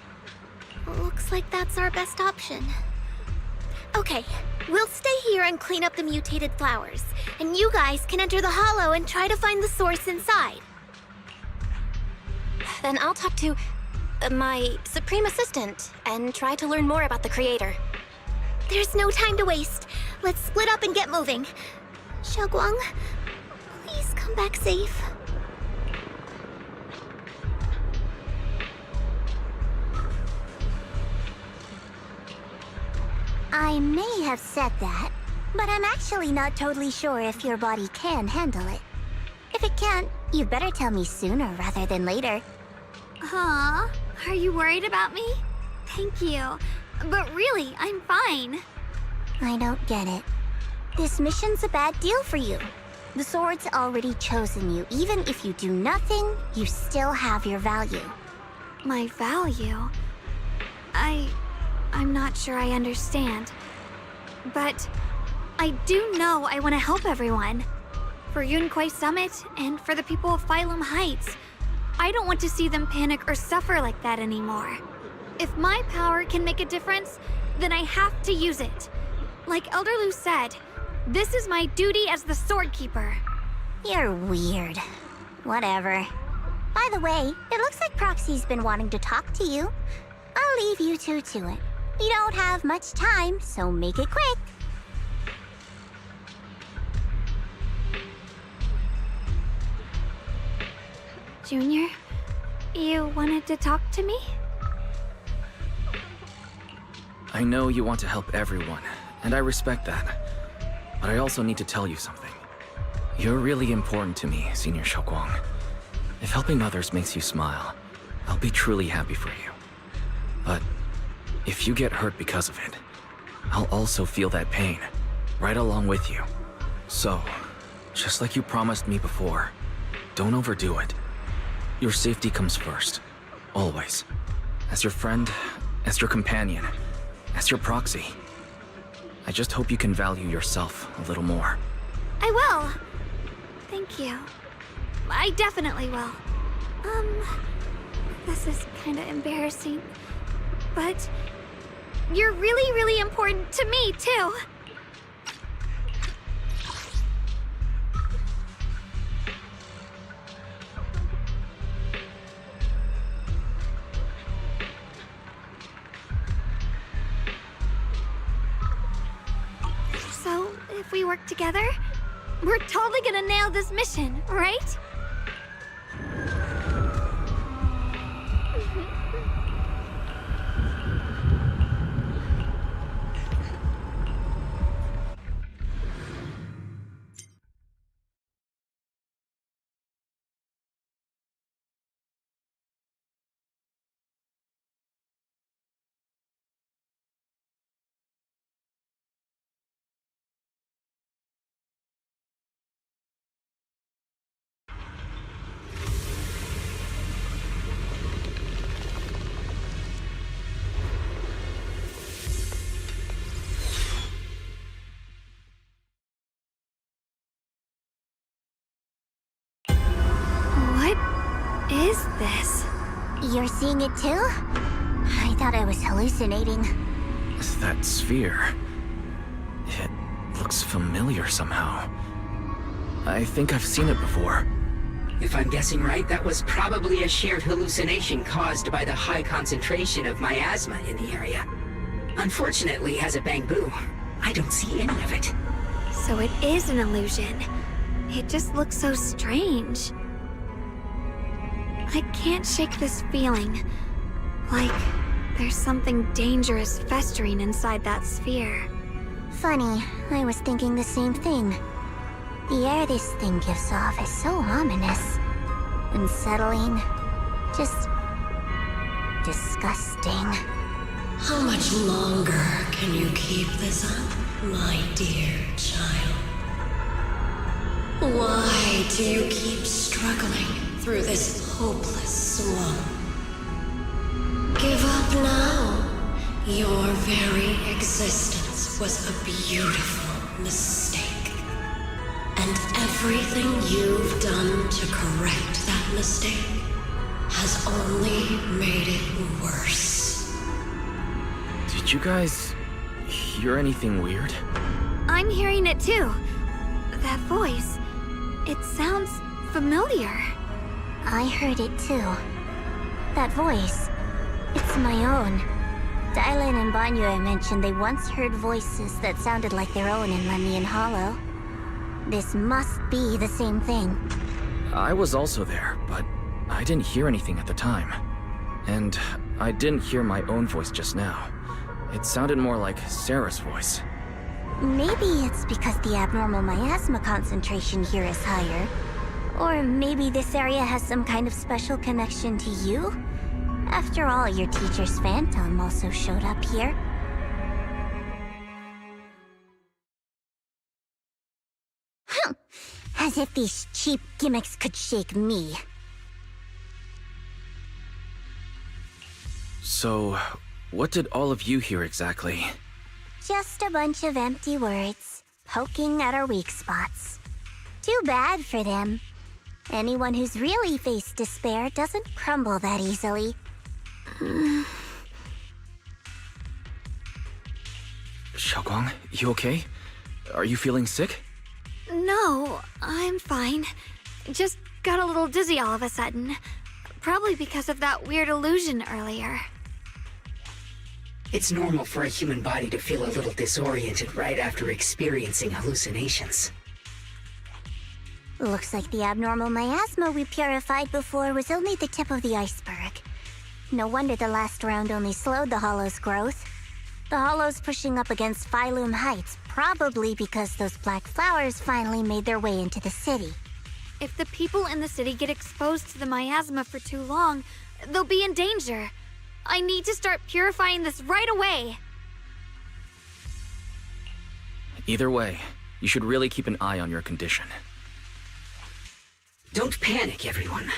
Looks like that's our best option. Okay, we'll stay here and clean up the mutated flowers, and you guys can enter the Hollow and try to find the source inside. Then I'll talk to my Supreme Assistant and try to learn more about the Creator. There's no time to waste. Let's split up and get moving. Xiaoguang, please come back safe. I may have said that, but I'm actually not totally sure if your body can handle it. If it can't, you better tell me sooner rather than later. Huh? Are you worried about me? Thank you. But really, I'm fine. I don't get it. This mission's a bad deal for you. The sword's already chosen you. Even if you do nothing, you still have your value. My value? I'm not sure I understand. But I do know I want to help everyone. For Yunquai Summit and for the people of Phylum Heights. I don't want to see them panic or suffer like that anymore. If my power can make a difference, then I have to use it. Like Elder Lu said, this is my duty as the Sword Keeper. You're weird. Whatever. By the way, it looks like Proxy's been wanting to talk to you. I'll leave you two to it. You don't have much time, so make it quick. Junior, you wanted to talk to me? I know you want to help everyone, and I respect that. But I also need to tell you something. You're really important to me, Senior Xiaoguang. If helping others makes you smile, I'll be truly happy for you. But if you get hurt because of it, I'll also feel that pain, right along with you. So, just like you promised me before, don't overdo it. Your safety comes first, always. As your friend, as your companion, as your proxy. I just hope you can value yourself a little more. I will. Thank you. I definitely will. This is kinda embarrassing. But you're really, really important to me, too. So, if we work together, we're totally gonna nail this mission, right? You're seeing it too? I thought I was hallucinating. That sphere... it looks familiar somehow. I think I've seen it before. If I'm guessing right, that was probably a shared hallucination caused by the high concentration of miasma in the area. Unfortunately, as a Bangbu, I don't see any of it. So it is an illusion. It just looks so strange. I can't shake this feeling. Like there's something dangerous festering inside that sphere. Funny, I was thinking the same thing. The air this thing gives off is so ominous. Unsettling. Just... disgusting. How much longer can you keep this up, my dear child? Why do you keep struggling through this hopeless slump? Give up now. Your very existence was a beautiful mistake. And everything you've done to correct that mistake has only made it worse. Did you guys hear anything weird? I'm hearing it too. That voice. It sounds familiar. I heard it too. That voice. It's my own. Dylan and Banyue mentioned they once heard voices that sounded like their own in Lemnian Hollow. This must be the same thing. I was also there, but I didn't hear anything at the time. And I didn't hear my own voice just now. It sounded more like Sarah's voice. Maybe it's because the abnormal miasma concentration here is higher. Or maybe this area has some kind of special connection to you? After all, your teacher's phantom also showed up here. As if these cheap gimmicks could shake me. So, what did all of you hear exactly? Just a bunch of empty words, poking at our weak spots. Too bad for them. Anyone who's really faced despair doesn't crumble that easily. Xiaoguang, you okay? Are you feeling sick? No, I'm fine. Just got a little dizzy all of a sudden. Probably because of that weird illusion earlier. It's normal for a human body to feel a little disoriented right after experiencing hallucinations. Looks like the abnormal miasma we purified before was only the tip of the iceberg. No wonder the last round only slowed the Hollow's growth. The Hollow's pushing up against Phylum Heights, probably because those black flowers finally made their way into the city. If the people in the city get exposed to the miasma for too long, they'll be in danger. I need to start purifying this right away. Either way, you should really keep an eye on your condition. Don't panic, everyone.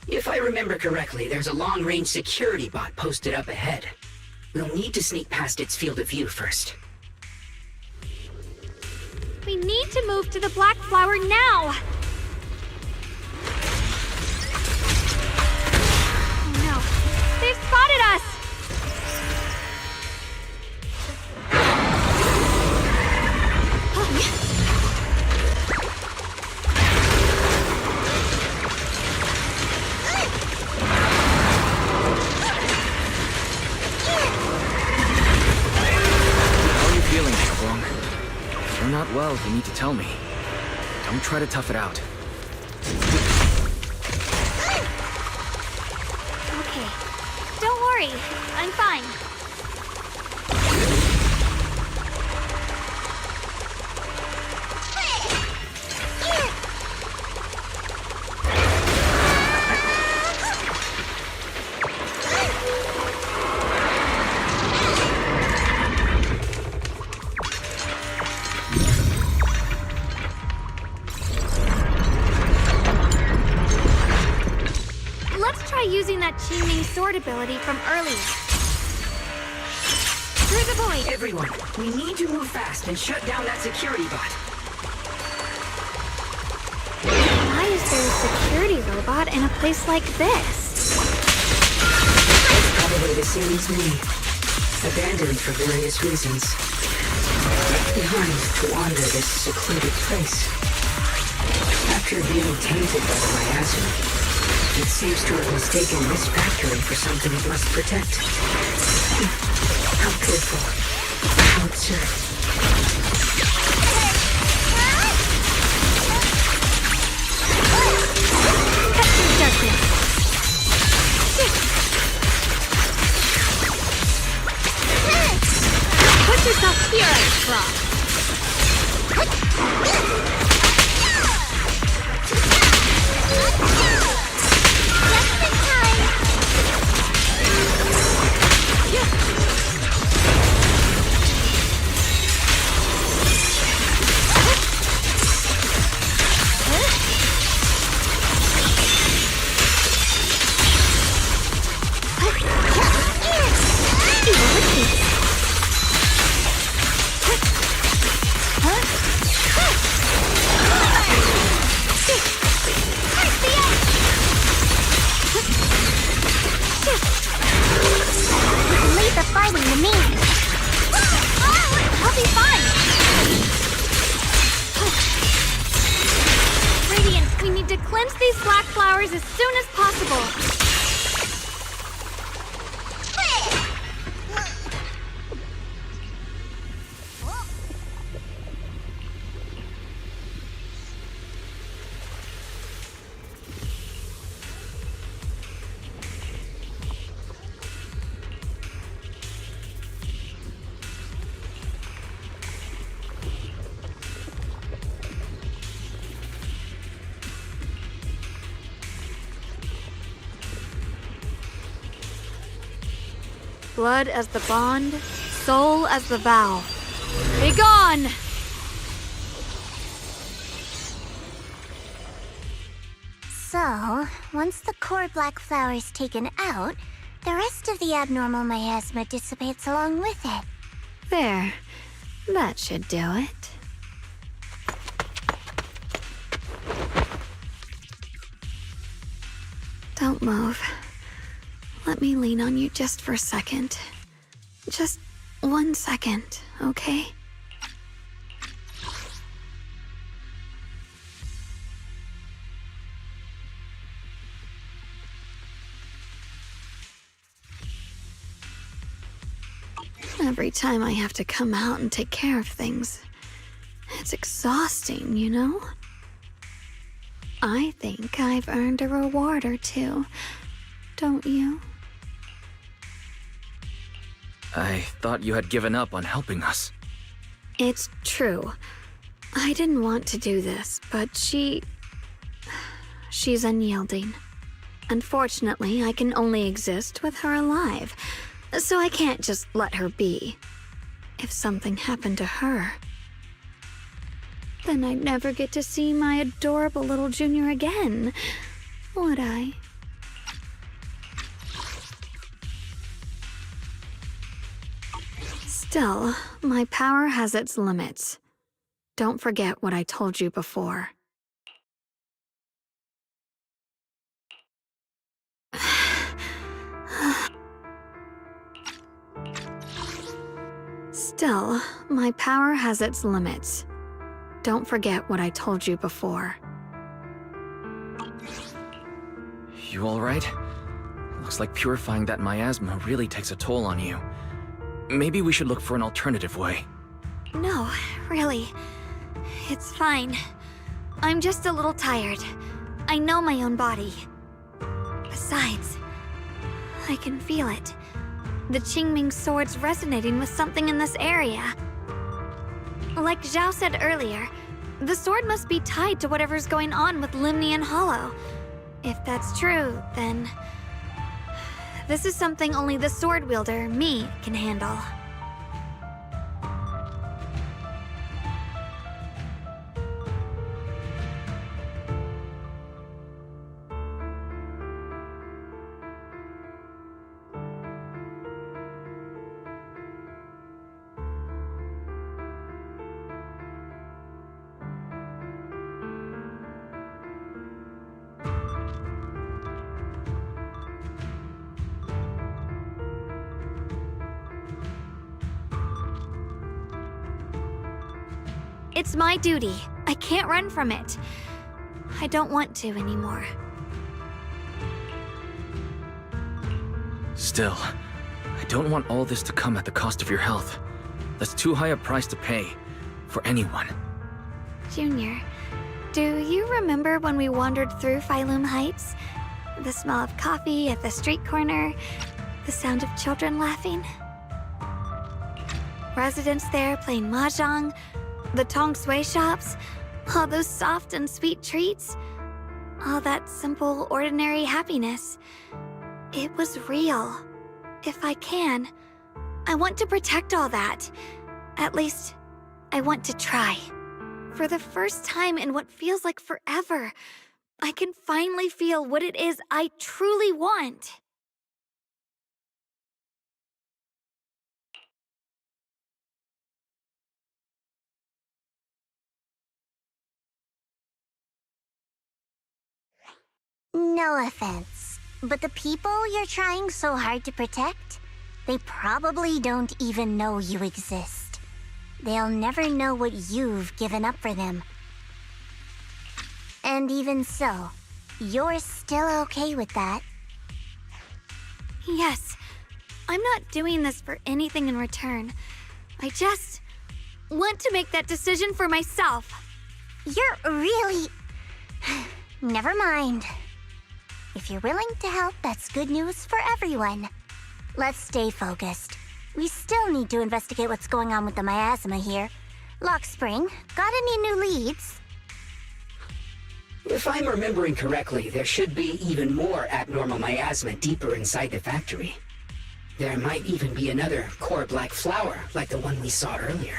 If I remember correctly, there's a long-range security bot posted up ahead. We'll need to sneak past its field of view first. We need to move to the black flower now! Oh no, they've spotted us! If you're not well, you need to tell me. Don't try to tough it out. Okay. Don't worry. I'm fine. Using that chaining sword ability from earlier. Through the void! Everyone, we need to move fast and shut down that security bot. Why is there a security robot in a place like this? way to Sammy's knee. Abandoned for various reasons. Left behind to wander this secluded place. After being tainted by the miasma, it seems to have mistaken this factory for something it must protect. How pitiful. How absurd. Cut through darkness. Put yourself here, Ice Frog. Leave the fighting to me. I'll be fine. Radiant, we need to cleanse these black flowers as soon as possible. Blood as the bond, soul as the vow. Be gone! So, once the core black flower is taken out, the rest of the abnormal miasma dissipates along with it. There. That should do it. Don't move. Let me lean on you just for a second. Just 1 second, okay? Every time I have to come out and take care of things, it's exhausting, you know? I think I've earned a reward or two, don't you? I thought you had given up on helping us. It's true. I didn't want to do this, but she's unyielding. Unfortunately, I can only exist with her alive, so I can't just let her be. If something happened to her, then I'd never get to see my adorable little Junior again, would I? Still, my power has its limits. Don't forget what I told you before. Still, my power has its limits. Don't forget what I told you before. You alright? Looks like purifying that miasma really takes a toll on you. Maybe we should look for an alternative way. No, really. It's fine. I'm just a little tired. I know my own body. Besides, I can feel it. The Qingming sword's resonating with something in this area. Like Zhao said earlier, the sword must be tied to whatever's going on with Limnian Hollow. If that's true, then this is something only the sword wielder, me, can handle. It's my duty. I can't run from it. I don't want to anymore. Still, I don't want all this to come at the cost of your health. That's too high a price to pay. For anyone. Junior, do you remember when we wandered through Phylum Heights? The smell of coffee at the street corner, the sound of children laughing. Residents there playing mahjong, the tong sui shops, all those soft and sweet treats. All that simple, ordinary happiness. It was real. If I can, I want to protect all that. At least, I want to try. For the first time in what feels like forever, I can finally feel what it is I truly want. No offense, but the people you're trying so hard to protect, they probably don't even know you exist. They'll never know what you've given up for them. And even so, you're still okay with that? Yes, I'm not doing this for anything in return. I just want to make that decision for myself. You're really... Never mind. If you're willing to help, that's good news for everyone. Let's stay focused. We still need to investigate what's going on with the miasma here. Lock Spring, got any new leads? If I'm remembering correctly, there should be even more abnormal miasma deeper inside the factory. There might even be another core black flower, like the one we saw earlier.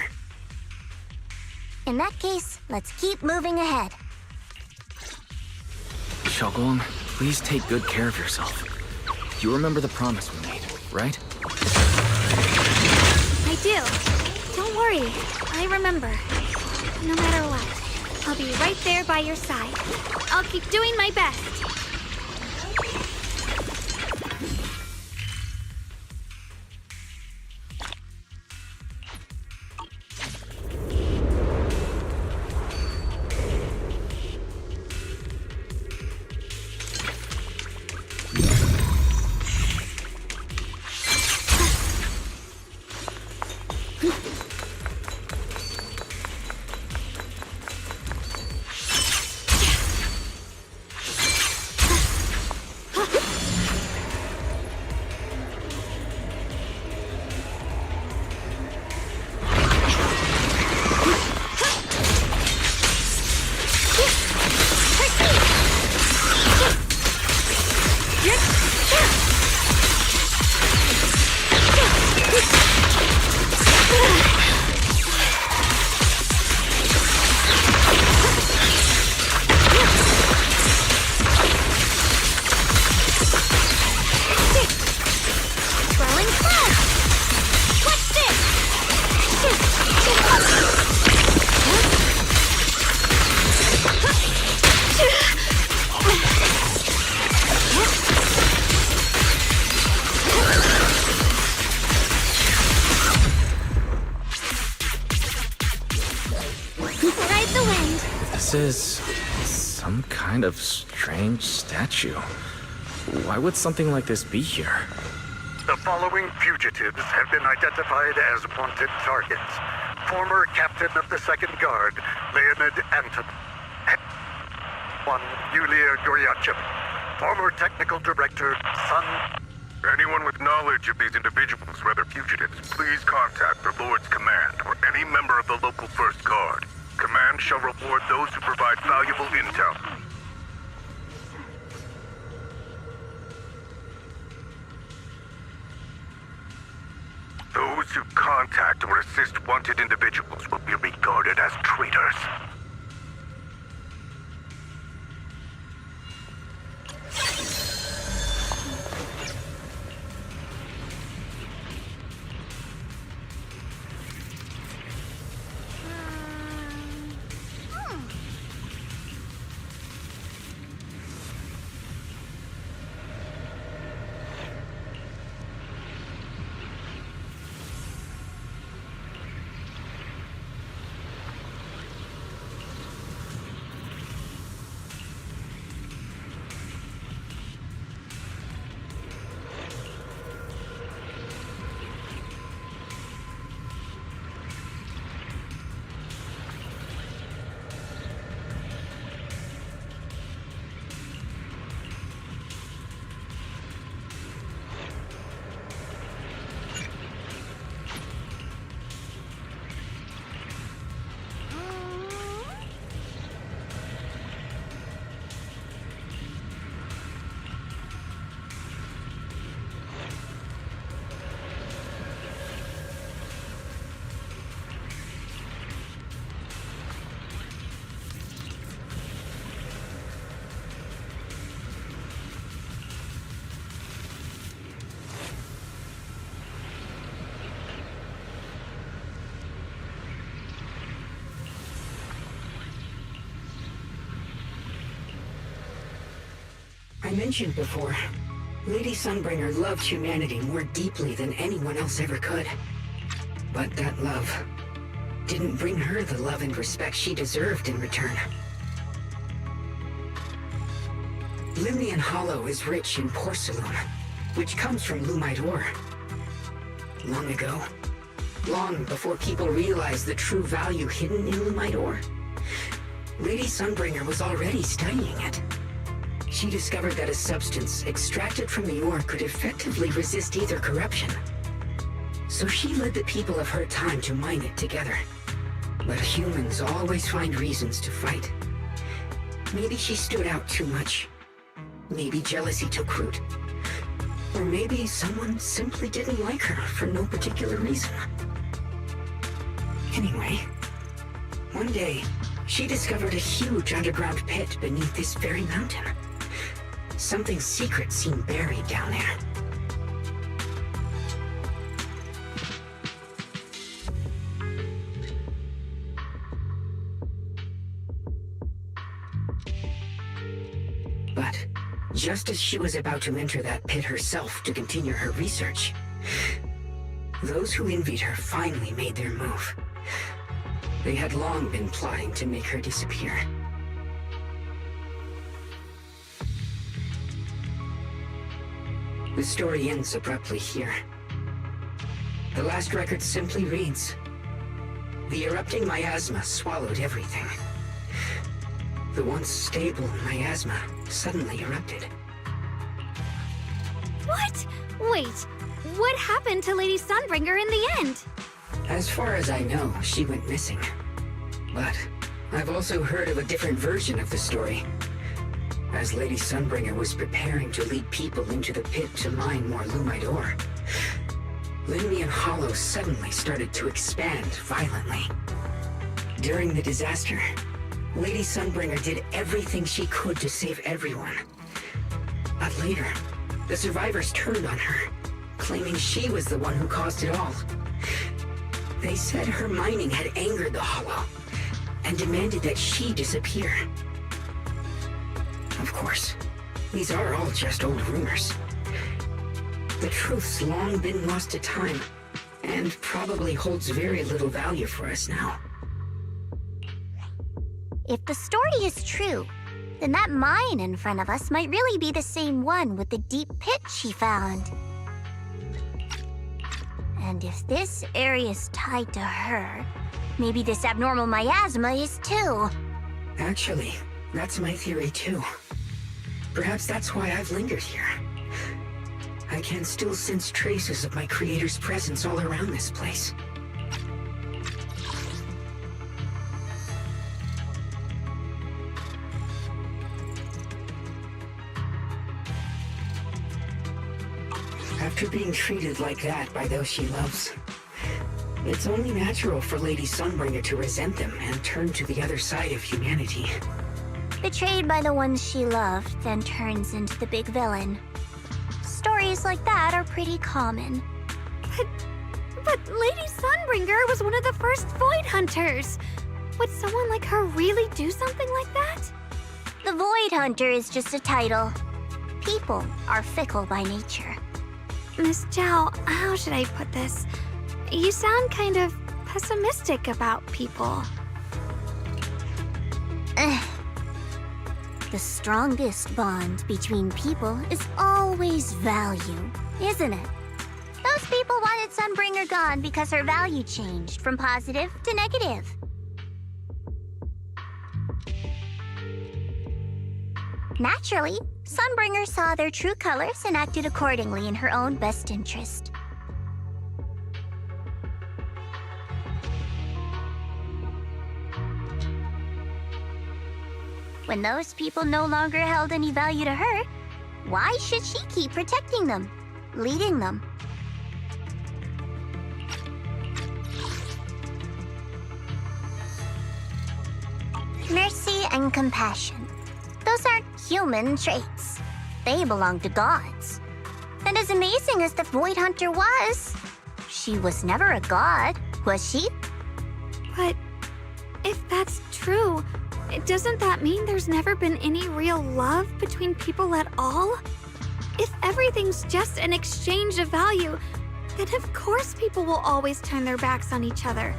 In that case, let's keep moving ahead. Xiaoguang, please take good care of yourself. You remember the promise we made, right? I do. Don't worry. I remember. No matter what, I'll be right there by your side. I'll keep doing my best. This is some kind of strange statue. Why would something like this be here? The following fugitives have been identified as wanted targets. Former captain of the Second Guard, Leonid Anton. One, Yulia Goryachev. Former technical director, Sun. Anyone with knowledge of these individuals, whether fugitives, please contact the Lord's Command or any member of the local First Guard. Command shall reward those who provide valuable intel. Those who contact or assist wanted individuals will be regarded as traitors. mentioned before, Lady Sunbringer loved humanity more deeply than anyone else ever could. But that love didn't bring her the love and respect she deserved in return. Limnian Hollow is rich in porcelain, which comes from Lumite ore. Long ago, long before people realized the true value hidden in Lumite ore, Lady Sunbringer was already studying it. She discovered that a substance extracted from the ore could effectively resist either corruption. So she led the people of her time to mine it together. But humans always find reasons to fight. Maybe she stood out too much. Maybe jealousy took root. Or maybe someone simply didn't like her for no particular reason. Anyway, one day, she discovered a huge underground pit beneath this very mountain. Something secret seemed buried down there. But just as she was about to enter that pit herself to continue her research, those who envied her finally made their move. They had long been plotting to make her disappear. The story ends abruptly here. The last record simply reads, "The erupting miasma swallowed everything." The once stable miasma suddenly erupted. What? Wait, what happened to Lady Sunbringer in the end? As far as I know, she went missing. But I've also heard of a different version of the story. As Lady Sunbringer was preparing to lead people into the pit to mine more Lumite ore, Limnian Hollow suddenly started to expand violently. During the disaster, Lady Sunbringer did everything she could to save everyone. But later, the survivors turned on her, claiming she was the one who caused it all. They said her mining had angered the Hollow, and demanded that she disappear. Of course, these are all just old rumors. The truth's long been lost to time, and probably holds very little value for us now. If the story is true, then that mine in front of us might really be the same one with the deep pit she found. And if this area is tied to her, maybe this abnormal miasma is too. Actually, that's my theory too. Perhaps that's why I've lingered here. I can still sense traces of my creator's presence all around this place. After being treated like that by those she loves, it's only natural for Lady Sunbringer to resent them and turn to the other side of humanity. Betrayed by the ones she loved, then turns into the big villain. Stories like that are pretty common. But Lady Sunbringer was one of the first Void Hunters. Would someone like her really do something like that? The Void Hunter is just a title. People are fickle by nature. Miss Zhao, how should I put this? You sound kind of pessimistic about people. The strongest bond between people is always value, isn't it? Those people wanted Sunbringer gone because her value changed from positive to negative. Naturally, Sunbringer saw their true colors and acted accordingly in her own best interest. When those people no longer held any value to her, why should she keep protecting them, leading them? Mercy and compassion. Those aren't human traits. They belong to gods. And as amazing as the Void Hunter was, she was never a god, was she? But if that's true, Doesn't that mean there's never been any real love between people at all? If everything's just an exchange of value, then of course people will always turn their backs on each other,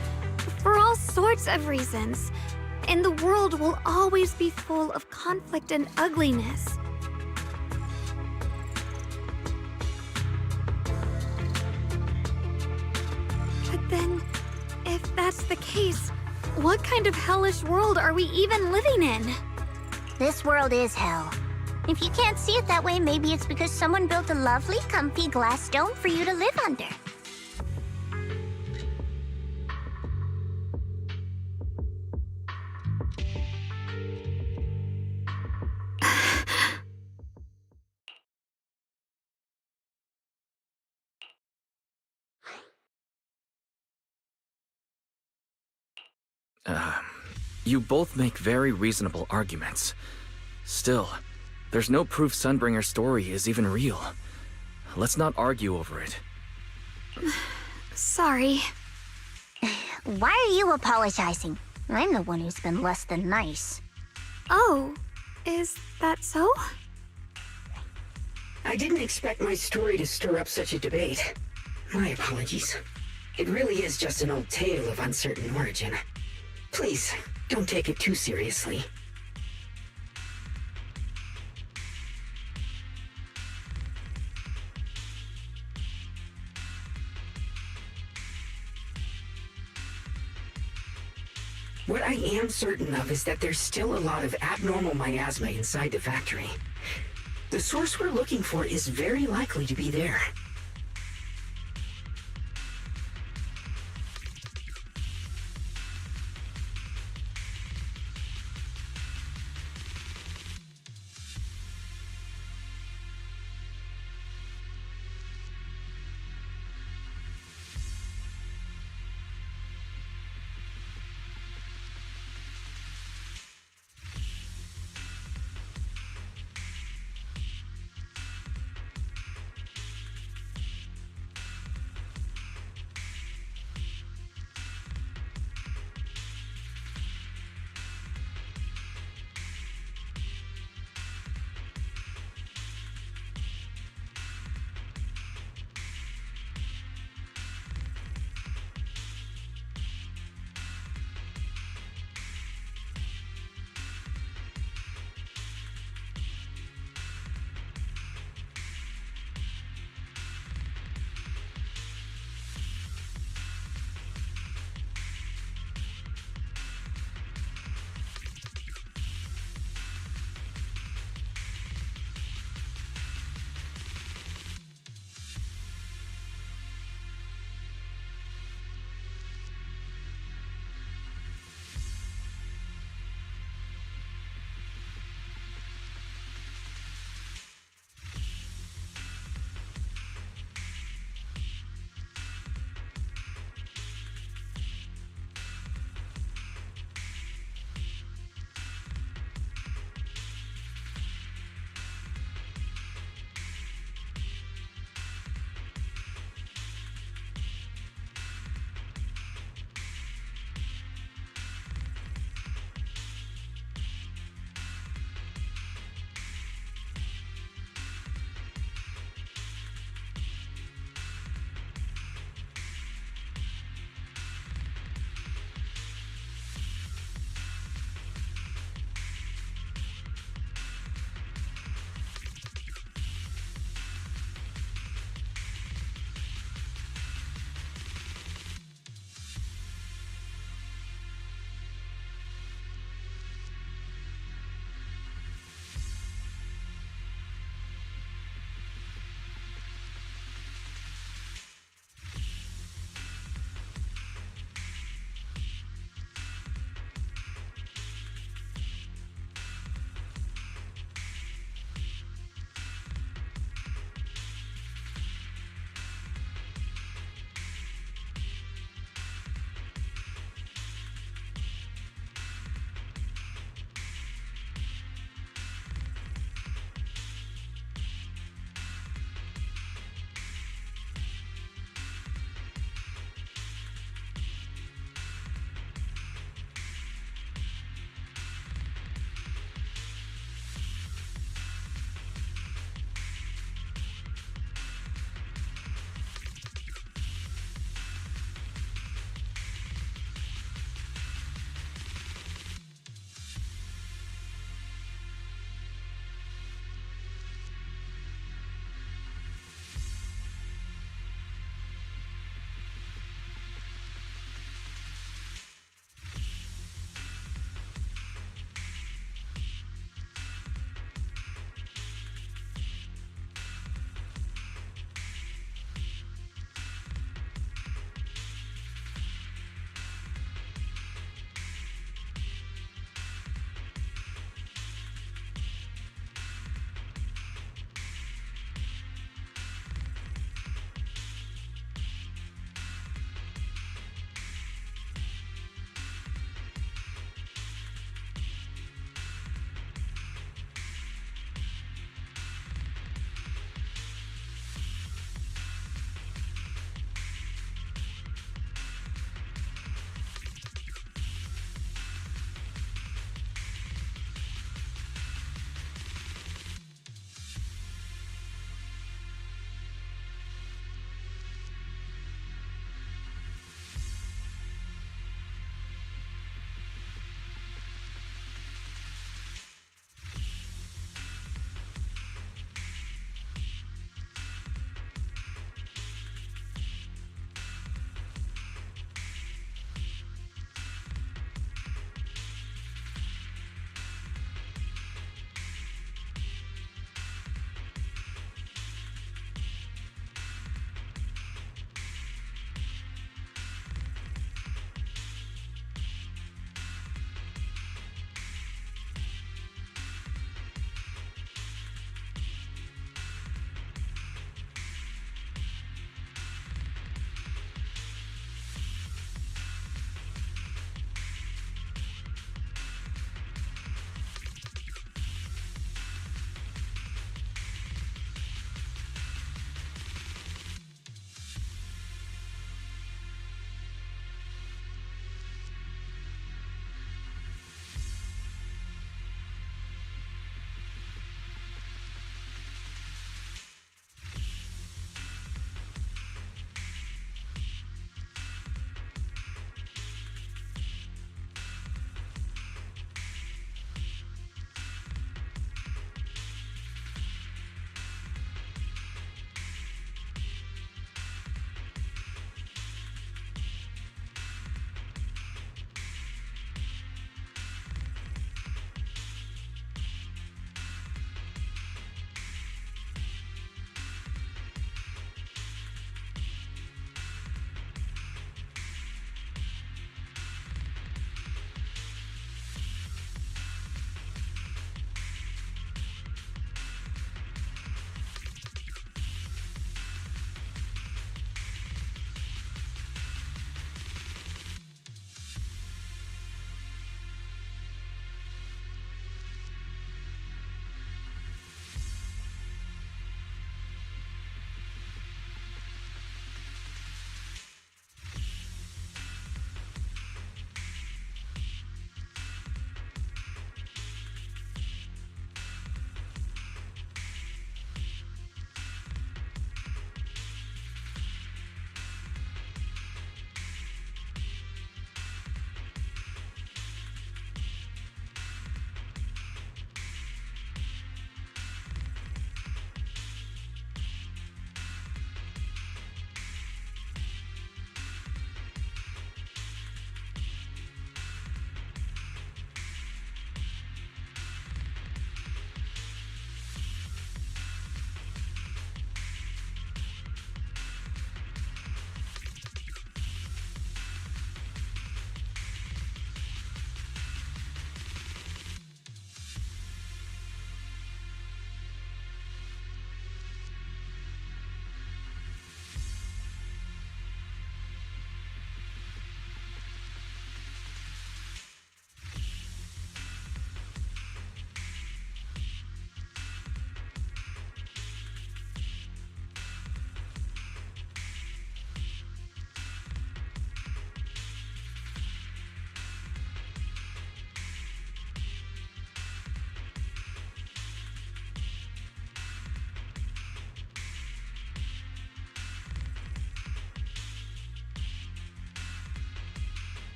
for all sorts of reasons. And the world will always be full of conflict and ugliness. But then, if that's the case, what kind of hellish world are we even living in? This world is hell. If you can't see it that way, maybe it's because someone built a lovely, comfy glass dome for you to live under. You both make very reasonable arguments. Still, there's no proof Sunbringer's story is even real. Let's not argue over it. Sorry. Why are you apologizing? I'm the one who's been less than nice. Oh, is that so? I didn't expect my story to stir up such a debate. My apologies. It really is just an old tale of uncertain origin. Please, don't take it too seriously. What I am certain of is that there's still a lot of abnormal miasma inside the factory. The source we're looking for is very likely to be there.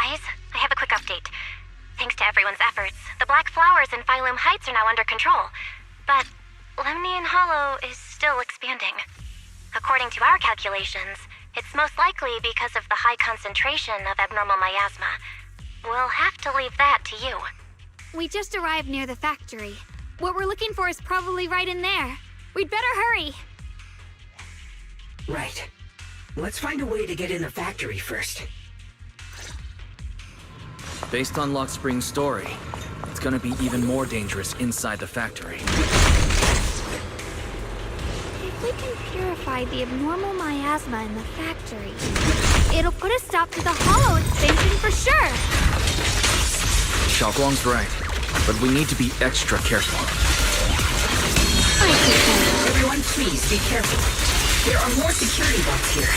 Wise, I have a quick update. Thanks to everyone's efforts, the Black Flowers in Phylum Heights are now under control. But Lemnian Hollow is still expanding. According to our calculations, it's most likely because of the high concentration of abnormal miasma. We'll have to leave that to you. We just arrived near the factory. What we're looking for is probably right in there. We'd better hurry. Right. Let's find a way to get in the factory first. Based on Lock Spring's story, it's gonna be even more dangerous inside the factory. If we can purify the abnormal miasma in the factory, it'll put a stop to the Hollow expansion for sure. Xiaoguang's right, but we need to be extra careful. Everyone, please be careful. There are more security bots here.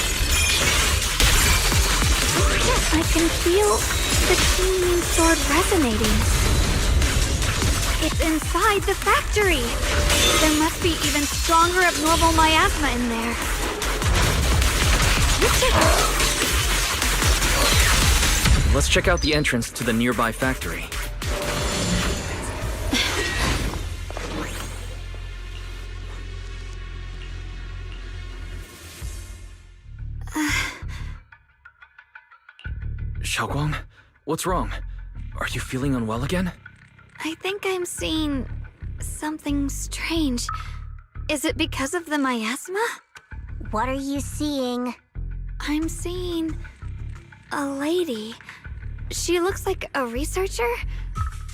I can feel the Qingming sword resonating. It's inside the factory. There must be even stronger abnormal miasma in there. Let's check out the entrance to the nearby factory. Xiaoguang, what's wrong? Are you feeling unwell again? I think I'm seeing something strange. Is it because of the miasma? What are you seeing? I'm seeing a lady. She looks like a researcher.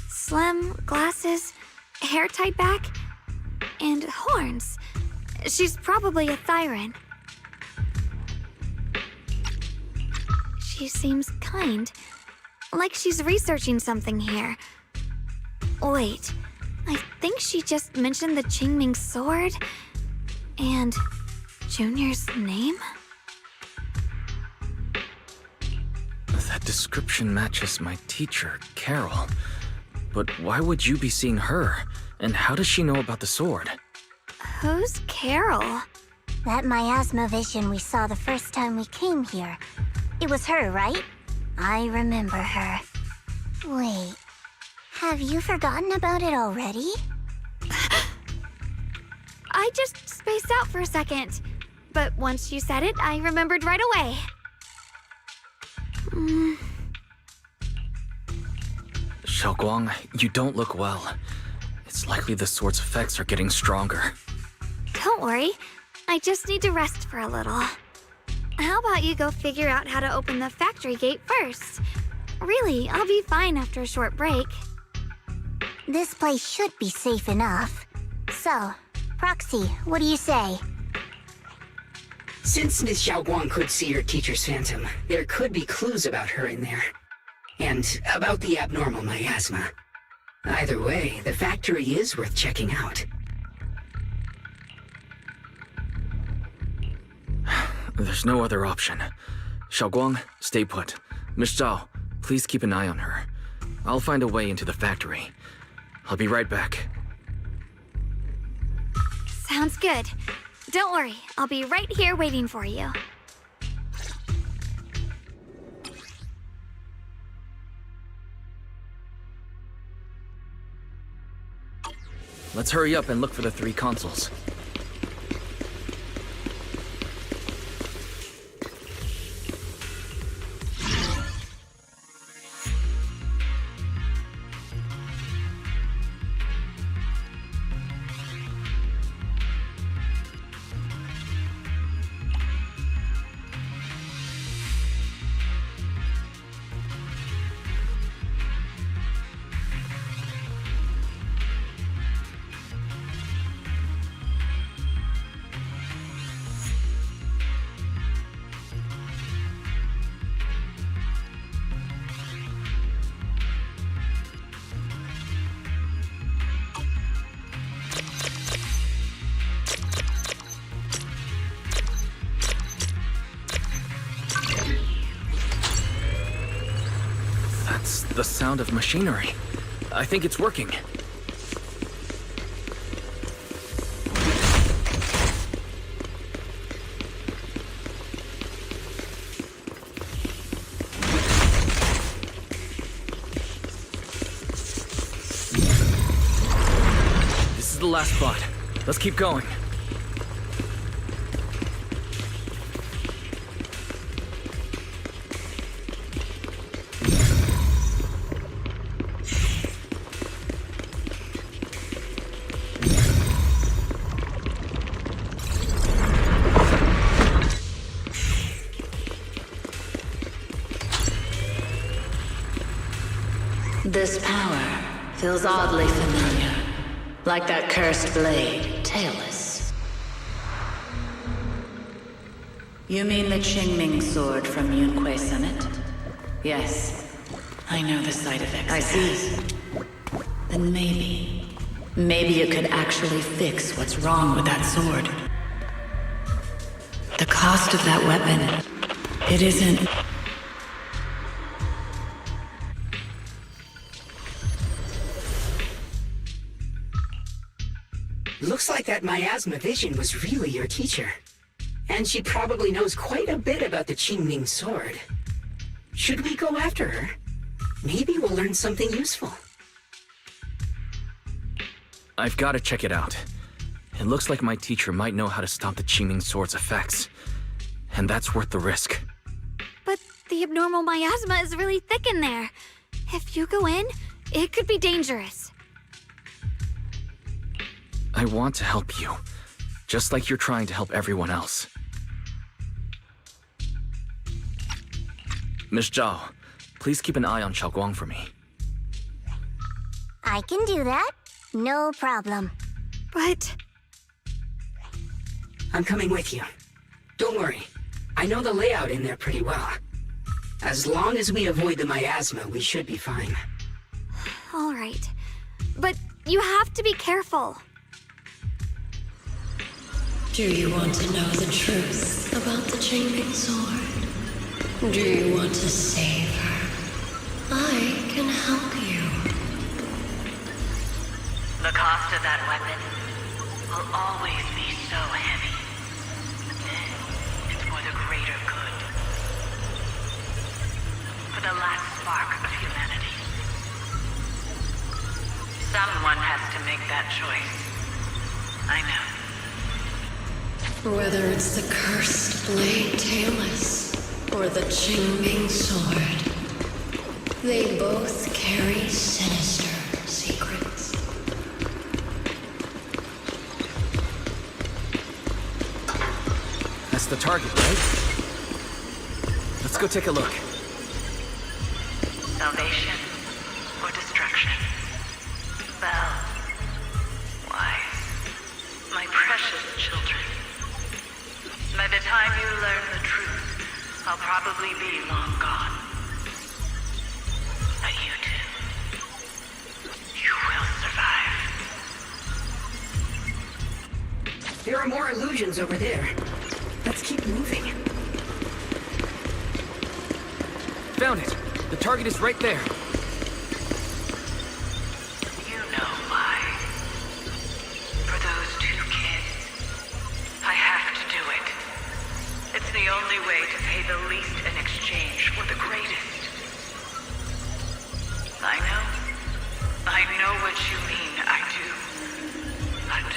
Slim, glasses, hair tied back, and horns. She's probably a Thyran. She seems kind, like she's researching something here. Wait, I think she just mentioned the Qingming sword and Junior's name? That description matches my teacher, Carol. But why would you be seeing her? And how does she know about the sword? Who's Carol? That miasma vision we saw the first time we came here. It was her, right? I remember her. Wait, have you forgotten about it already? I just spaced out for a second. But once you said it, I remembered right away. Xiaoguang, you don't look well. It's likely the sword's effects are getting stronger. Don't worry. I just need to rest for a little. How about you go figure out how to open the factory gate first? Really, I'll be fine after a short break. This place should be safe enough. So, Proxy, what do you say? Since Ms. Xiaoguang could see her teacher's phantom, there could be clues about her in there. And about the abnormal miasma. Either way, the factory is worth checking out. There's no other option. Xiaoguang, stay put. Miss Zhao, please keep an eye on her. I'll find a way into the factory. I'll be right back. Sounds good. Don't worry, I'll be right here waiting for you. Let's hurry up and look for the 3 consoles. That's the sound of machinery. I think it's working. the last spot. Let's keep going. This power feels oddly familiar. Like that cursed blade, tailless. You mean the Qingming sword from Yunque Summit? Yes. I know the side effects. I see. Then maybe it could actually fix what's wrong with that sword. The cost of that weapon, it isn't... Looks like that miasma vision was really your teacher. And she probably knows quite a bit about the Qingming sword. Should we go after her? Maybe we'll learn something useful. I've got to check it out. It looks like my teacher might know how to stop the Qingming sword's effects. And that's worth the risk. But the abnormal miasma is really thick in there. If you go in, it could be dangerous. I want to help you, just like you're trying to help everyone else. Miss Zhao, please keep an eye on Xiaoguang for me. I can do that. No problem. But... I'm coming with you. Don't worry. I know the layout in there pretty well. As long as we avoid the miasma, we should be fine. All right. But you have to be careful. Do you want to know the truth about the Qingming sword? Do you want to save her? I can help you. The cost of that weapon will always be so heavy. But then, it's for the greater good. For the last spark of humanity. Someone has to make that choice. I know. Whether it's the cursed blade tailless or the Qingming sword, they both carry sinister secrets. That's the target, right? Let's go take a look. Salvation or destruction? Belle, wise, my precious children. By the time you learn the truth, I'll probably be long gone. But you two, you will survive. There are more illusions over there. Let's keep moving. Found it! The target is right there. You know why. For those two kids, I have to do it. It's the only way to pay the least in exchange for the greatest. I know what you mean, I do. But...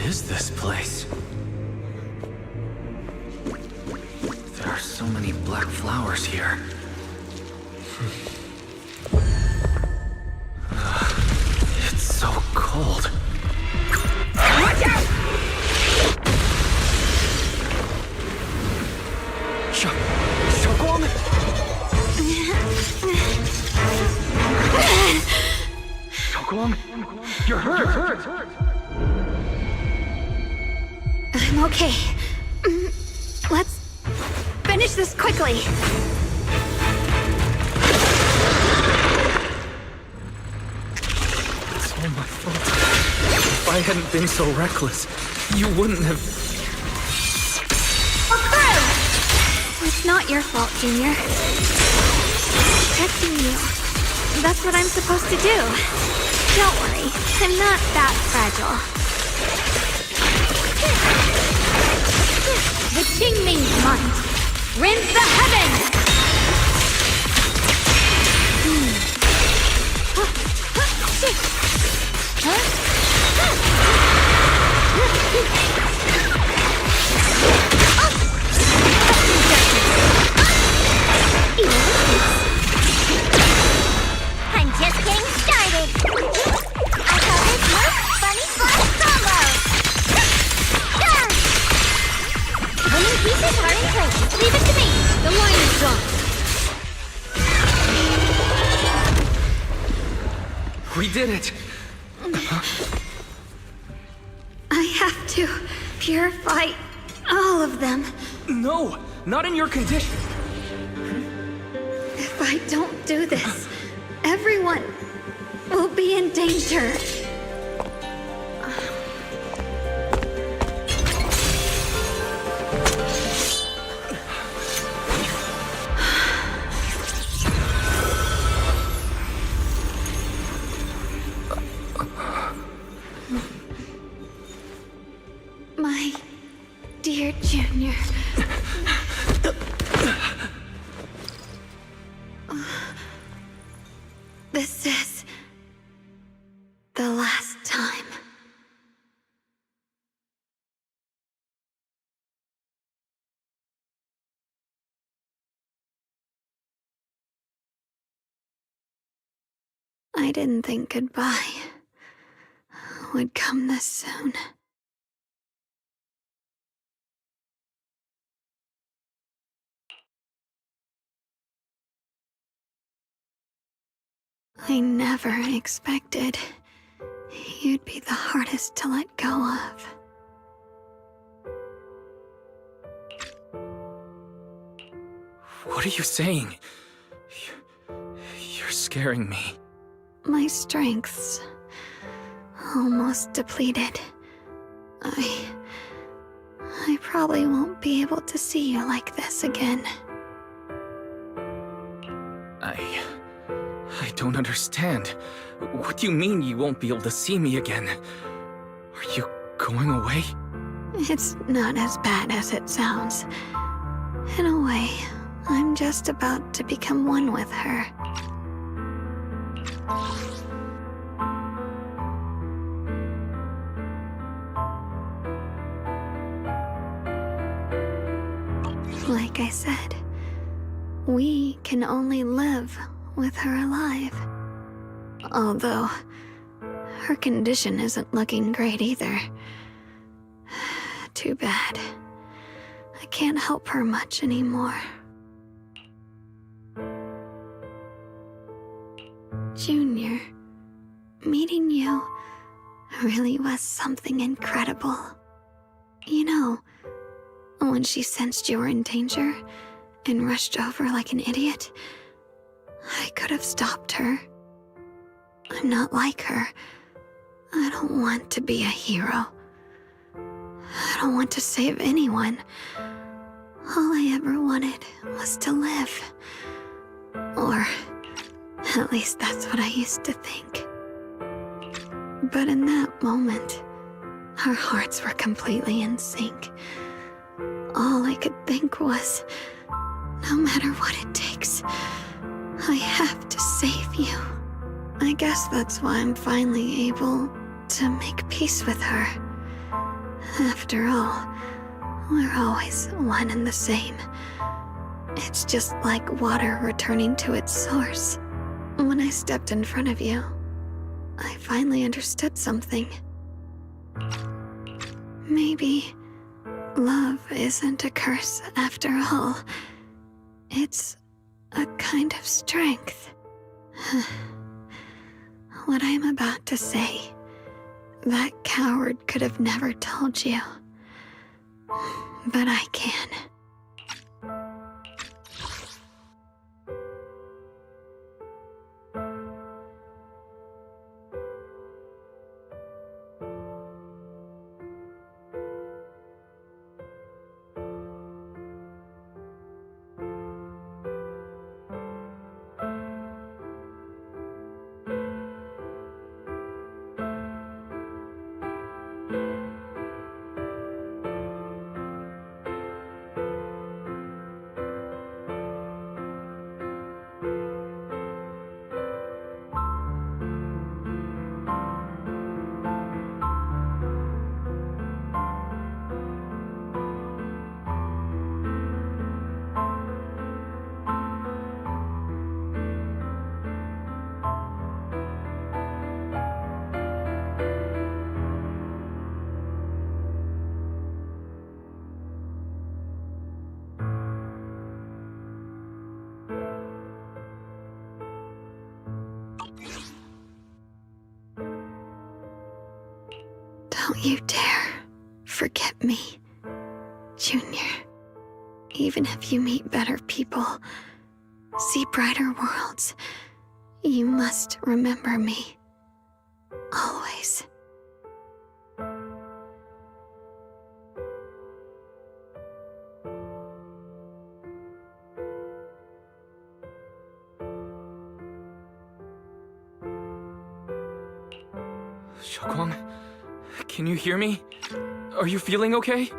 is this place? There are so many black flowers here. It's so cold. Watch out! Xiaoguang, you're hurt. I'm okay. Let's finish this quickly. It's all my fault. If I hadn't been so reckless, you wouldn't have... It's not your fault, Junior. Protecting you. That's what I'm supposed to do. Don't worry, I'm not that fragile. The Qingming's might. Rend the heavens! I'm just getting started. I call this move Funny Flash Combo. Winning pieces are in place. Leave it to me. The line is drawn. We did it! I have to purify all of them. No, not in your condition. If I don't do this, everyone will be in danger. My dear Junior. This is the last time. I didn't think goodbye would come this soon. I never expected you'd be the hardest to let go of. What are you saying? You're scaring me. My strength's almost depleted. I probably won't be able to see you like this again. I don't understand. What do you mean you won't be able to see me again? Are you going away? It's not as bad as it sounds. In a way, I'm just about to become one with her. Like I said, we can only live with her alive. Although, her condition isn't looking great either. Too bad. I can't help her much anymore. Junior, meeting you really was something incredible. You know, when she sensed you were in danger and rushed over like an idiot, I could have stopped her. I'm not like her. I don't want to be a hero. I don't want to save anyone. All I ever wanted was to live. Or, at least that's what I used to think. But in that moment, our hearts were completely in sync. All I could think was, no matter what it takes, I have to save you. I guess that's why I'm finally able to make peace with her. After all, we're always one and the same. It's just like water returning to its source. When I stepped in front of you, I finally understood something. Maybe love isn't a curse after all. It's a kind of strength. What I'm about to say, that coward could have never told you. But I can. Don't you dare forget me, Junior. Even if you meet better people, see brighter worlds, you must remember me. Always. Xiaoguang, can you hear me? Are you feeling okay?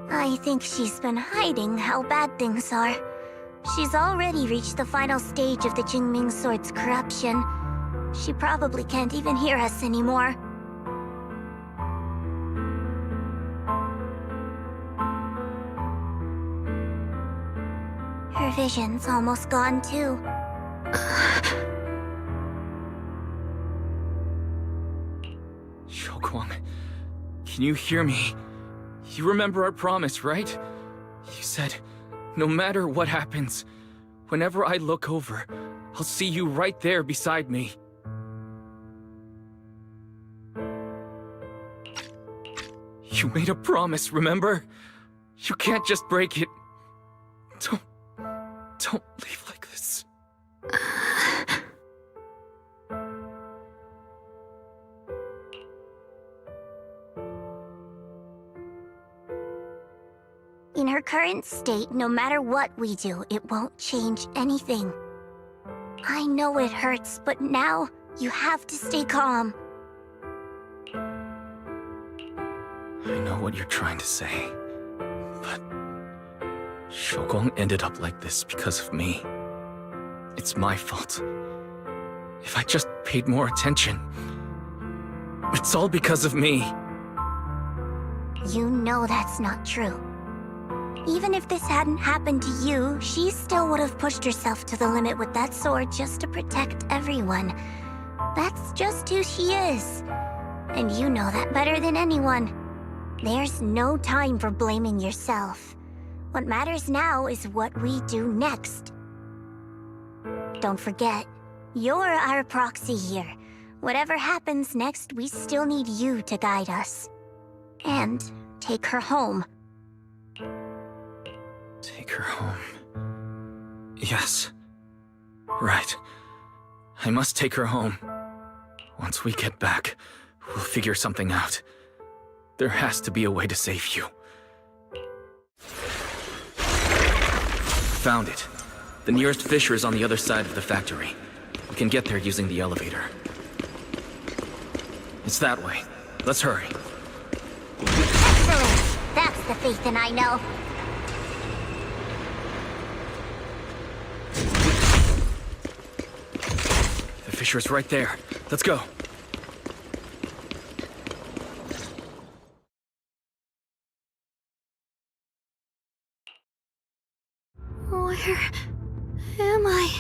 I think she's been hiding how bad things are. She's already reached the final stage of the Jingming Sword's corruption. She probably can't even hear us anymore. Her vision's almost gone too. Xiaoguang, can you hear me? You remember our promise, right? You said, no matter what happens, whenever I look over, I'll see you right there beside me. You made a promise, remember? You can't just break it. Don't leave like this. In her current state, no matter what we do, it won't change anything. I know it hurts, but now you have to stay calm. I know what you're trying to say, but Xiaoguang ended up like this because of me. It's my fault. If I just paid more attention, it's all because of me. You know that's not true. Even if this hadn't happened to you, she still would have pushed herself to the limit with that sword just to protect everyone. That's just who she is. And you know that better than anyone. There's no time for blaming yourself. What matters now is what we do next. Don't forget, you're our proxy here. Whatever happens next, we still need you to guide us. And take her home. Take her home. Yes. Right. I must take her home. Once we get back, we'll figure something out. There has to be a way to save you. Found it. The nearest fissure is on the other side of the factory. We can get there using the elevator. It's that way. Let's hurry. Excellent! That's the Faithin I know. fissure's right there. Let's go. Where am I?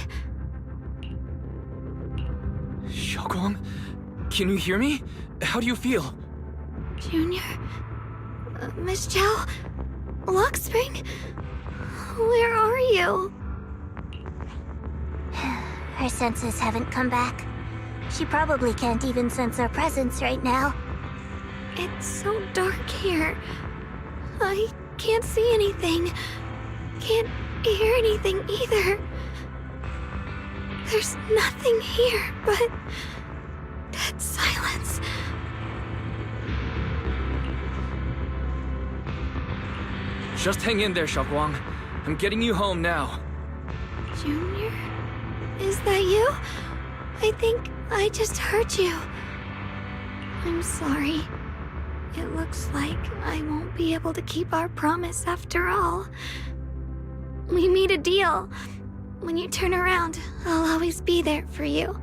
Xiaoguang? Can you hear me? How do you feel? Junior? Miss Chow? Luxspring? Where are you? Her senses haven't come back. She probably can't even sense our presence right now. It's so dark here. I can't see anything. Can't hear anything either. There's nothing here but dead silence. Just hang in there, Xiaoguang. I'm getting you home now. Junior? Is that you? I think I just heard you. I'm sorry. It looks like I won't be able to keep our promise after all. We made a deal. When you turn around, I'll always be there for you.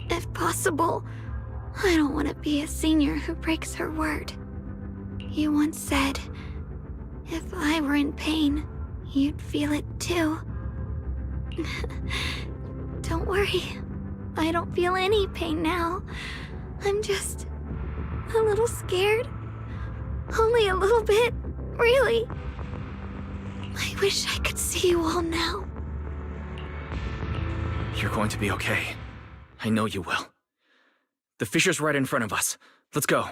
If possible, I don't want to be a senior who breaks her word. You once said, if I were in pain, you'd feel it too. Don't worry. I don't feel any pain now. I'm just a little scared. Only a little bit, really. I wish I could see you all now. You're going to be okay. I know you will. The fissure's right in front of us. Let's go.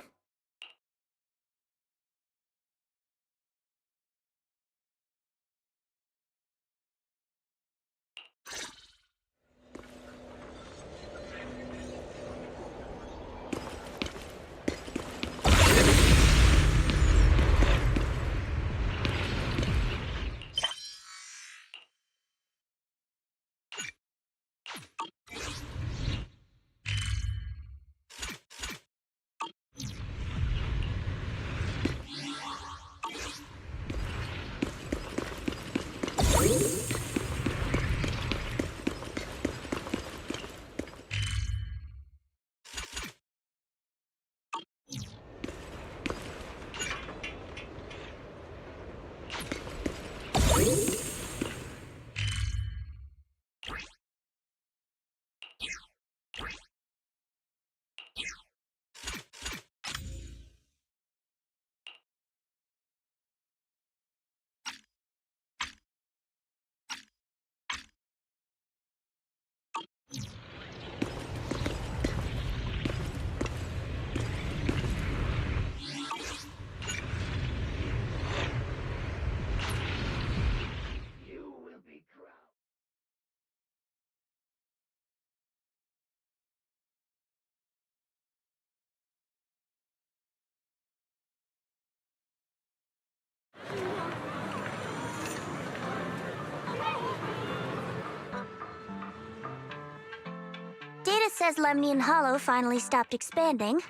Data says Lemnian Hollow finally stopped expanding.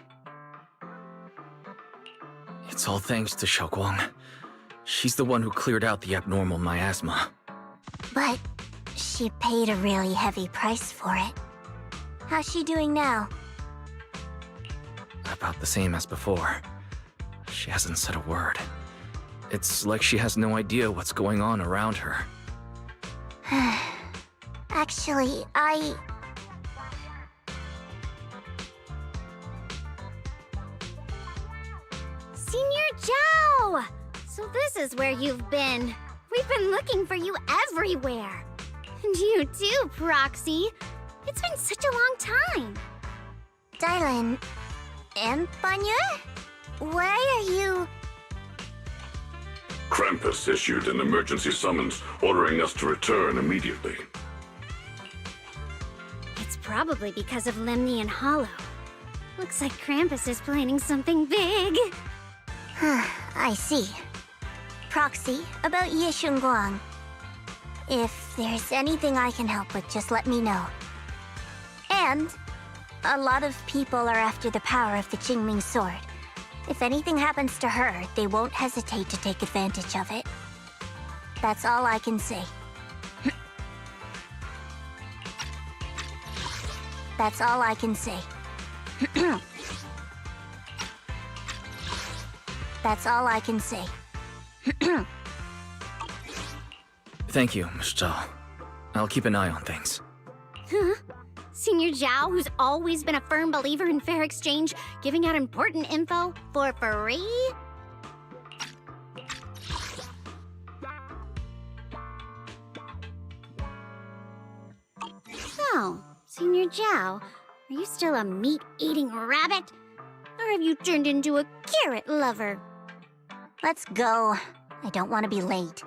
It's all thanks to Xiaoguang. She's the one who cleared out the abnormal miasma. But she paid a really heavy price for it. How's she doing now? About the same as before. She hasn't said a word. It's like she has no idea what's going on around her. Actually, Senior Zhao! So this is where you've been. We've been looking for you everywhere. And you too, Proxy. It's been such a long time. Dylan and Banya? Why are you... Krampus issued an emergency summons ordering us to return immediately. It's probably because of Lemnian Hollow. Looks like Krampus is planning something big. I see. Proxy, about Yishunguang. If there's anything I can help with, just let me know. And a lot of people are after the power of the Qingming sword. If anything happens to her, they won't hesitate to take advantage of it. That's all I can say. That's all I can say. That's all I can say. Thank you, Miss Zhao. I'll keep an eye on things. Huh? Senior Zhao, who's always been a firm believer in fair exchange, giving out important info for free? So, Senior Zhao, are you still a meat-eating rabbit? Or have you turned into a carrot lover? Let's go. I don't want to be late.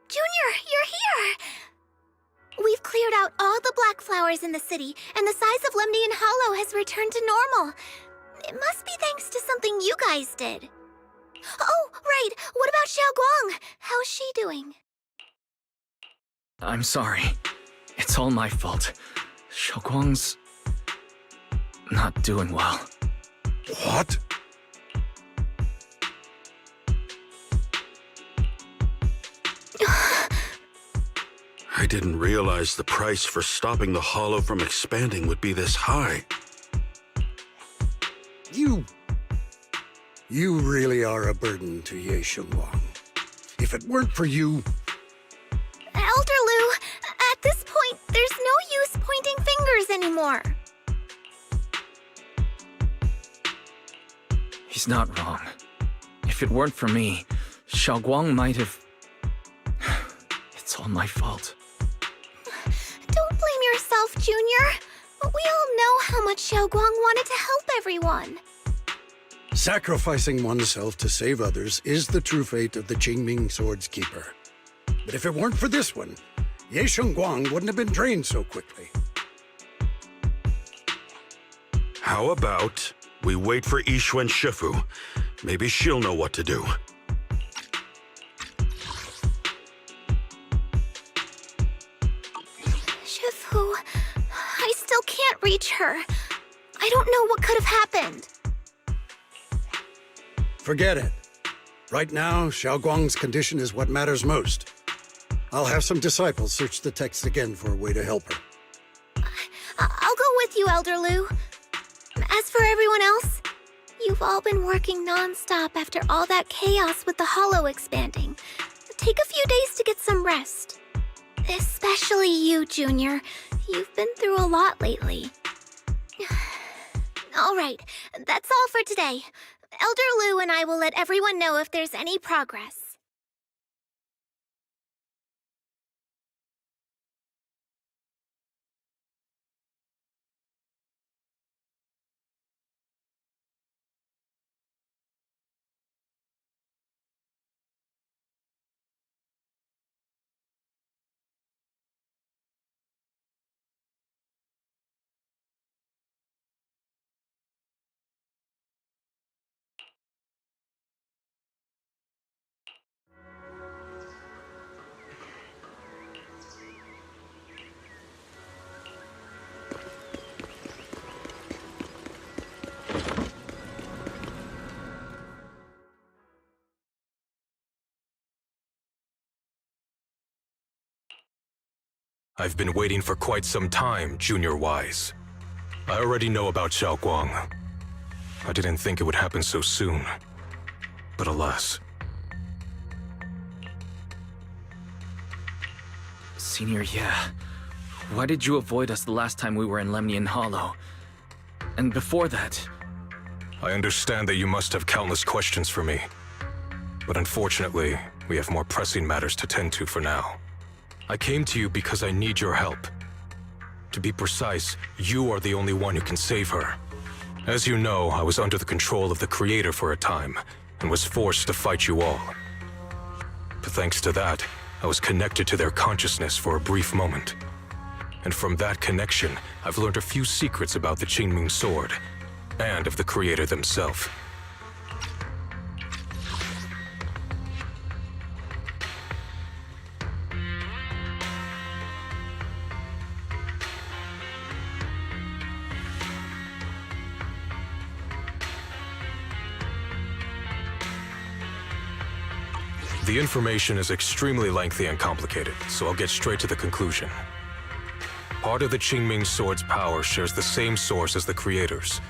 Junior, you're here! We've cleared out all the black flowers in the city, and the size of Lemnian Hollow has returned to normal. It must be thanks to something you guys did. Oh, right! What about Xiaoguang? How's she doing? I'm sorry. It's all my fault. Xiaoguang's not doing well. What? I didn't realize the price for stopping the Hollow from expanding would be this high. You really are a burden to Ye Shengwang. If it weren't for you... Elder Lu, at this point, there's no use pointing fingers anymore. He's not wrong. If it weren't for me, Xiaoguang might have... It's all my fault. Don't blame yourself, Junior. We all know how much Xiaoguang wanted to help everyone. Sacrificing oneself to save others is the true fate of the Qingming Sword's Keeper. But if it weren't for this one, Ye Shengwang wouldn't have been drained so quickly. How about we wait for Yixuan Shifu? Maybe she'll know what to do. her. I don't know what could have happened. Forget it. Right now, Xiaoguang's condition is what matters most. I'll have some disciples search the text again for a way to help her. I'll go with you, Elder Lu. As for everyone else, you've all been working non-stop after all that chaos with the Hollow expanding. Take a few days to get some rest. Especially you, Junior. You've been through a lot lately. All right, that's all for today. Elder Lu and I will let everyone know if there's any progress. I've been waiting for quite some time, Junior Wise. I already know about Xiaoguang. I didn't think it would happen so soon. But alas. Senior, yeah. Why did you avoid us the last time we were in Lemnian Hollow? And before that... I understand that you must have countless questions for me. But unfortunately, we have more pressing matters to tend to for now. I came to you because I need your help. To be precise, you are the only one who can save her. As you know, I was under the control of the Creator for a time, and was forced to fight you all. But thanks to that, I was connected to their consciousness for a brief moment. And from that connection, I've learned a few secrets about the Qingming Sword, and of the Creator themselves. The information is extremely lengthy and complicated, so I'll get straight to the conclusion. Part of the Qingming Sword's power shares the same source as the Creator's.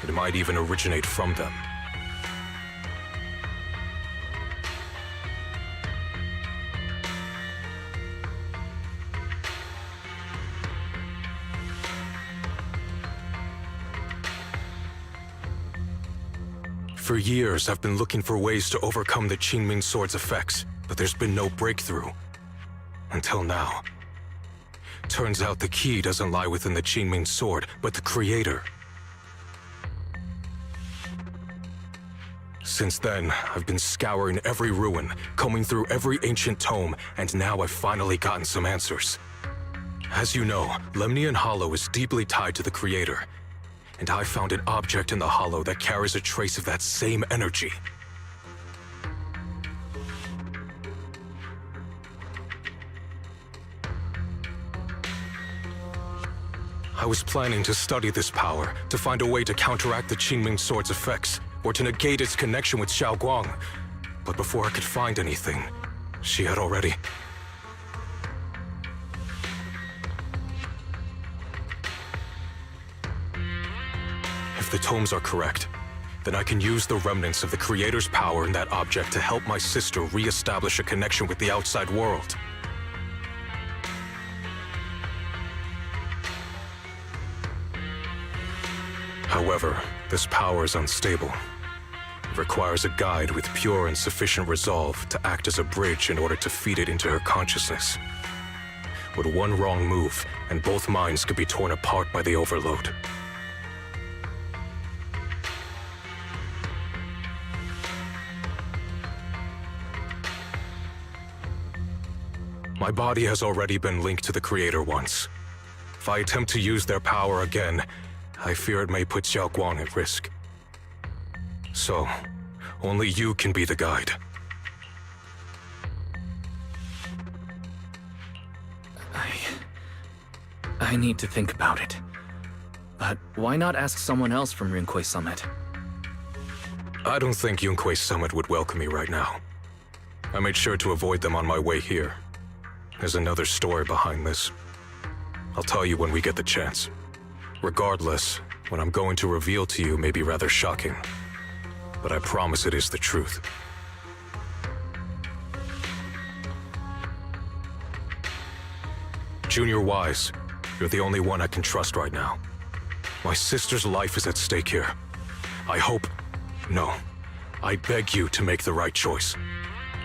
It might even originate from them. For years, I've been looking for ways to overcome the Qingming Sword's effects, but there's been no breakthrough. Until now. Turns out the key doesn't lie within the Qingming Sword, but the Creator. Since then, I've been scouring every ruin, combing through every ancient tome, and now I've finally gotten some answers. As you know, Lemnian Hollow is deeply tied to the Creator, and I found an object in the Hollow that carries a trace of that same energy. I was planning to study this power, to find a way to counteract the Qingming Sword's effects, or to negate its connection with Xiaoguang. But before I could find anything, she had already... If the tomes are correct, then I can use the remnants of the Creator's power in that object to help my sister re-establish a connection with the outside world. However, this power is unstable. It requires a guide with pure and sufficient resolve to act as a bridge in order to feed it into her consciousness. With one wrong move, and both minds could be torn apart by the overload. My body has already been linked to the Creator once. If I attempt to use their power again, I fear it may put Xiaoguang at risk. So, only you can be the guide. I need to think about it. But why not ask someone else from Yunquei Summit? I don't think Yunquei Summit would welcome me right now. I made sure to avoid them on my way here. There's another story behind this. I'll tell you when we get the chance. Regardless, what I'm going to reveal to you may be rather shocking, but I promise it is the truth. Junior Wise, you're the only one I can trust right now. My sister's life is at stake here. I beg you to make the right choice.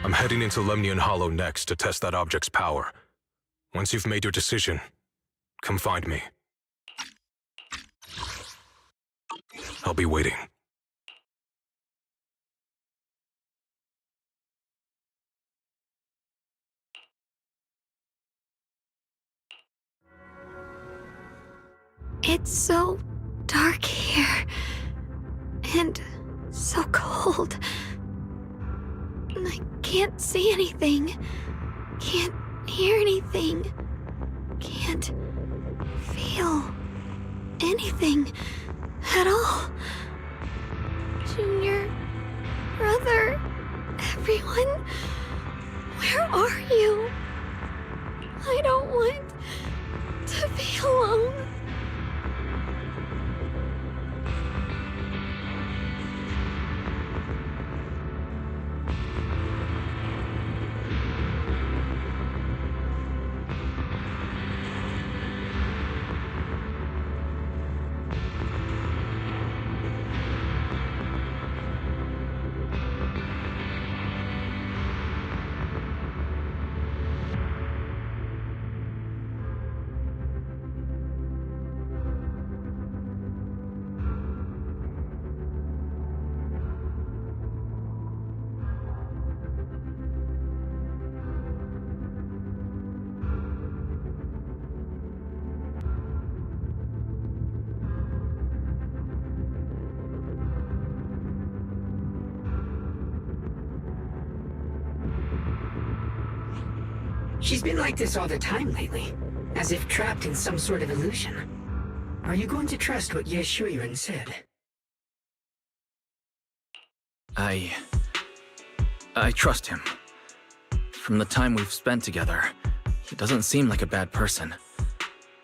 I'm heading into Lemnian Hollow next to test that object's power. Once you've made your decision, come find me. I'll be waiting. It's so dark here. And so cold. I can't see anything. Can't hear anything. Can't feel anything at all. Junior, brother, everyone, where are you? I don't want to be alone. She's been like this all the time lately, as if trapped in some sort of illusion. Are you going to trust what Ye Shuren said? I trust him. From the time we've spent together, he doesn't seem like a bad person.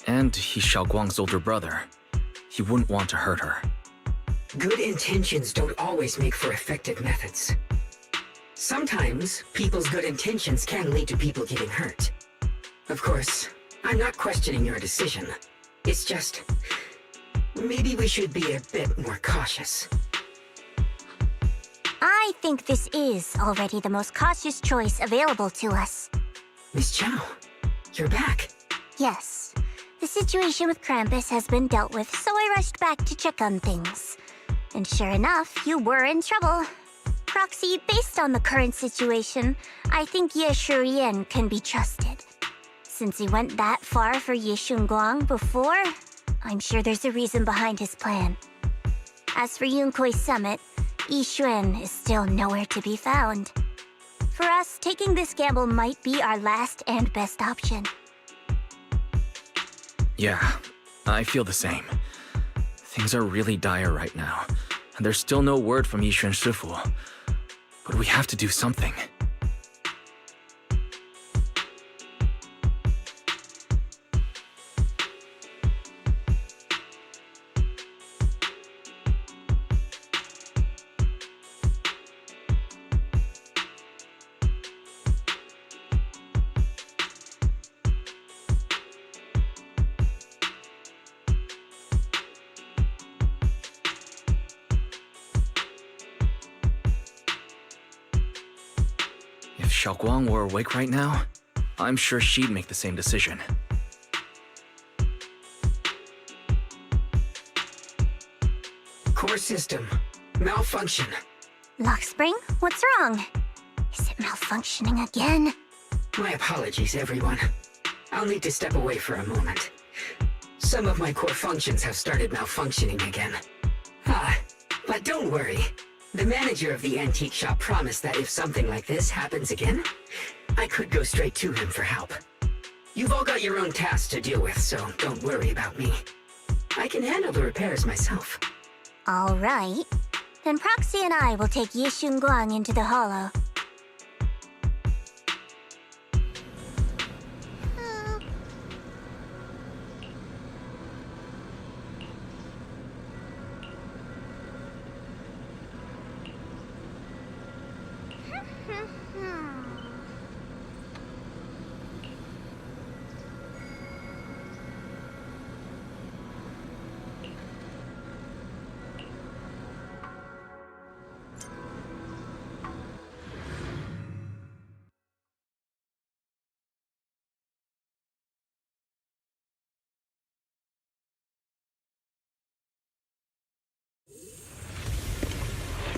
And he's Xiaoguang's older brother. He wouldn't want to hurt her. Good intentions don't always make for effective methods. Sometimes, people's good intentions can lead to people getting hurt. Of course, I'm not questioning your decision. It's just, maybe we should be a bit more cautious. I think this is already the most cautious choice available to us. Miss Chow, you're back. Yes. The situation with Krampus has been dealt with, so I rushed back to check on things. And sure enough, you were in trouble. Proxy, based on the current situation, I think Ye Shuren can be trusted. Since he went that far for Ye Shunguang before, I'm sure there's a reason behind his plan. As for Yunquei Summit, Yi Xuan is still nowhere to be found. For us, taking this gamble might be our last and best option. Yeah, I feel the same. Things are really dire right now, and there's still no word from Yixuan Shifu. But we have to do something. If Xiaoguang were awake right now, I'm sure she'd make the same decision. Core system. Malfunction. Lockspring, what's wrong? Is it malfunctioning again? My apologies, everyone. I'll need to step away for a moment. Some of my core functions have started malfunctioning again. But don't worry. The manager of the antique shop promised that if something like this happens again, I could go straight to him for help. You've all got your own tasks to deal with, so don't worry about me. I can handle the repairs myself. All right. Then Proxy and I will take Yi Guang into the Hollow.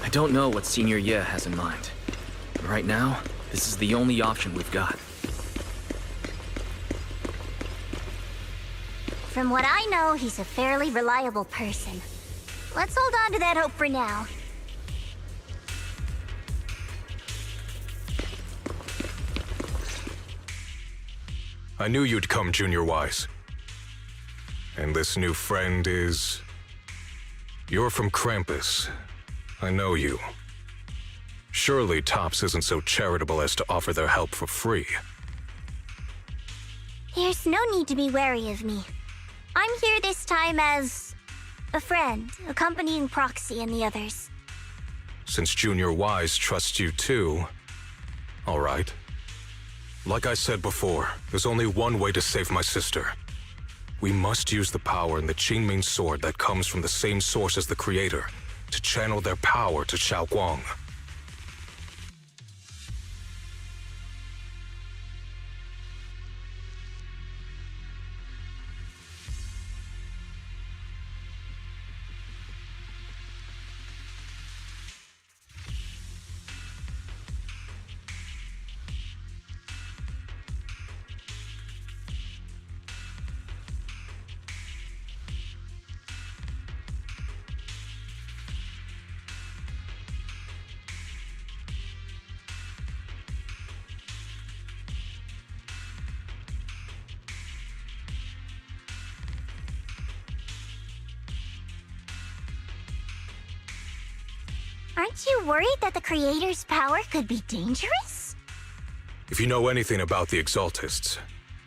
I don't know what Senior Ye has in mind. Right now, this is the only option we've got. From what I know, he's a fairly reliable person. Let's hold on to that hope for now. I knew you'd come, Junior Wise. And this new friend is... You're from Krampus. I know you. Surely Tops isn't so charitable as to offer their help for free. There's no need to be wary of me. I'm here this time as... a friend, accompanying Proxy and the others. Since Junior Wise trusts you too... All right. Like I said before, there's only one way to save my sister. We must use the power in the Qingming sword that comes from the same source as the Creator to channel their power to Xiaoguang. Aren't you worried that the Creator's power could be dangerous? If you know anything about the Exaltists,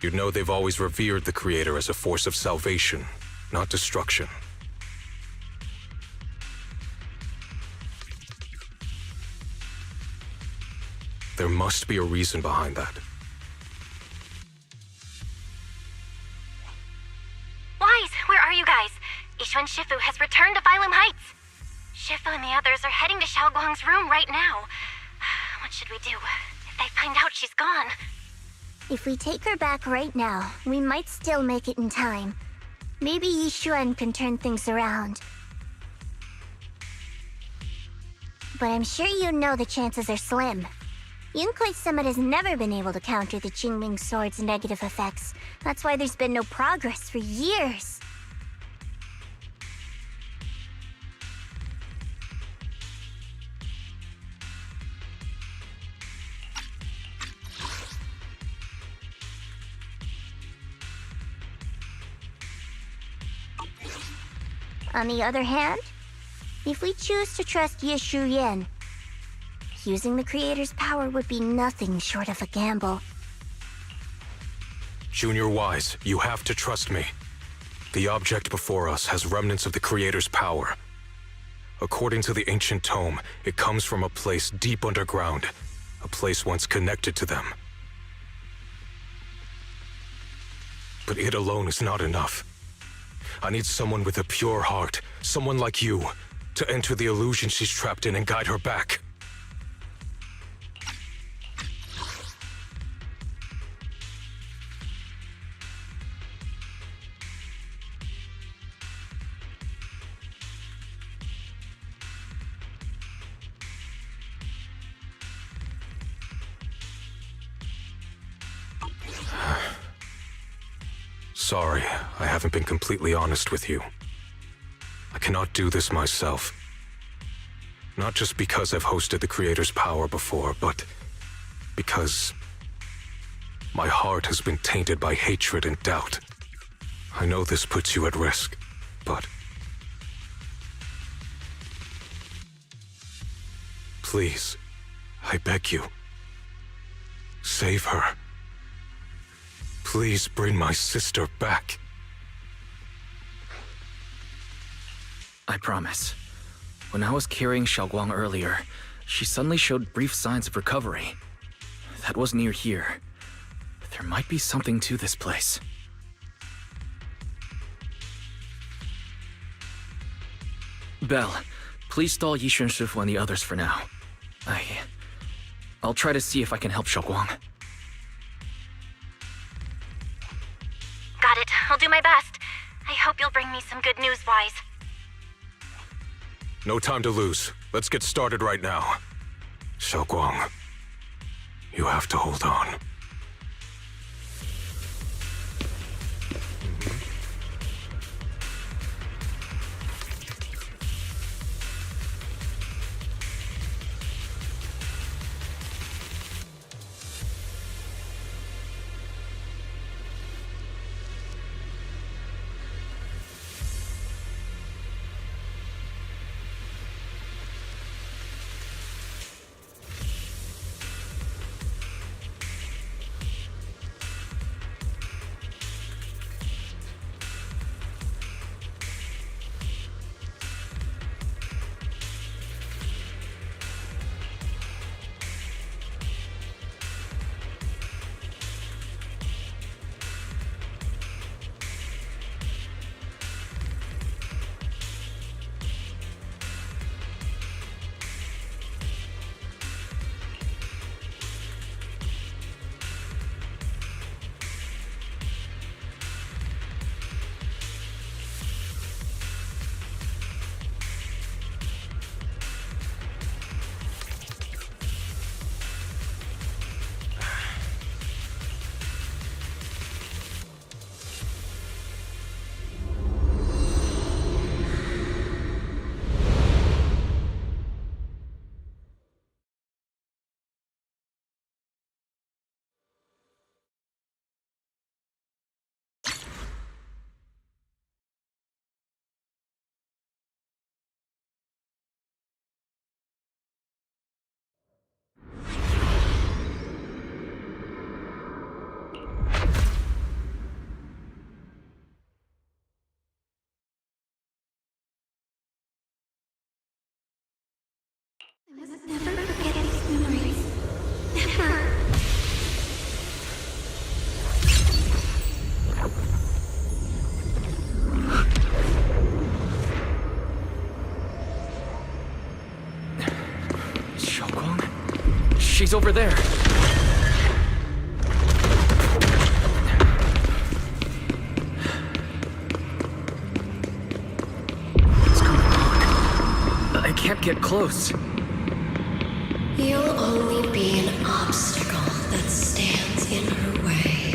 you'd know they've always revered the Creator as a force of salvation, not destruction. There must be a reason behind that. Wise, where are you guys? Ishuan Shifu has returned to Phylum Heights. Shifu and the others are heading to Xiaoguang's room right now. What should we do? If they find out she's gone... If we take her back right now, we might still make it in time. Maybe Yishuan can turn things around. But I'm sure you know the chances are slim. Yunkuei Summit has never been able to counter the Qingming Sword's negative effects. That's why there's been no progress for years. On the other hand, if we choose to trust Ye Shuyan, using the Creator's power would be nothing short of a gamble. Junior Wise, you have to trust me. The object before us has remnants of the Creator's power. According to the ancient tome, it comes from a place deep underground, a place once connected to them. But it alone is not enough. I need someone with a pure heart, someone like you, to enter the illusion she's trapped in and guide her back. Sorry, I haven't been completely honest with you. I cannot do this myself. Not just because I've hosted the Creator's power before, but because my heart has been tainted by hatred and doubt. I know this puts you at risk, but... Please, I beg you. Save her. Please bring my sister back. I promise. When I was carrying Xiaoguang earlier, she suddenly showed brief signs of recovery. That was near here. There might be something to this place. Belle, please stall Yishun Shifu and the others for now. I'll try to see if I can help Xiaoguang. Got it. I'll do my best. I hope you'll bring me some good news, Wise. No time to lose. Let's get started right now. Xiaoguang, you have to hold on. Never forget these memories. Never. Xiaoguang? She's over there. What's going on? I can't get close. You'll only be an obstacle that stands in her way,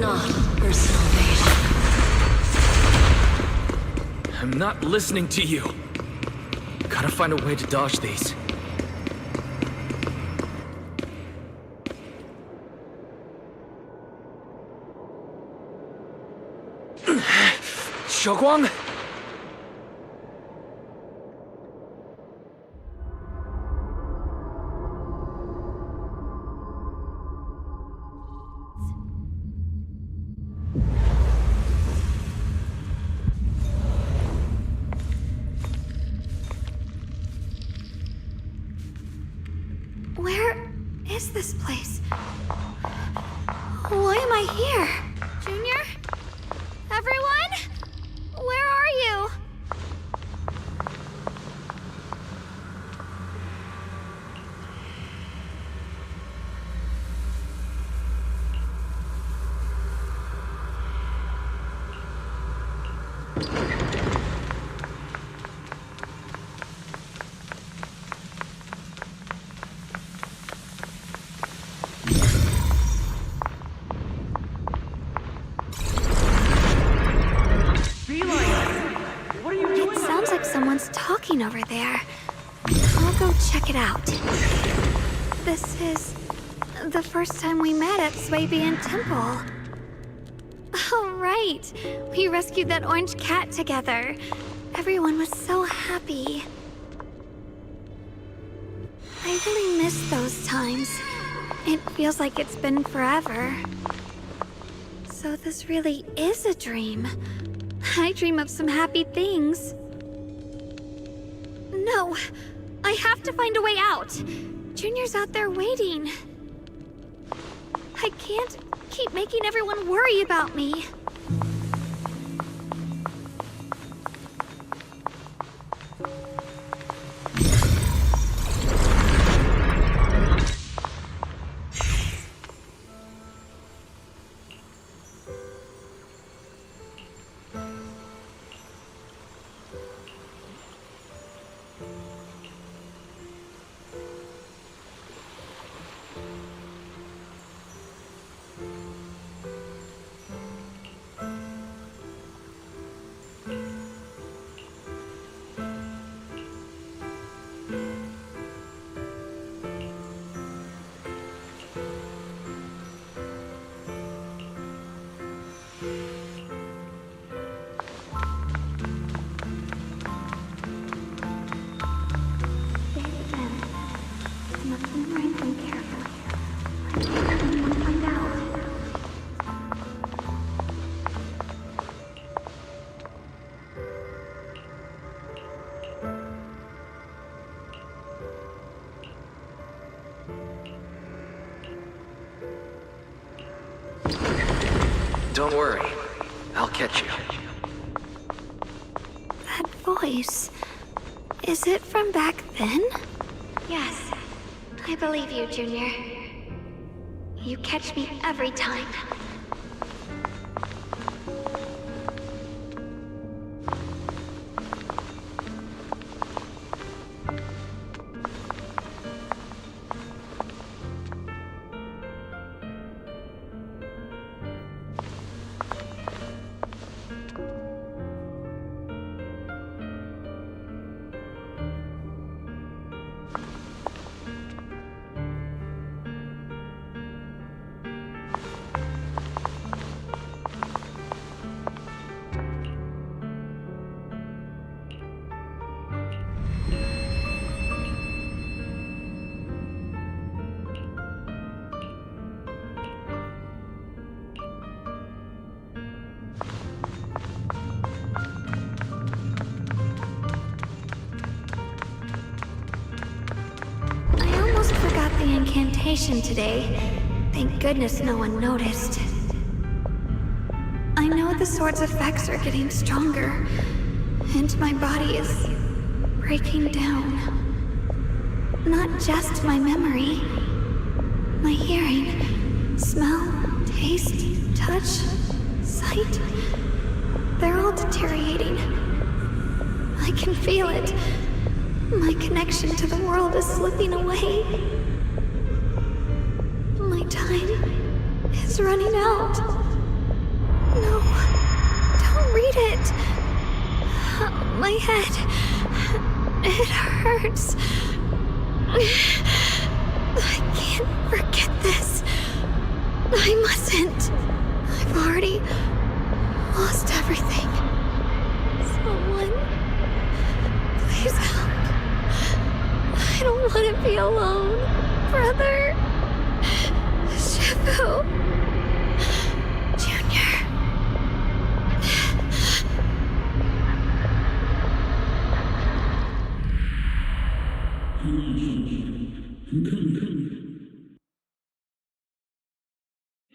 not her salvation. I'm not listening to you. Gotta find a way to dodge these. Xiaoguang? Where is this place? Why am I here? Junior? Everyone? Where are you? It sounds like someone's talking over there. I'll go check it out. This is the first time we met at Swabian Temple. Oh, right. We rescued that orange cat together. Everyone was so happy. I really miss those times. It feels like it's been forever. So this really is a dream. I dream of some happy things. No, I have to find a way out. Junior's out there waiting. I can't keep making everyone worry about me. Don't worry. I'll catch you. That voice... is it from back then? Yes. I believe you, Junior. You catch me every time. The incantation today. Thank goodness no one noticed. I know the sword's effects are getting stronger, and my body is breaking down. Not just my memory, my hearing, smell, taste, touch, sight. They're all deteriorating. I can feel it. My connection to the world is slipping away. My time is running out. No, don't read it. My head, it hurts. I can't forget this. I mustn't. I've already lost everything. Someone, please help. I don't want to be alone, brother. Shifu. Junior.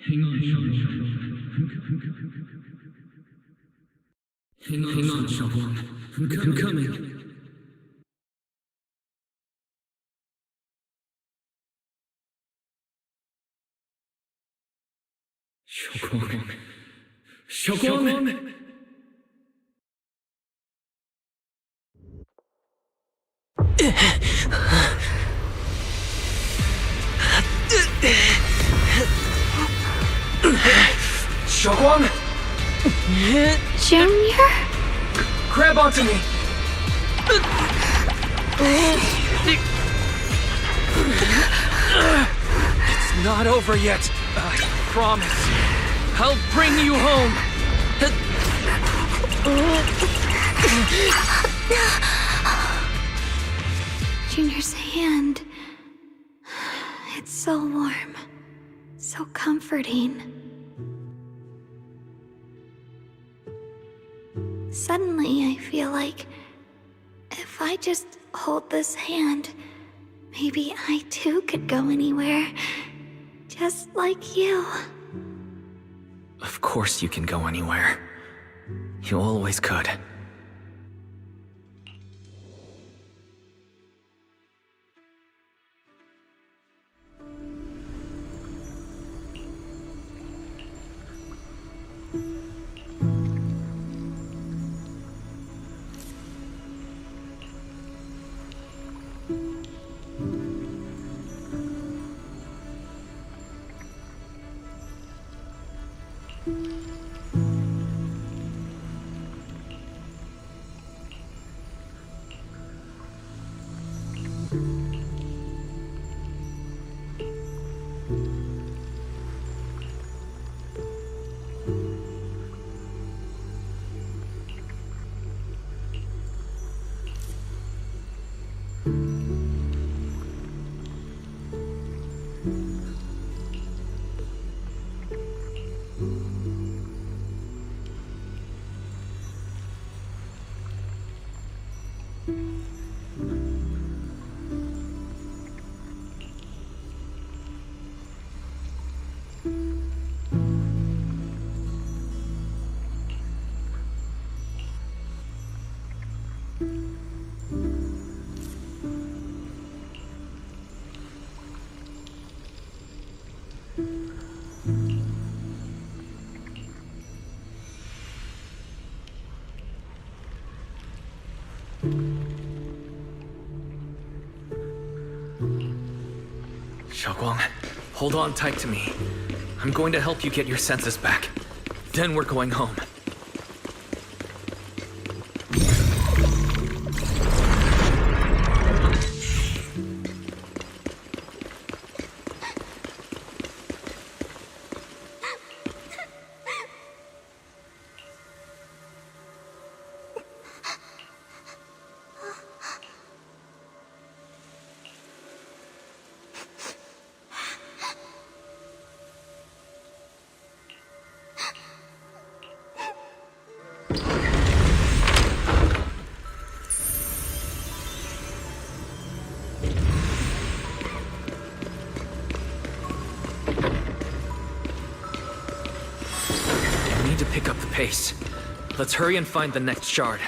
Hang on, Shawan. I'm coming. Shawan! Shawan? Junior? Grab onto me! It's not over yet. I promise. I'll bring you home. Junior's hand. It's so warm. So comforting. Suddenly, I feel like if I just hold this hand, maybe I too could go anywhere. Just like you. Of course you can go anywhere. You always could. Xiaoguang, hold on tight to me. I'm going to help you get your senses back. Then we're going home. Pick up the pace. Let's hurry and find the next shard.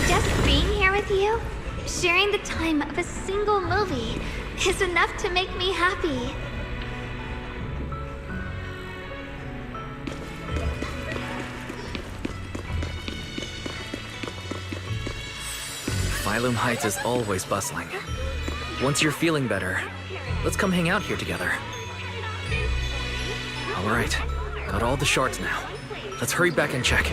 Just being here with you, sharing the time of a single movie, is enough to make me happy. Phylum Heights is always bustling. Once you're feeling better, let's come hang out here together. All right, got all the shards now. Let's hurry back and check.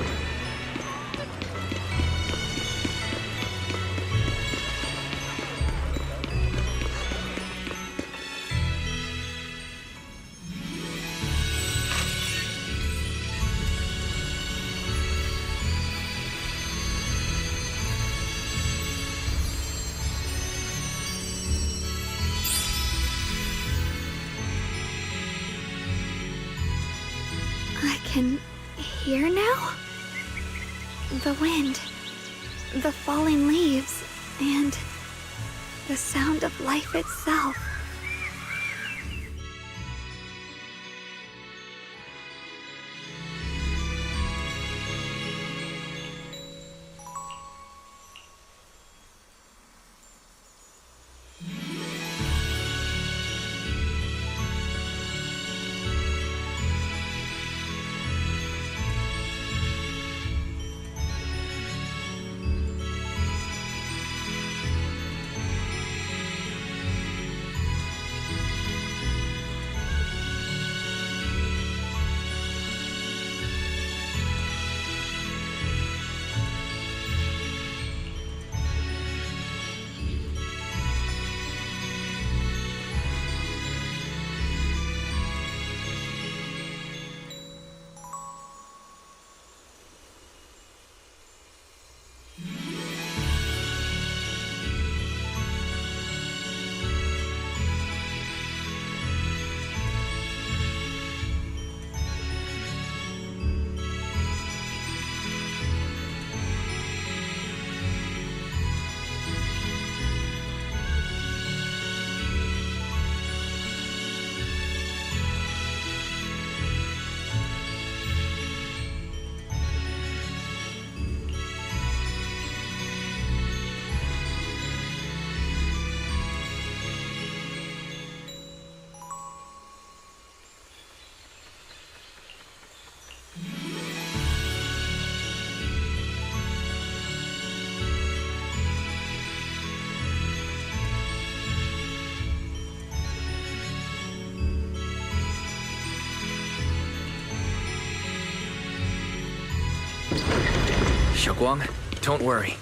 I can hear now? The wind, the falling leaves, and the sound of life itself. Xiaoguang, don't worry.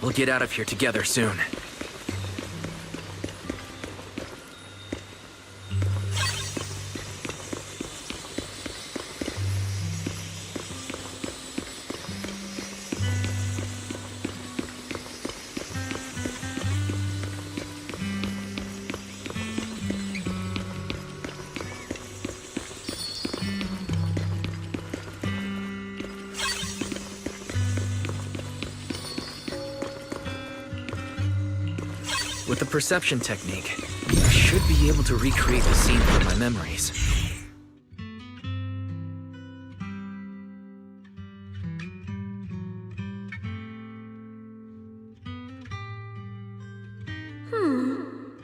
We'll get out of here together soon. With the perception technique, I should be able to recreate the scene from my memories.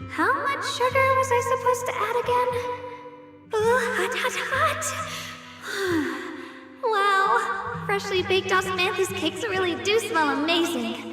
How much sugar was I supposed to add again? Hot, hot, hot. Wow, freshly baked osmanthus cakes really do smell amazing.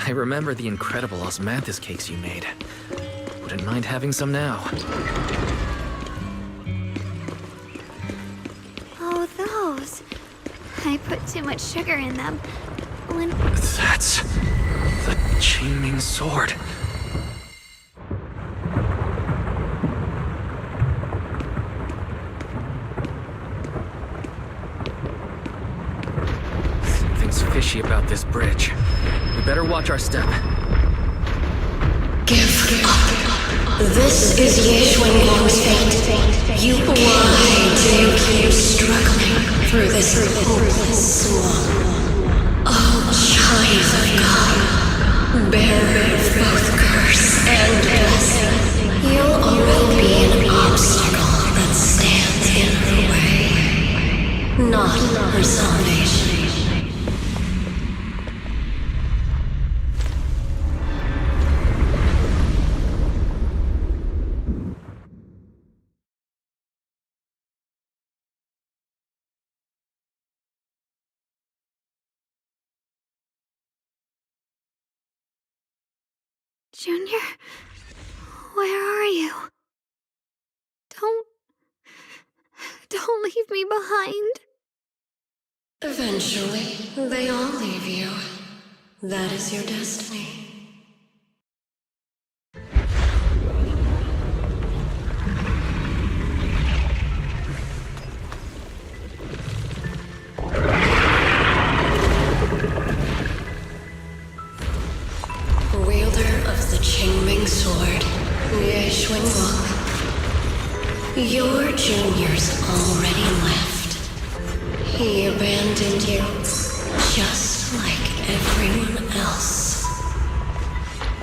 I remember the incredible osmanthus cakes you made. Wouldn't mind having some now. Oh, those. I put too much sugar in them. When... That's... the Qingming sword. Something's fishy about this bridge. We better watch our step. Give up. This is Yeshuang's fate. Why do you keep struggling through this hopeless swamp? Oh, child of God, bearer of both curse and blessing, you'll always be an obstacle that stands in her way, not her salvation. Junior, where are you? Don't leave me behind. Eventually, they all leave you. That is your destiny. Wielder of the Qingming sword, Yeshuang. Your junior's already left. He abandoned you, just like everyone else.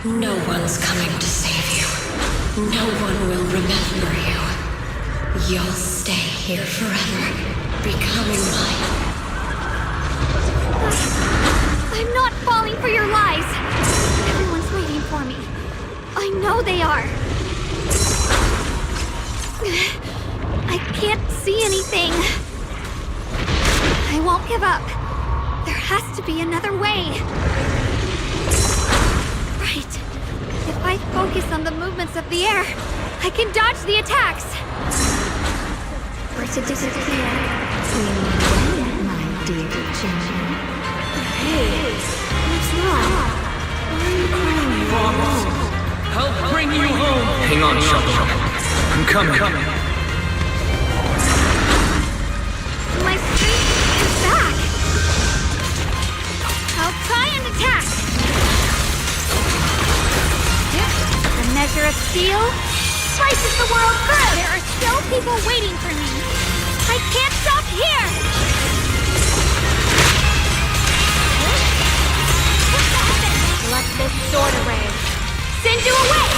No one's coming to save you. No one will remember you. You'll stay here forever, becoming mine. I'm not falling for your lies. Everyone's waiting for me. I know they are. I can't see anything. I won't give up. There has to be another way. Right. If I focus on the movements of the air, I can dodge the attacks. For to disappear, my dear Junior. Hey, I'll bring you home! Hang on, Xiaoguang. I'm coming. My strength is back! I'll try and attack! The measure of steel slices the world through! There are still people waiting for me! I can't stop here! Let this sword array send you away!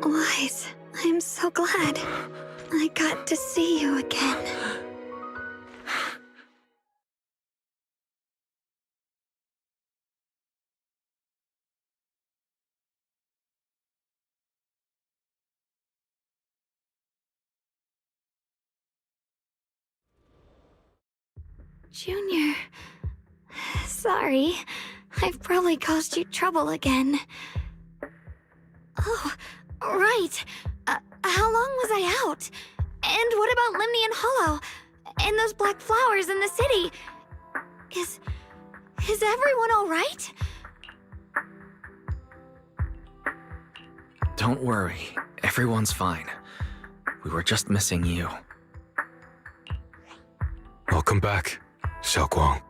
Wise, I'm so glad I got to see you again. Junior, sorry. I've probably caused you trouble again. Oh, right. How long was I out? And what about Lemnian Hollow? And those black flowers in the city? Is everyone all right? Don't worry. Everyone's fine. We were just missing you. Welcome back, Xiaoguang.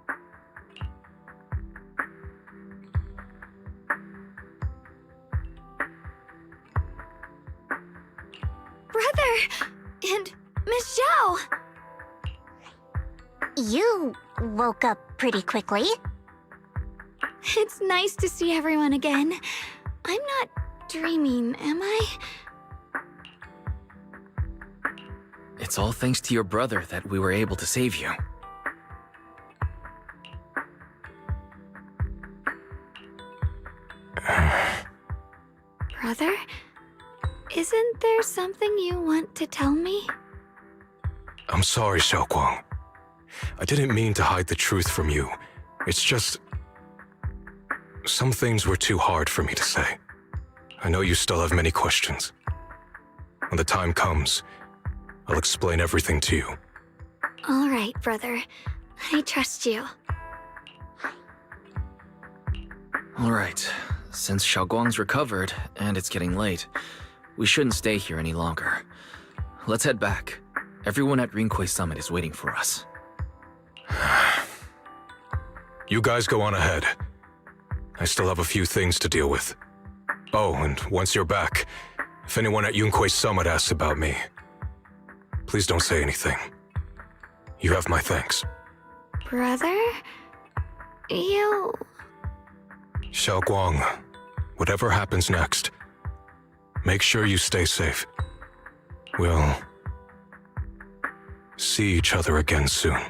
Brother! And Miss Zhao! You woke up pretty quickly. It's nice to see everyone again. I'm not dreaming, am I? It's all thanks to your brother that we were able to save you. Brother? Isn't there something you want to tell me? I'm sorry, Xiaoguang. I didn't mean to hide the truth from you. It's just... some things were too hard for me to say. I know you still have many questions. When the time comes, I'll explain everything to you. All right, brother. I trust you. All right. Since Xiaoguang's recovered, and it's getting late, we shouldn't stay here any longer. Let's head back. Everyone at Rinquay Summit is waiting for us. You guys go on ahead. I still have a few things to deal with. Oh, and once you're back, if anyone at Yunquay Summit asks about me, please don't say anything. You have my thanks. Brother? You... Xiaoguang, whatever happens next, make sure you stay safe. We'll see each other again soon.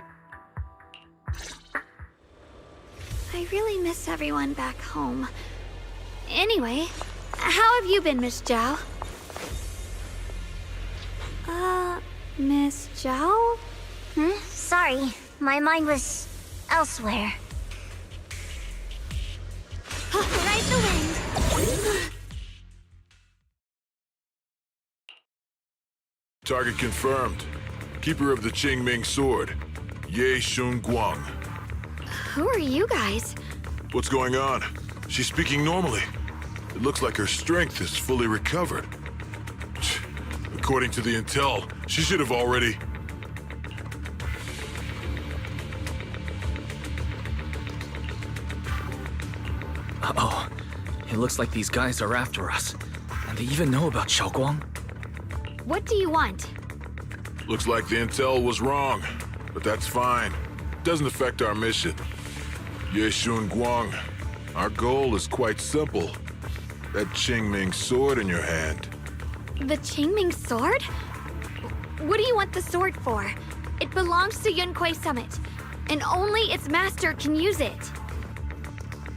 I really miss everyone back home. Anyway, how have you been, Miss Zhao? Miss Zhao? Sorry, my mind was elsewhere. Ride the wind! Target confirmed. Keeper of the Qingming Sword, Ye Shun Guang. Who are you guys? What's going on? She's speaking normally. It looks like her strength is fully recovered. According to the intel, she should have already... Uh-oh. It looks like these guys are after us. And they even know about Xiaoguang. What do you want? Looks like the intel was wrong, but that's fine. Doesn't affect our mission. Ye Shun Guang, our goal is quite simple. That Qingming sword in your hand. The Qingming sword? What do you want the sword for? It belongs to Yunquay Summit, and only its master can use it.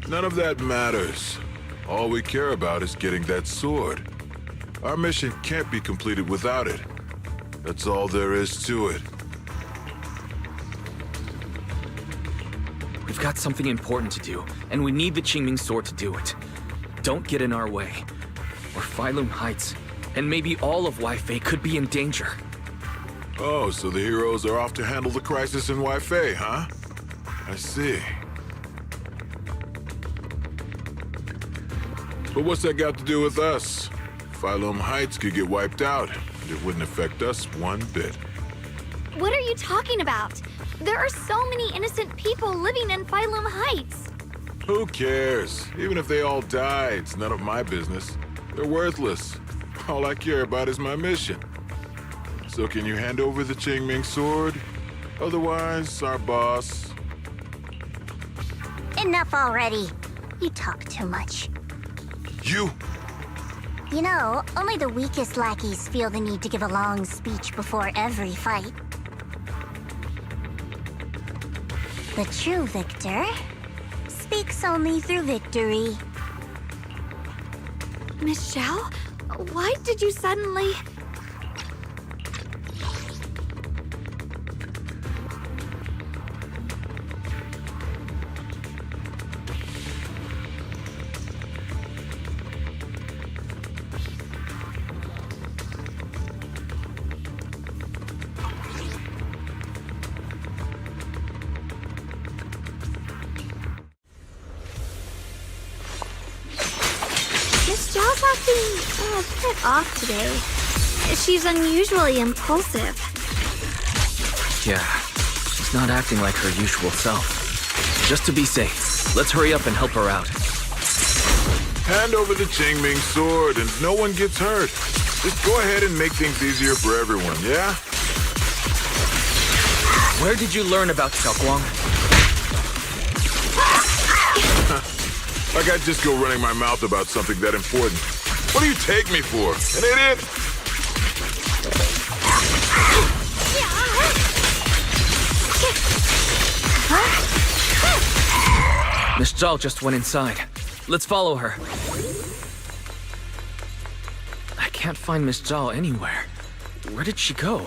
None of that matters. All we care about is getting that sword. Our mission can't be completed without it. That's all there is to it. We've got something important to do, and we need the Qingming sword to do it. Don't get in our way. Or Phylum Heights, and maybe all of Waifei could be in danger. Oh, so the heroes are off to handle the crisis in Waifei, huh? I see. But what's that got to do with us? Phylum Heights could get wiped out, and it wouldn't affect us one bit. What are you talking about? There are so many innocent people living in Phylum Heights. Who cares? Even if they all die, it's none of my business. They're worthless. All I care about is my mission. So can you hand over the Qingming sword? Otherwise, our boss... Enough already. You talk too much. You? You know, only the weakest lackeys feel the need to give a long speech before every fight. The true victor speaks only through victory. Miss Zhao, why did you suddenly... Miss Zhao's acting a bit off today. She's unusually impulsive. Yeah, she's not acting like her usual self. Just to be safe, let's hurry up and help her out. Hand over the Qingming sword and no one gets hurt. Just go ahead and make things easier for everyone, yeah? Where did you learn about Xiaoguang? Like I'd just go running my mouth about something that important. What do you take me for? An idiot? Miss Zhao just went inside. Let's follow her. I can't find Miss Zhao anywhere. Where did she go?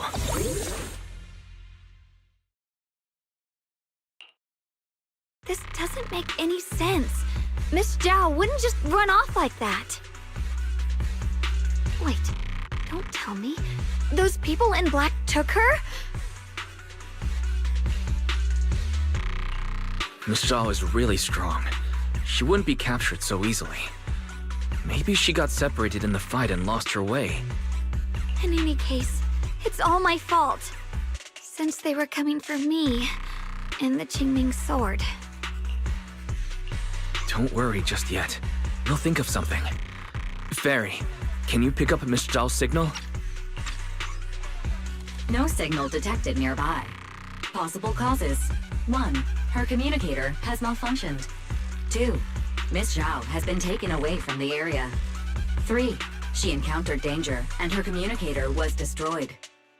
This doesn't make any sense. Miss Zhao wouldn't just run off like that. Wait, don't tell me. Those people in black took her? Miss Zhao is really strong. She wouldn't be captured so easily. Maybe she got separated in the fight and lost her way. In any case, it's all my fault. Since they were coming for me and the Qingming sword. Don't worry just yet. We'll think of something. Fairy, can you pick up Miss Zhao's signal? No signal detected nearby. Possible causes. 1. Her communicator has malfunctioned. 2. Miss Zhao has been taken away from the area. 3. She encountered danger and her communicator was destroyed.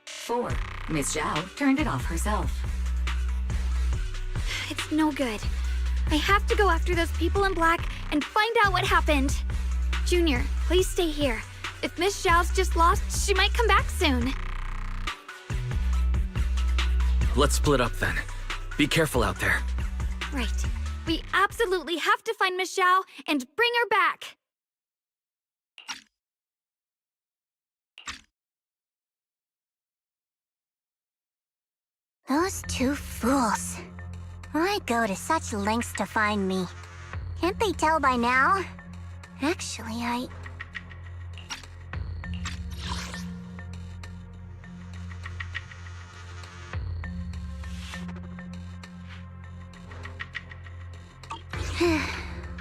4. Miss Zhao turned it off herself. It's no good. I have to go after those people in black and find out what happened. Junior, please stay here. If Miss Zhao's just lost, she might come back soon. Let's split up then. Be careful out there. Right. We absolutely have to find Miss Zhao and bring her back. Those two fools. Why go to such lengths to find me? Can't they tell by now? Actually,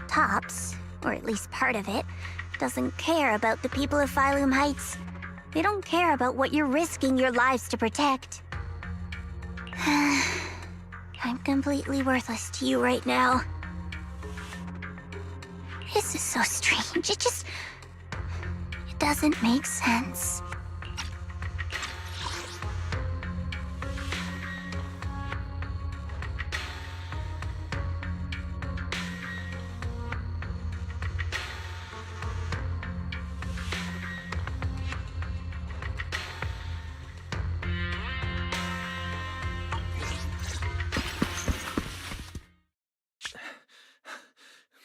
Tops, or at least part of it, doesn't care about the people of Phylum Heights. They don't care about what you're risking your lives to protect. I'm completely worthless to you right now. This is so strange. It doesn't make sense.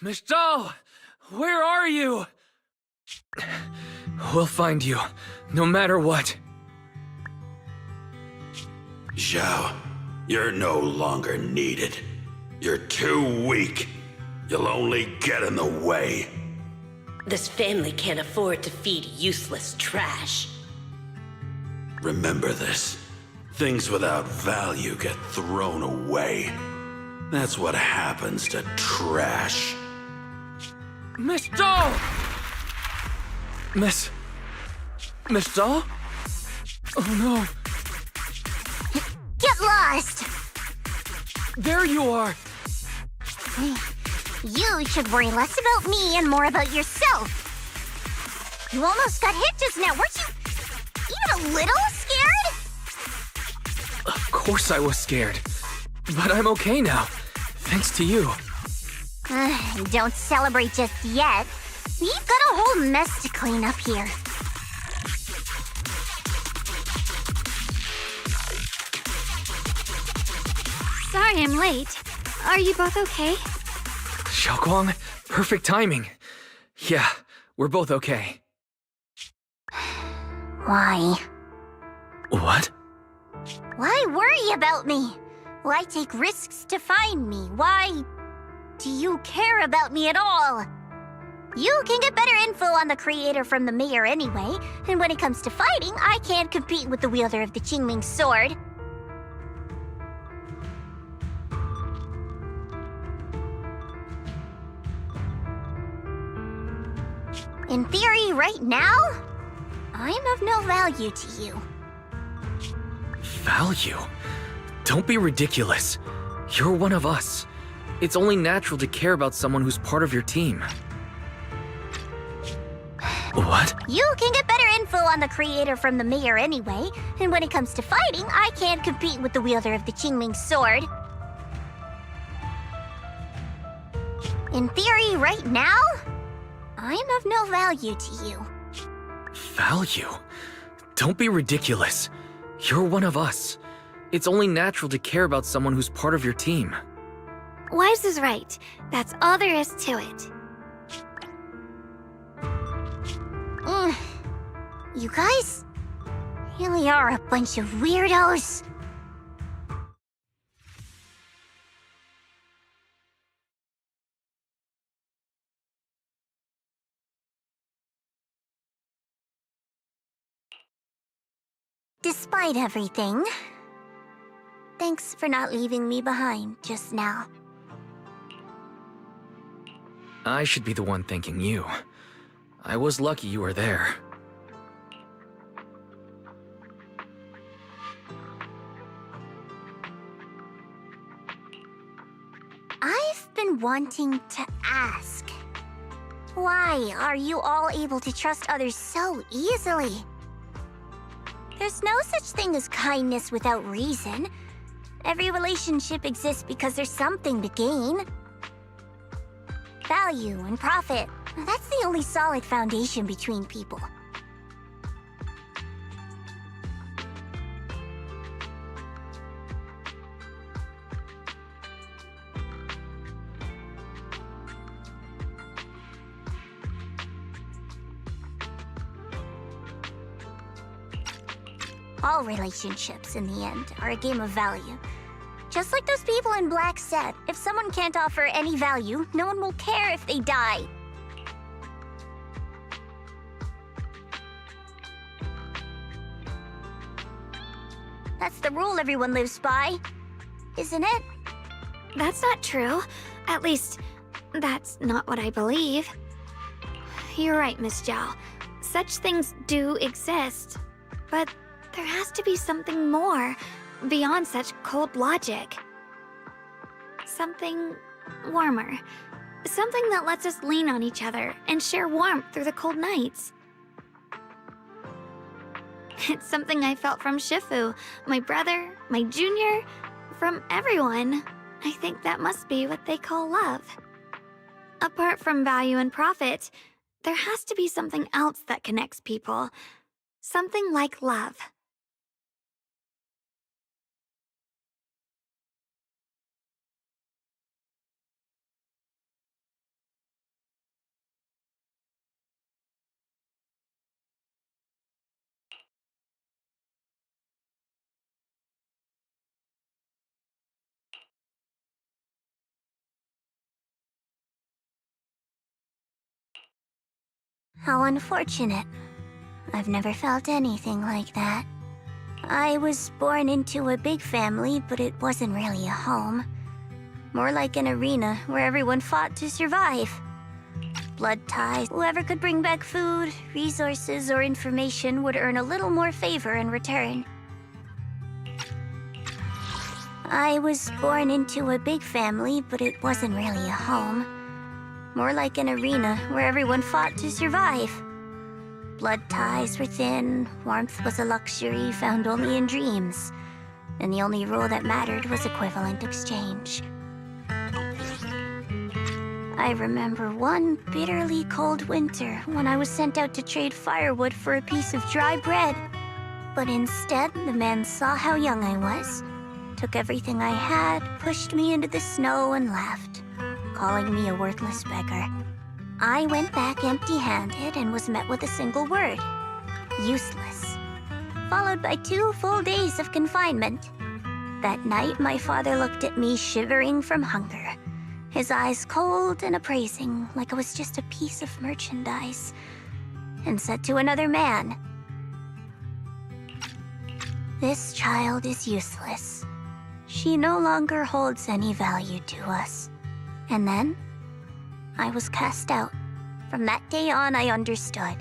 Miss Zhao! Where are you? We'll find you, no matter what. Zhao, you're no longer needed. You're too weak. You'll only get in the way. This family can't afford to feed useless trash. Remember this. Things without value get thrown away. That's what happens to trash. Miss Zhao! Miss Zhao? Oh no. Get lost! There you are! You should worry less about me and more about yourself. You almost got hit just now, weren't you even a little scared? Of course I was scared. But I'm okay now. Thanks to you. Don't celebrate just yet. We've got a whole mess to clean up here. Sorry I'm late. Are you both okay? Xiaoguang, perfect timing. Yeah, we're both okay. Why? What? Why worry about me? Why take risks to find me? Why do you care about me at all? You can get better info on the creator from the mayor anyway, and when it comes to fighting, I can't compete with the wielder of the Qingming sword. In theory, right now, I'm of no value to you. Value? Don't be ridiculous. You're one of us. It's only natural to care about someone who's part of your team. What? You can get better info on the creator from the mayor anyway, and when it comes to fighting, I can't compete with the wielder of the Qingming sword. In theory, right now, I'm of no value to you. Value? Don't be ridiculous. You're one of us. It's only natural to care about someone who's part of your team. Wise is right. That's all there is to it. You guys really are a bunch of weirdos. Despite everything, thanks for not leaving me behind just now. I should be the one thanking you. I was lucky you were there. I've been wanting to ask. Why are you all able to trust others so easily? There's no such thing as kindness without reason. Every relationship exists because there's something to gain. Value and profit. That's the only solid foundation between people. All relationships, in the end, are a game of value. Just like those people in Black said, if someone can't offer any value, no one will care if they die. That's the rule everyone lives by, isn't it? That's not true. At least, that's not what I believe. You're right, Miss Zhao. Such things do exist. But there has to be something more, beyond such cold logic. Something warmer. Something that lets us lean on each other and share warmth through the cold nights. It's something I felt from Shifu, my brother, my junior, from everyone. I think that must be what they call love. Apart from value and profit, there has to be something else that connects people. Something like love. How unfortunate. I've never felt anything like that. I was born into a big family, but it wasn't really a home. More like an arena where everyone fought to survive. Blood ties. Whoever could bring back food, resources, or information would earn a little more favor in return. I was born into a big family, but it wasn't really a home. More like an arena where everyone fought to survive. Blood ties were thin, warmth was a luxury found only in dreams, and the only rule that mattered was equivalent exchange. I remember one bitterly cold winter when I was sent out to trade firewood for a piece of dry bread. But instead, the man saw how young I was, took everything I had, pushed me into the snow, and left, calling me a worthless beggar. I went back empty-handed and was met with a single word: useless, followed by 2 full days of confinement. That night, my father looked at me shivering from hunger, his eyes cold and appraising, like I was just a piece of merchandise, and said to another man, "This child is useless. She no longer holds any value to us." And then, I was cast out. From that day on, I understood.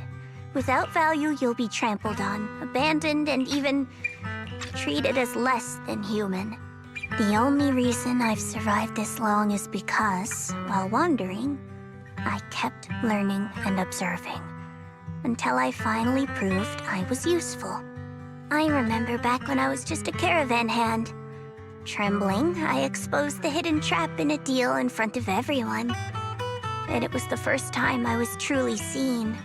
Without value, you'll be trampled on, abandoned, and even treated as less than human. The only reason I've survived this long is because, while wandering, I kept learning and observing, until I finally proved I was useful. I remember back when I was just a caravan hand. Trembling, I exposed the hidden trap in a deal in front of everyone. And it was the first time I was truly seen.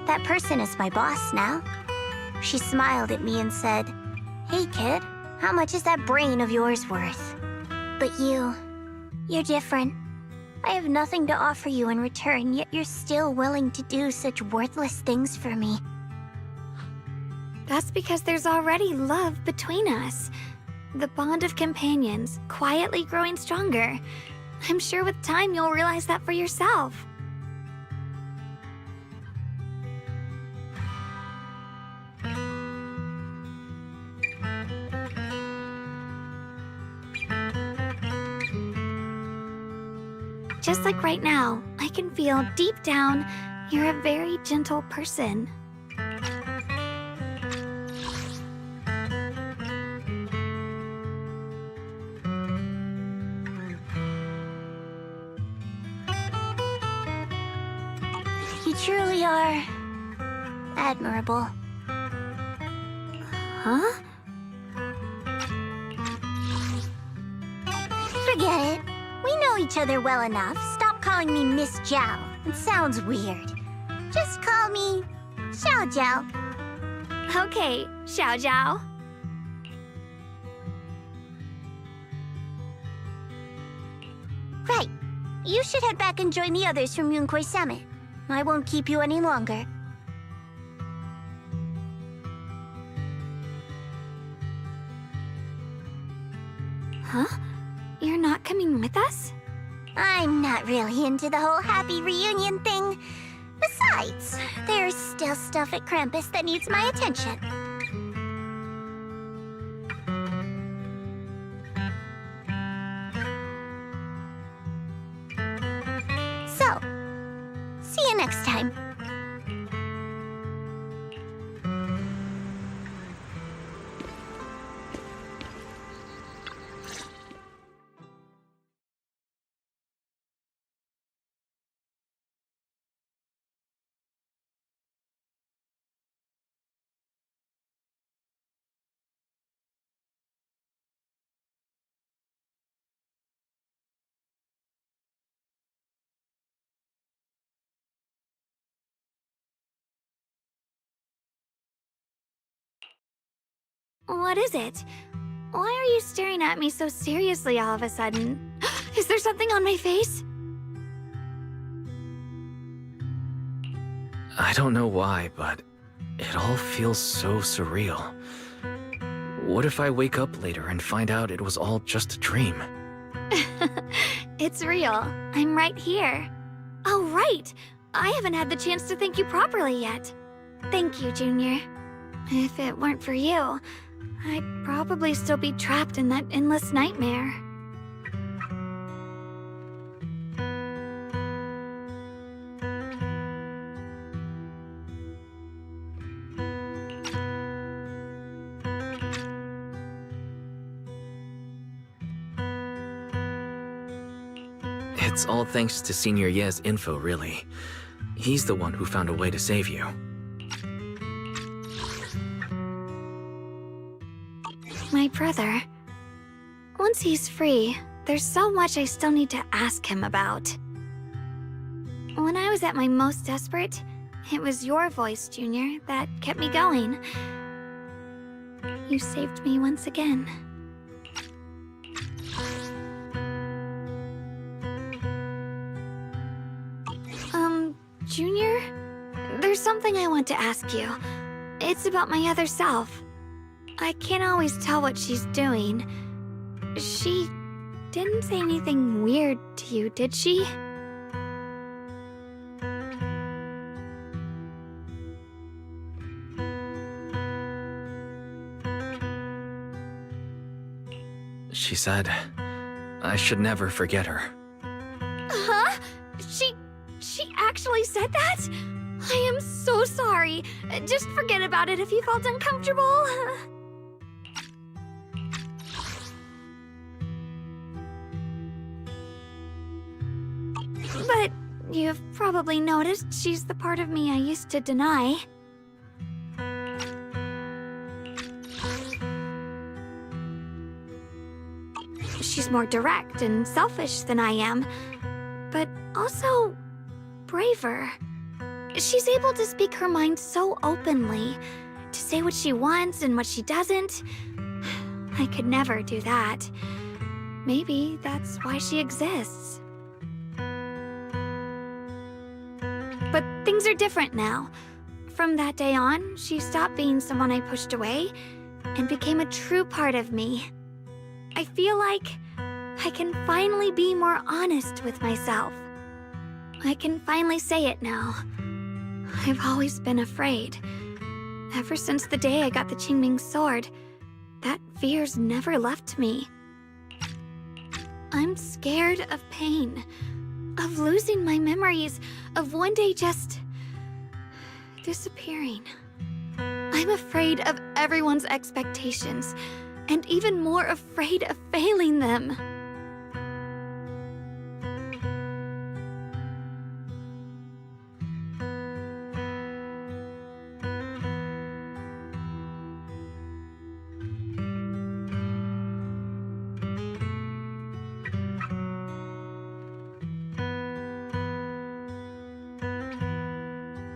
That person is my boss now. She smiled at me and said, "Hey kid, how much is that brain of yours worth?" But you're different. I have nothing to offer you in return, yet you're still willing to do such worthless things for me. That's because there's already love between us. The bond of companions, quietly growing stronger. I'm sure with time you'll realize that for yourself. Just like right now, I can feel deep down you're a very gentle person. You truly are admirable. Huh? Forget it. We know each other well enough. Stop calling me Miss Zhao. It sounds weird. Just call me Xiao Zhao. Okay, Xiao Zhao. Right. You should head back and join the others from Yunquei Summit. I won't keep you any longer. Huh? You're not coming with us? I'm not really into the whole happy reunion thing. Besides, there's still stuff at Krampus that needs my attention. So, see you next time. What is it? Why are you staring at me so seriously all of a sudden? Is there something on my face? I don't know why, but it all feels so surreal. What if I wake up later and find out it was all just a dream? It's real. I'm right here. Oh, right! I haven't had the chance to thank you properly yet. Thank you, Junior. If it weren't for you, I'd probably still be trapped in that endless nightmare. It's all thanks to Senior Ye's info, really. He's the one who found a way to save you. My brother. Once he's free, there's so much I still need to ask him about. When I was at my most desperate, it was your voice, Junior, that kept me going. You saved me once again. Junior? There's something I want to ask you. It's about my other self. I can't always tell what she's doing. She didn't say anything weird to you, did she? She said I should never forget her. Huh? She actually said that? I am so sorry. Just forget about it if you felt uncomfortable. But you've probably noticed she's the part of me I used to deny. She's more direct and selfish than I am, but also braver. She's able to speak her mind so openly, to say what she wants and what she doesn't. I could never do that. Maybe that's why she exists. But things are different now. From that day on, she stopped being someone I pushed away and became a true part of me. I feel like I can finally be more honest with myself. I can finally say it now. I've always been afraid. Ever since the day I got the Qingming sword, that fear's never left me. I'm scared of pain, of losing my memories, of one day just disappearing. I'm afraid of everyone's expectations, and even more afraid of failing them.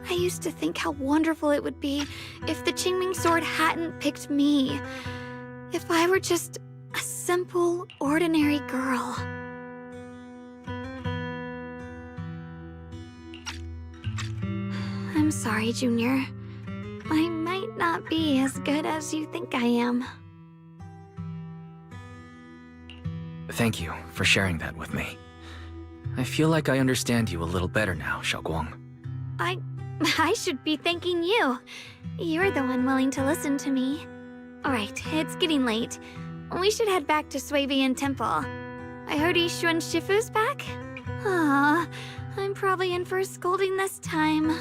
I used to think how wonderful it would be if the Qingming sword hadn't picked me. If I were just a simple, ordinary girl. I'm sorry, Junior. I might not be as good as you think I am. Thank you for sharing that with me. I feel like I understand you a little better now, Xiaoguang. I should be thanking you. You're the one willing to listen to me. Alright, it's getting late. We should head back to Suivian Temple. I heard Yishuan Shifu's back? Aw, I'm probably in for a scolding this time.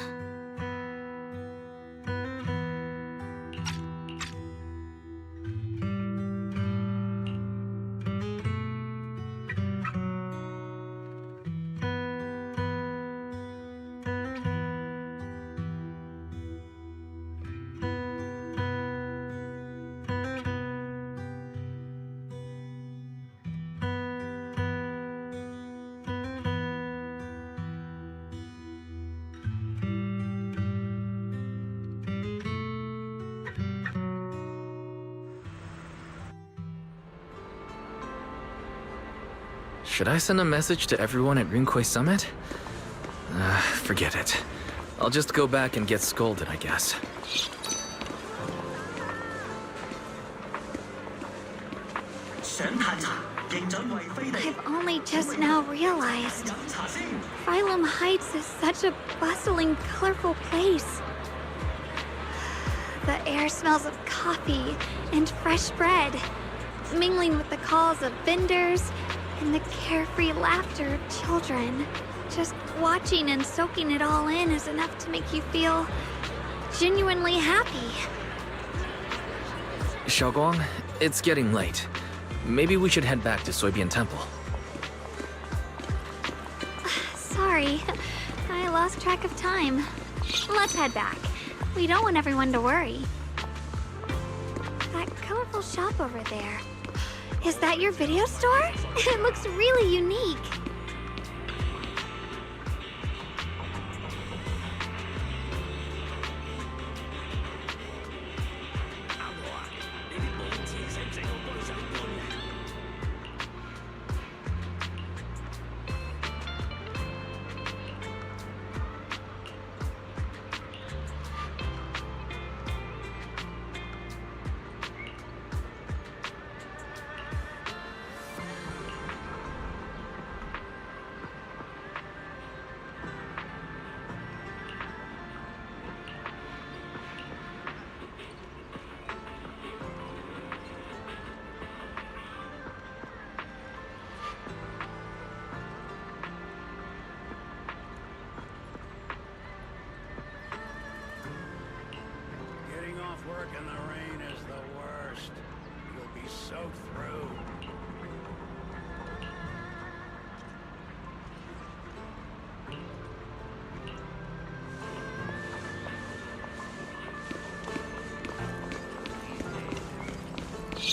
Should I send a message to everyone at Runquay Summit? Forget it. I'll just go back and get scolded, I guess. I've only just now realized. Phylum Heights is such a bustling, colorful place. The air smells of coffee and fresh bread, mingling with the calls of vendors and the carefree laughter of children. Just watching and soaking it all in is enough to make you feel genuinely happy. Xiaoguang, it's getting late. Maybe we should head back to Soybian Temple. Sorry, I lost track of time. Let's head back. We don't want everyone to worry. That colorful shop over there. Is that your video store? It looks really unique. Work in the rain is the worst. You'll be soaked through.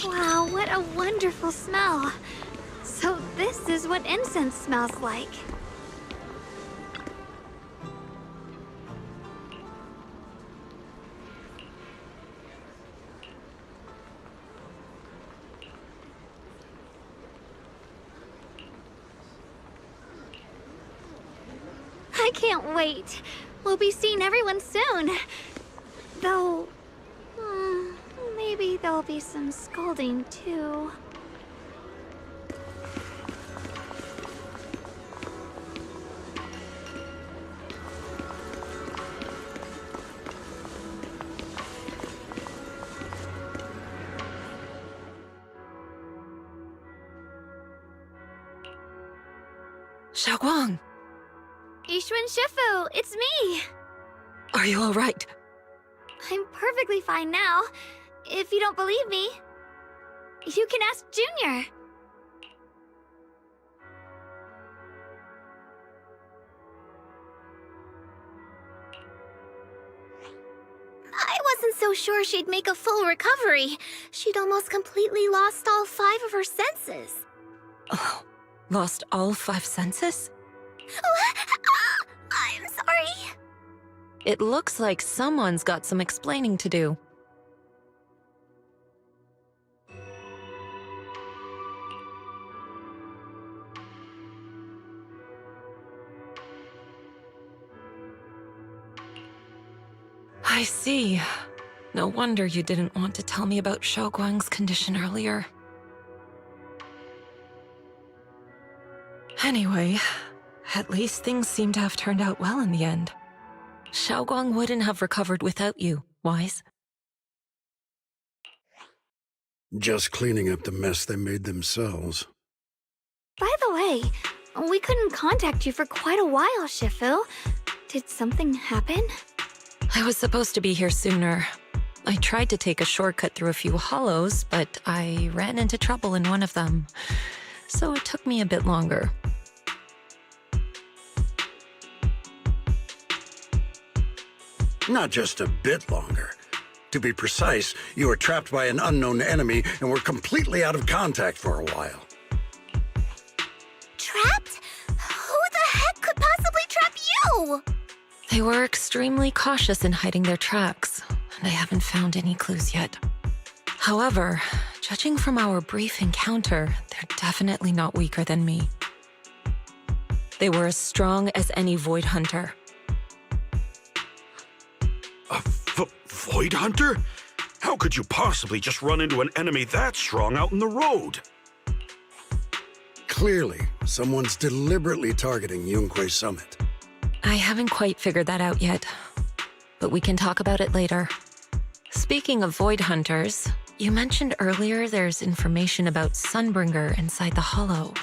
Wow, what a wonderful smell. So this is what incense smells like. I can't wait. We'll be seeing everyone soon. Though, maybe there'll be some scolding too. Xiaoguang! Yixuan Shifu, it's me! Are you all right? I'm perfectly fine now. If you don't believe me, you can ask Junior. I wasn't so sure she'd make a full recovery. She'd almost completely lost all 5 of her senses. Oh, lost all 5 senses? I'm sorry. It looks like someone's got some explaining to do. I see. No wonder you didn't want to tell me about Xiaoguang's condition earlier. Anyway, at least things seem to have turned out well in the end. Xiaoguang wouldn't have recovered without you, Wise. Just cleaning up the mess they made themselves. By the way, we couldn't contact you for quite a while, Shifu. Did something happen? I was supposed to be here sooner. I tried to take a shortcut through a few hollows, but I ran into trouble in one of them. So it took me a bit longer. Not just a bit longer. To be precise, you were trapped by an unknown enemy and were completely out of contact for a while. Trapped? Who the heck could possibly trap you? They were extremely cautious in hiding their tracks, and I haven't found any clues yet. However, judging from our brief encounter, they're definitely not weaker than me. They were as strong as any Void Hunter. A Void Hunter? How could you possibly just run into an enemy that strong out in the road? Clearly, someone's deliberately targeting Yunquei Summit. I haven't quite figured that out yet, but we can talk about it later. Speaking of Void Hunters, you mentioned earlier there's information about Sunbringer inside the Hollow.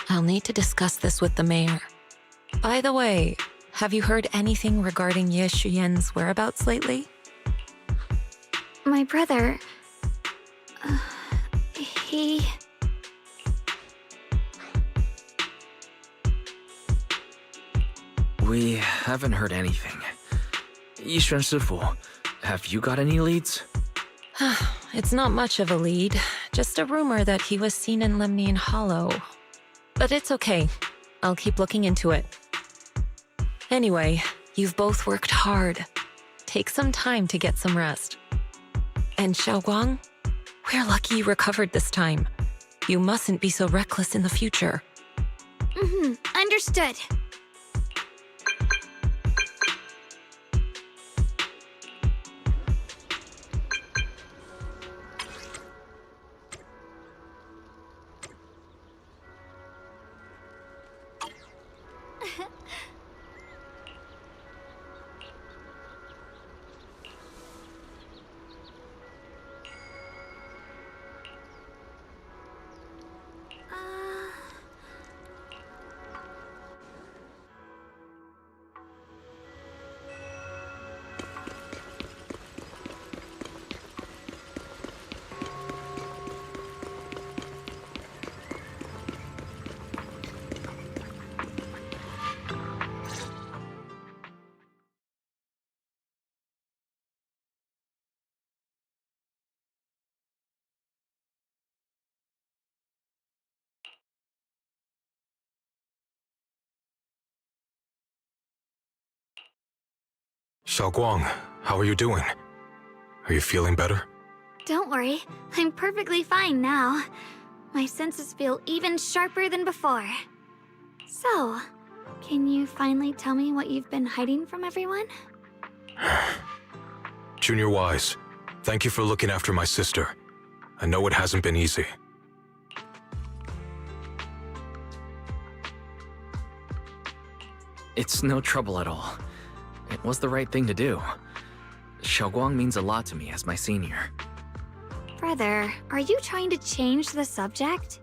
I'll need to discuss this with the mayor. By the way, have you heard anything regarding Ye Shuyen's whereabouts lately? My brother... he... We haven't heard anything. Yishuan Shifu, have you got any leads? It's not much of a lead, just a rumor that he was seen in Lemnian Hollow. But it's okay. I'll keep looking into it. Anyway, you've both worked hard. Take some time to get some rest. And Xiaoguang, we're lucky you recovered this time. You mustn't be so reckless in the future. Understood. Xiaoguang, how are you doing? Are you feeling better? Don't worry, I'm perfectly fine now. My senses feel even sharper than before. So, can you finally tell me what you've been hiding from everyone? Junior Wise, thank you for looking after my sister. I know it hasn't been easy. It's no trouble at all. It was the right thing to do. Xiaoguang means a lot to me as my senior. Brother, are you trying to change the subject?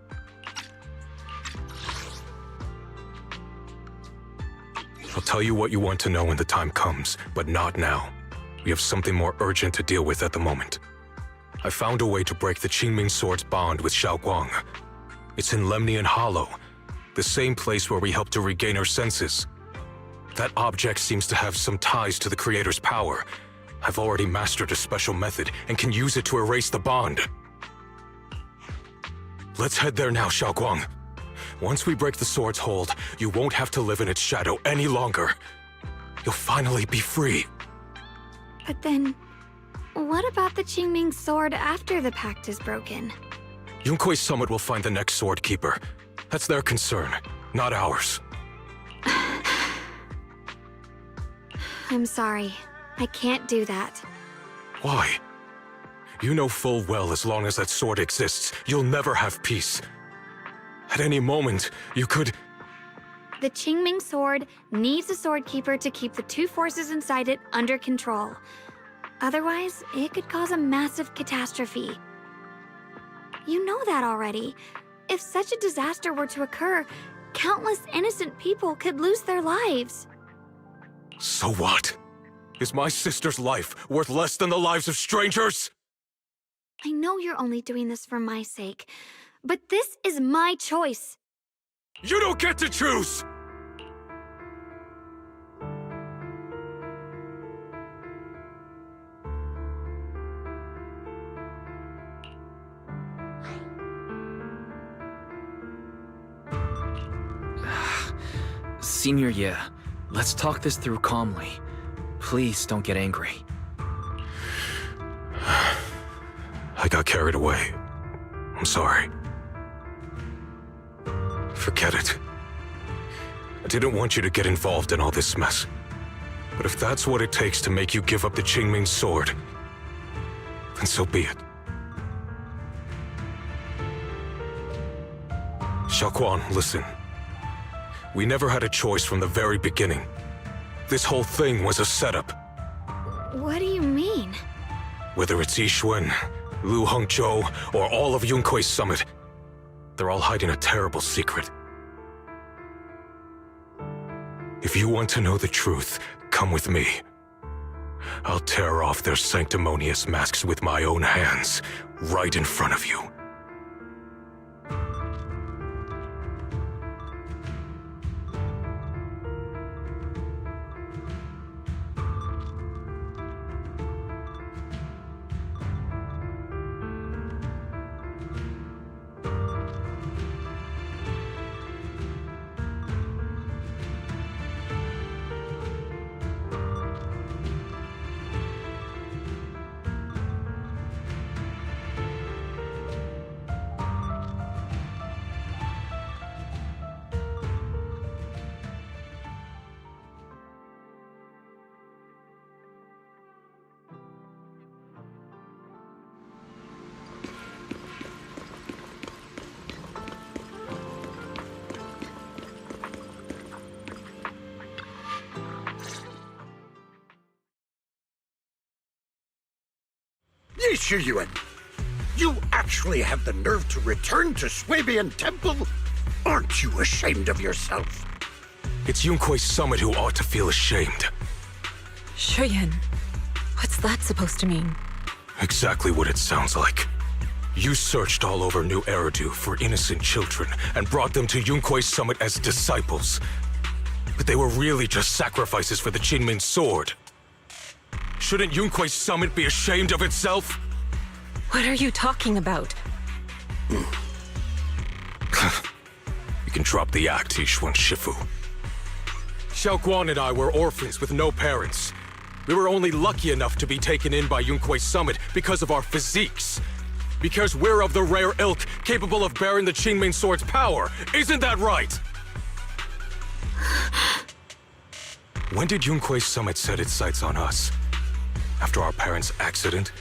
I'll tell you what you want to know when the time comes, but not now. We have something more urgent to deal with at the moment. I found a way to break the Qingming Sword's bond with Xiaoguang. It's in Lemnian Hollow, the same place where we helped to regain her senses. That object seems to have some ties to the Creator's power. I've already mastered a special method and can use it to erase the bond. Let's head there now, Xiaoguang. Once we break the sword's hold, you won't have to live in its shadow any longer. You'll finally be free. But then, what about the Qingming Sword after the pact is broken? Yunquei Summit will find the next sword keeper. That's their concern, not ours. I'm sorry. I can't do that. Why? You know full well as long as that sword exists, you'll never have peace. At any moment, you could... The Qingming Sword needs a sword keeper to keep the two forces inside it under control. Otherwise, it could cause a massive catastrophe. You know that already. If such a disaster were to occur, countless innocent people could lose their lives. So what? Is my sister's life worth less than the lives of strangers? I know you're only doing this for my sake, but this is my choice. You don't get to choose! Senior Ye, let's talk this through calmly. Please don't get angry. I got carried away. I'm sorry. Forget it. I didn't want you to get involved in all this mess. But if that's what it takes to make you give up the Qingming Sword, then so be it. Xiaoquan, listen. We never had a choice from the very beginning. This whole thing was a setup. What do you mean? Whether it's Yixuan, Lu Hongzhou, or all of Yunkui's summit, they're all hiding a terrible secret. If you want to know the truth, come with me. I'll tear off their sanctimonious masks with my own hands, right in front of you. Yixuan, you actually have the nerve to return to Swabian Temple? Aren't you ashamed of yourself? It's Yunkui's summit who ought to feel ashamed. Shuyan, what's that supposed to mean? Exactly what it sounds like. You searched all over New Eridu for innocent children and brought them to Yunkui's summit as disciples. But they were really just sacrifices for the Qingming sword. Shouldn't Yunkui's summit be ashamed of itself? What are you talking about? You can drop the act, Yixuan Shifu. Xiaoguan and I were orphans with no parents. We were only lucky enough to be taken in by Yunkui's summit because of our physiques. Because we're of the rare ilk capable of bearing the Qingming sword's power. Isn't that right? When did Yunkui's summit set its sights on us? After our parents' accident?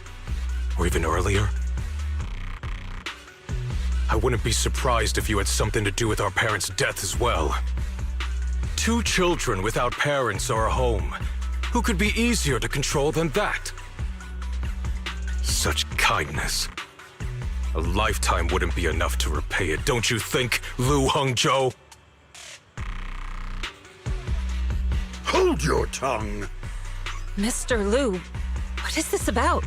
Or even earlier? I wouldn't be surprised if you had something to do with our parents' death as well. 2 children without parents or a home. Who could be easier to control than that? Such kindness. A lifetime wouldn't be enough to repay it, don't you think, Lu Hongzhou? Hold your tongue! Mr. Lu, what is this about?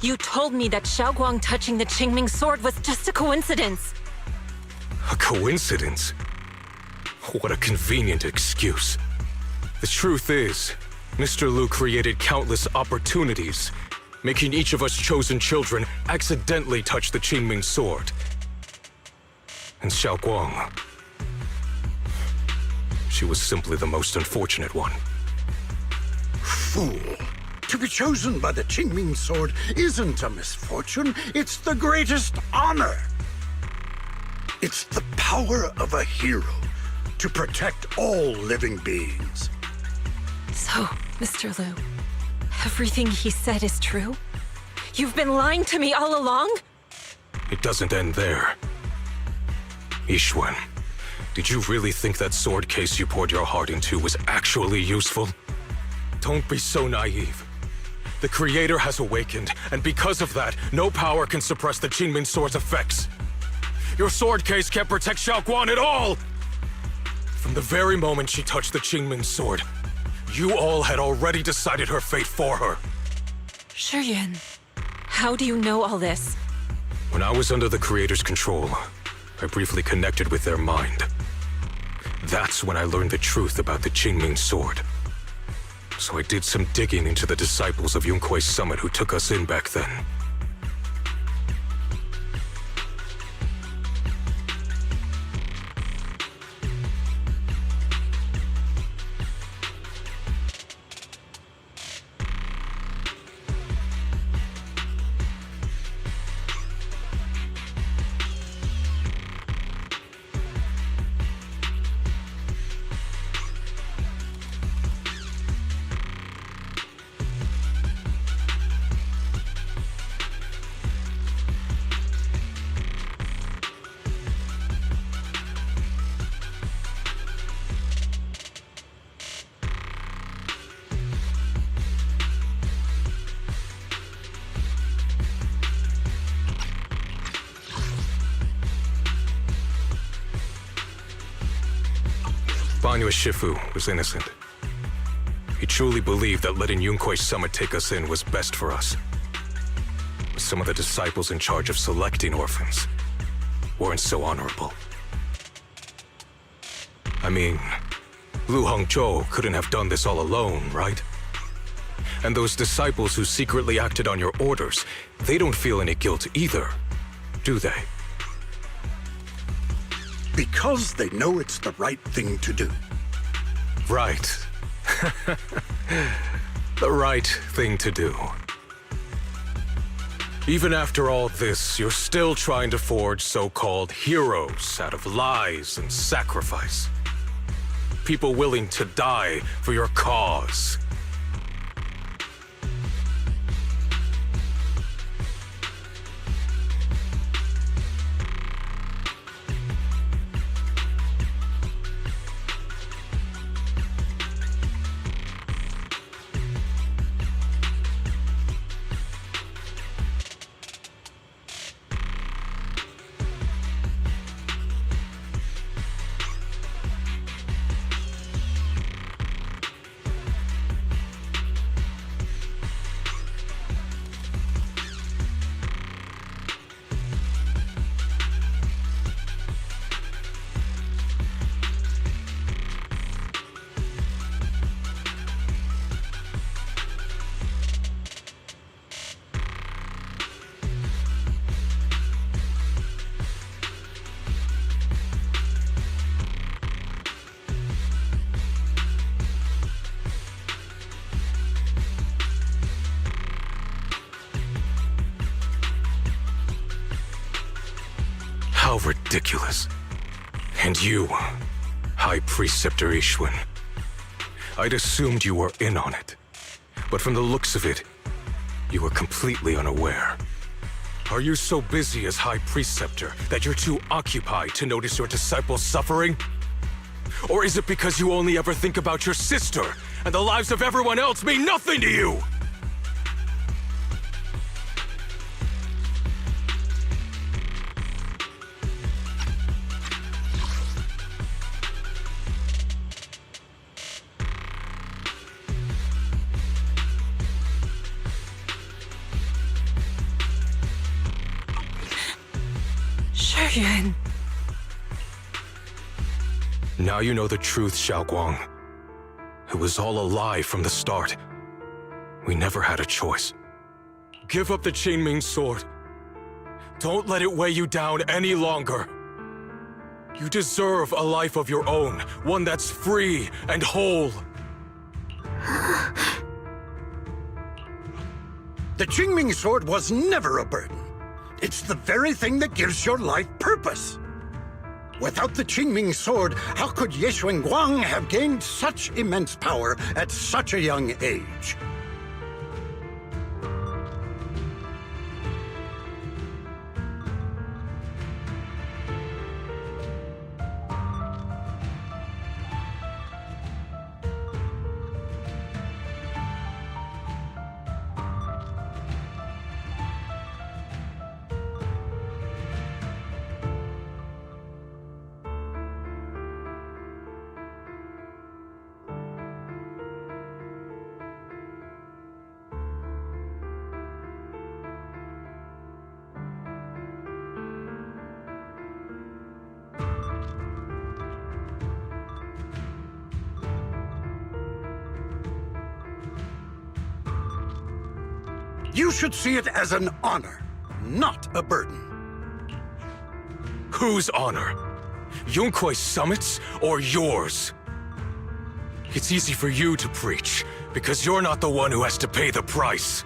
You told me that Xiaoguang touching the Qingming sword was just a coincidence. A coincidence? What a convenient excuse. The truth is, Mr. Lu created countless opportunities, making each of us chosen children accidentally touch the Qingming sword. And Xiaoguang, she was simply the most unfortunate one. Fool! To be chosen by the Qingming sword isn't a misfortune, it's the greatest honor! It's the power of a hero to protect all living beings. So, Mr. Lu, everything he said is true? You've been lying to me all along? It doesn't end there. Yixuan, did you really think that sword case you poured your heart into was actually useful? Don't be so naive. The Creator has awakened, and because of that, no power can suppress the Qingming sword's effects. Your sword case can't protect Xiaoguan at all! From the very moment she touched the Qingming sword, you all had already decided her fate for her. Shuyan, how do you know all this? When I was under the Creator's control, I briefly connected with their mind. That's when I learned the truth about the Qingming sword. So I did some digging into the disciples of Yunkui's summit who took us in back then. Hanyu Shifu was innocent. He truly believed that letting Yunkuei Summit take us in was best for us. But some of the disciples in charge of selecting orphans weren't so honorable. I mean, Lu Hongzhou couldn't have done this all alone, right? And those disciples who secretly acted on your orders, they don't feel any guilt either, do they? Because they know it's the right thing to do. Right. The right thing to do. Even after all this, you're still trying to forge so-called heroes out of lies and sacrifice. People willing to die for your cause. How ridiculous. And you, High Preceptor Ishwin. I'd assumed you were in on it. But from the looks of it, you were completely unaware. Are you so busy as High Preceptor that you're too occupied to notice your disciples suffering? Or is it because you only ever think about your sister, and the lives of everyone else mean nothing to you? Now you know the truth, Xiaoguang. It was all a lie from the start. We never had a choice. Give up the Qingming sword. Don't let it weigh you down any longer. You deserve a life of your own, one that's free and whole. The Qingming sword was never a burden. It's the very thing that gives your life purpose. Without the Qingming sword, how could Ye Guang have gained such immense power at such a young age? You should see it as an honor, not a burden. Whose honor? Yunkuei Summit's or yours? It's easy for you to preach, because you're not the one who has to pay the price.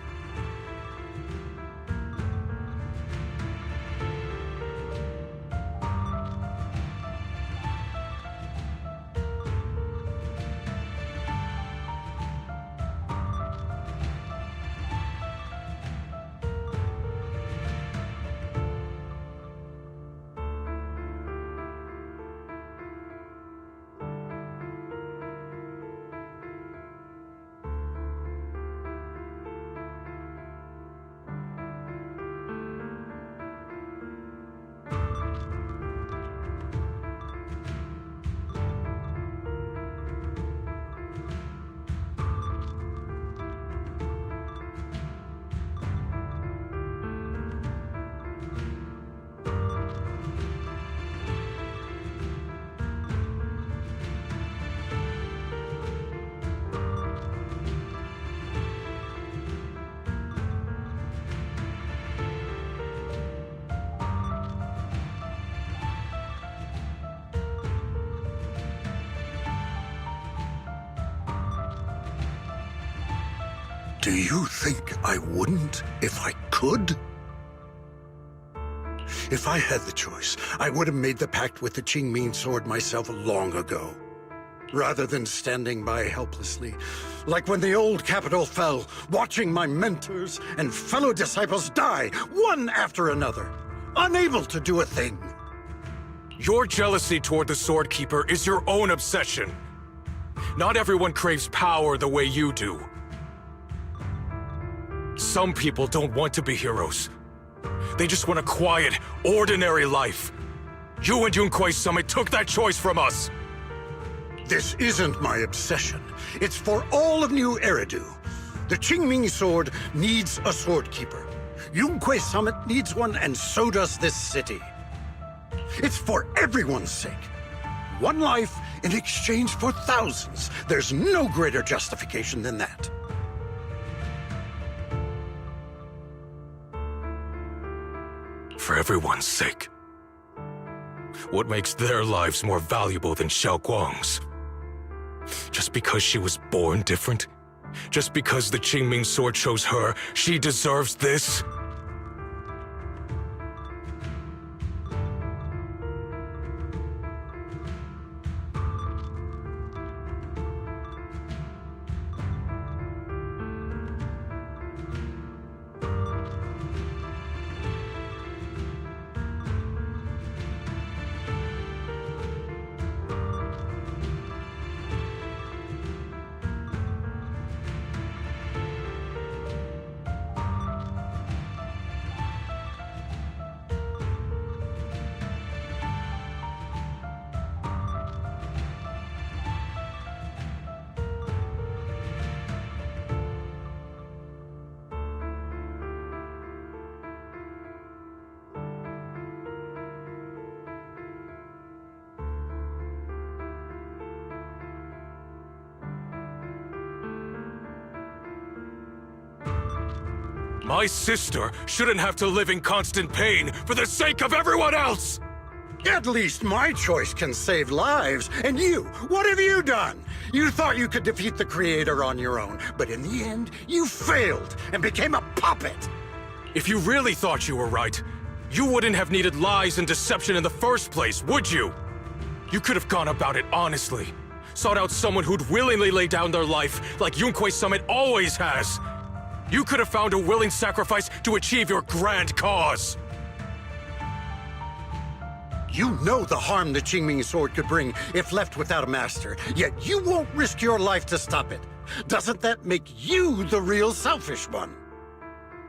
Do you think I wouldn't if I could? If I had the choice, I would have made the pact with the Qingming sword myself long ago. Rather than standing by helplessly, like when the old capital fell, watching my mentors and fellow disciples die, one after another, unable to do a thing. Your jealousy toward the Sword Keeper is your own obsession. Not everyone craves power the way you do. Some people don't want to be heroes. They just want a quiet, ordinary life. You and Yunquei Summit took that choice from us. This isn't my obsession. It's for all of New Eridu. The Qingming sword needs a sword keeper. Yunquei Summit needs one, and so does this city. It's for everyone's sake. One life in exchange for thousands. There's no greater justification than that. For everyone's sake. What makes their lives more valuable than Xiao Guang's? Just because she was born different? Just because the Qingming sword chose her, she deserves this? My sister shouldn't have to live in constant pain for the sake of everyone else! At least my choice can save lives. And you, what have you done? You thought you could defeat the Creator on your own, but in the end, you failed and became a puppet. If you really thought you were right, you wouldn't have needed lies and deception in the first place, would you? You could have gone about it honestly. Sought out someone who'd willingly lay down their life like Yunquei Summit always has. You could have found a willing sacrifice to achieve your grand cause. You know the harm the Qingming sword could bring if left without a master, yet you won't risk your life to stop it. Doesn't that make you the real selfish one?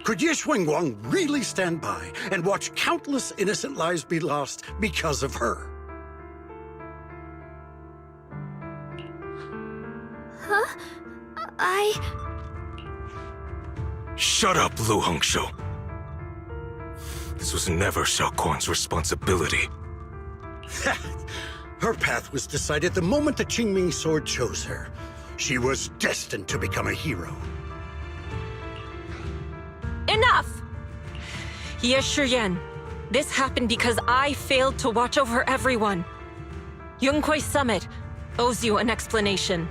Could Ye Xuanguang really stand by and watch countless innocent lives be lost because of her? Huh? Shut up, Lu Hongshou. This was never Xiao Guang's responsibility. Her path was decided the moment the Qingming sword chose her. She was destined to become a hero. Enough! Ye Shiyan, this happened because I failed to watch over everyone. Yunquei Summit owes you an explanation.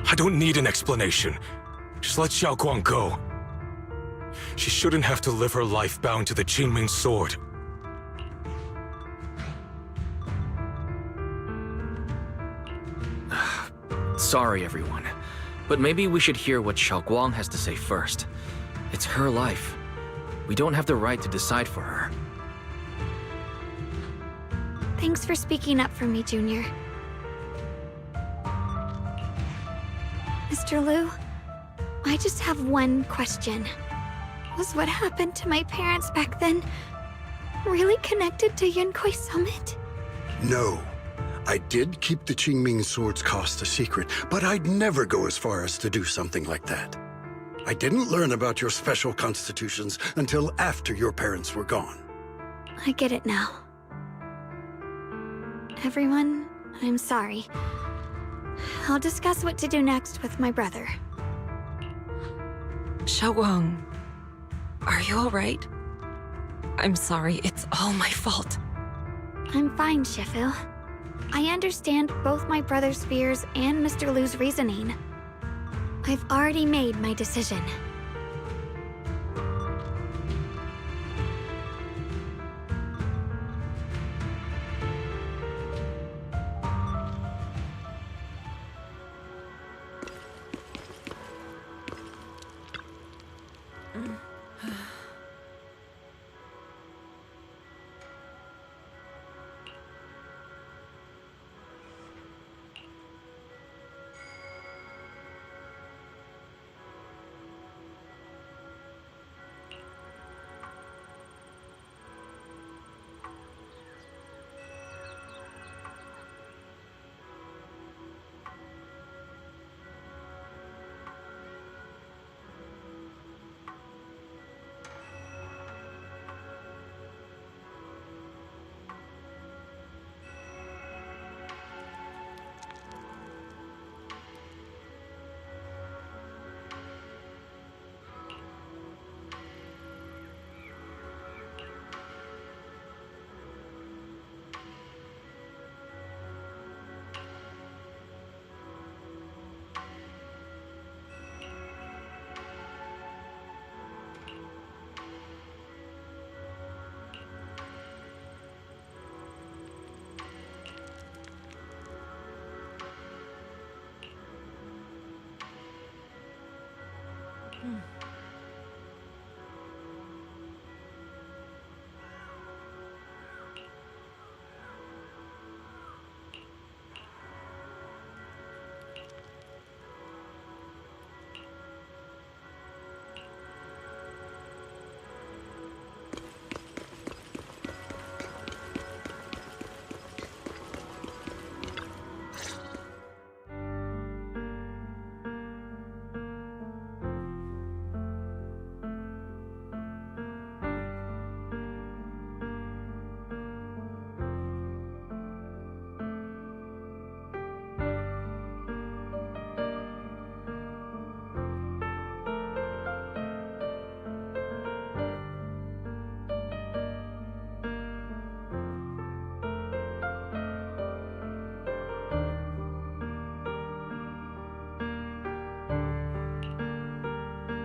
I don't need an explanation. Just let Xiao Guang go. She shouldn't have to live her life bound to the Qingming sword. Sorry, everyone. But maybe we should hear what Xiao Guang has to say first. It's her life. We don't have the right to decide for her. Thanks for speaking up for me, Junior. Mr. Liu, I just have one question. Was what happened to my parents back then really connected to Yunquei Summit? No. I did keep the Qingming sword's cost a secret, but I'd never go as far as to do something like that. I didn't learn about your special constitutions until after your parents were gone. I get it now. Everyone, I'm sorry. I'll discuss what to do next with my brother. Xiaoguang, are you alright? I'm sorry, it's all my fault. I'm fine, Shifu. I understand both my brother's fears and Mr. Lu's reasoning. I've already made my decision.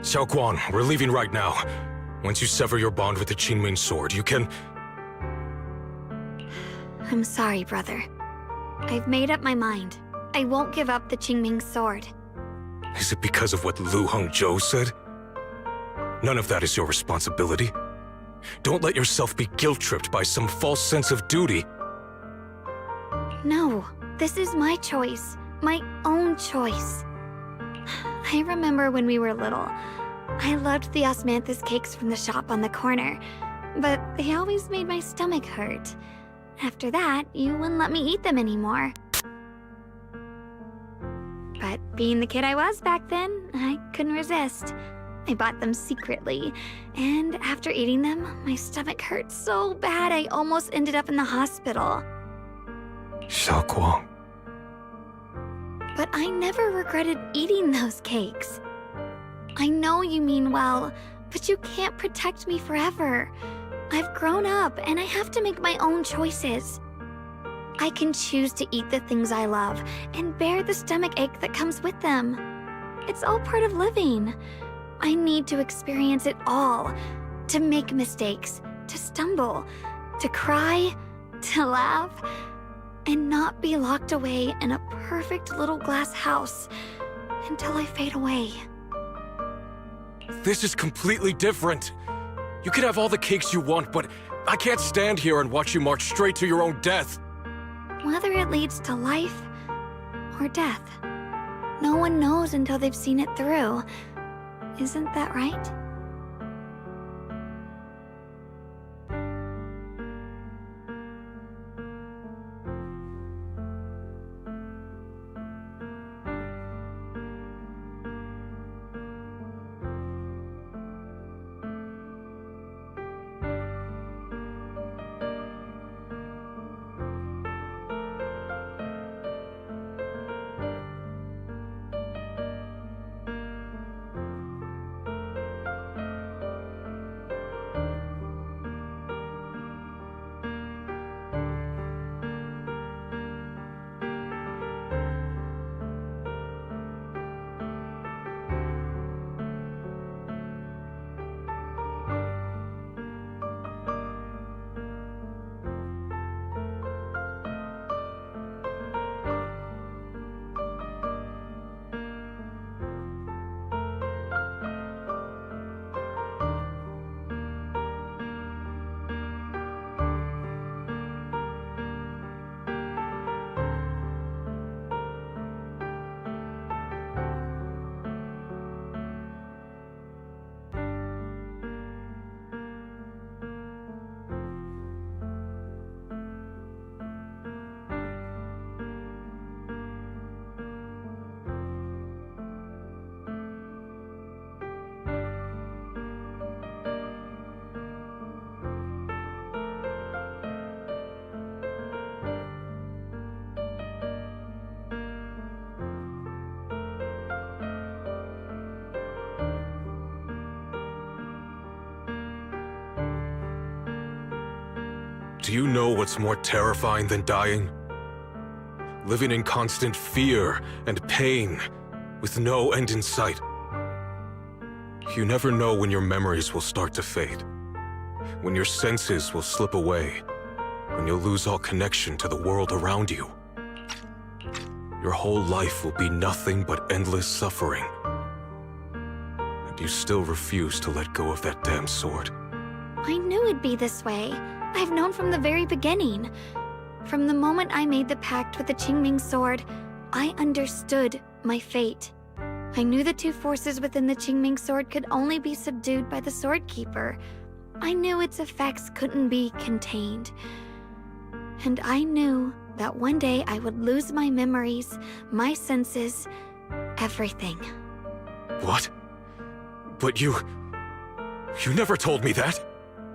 Xiaoguang, we're leaving right now. Once you sever your bond with the Qingming sword, you can... I'm sorry, brother. I've made up my mind. I won't give up the Qingming sword. Is it because of what Lu Hongzhou said? None of that is your responsibility. Don't let yourself be guilt-tripped by some false sense of duty. No, this is my choice. My own choice. I remember when we were little. I loved the osmanthus cakes from the shop on the corner, but they always made my stomach hurt. After that, you wouldn't let me eat them anymore. But being the kid I was back then, I couldn't resist. I bought them secretly, and after eating them, my stomach hurt so bad I almost ended up in the hospital. Xiaoguang. But I never regretted eating those cakes. I know you mean well, but you can't protect me forever. I've grown up, and I have to make my own choices. I can choose to eat the things I love, and bear the stomach ache that comes with them. It's all part of living. I need to experience it all. To make mistakes, to stumble, to cry, to laugh, and not be locked away in a perfect little glass house until I fade away. This is completely different. You can have all the cakes you want, but I can't stand here and watch you march straight to your own death. Whether it leads to life or death, no one knows until they've seen it through. Isn't that right? Do you know what's more terrifying than dying? Living in constant fear and pain, with no end in sight. You never know when your memories will start to fade, when your senses will slip away, when you'll lose all connection to the world around you. Your whole life will be nothing but endless suffering. And you still refuse to let go of that damn sword. I knew it'd be this way. I've known from the very beginning. From the moment I made the pact with the Qingming sword, I understood my fate. I knew the two forces within the Qingming sword could only be subdued by the Sword Keeper. I knew its effects couldn't be contained. And I knew that one day I would lose my memories, my senses, everything. What? But you never told me that.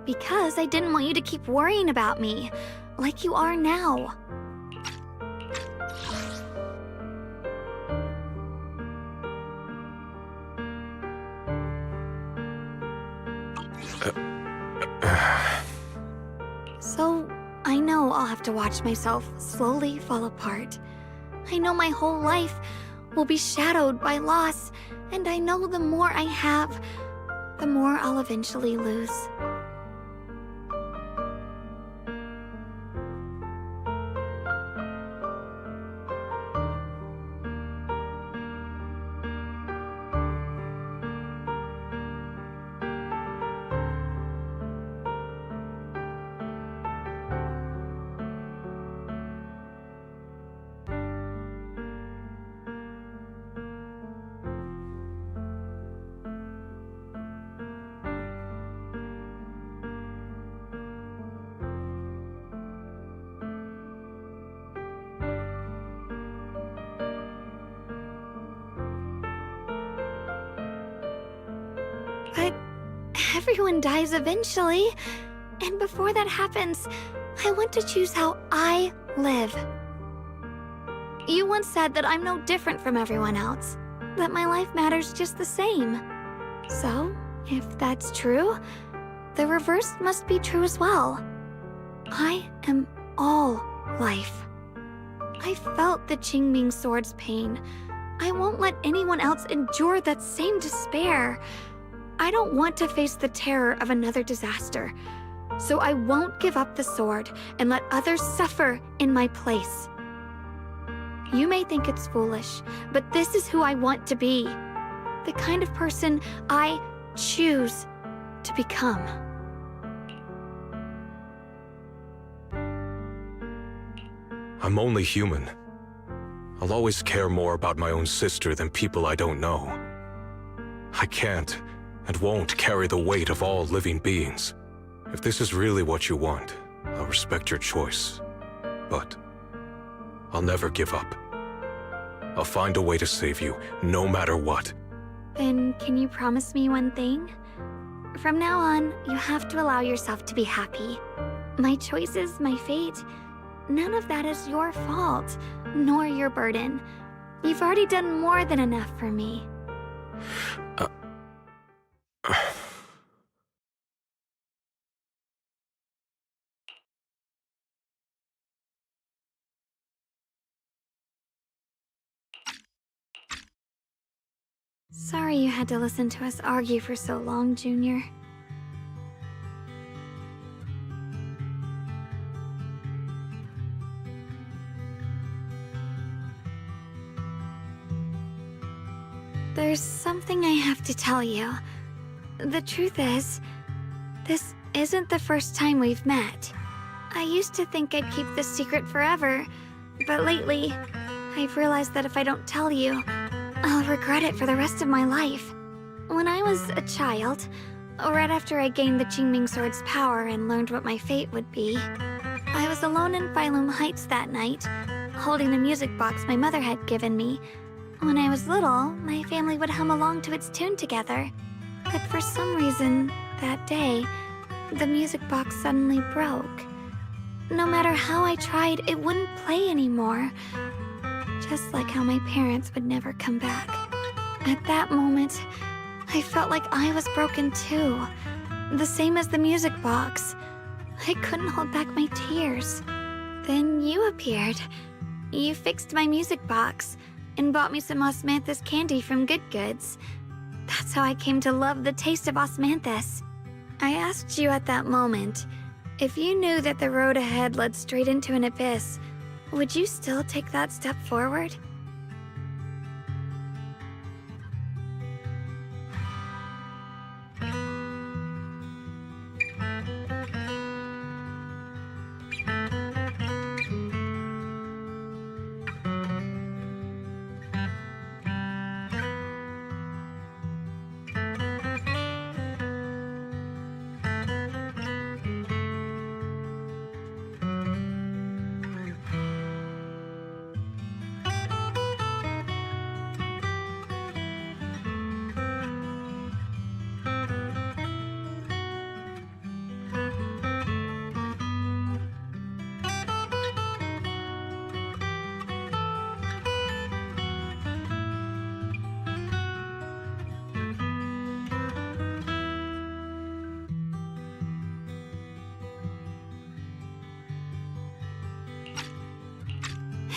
Because I didn't want you to keep worrying about me, like you are now. So, I know I'll have to watch myself slowly fall apart. I know my whole life will be shadowed by loss, and I know the more I have, the more I'll eventually lose. But everyone dies eventually, and before that happens, I want to choose how I live. You once said that I'm no different from everyone else, that my life matters just the same. So, if that's true, the reverse must be true as well. I am all life. I felt the Qingming sword's pain. I won't let anyone else endure that same despair. I don't want to face the terror of another disaster, so I won't give up the sword and let others suffer in my place. You may think it's foolish, but this is who I want to be. The kind of person I choose to become. I'm only human. I'll always care more about my own sister than people I don't know. I can't and won't carry the weight of all living beings. If this is really what you want, I'll respect your choice. But I'll never give up. I'll find a way to save you, no matter what. Then can you promise me one thing? From now on, you have to allow yourself to be happy. My choices, my fate, none of that is your fault, nor your burden. You've already done more than enough for me. Sorry you had to listen to us argue for so long, Junior. There's something I have to tell you. The truth is, this isn't the first time we've met. I used to think I'd keep this secret forever, but lately, I've realized that if I don't tell you, I'll regret it for the rest of my life. When I was a child, right after I gained the Qingming sword's power and learned what my fate would be, I was alone in Phylum Heights that night, holding the music box my mother had given me. When I was little, my family would hum along to its tune together. But for some reason, that day, the music box suddenly broke. No matter how I tried, it wouldn't play anymore. Just like how my parents would never come back. At that moment, I felt like I was broken too. The same as the music box. I couldn't hold back my tears. Then you appeared. You fixed my music box and bought me some osmanthus candy from Good Goods. That's how I came to love the taste of osmanthus. I asked you at that moment, if you knew that the road ahead led straight into an abyss, would you still take that step forward?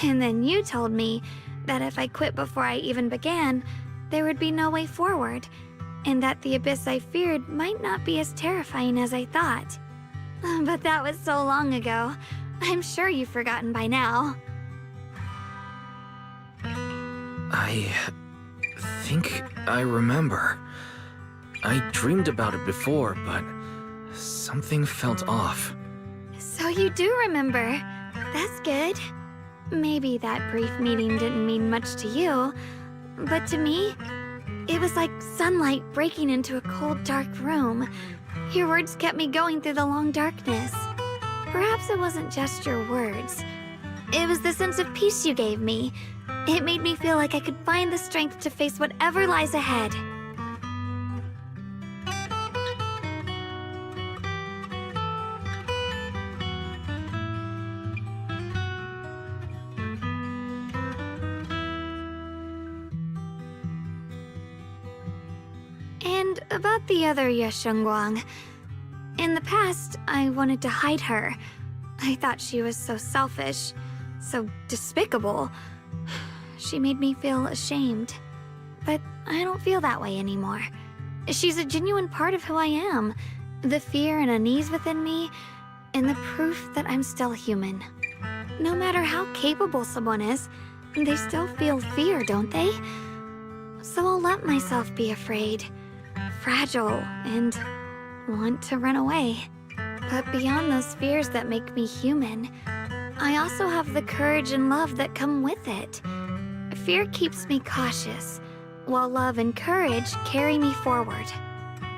And then you told me that if I quit before I even began, there would be no way forward, and that the abyss I feared might not be as terrifying as I thought. But that was so long ago. I'm sure you've forgotten by now. I think I remember. I dreamed about it before, but something felt off. So you do remember. That's good. Maybe that brief meeting didn't mean much to you, but to me, it was like sunlight breaking into a cold, dark room. Your words kept me going through the long darkness. Perhaps it wasn't just your words. It was the sense of peace you gave me. It made me feel like I could find the strength to face whatever lies ahead. And about the other Yeshengguang. In the past, I wanted to hide her. I thought she was so selfish, so despicable. She made me feel ashamed. But I don't feel that way anymore. She's a genuine part of who I am. The fear and unease within me, and the proof that I'm still human. No matter how capable someone is, they still feel fear, don't they? So I'll let myself be afraid, fragile, and want to run away. But beyond those fears that make me human, I also have the courage and love that come with it. Fear keeps me cautious, while love and courage carry me forward.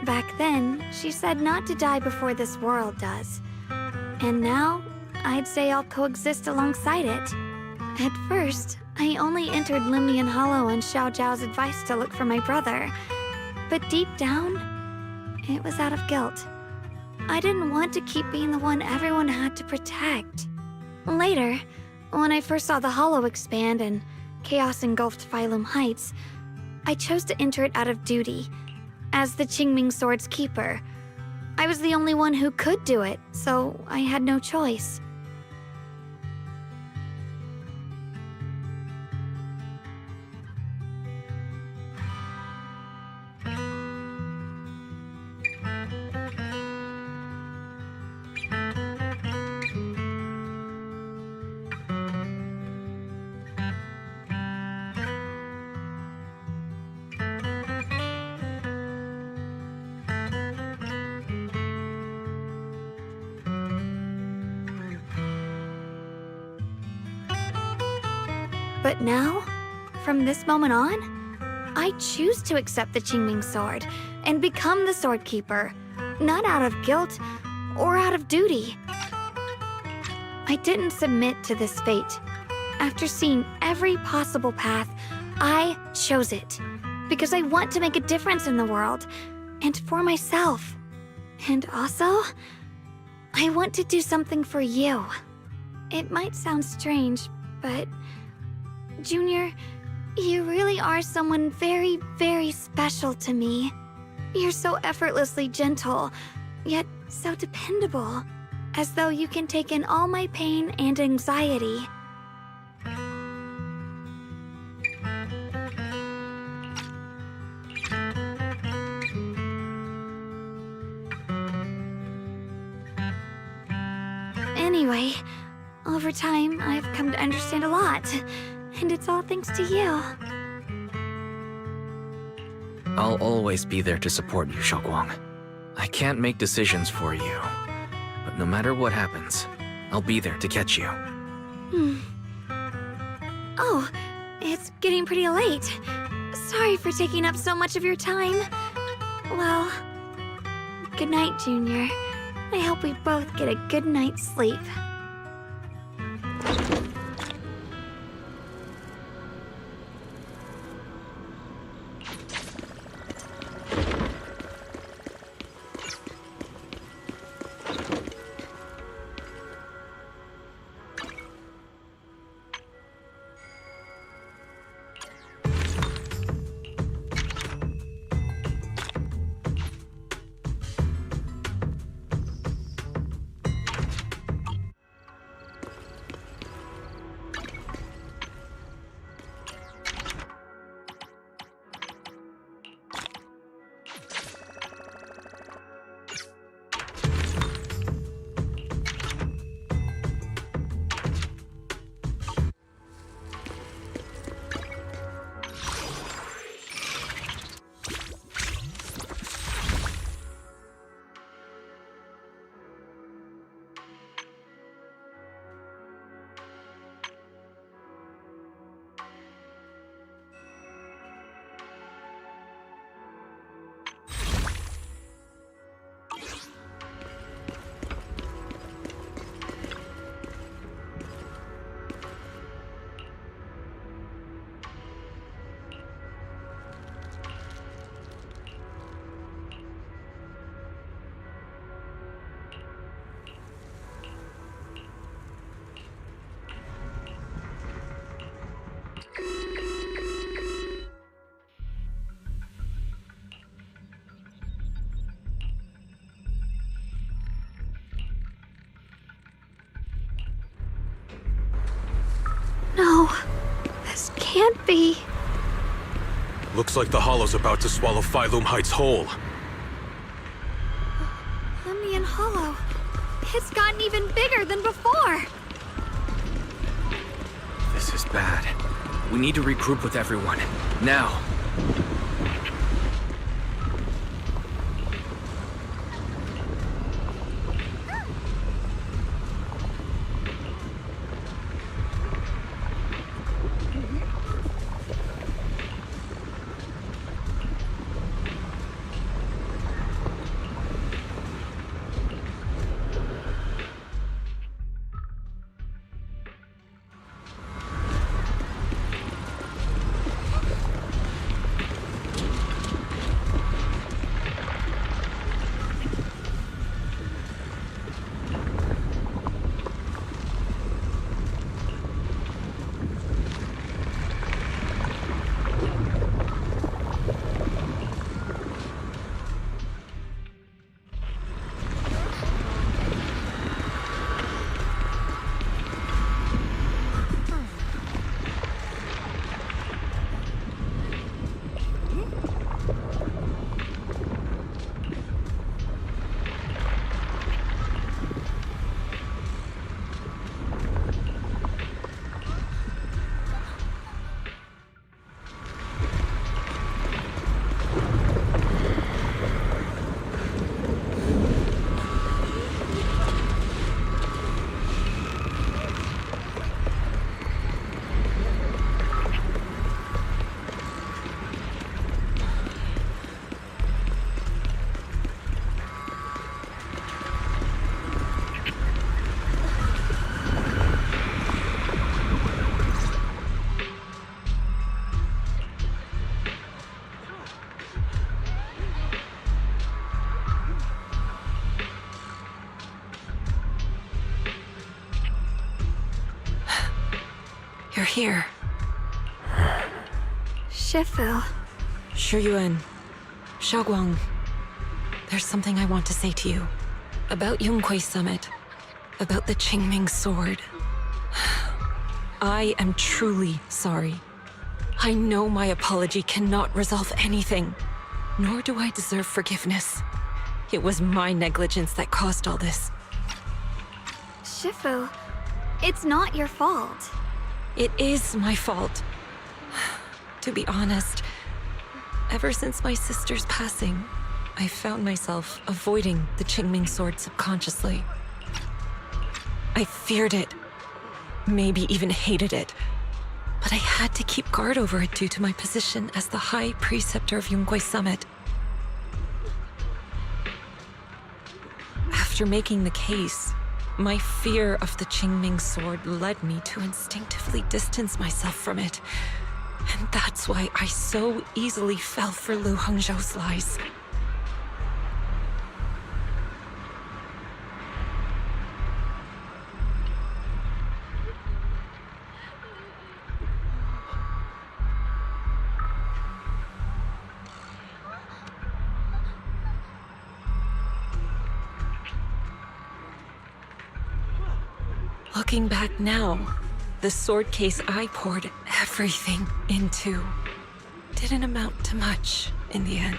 Back then, she said not to die before this world does. And now, I'd say I'll coexist alongside it. At first, I only entered Limnian Hollow on Xiao Zhao's advice to look for my brother. But deep down, it was out of guilt. I didn't want to keep being the one everyone had to protect. Later, when I first saw the Hollow expand and chaos engulfed Phylum Heights, I chose to enter it out of duty, as the Qingming Sword's keeper. I was the only one who could do it, so I had no choice. But now, from this moment on, I choose to accept the Qingming Sword and become the Sword Keeper, not out of guilt or out of duty. I didn't submit to this fate. After seeing every possible path, I chose it because I want to make a difference in the world and for myself. And also, I want to do something for you. It might sound strange, but Junior, you really are someone very, very special to me. You're so effortlessly gentle, yet so dependable. as though you can take in all my pain and anxiety. Anyway, over time, I've come to understand a lot, and it's all thanks to you. I'll always be there to support you, Xiaoguang. I can't make decisions for you, but no matter what happens, I'll be there to catch you. Oh, it's getting pretty late. Sorry for taking up so much of your time. Well, good night, Junior. I hope we both get a good night's sleep. No, this can't be. Looks like the Hollow's about to swallow Phylum Heights whole. Lemnian Hollow. It's gotten even bigger than before. This is bad. We need to regroup with everyone. Now. You're here. Shifu. Shiyuan. Xiaoguang. There's something I want to say to you. About Yunquei Summit. about the Qingming sword. I am truly sorry. I know my apology cannot resolve anything, nor do I deserve forgiveness. It was my negligence that caused all this. Shifu, it's not your fault. It is my fault. To be honest, ever since my sister's passing, I found myself avoiding the Qingming sword subconsciously. I feared it, maybe even hated it, but I had to keep guard over it due to my position as the High Preceptor of Yunquei Summit. After making the case, my fear of the Qingming sword led me to instinctively distance myself from it. And that's why I so easily fell for Lu Hongzhou's lies. Looking back now, the sword case I poured everything into didn't amount to much in the end.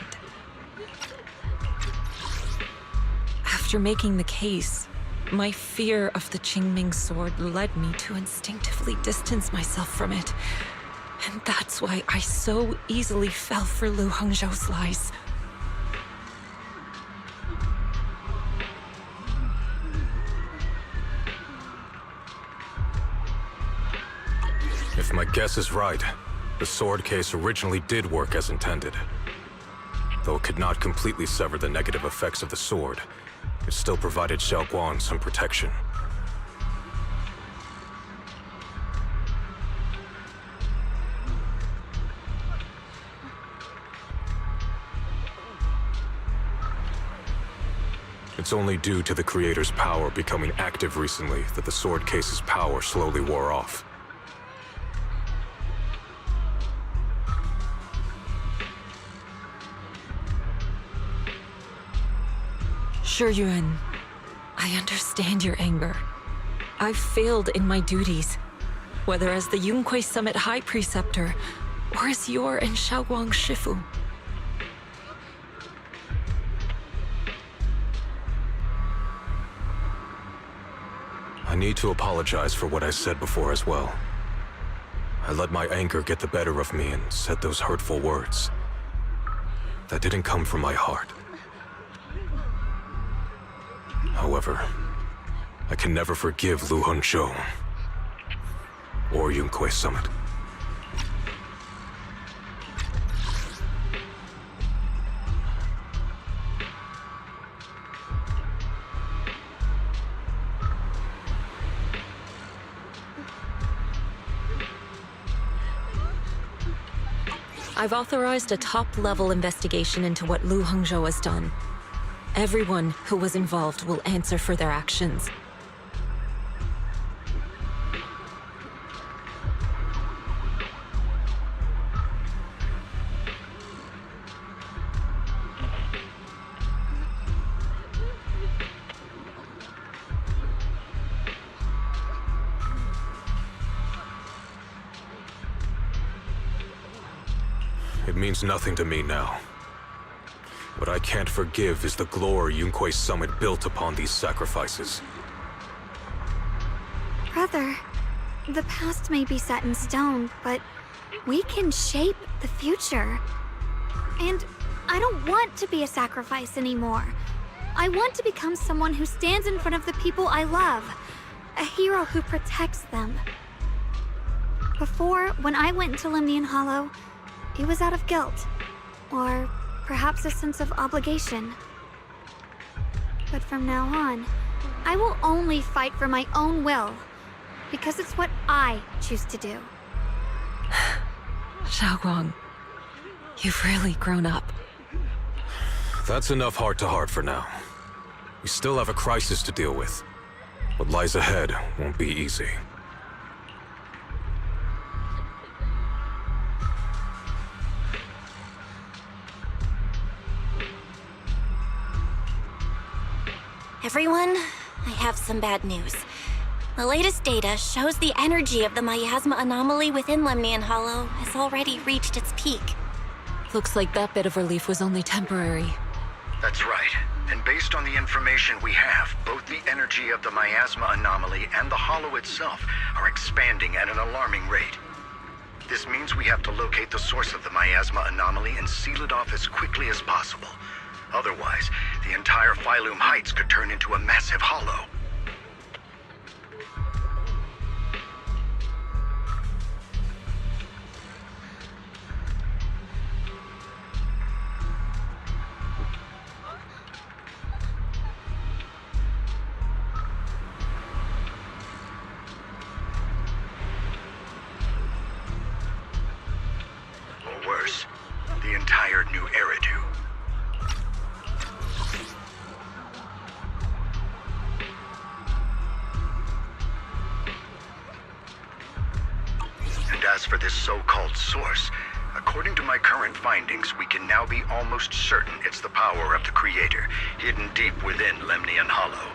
After making the case, my fear of the Qingming sword led me to instinctively distance myself from it. And that's why I so easily fell for Lu Hongzhou's lies. If my guess is right, the sword case originally did work as intended. Though it could not completely sever the negative effects of the sword, it still provided Xiaoguang some protection. It's only due to the creator's power becoming active recently that the sword case's power slowly wore off. Yuan, I understand your anger. I've failed in my duties, whether as the Yunquei Summit High Preceptor, or as your and Xiaoguang's Shifu. I need to apologize for what I said before as well. I let my anger get the better of me and said those hurtful words. That didn't come from my heart. However, I can never forgive Lu Hongzhou or Yunquei Summit. I've authorized a top-level investigation into what Lu Hongzhou has done. Everyone who was involved will answer for their actions. It means nothing to me now. What I can't forgive is the glory Yunquei Summit built upon these sacrifices. Brother, the past may be set in stone, but we can shape the future. And I don't want to be a sacrifice anymore. I want to become someone who stands in front of the people I love. A hero who protects them. Before, when I went into Limnian Hollow, it was out of guilt. Or perhaps a sense of obligation. But from now on, I will only fight for my own will, because it's what I choose to do. Xiaoguang, you've really grown up. That's enough heart-to-heart for now. We still have a crisis to deal with. What lies ahead won't be easy. Everyone, I have some bad news. The latest data shows the energy of the miasma anomaly within Lemnian Hollow has already reached its peak. Looks like that bit of relief was only temporary. That's right. And based on the information we have, both the energy of the miasma anomaly and the hollow itself are expanding at an alarming rate. This means we have to locate the source of the miasma anomaly and seal it off as quickly as possible. Otherwise, the entire Phylum Heights could turn into a massive hollow. Worse, the entire new Eridu. And as for this so-called source, according to my current findings, we can now be almost certain it's the power of the Creator, hidden deep within Lemnian Hollow.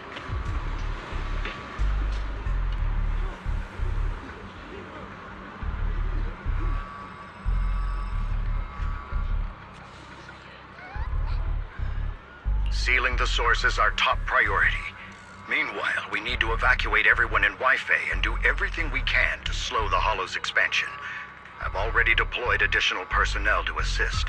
Sealing the source is our top priority. Meanwhile, we need to evacuate everyone in Wi-Fi and do everything we can to slow the Hollow's expansion. I've already deployed additional personnel to assist.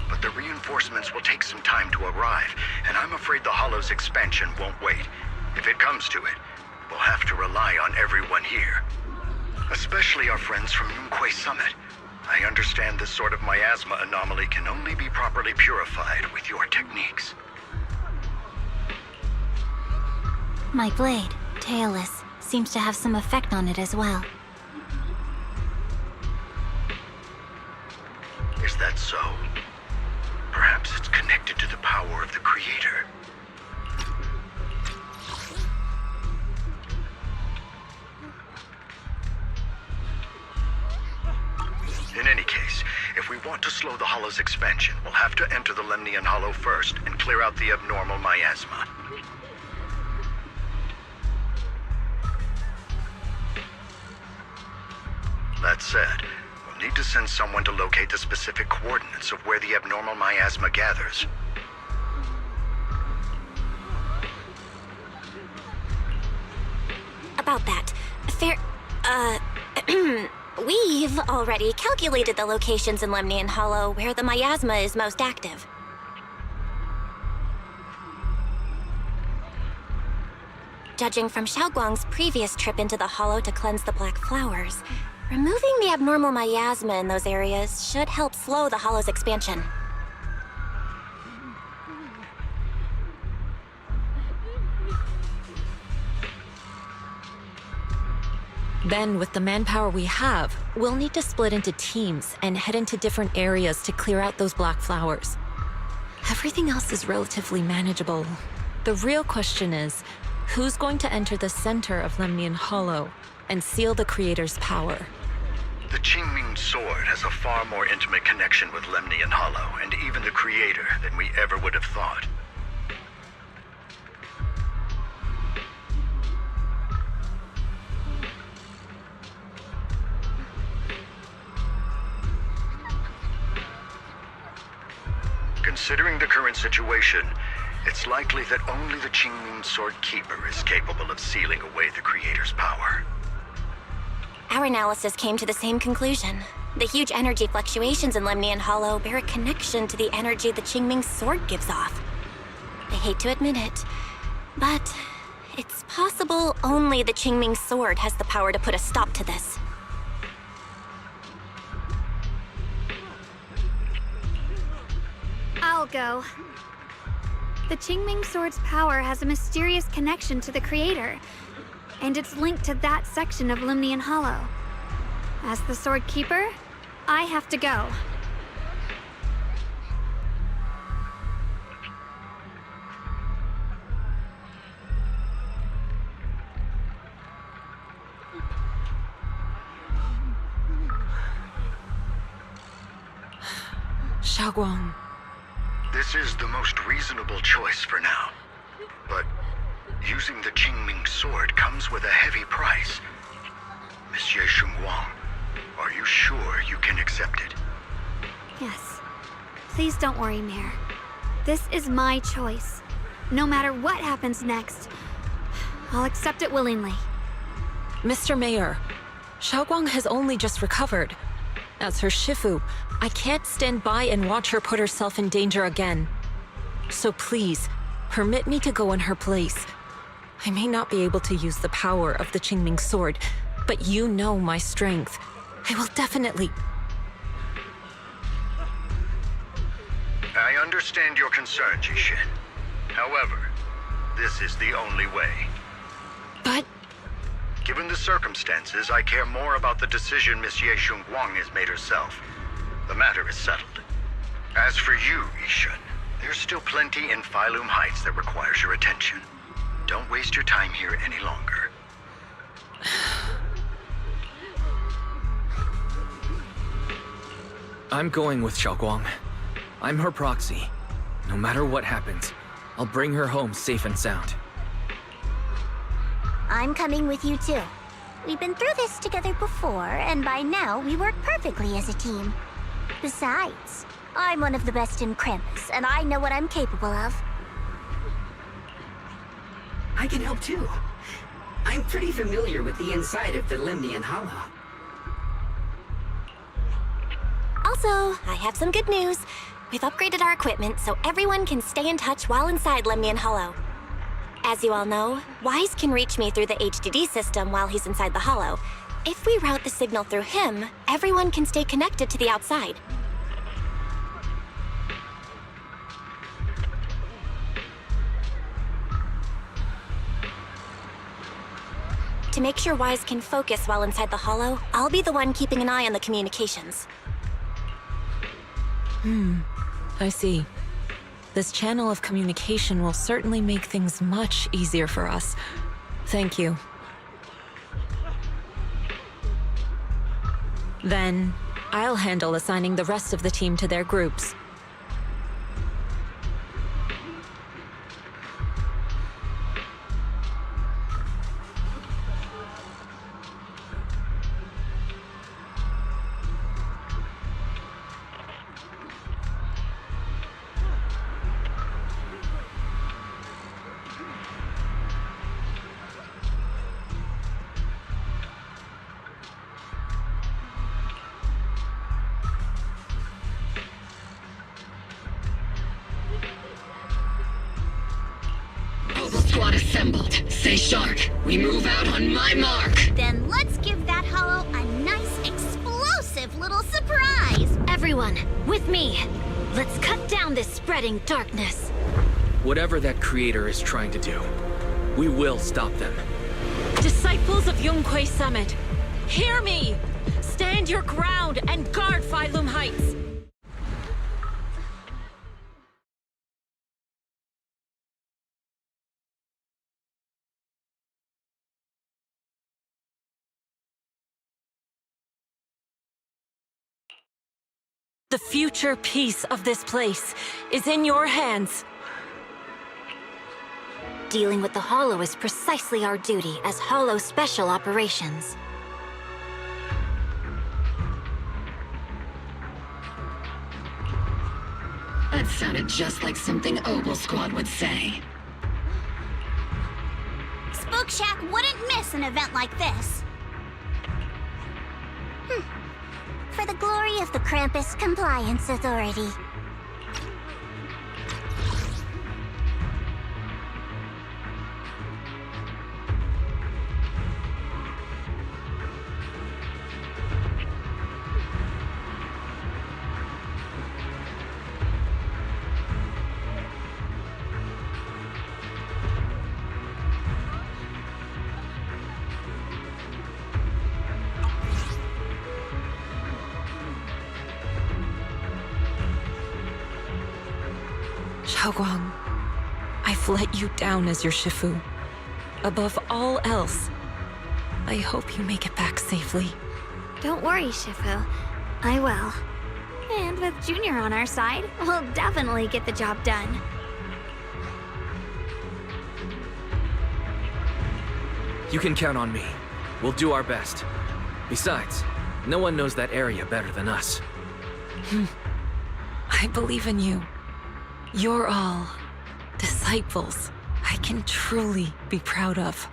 But the reinforcements will take some time to arrive, and I'm afraid the Hollow's expansion won't wait. If it comes to it, we'll have to rely on everyone here. Especially our friends from Yunquay Summit. I understand this sort of miasma anomaly can only be properly purified with your techniques. My blade, Tailless, seems to have some effect on it as well. Is that so? Perhaps it's connected to the power of the Creator. In any case, if we want to slow the Hollow's expansion, we'll have to enter the Lemnian Hollow first and clear out the abnormal miasma. That said, we'll need to send someone to locate the specific coordinates of where the abnormal miasma gathers. About that, we've already calculated the locations in Lemnian Hollow where the miasma is most active. Judging from Xiaoguang's previous trip into the Hollow to cleanse the Black Flowers, removing the abnormal miasma in those areas should help slow the Hollow's expansion. Then, with the manpower we have, we'll need to split into teams and head into different areas to clear out those black flowers. Everything else is relatively manageable. The real question is, who's going to enter the center of Lemnian Hollow and seal the Creator's power? The Qingming Sword has a far more intimate connection with Lemnian Hollow and even the Creator than we ever would have thought. Considering the current situation, it's likely that only the Qingming Sword Keeper is capable of sealing away the Creator's power. Our analysis came to the same conclusion. The huge energy fluctuations in Lemnian Hollow bear a connection to the energy the Qingming Sword gives off. I hate to admit it, but it's possible only the Qingming Sword has the power to put a stop to this. I'll go. The Qingming Sword's power has a mysterious connection to the Creator, and it's linked to that section of Lemnian Hollow. As the Sword Keeper, I have to go. Xiaoguang. This is the most reasonable choice for now. But using the Qingming sword comes with a heavy price. Monsieur Shunguang, are you sure you can accept it? Yes. Please don't worry, Mayor. This is my choice. No matter what happens next, I'll accept it willingly. Mr. Mayor, Xiaoguang has only just recovered. As her Shifu, I can't stand by and watch her put herself in danger again. So please, permit me to go in her place. I may not be able to use the power of the Qingming sword, but you know my strength. I will definitely... I understand your concern, Jishin. However, this is the only way. But... Given the circumstances, I care more about the decision Miss Ye Shunguang has made herself. The matter is settled. As for you, Yishun, there's still plenty in Phylum Heights that requires your attention. Don't waste your time here any longer. I'm going with Xiaoguang. I'm her proxy. No matter what happens, I'll bring her home safe and sound. I'm coming with you too. We've been through this together before, and by now we work perfectly as a team. Besides, I'm one of the best in Krampus, and I know what I'm capable of. I can help too. I'm pretty familiar with the inside of the Lemnian Hollow. Also, I have some good news. We've upgraded our equipment so everyone can stay in touch while inside Lemnian Hollow. As you all know, Wise can reach me through the HDD system while he's inside the Hollow. If we route the signal through him, everyone can stay connected to the outside. To make sure Wise can focus while inside the Hollow, I'll be the one keeping an eye on the communications. I see. This channel of communication will certainly make things much easier for us. Thank you. Then, I'll handle assigning the rest of the team to their groups. Squad assembled. Stay sharp. We move out on my mark. Then let's give that hollow a nice, explosive little surprise! Everyone, with me! Let's cut down this spreading darkness. Whatever that creator is trying to do, we will stop them. Disciples of Yunquei Summit, hear me! Stand your ground and guard Phylum Heights! The future peace of this place is in your hands. Dealing with the Hollow is precisely our duty as Hollow Special Operations. That sounded just like something Obel Squad would say. Spook Shack wouldn't miss an event like this. For the glory of the Krampus Compliance Authority. Xiaoguang, I've let you down as your Shifu. Above all else, I hope you make it back safely. Don't worry, Shifu. I will. And And with Junior on our side, we'll definitely get the job done. You can count on me. We'll do our best. Besides, no one knows that area better than us. I believe in you. You're all disciples I can truly be proud of.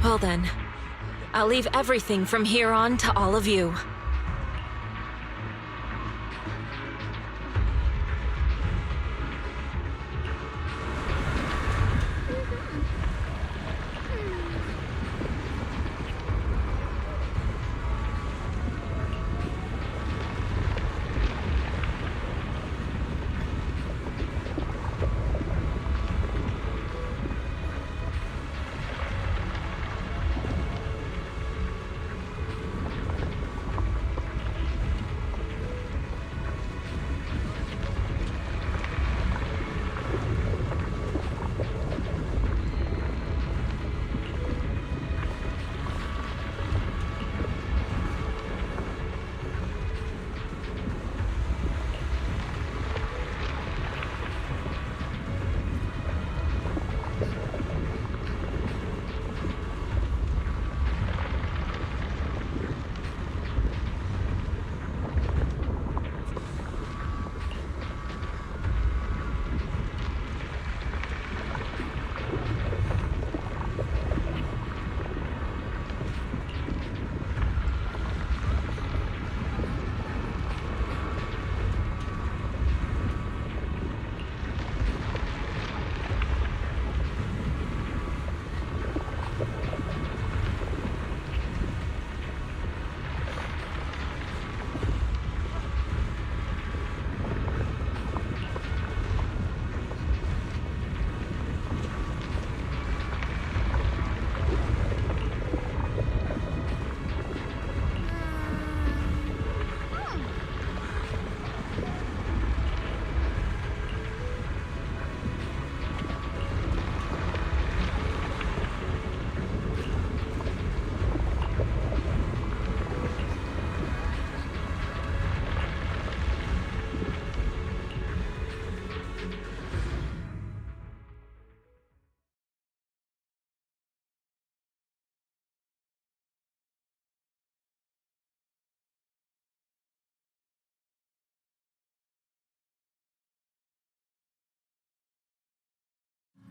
Well then, I'll leave everything from here on to all of you.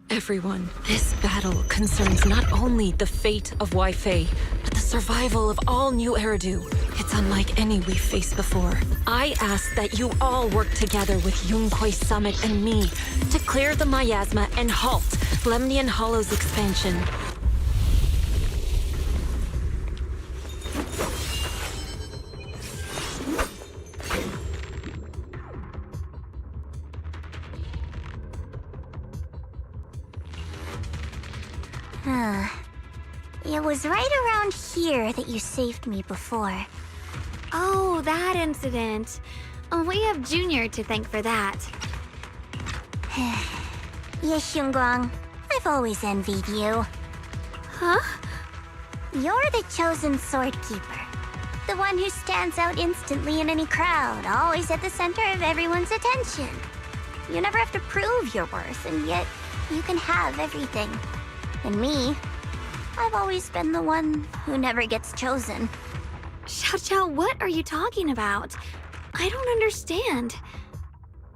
Everyone, this battle concerns not only the fate of Wai-Fei, but the survival of all New Eridu. It's unlike any we've faced before. I ask that you all work together with Yunquei Summit and me to clear the miasma and halt Lemnian Hollow's expansion. It was right around here that you saved me before. Oh, that incident. Oh, we have Junior to thank for that. Yes, Xingguang. I've always envied you. Huh? You're the chosen sword keeper. The one who stands out instantly in any crowd, always at the center of everyone's attention. You never have to prove your worth, and yet you can have everything. And me, I've always been the one who never gets chosen. Xiao, what are you talking about? I don't understand.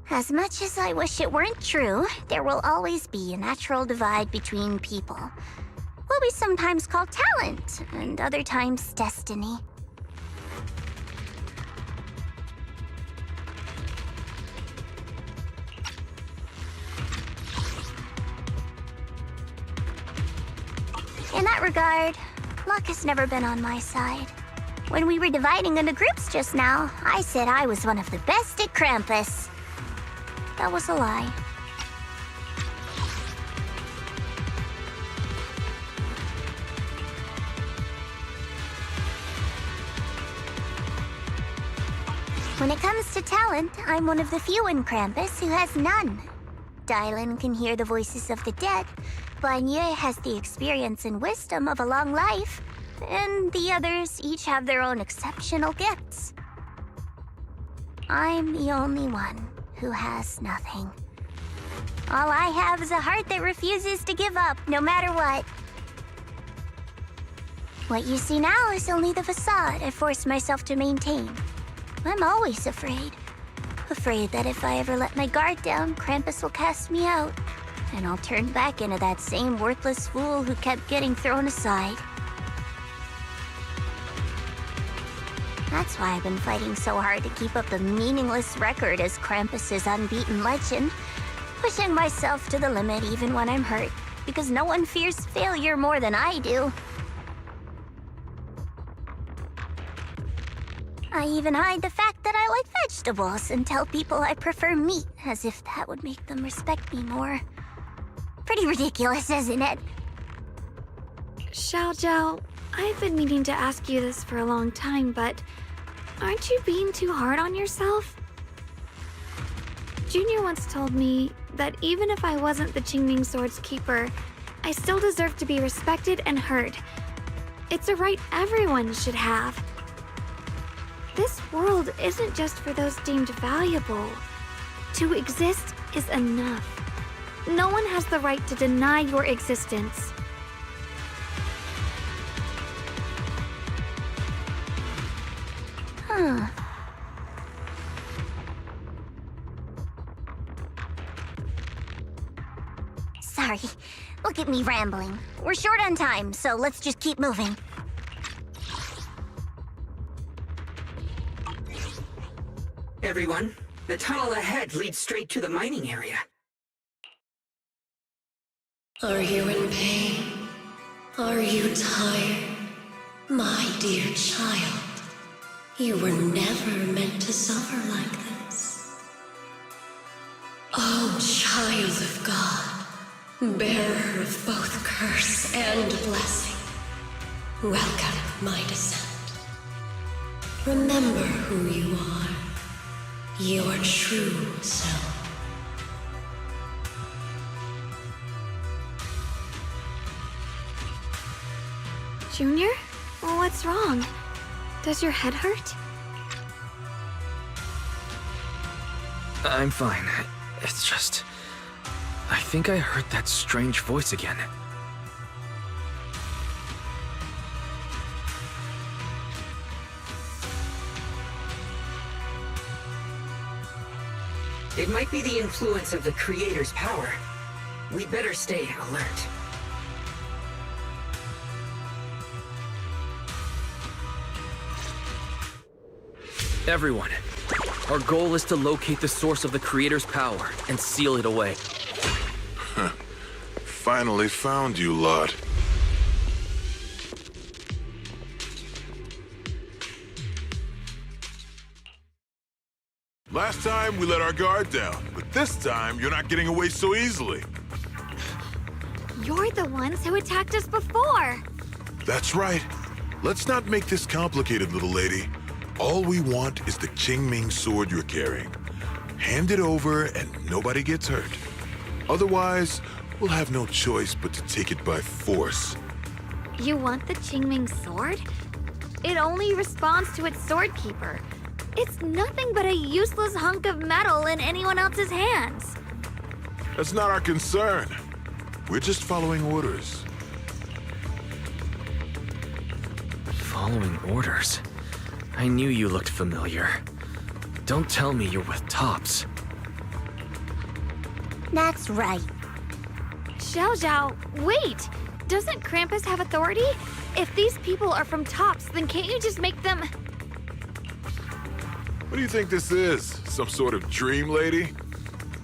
As much as I wish it weren't true, there will always be a natural divide between people. What we sometimes call talent, and other times destiny. In that regard, luck has never been on my side. When we were dividing into groups just now, I said I was one of the best at Krampus. That was a lie. When it comes to talent, I'm one of the few in Krampus who has none. Dylan can hear the voices of the dead, Banyer has the experience and wisdom of a long life, and the others each have their own exceptional gifts. I'm the only one who has nothing. All I have is a heart that refuses to give up, no matter what. What you see now is only the facade I forced myself to maintain. I'm always afraid. Afraid that if I ever let my guard down, Krampus will cast me out, and I'll turn back into that same worthless fool who kept getting thrown aside. That's why I've been fighting so hard to keep up the meaningless record as Krampus's unbeaten legend, pushing myself to the limit even when I'm hurt, because no one fears failure more than I do. I even hide the fact that I like vegetables and tell people I prefer meat, as if that would make them respect me more. Pretty ridiculous, isn't it? Xiaojiao, I've been meaning to ask you this for a long time, but aren't you being too hard on yourself? Junior once told me that even if I wasn't the Qingming Sword's keeper, I still deserve to be respected and heard. It's a right everyone should have. This world isn't just for those deemed valuable. To exist is enough. No one has the right to deny your existence. Sorry. Look at me rambling. We're short on time, so let's just keep moving. Everyone, the tunnel ahead leads straight to the mining area. Are you in pain? Are you tired? My dear child, you were never meant to suffer like this. Oh, child of God, bearer of both curse and blessing, welcome my descent. Remember who you are, your true self. Junior? Well, what's wrong? Does your head hurt? I'm fine. It's just... I think I heard that strange voice again. It might be the influence of the Creator's power. We'd better stay alert. Everyone, our goal is to locate the source of the Creator's power and seal it away. Finally found you lot. Last time we let our guard down, but this time you're not getting away so easily. You're the ones who attacked us before! That's right. Let's not make this complicated, little lady. All we want is the Qingming sword you're carrying. Hand it over and nobody gets hurt. Otherwise, we'll have no choice but to take it by force. You want the Qingming sword? It only responds to its sword keeper. It's nothing but a useless hunk of metal in anyone else's hands. That's not our concern. We're just following orders. Following orders? I knew you looked familiar. Don't tell me you're with Tops. That's right. Xiaojiao, wait! Doesn't Krampus have authority? If these people are from Tops, then can't you just make them... What do you think this is? Some sort of dream lady?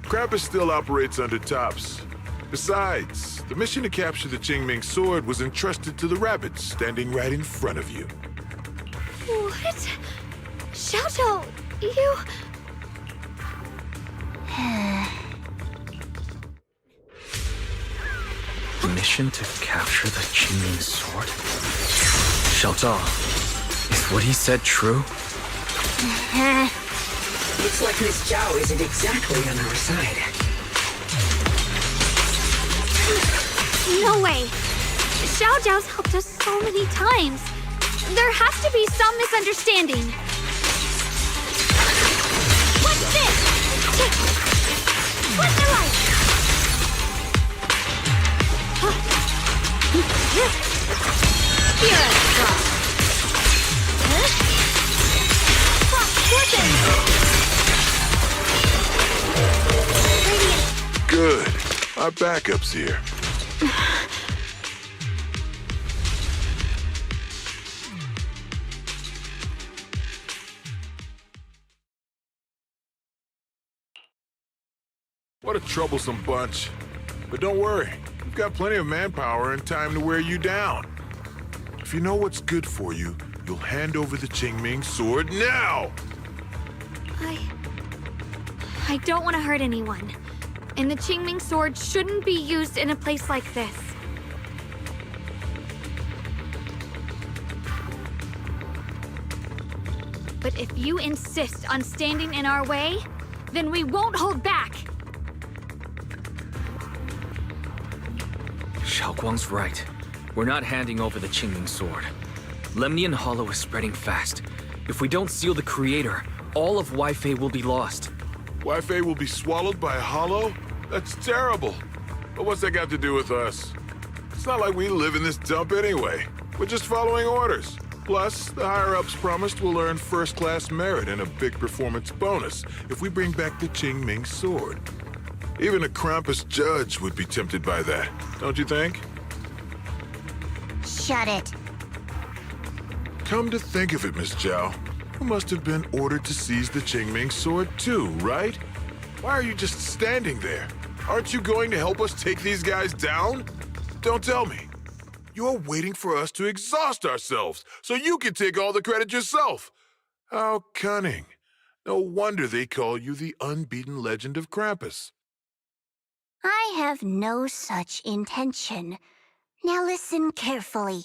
Krampus still operates under Tops. Besides, the mission to capture the Qingming sword was entrusted to the rabbits standing right in front of you. What? Xiaojiao, you... Mission to capture the Qingming sword? Xiaojiao, is what he said true? Looks like Miss Zhao isn't exactly on our side. No way. Xiao Zhao's helped us so many times. There has to be some misunderstanding. What's this? What's the light? Here I come. Good. Our backup's here. What a troublesome bunch. But don't worry, we've got plenty of manpower and time to wear you down. If you know what's good for you, you'll hand over the Qingming sword now! I don't want to hurt anyone. And the Qingming sword shouldn't be used in a place like this. But if you insist on standing in our way, then we won't hold back. Xiao Guang's right. We're not handing over the Qingming sword. Lemnian Hollow is spreading fast. If we don't seal the creator, all of Weifei will be lost. Weifei will be swallowed by a hollow? That's terrible. But what's that got to do with us? It's not like we live in this dump anyway. We're just following orders. Plus, the higher-ups promised we'll earn first-class merit and a big performance bonus if we bring back the Qingming sword. Even a Krampus judge would be tempted by that, don't you think? Shut it. Come to think of it, Miss Zhao, you must have been ordered to seize the Qingming sword too, right? Why are you just standing there? Aren't you going to help us take these guys down? Don't tell me. You're waiting for us to exhaust ourselves so you can take all the credit yourself. How cunning. No wonder they call you the unbeaten legend of Krampus. I have no such intention. Now listen carefully.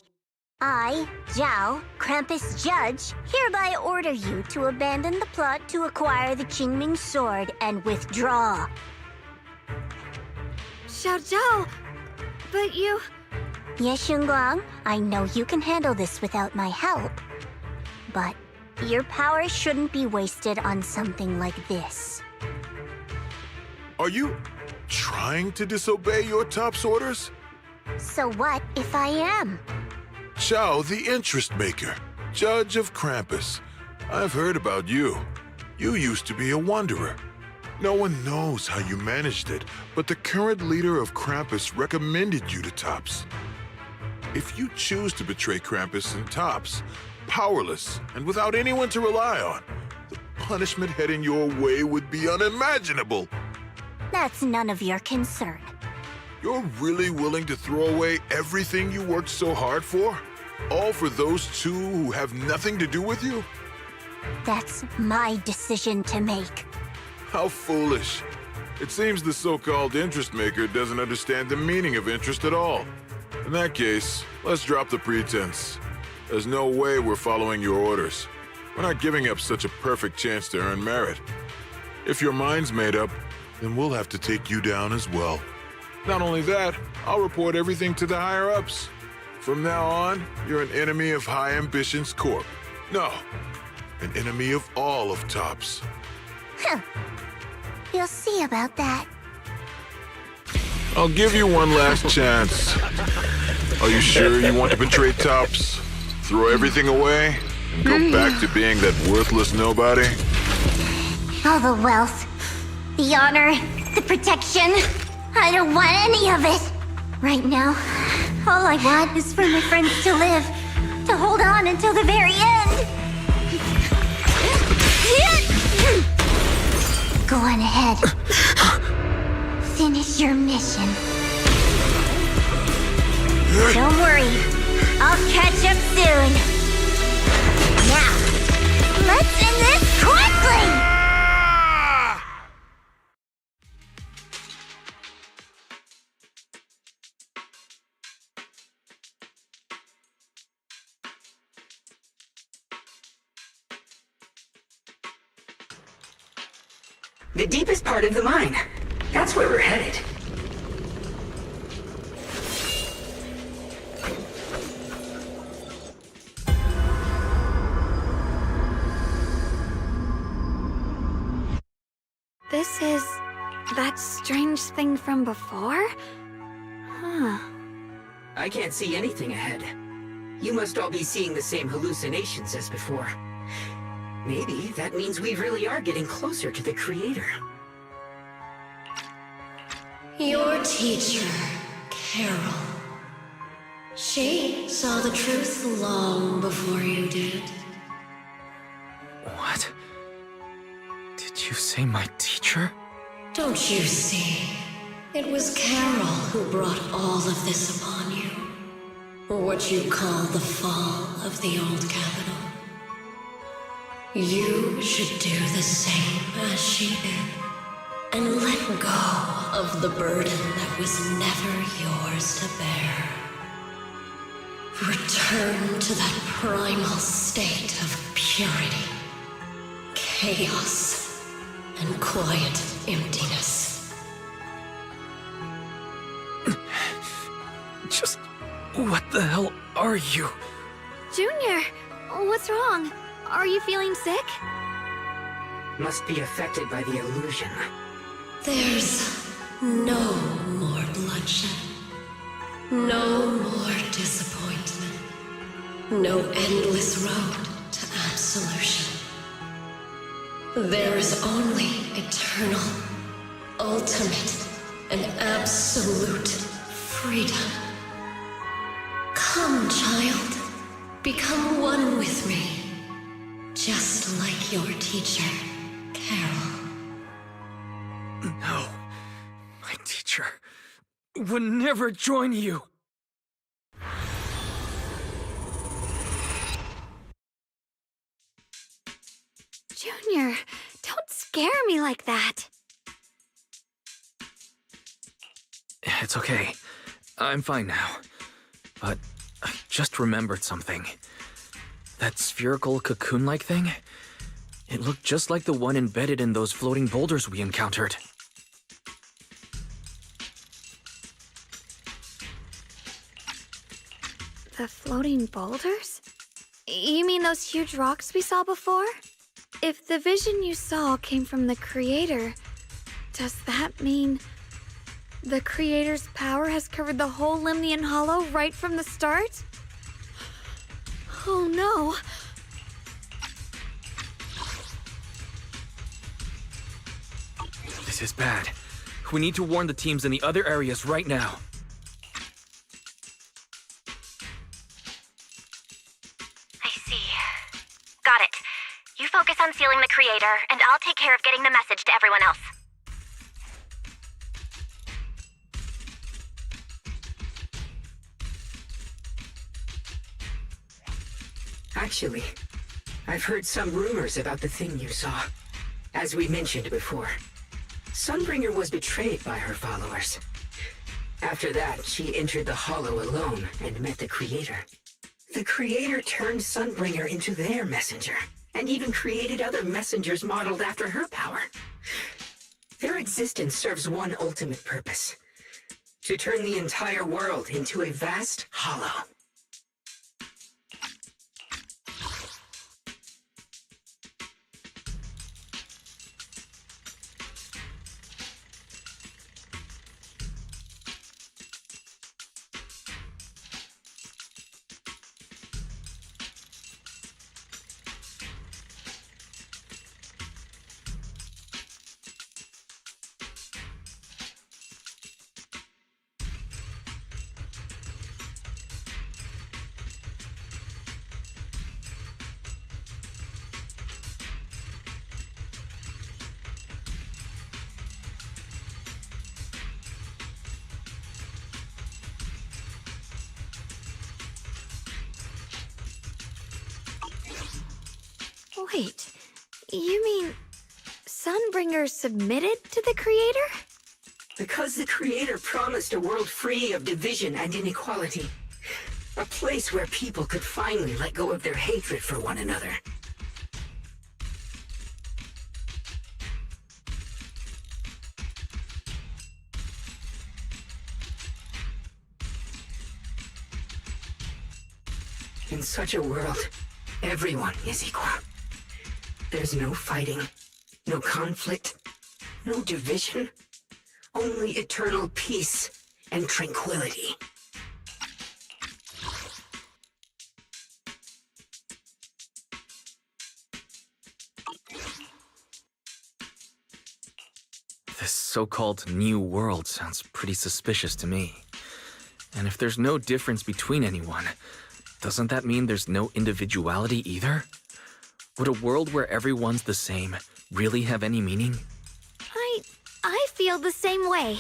I, Zhao, Krampus Judge, hereby order you to abandon the plot to acquire the Qingming sword and withdraw. Xiao Zhao, but you... Ye Shunguang, I know you can handle this without my help. But your power shouldn't be wasted on something like this. Are you trying to disobey your top's orders? So what if I am? Zhao, the interest maker, judge of Krampus. I've heard about you. You used to be a wanderer. No one knows how you managed it, but the current leader of Krampus recommended you to Tops. If you choose to betray Krampus and Tops, powerless and without anyone to rely on, the punishment heading your way would be unimaginable. That's none of your concern. You're really willing to throw away everything you worked so hard for? All for those two who have nothing to do with you? That's my decision to make. How foolish. It seems the so-called interest maker doesn't understand the meaning of interest at all. In that case, let's drop the pretense. There's no way we're following your orders. We're not giving up such a perfect chance to earn merit. If your mind's made up, then we'll have to take you down as well. Not only that, I'll report everything to the higher-ups. From now on, you're an enemy of High Ambitions Corp. No, an enemy of all of Tops. Huh. You'll see about that. I'll give you one last chance. Are you sure you want to betray Tops? Throw everything away and go back to being that worthless nobody? All the wealth, the honor, the protection. I don't want any of it. Right now, all I want is for my friends to live, to hold on until the very end. Go on ahead. Finish your mission. Don't worry, I'll catch up soon. Now, let's end this quickly! The deepest part of the mine. That's where we're headed. this is that strange thing from before? Huh. I can't see anything ahead. You must all be seeing the same hallucinations as before. Maybe that means we really are getting closer to the Creator. Your teacher, Carol. She saw the truth long before you did. What? Did you say my teacher? Don't you see? It was Carol who brought all of this upon you. What you call the fall of the old capital. You should do the same as she did. And let go of the burden that was never yours to bear. Return to that primal state of purity, chaos, and quiet emptiness. Just what the hell are you? Junior, what's wrong? Are you feeling sick? Must be affected by the illusion. There's no more bloodshed. No more disappointment. No endless road to absolution. There is only eternal, ultimate, and absolute freedom. Come, child. Become one with me. Just like your teacher, Carol. No. My teacher would never join you. Junior, don't scare me like that. It's okay. I'm fine now. But I just remembered something. That spherical cocoon-like thing? It looked just like the one embedded in those floating boulders we encountered. The floating boulders? You mean those huge rocks we saw before? If the vision you saw came from the Creator, does that mean the Creator's power has covered the whole Limnian Hollow right from the start? Oh no! This is bad. We need to warn the teams in the other areas right now. I see. Got it. You focus on sealing the Creator, and I'll take care of getting the message to everyone else. Actually, I've heard some rumors about the thing you saw. As we mentioned before, Sunbringer was betrayed by her followers. After that, she entered the Hollow alone and met the Creator. The Creator turned Sunbringer into their messenger, and even created other messengers modeled after her power. Their existence serves one ultimate purpose: to turn the entire world into a vast hollow. Wait, you mean Sunbringer submitted to the Creator? Because the Creator promised a world free of division and inequality. A place where people could finally let go of their hatred for one another. In such a world, everyone is equal. There's no fighting, no conflict, No division. Only eternal peace and tranquility. This so-called new world sounds pretty suspicious to me. And if there's no difference between anyone, doesn't that mean there's no individuality either? Would a world where everyone's the same really have any meaning? I feel the same way.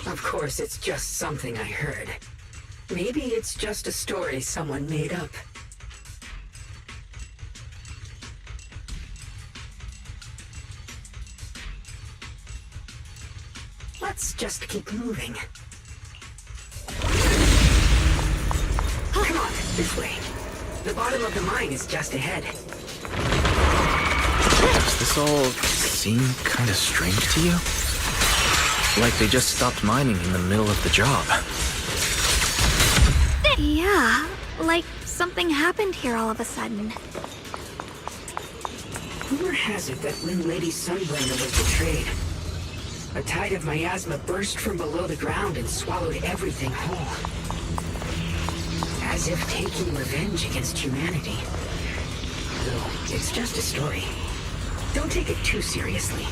Of course, it's just something I heard. Maybe it's just a story someone made up. Let's just keep moving. Come on, this way. The bottom of the mine is just ahead. Does this all seem kind of strange to you? Like they just stopped mining in the middle of the job. Yeah, like something happened here all of a sudden. Rumor has it that when Lady Sunbringer was betrayed, a tide of miasma burst from below the ground and swallowed everything whole. As if taking revenge against humanity. Though, it's just a story. Don't take it too seriously.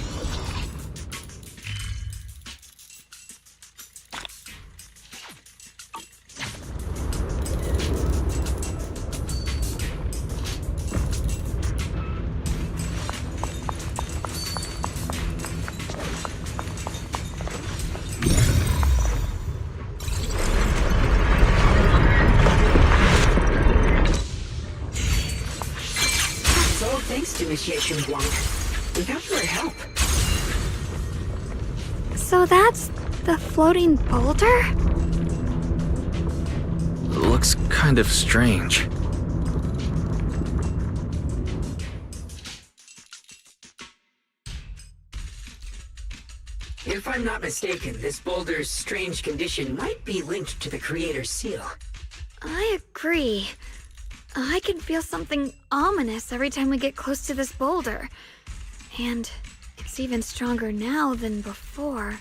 Without your help. So that's the floating boulder? Looks kind of strange. If I'm not mistaken, this boulder's strange condition might be linked to the Creator's seal. I agree. I can feel something ominous every time we get close to this boulder. And it's even stronger now than before.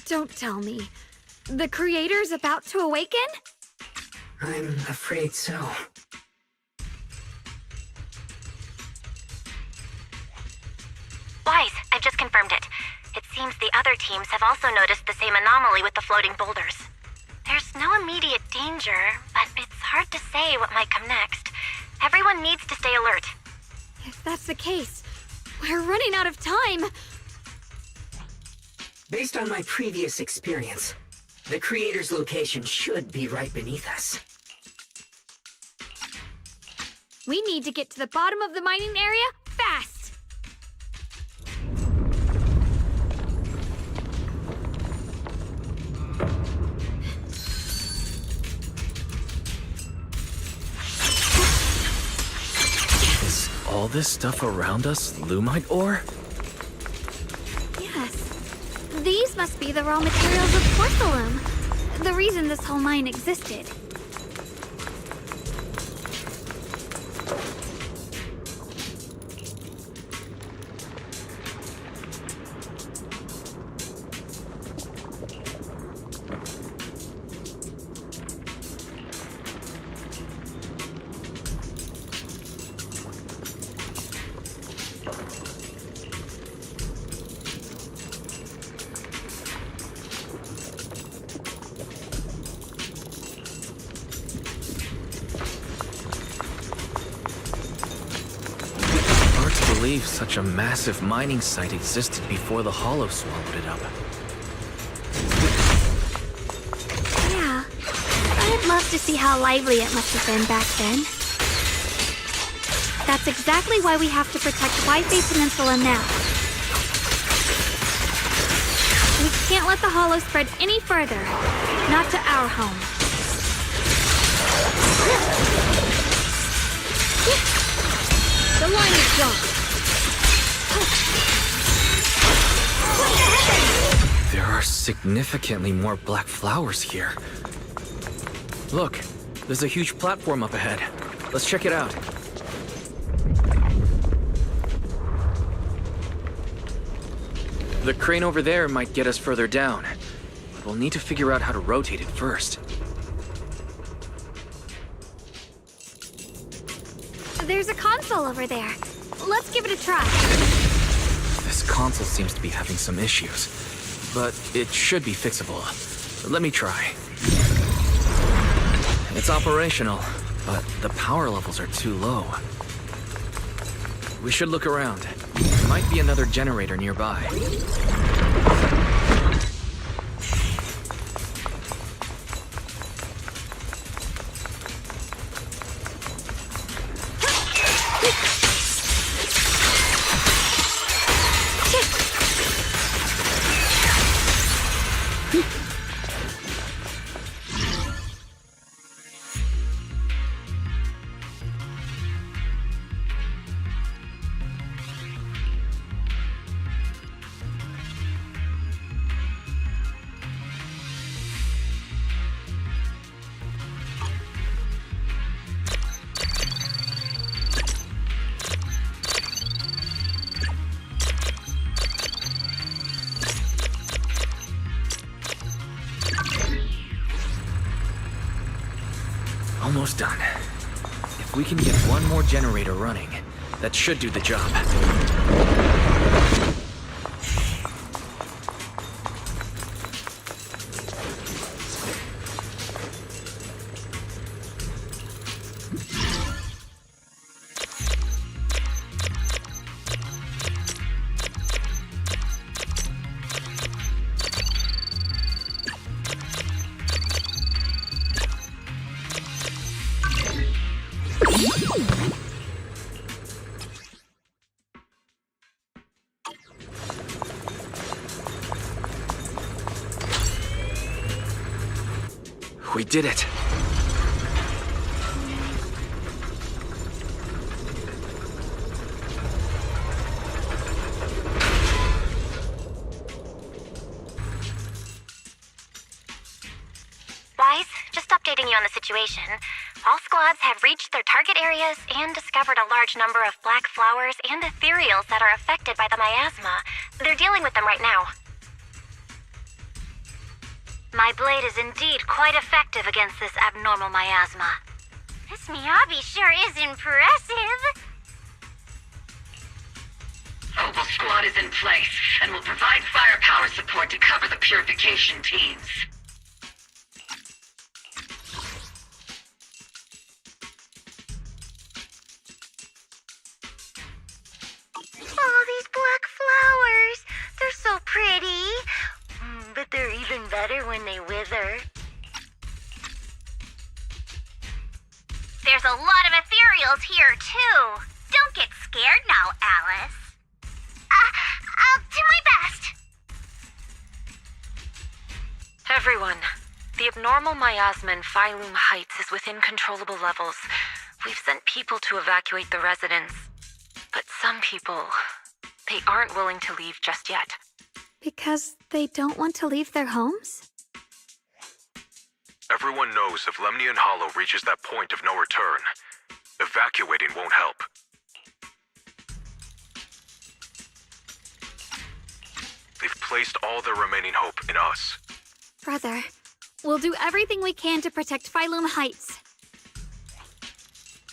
Don't tell me. The Creator's about to awaken? I'm afraid so. Wise, I've just confirmed it. It seems the other teams have also noticed the same anomaly with the floating boulders. There's no immediate danger, but it's hard to say what might come next. Everyone needs to stay alert. If that's the case, we're running out of time. Based on my previous experience, the creator's location should be right beneath us. We need to get to the bottom of the mining area fast. Is all this stuff around us Lumite ore? Yes. These must be the raw materials of porcelain. The reason this whole mine existed. Such a massive mining site existed before the Hollow swallowed it up. Yeah. I'd love to see how lively it must have been back then. That's exactly why we have to protect Wi-Fi Peninsula now. We can't let the Hollow spread any further. Not to our home. The line is gone. There are significantly more black flowers here. Look, there's a huge platform up ahead. Let's check it out. The crane over there might get us further down. We'll need to figure out how to rotate it first. There's a console over there. Let's give it a try. This console seems to be having some issues, but it should be fixable. Let me try. It's operational, but the power levels are too low. We should look around. There might be another generator nearby. Almost done. If we can get one more generator running, that should do the job. We did it! Wise, just updating you on the situation. All squads have reached their target areas and discovered a large number of black flowers and ethereals that are affected by the miasma. They're dealing with them right now. My blade is indeed quite effective against this abnormal miasma. This Miyabi sure is impressive. Opal Squad is in place and will provide firepower support to cover the purification teams. Oh, these black flowers. They're so pretty. But they're even better when they wither. There's a lot of ethereals here, too. Don't get scared now, Alice. I'll do my best. Everyone, the abnormal miasma in Phylum Heights is within controllable levels. We've sent people to evacuate the residents. But some people, they aren't willing to leave just yet. Because they don't want to leave their homes? Everyone knows if Lemnian Hollow reaches that point of no return, evacuating won't help. They've placed all their remaining hope in us. Brother, we'll do everything we can to protect Phylum Heights.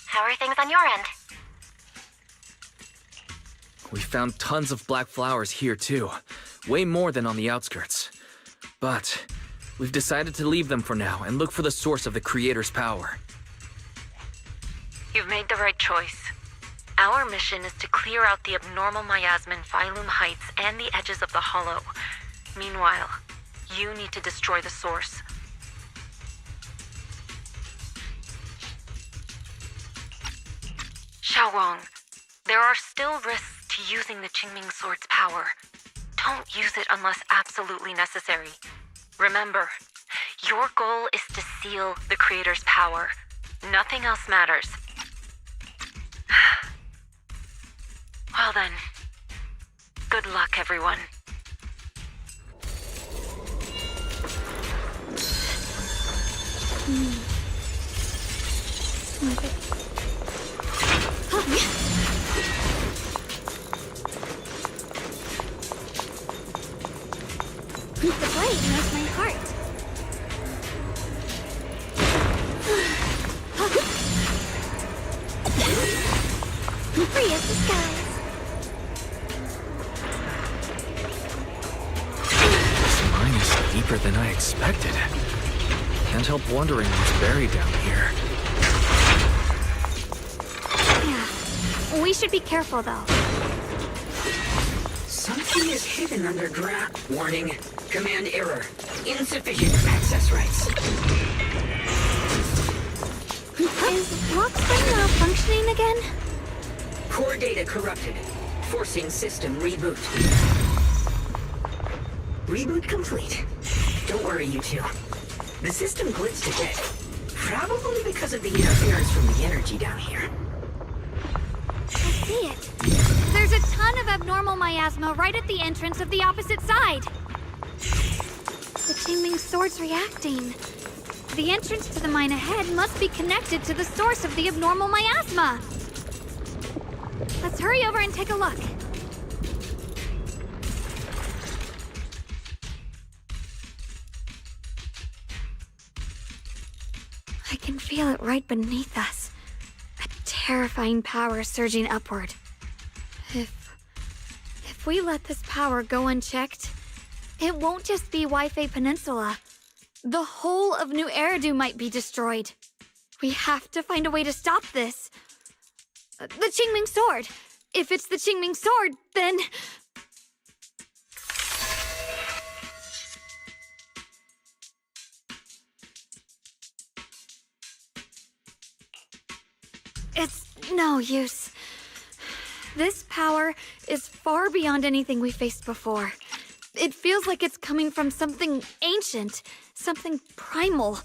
How are things on your end? We found tons of black flowers here too. Way more than on the outskirts. But we've decided to leave them for now and look for the source of the Creator's power. You've made the right choice. Our mission is to clear out the abnormal miasma in Phylum Heights and the edges of the Hollow. Meanwhile, you need to destroy the source. Xiaowang, there are still risks to using the Qingming Sword's power. Don't use it unless absolutely necessary. Remember, your goal is to seal the Creator's power. Nothing else matters. Well then, good luck, everyone. The blade knows my heart. Free as the skies. This mine is deeper than I expected. Can't help wondering what's buried down here. Yeah, we should be careful though. Something is hidden underground. Warning. Command error. Insufficient access rights. Is lock screen malfunctioning again? Core data corrupted. Forcing system reboot. Reboot complete. Don't worry, you two. The system glitched a bit. Probably because of the interference from the energy down here. I see it. There's a ton of abnormal miasma right at the entrance of the opposite side. The Qingming Sword's reacting. The entrance to the mine ahead must be connected to the source of the abnormal miasma. Let's hurry over and take a look. I can feel it right beneath us. A terrifying power surging upward. If we let this power go unchecked, it won't just be Waifei Peninsula. The whole of New Eridu might be destroyed. We have to find a way to stop this. The Qingming Sword. If it's the Qingming Sword, then... It's no use. This power is far beyond anything we faced before. It feels like it's coming from something ancient, something primal.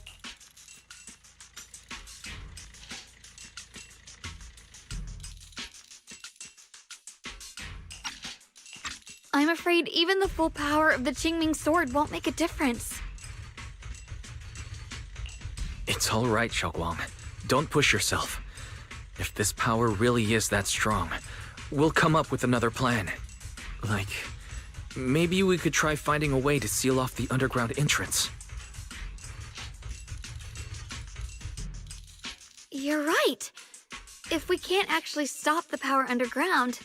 I'm afraid even the full power of the Qingming Sword won't make a difference. It's all right, Xiaoguang. Don't push yourself. If this power really is that strong, we'll come up with another plan. Like, maybe we could try finding a way to seal off the underground entrance. You're right. If we can't actually stop the power underground,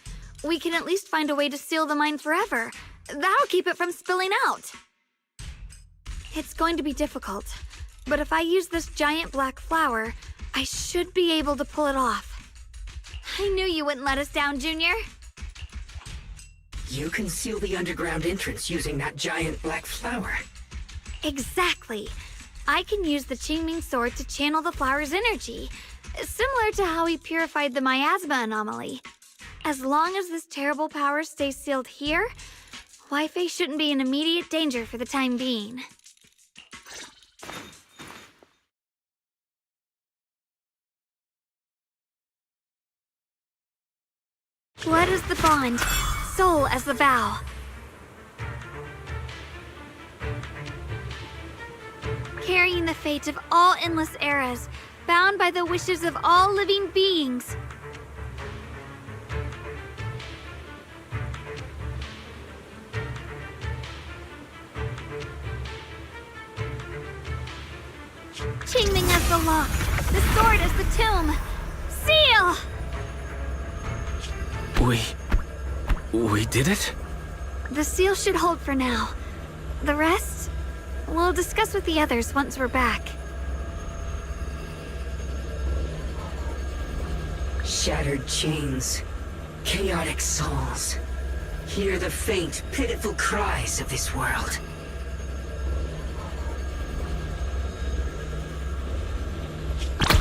we can at least find a way to seal the mine forever. That'll keep it from spilling out. It's going to be difficult, but if I use this giant black flower, I should be able to pull it off. I knew you wouldn't let us down, Junior. You can seal the underground entrance using that giant black flower. Exactly. I can use the Qingming sword to channel the flower's energy, similar to how he purified the miasma anomaly. As long as this terrible power stays sealed here, Wi-Fi shouldn't be in immediate danger for the time being. Blood is the bond, soul as the vow. Carrying the fate of all endless eras, bound by the wishes of all living beings. Qingming as the lock, the sword as the tomb. Seal! We did it? The seal should hold for now. The rest, we'll discuss with the others once we're back. Shattered chains, chaotic souls. Hear the faint, pitiful cries of this world.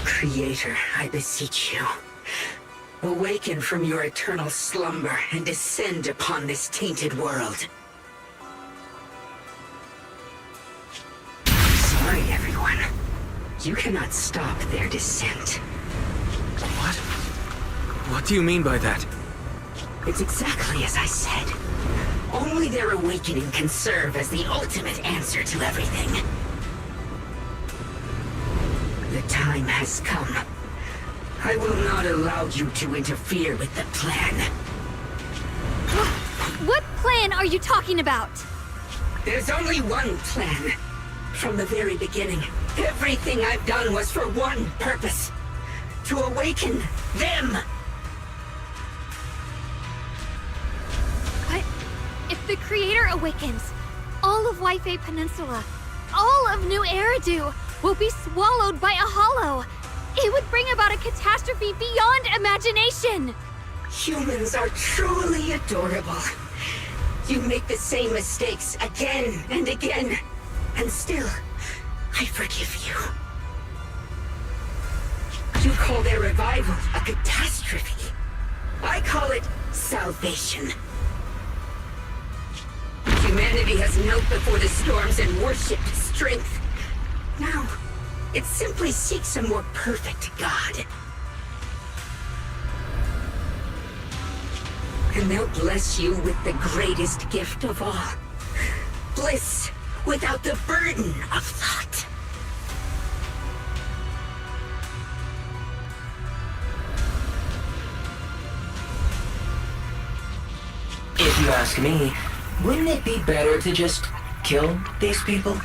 Creator, I beseech you. Awaken from your eternal slumber and descend upon this tainted world. Sorry, everyone. You cannot stop their descent. What? What do you mean by that? It's exactly as I said. Only their awakening can serve as the ultimate answer to everything. The time has come. I will not allow you to interfere with the plan. What plan are you talking about? There's only one plan. From the very beginning, everything I've done was for one purpose. To awaken them! But if the Creator awakens, all of Wi-Fi Peninsula, all of New Eridu will be swallowed by a hollow. It would bring about a catastrophe beyond imagination! Humans are truly adorable. You make the same mistakes again and again, and still, I forgive you. You call their revival a catastrophe. I call it salvation. Humanity has knelt before the storms and worshipped strength. Now, it simply seeks a more perfect God. And they'll bless you with the greatest gift of all. Bliss without the burden of thought. If you ask me, wouldn't it be better to just kill these people?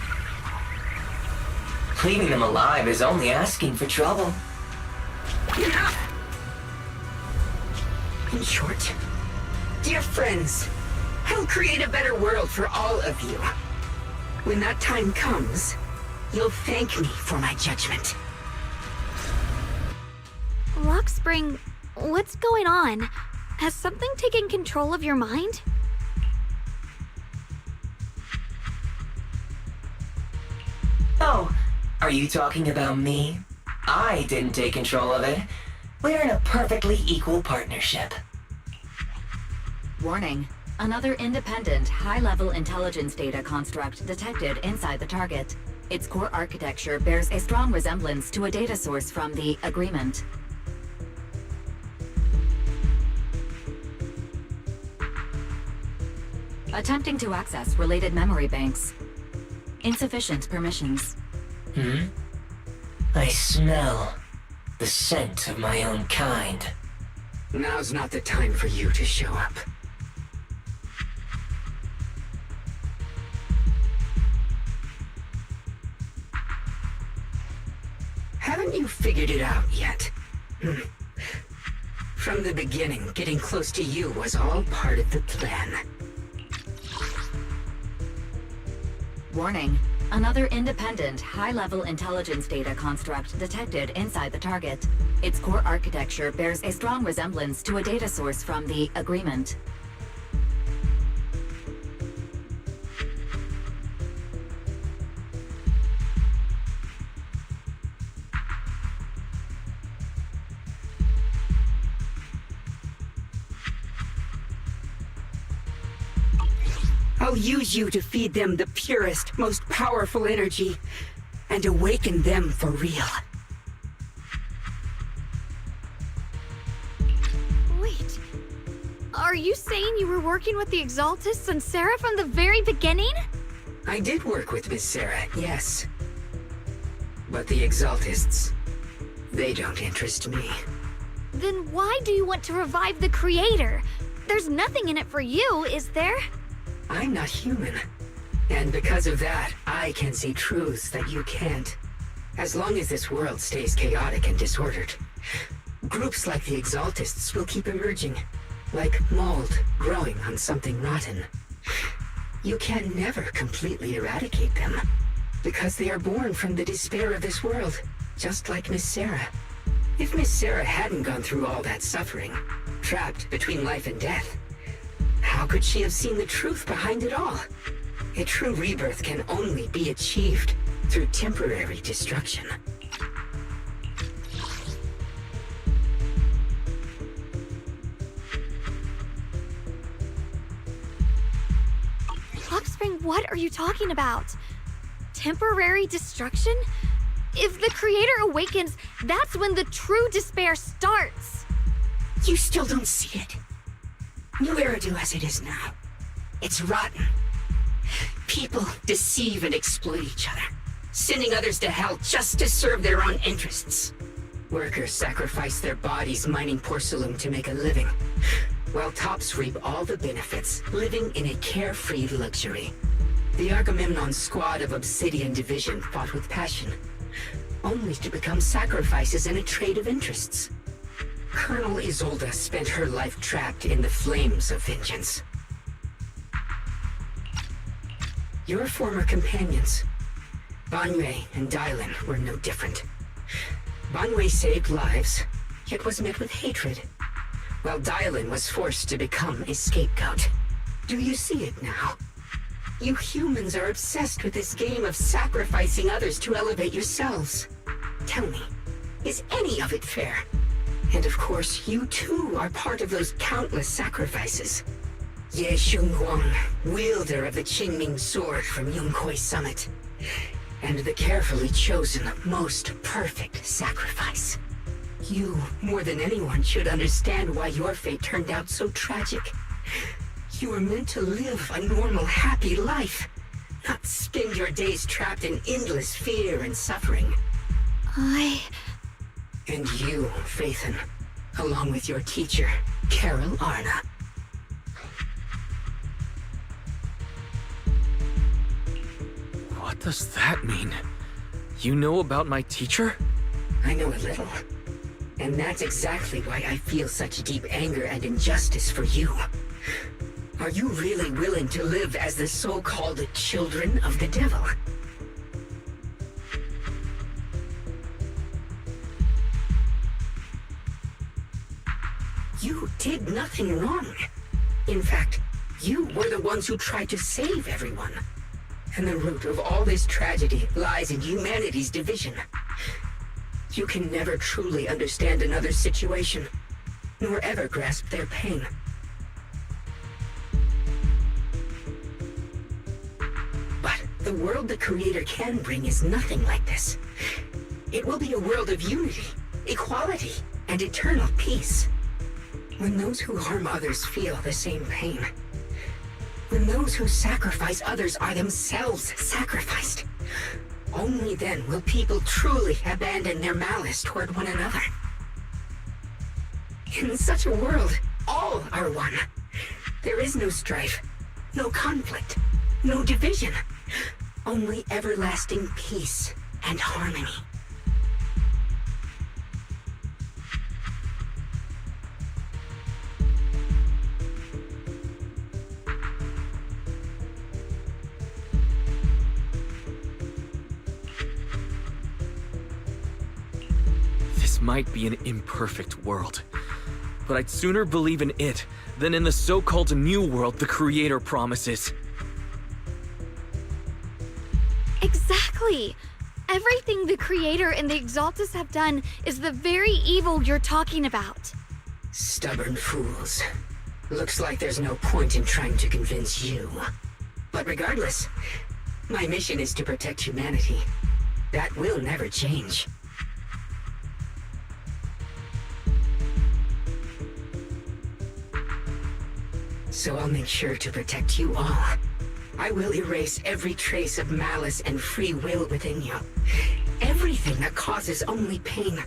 Leaving them alive is only asking for trouble. In short, dear friends, I'll create a better world for all of you. When that time comes, you'll thank me for my judgment. Rockspring, what's going on? Has something taken control of your mind? Oh, are you talking about me? I didn't take control of it. We're in a perfectly equal partnership. Warning. Another independent, high-level intelligence data construct detected inside the target. Its core architecture bears a strong resemblance to a data source from the Agreement. Attempting to access related memory banks. Insufficient permissions. I smell the scent of my own kind. Now's not the time for you to show up. Haven't you figured it out yet. From the beginning, getting close to you was all part of the plan. Warning. Another independent, high-level intelligence data construct detected inside the target. Its core architecture bears a strong resemblance to a data source from the Agreement. I'll use you to feed them the purest, most powerful energy, and awaken them for real. Wait. Are you saying you were working with the Exaltists and Sarah from the very beginning? I did work with Miss Sarah, yes. But the Exaltists, they don't interest me. Then why do you want to revive the Creator? There's nothing in it for you, is there? I'm not human. And because of that, I can see truths that you can't. As long as this world stays chaotic and disordered, groups like the Exaltists will keep emerging, like mold growing on something rotten. You can never completely eradicate them, because they are born from the despair of this world, just like Miss Sarah. If Miss Sarah hadn't gone through all that suffering, trapped between life and death, how could she have seen the truth behind it all? A true rebirth can only be achieved through temporary destruction. Hawkspring, what are you talking about? Temporary destruction? If the Creator awakens, that's when the true despair starts. You still don't see it. New Eridu as it is now. It's rotten. People deceive and exploit each other, sending others to hell just to serve their own interests. Workers sacrifice their bodies mining porcelain to make a living, while tops reap all the benefits, living in a carefree luxury. The Agamemnon squad of Obsidian Division fought with passion, only to become sacrifices in a trade of interests. Colonel Isolde spent her life trapped in the flames of vengeance. Your former companions, Banwei and Dylan, were no different. Banwei saved lives, yet was met with hatred, while Dylan was forced to become a scapegoat. Do you see it now? You humans are obsessed with this game of sacrificing others to elevate yourselves. Tell me, is any of it fair? And of course, you too are part of those countless sacrifices. Ye Xunguang, wielder of the Qingming sword from Yunkuei Summit, and the carefully chosen, most perfect sacrifice. You, more than anyone, should understand why your fate turned out so tragic. You were meant to live a normal, happy life, not spend your days trapped in endless fear and suffering. And you, Phaethon, along with your teacher, Carol Arna. What does that mean? You know about my teacher? I know a little. And that's exactly why I feel such deep anger and injustice for you. Are you really willing to live as the so-called children of the devil? You did nothing wrong. In fact, you were the ones who tried to save everyone. And the root of all this tragedy lies in humanity's division. You can never truly understand another's situation, nor ever grasp their pain. But the world the Creator can bring is nothing like this. It will be a world of unity, equality, and eternal peace. When those who harm others feel the same pain. When those who sacrifice others are themselves sacrificed. Only then will people truly abandon their malice toward one another. In such a world, all are one. There is no strife, no conflict, no division. Only everlasting peace and harmony. might be an imperfect world, but I'd sooner believe in it than in the so-called new world the Creator promises. Exactly! Everything the Creator and the Exaltus have done is the very evil you're talking about. Stubborn fools. Looks like there's no point in trying to convince you. But regardless, my mission is to protect humanity. That will never change. So I'll make sure to protect you all. I will erase every trace of malice and free will within you. Everything that causes only pain.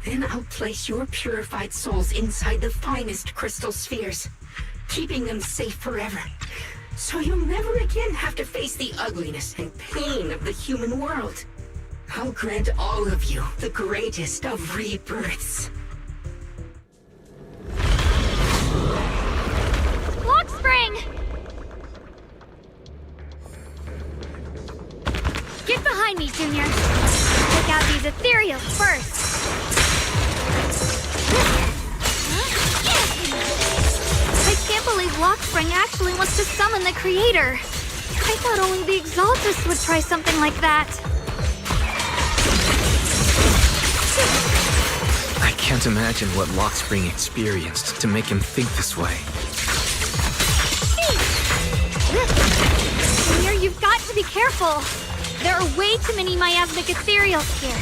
Then I'll place your purified souls inside the finest crystal spheres, keeping them safe forever. So you'll never again have to face the ugliness and pain of the human world. I'll grant all of you the greatest of rebirths. string! Get behind me, Junior. Take out these ethereals first. I can't believe Lockspring actually wants to summon the creator. I thought only the Exaltus would try something like that. I can't imagine what Lockspring experienced to make him think this way. Junior, you've got to be careful. There are way too many miasmic ethereals here.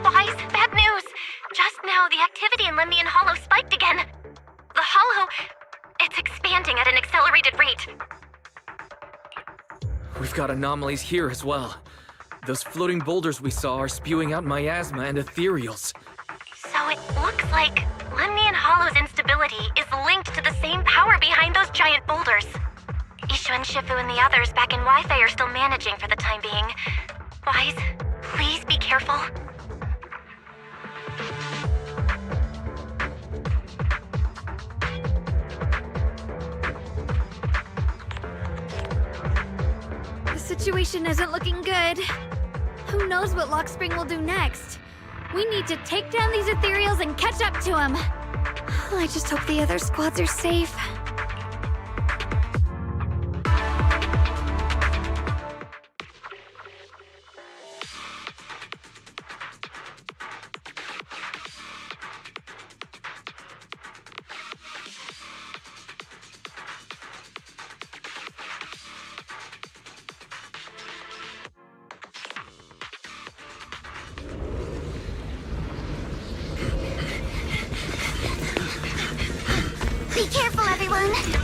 Wise, bad news. Just now, the activity in Lemnian Hollow spiked again. The Hollow, it's expanding at an accelerated rate. We've got anomalies here as well. Those floating boulders we saw are spewing out miasma and ethereals. So it looks like Lemnian Hollow's instability is linked to the same power behind those giant boulders. Ishu and Shifu and the others back in Wi-Fi are still managing for the time being. Wise, please be careful. The situation isn't looking good. Who knows what Lockspring will do next? We need to take down these ethereals and catch up to him. I just hope the other squads are safe. Be careful, everyone.